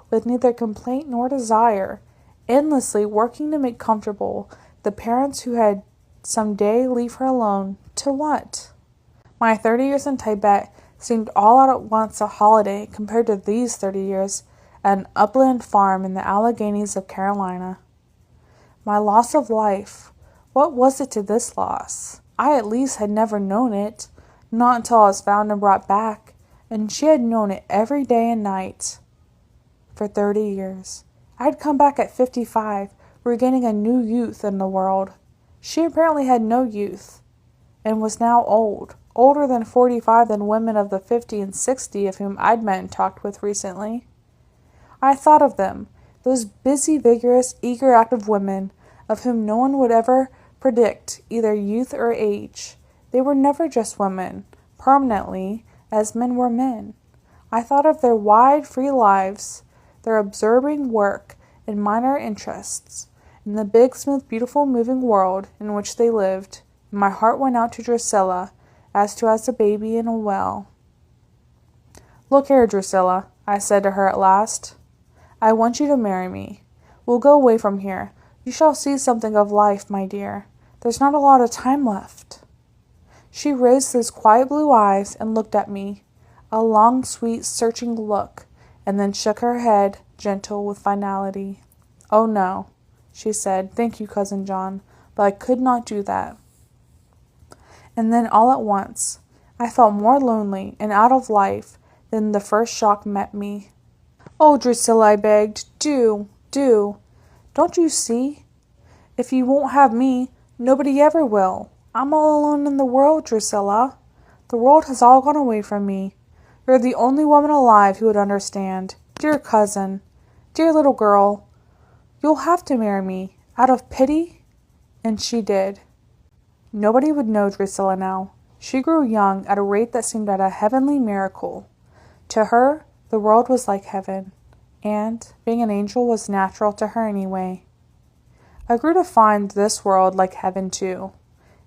with neither complaint nor desire, endlessly working to make comfortable the parents who had some day leave her alone. To what? My 30 years in Tibet seemed all at once a holiday compared to these 30 years at an upland farm in the Alleghenies of Carolina. My loss of life, what was it to this loss? I at least had never known it, not until I was found and brought back, and she had known it every day and night. For 30 years. I had come back at 55, regaining a new youth in the world. She apparently had no youth, and was now old, older than 45 than women of the 50 and 60 of whom I'd met and talked with recently. I thought of them, those busy, vigorous, eager, active women, of whom no one would ever predict either youth or age. They were never just women, permanently, as men were men. I thought of their wide, free lives, their absorbing work and minor interests, in the big, smooth, beautiful, moving world in which they lived, and my heart went out to Drusilla, as a baby in a well. "Look here, Drusilla," I said to her at last. "I want you to marry me. We'll go away from here. You shall see something of life, my dear. There's not a lot of time left." She raised those quiet blue eyes and looked at me, a long, sweet, searching look, and then shook her head, gentle with finality. "Oh no," she said. "Thank you, Cousin John, but I could not do that." And then all at once, I felt more lonely and out of life than the first shock met me. "Oh, Drusilla," I begged, do. Don't you see? If you won't have me, nobody ever will. I'm all alone in the world, Drusilla. The world has all gone away from me. You're the only woman alive who would understand. Dear cousin, dear little girl, you'll have to marry me, out of pity." And she did. Nobody would know Drusilla now. She grew young at a rate that seemed at a heavenly miracle. To her, the world was like heaven, and being an angel was natural to her anyway. I grew to find this world like heaven too,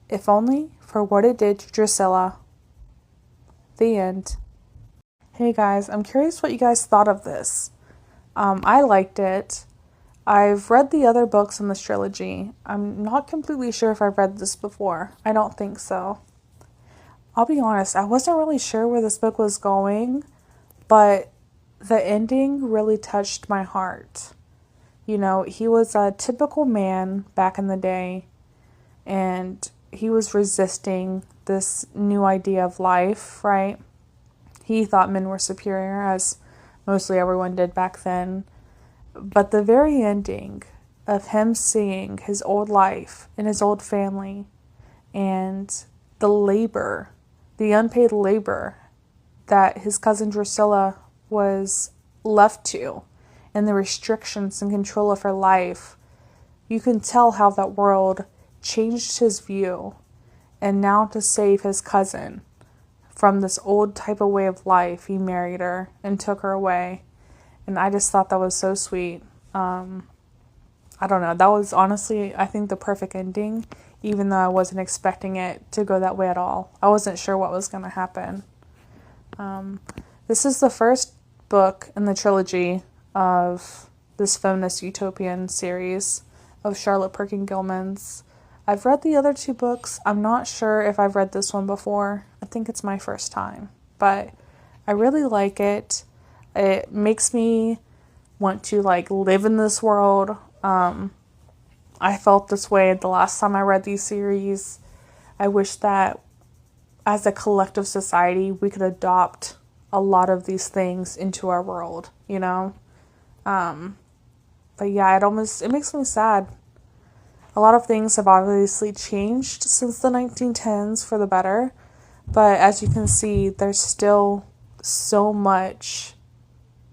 if only for what it did to Drusilla. The end. Hey guys, I'm curious what you guys thought of this. I liked it. I've read the other books in this trilogy. I'm not completely sure if I've read this before. I don't think so. I'll be honest, I wasn't really sure where this book was going, but the ending really touched my heart. You know, he was a typical man back in the day, and he was resisting this new idea of life, right? He thought men were superior, as mostly everyone did back then. But the very ending of him seeing his old life and his old family and the labor, the unpaid labor that his cousin Drusilla was left to, and the restrictions and control of her life, you can tell how that world changed his view. And now to save his cousin from this old type of way of life, he married her and took her away. And I just thought that was so sweet. I don't know. That was honestly, I think, the perfect ending, even though I wasn't expecting it to go that way at all. I wasn't sure what was going to happen. This is the first book in the trilogy of this feminist utopian series of Charlotte Perkins Gilman's. I've read the other two books. I'm not sure if I've read this one before. I think it's my first time. But I really like it. It makes me want to live in this world. I felt this way the last time I read these series. I wish that as a collective society we could adopt a lot of these things into our world, you know? But yeah, it makes me sad. A lot of things have obviously changed since the 1910s for the better, but as you can see, there's still so much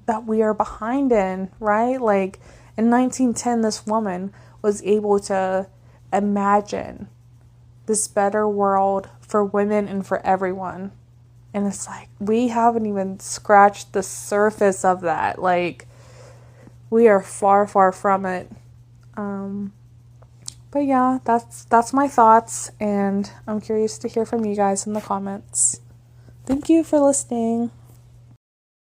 that we are behind in, right? Like in 1910, this woman was able to imagine this better world for women and for everyone. And it's like, we haven't even scratched the surface of that. Like, we are far, far from it. But yeah, that's my thoughts, and I'm curious to hear from you guys in the comments. Thank you for listening.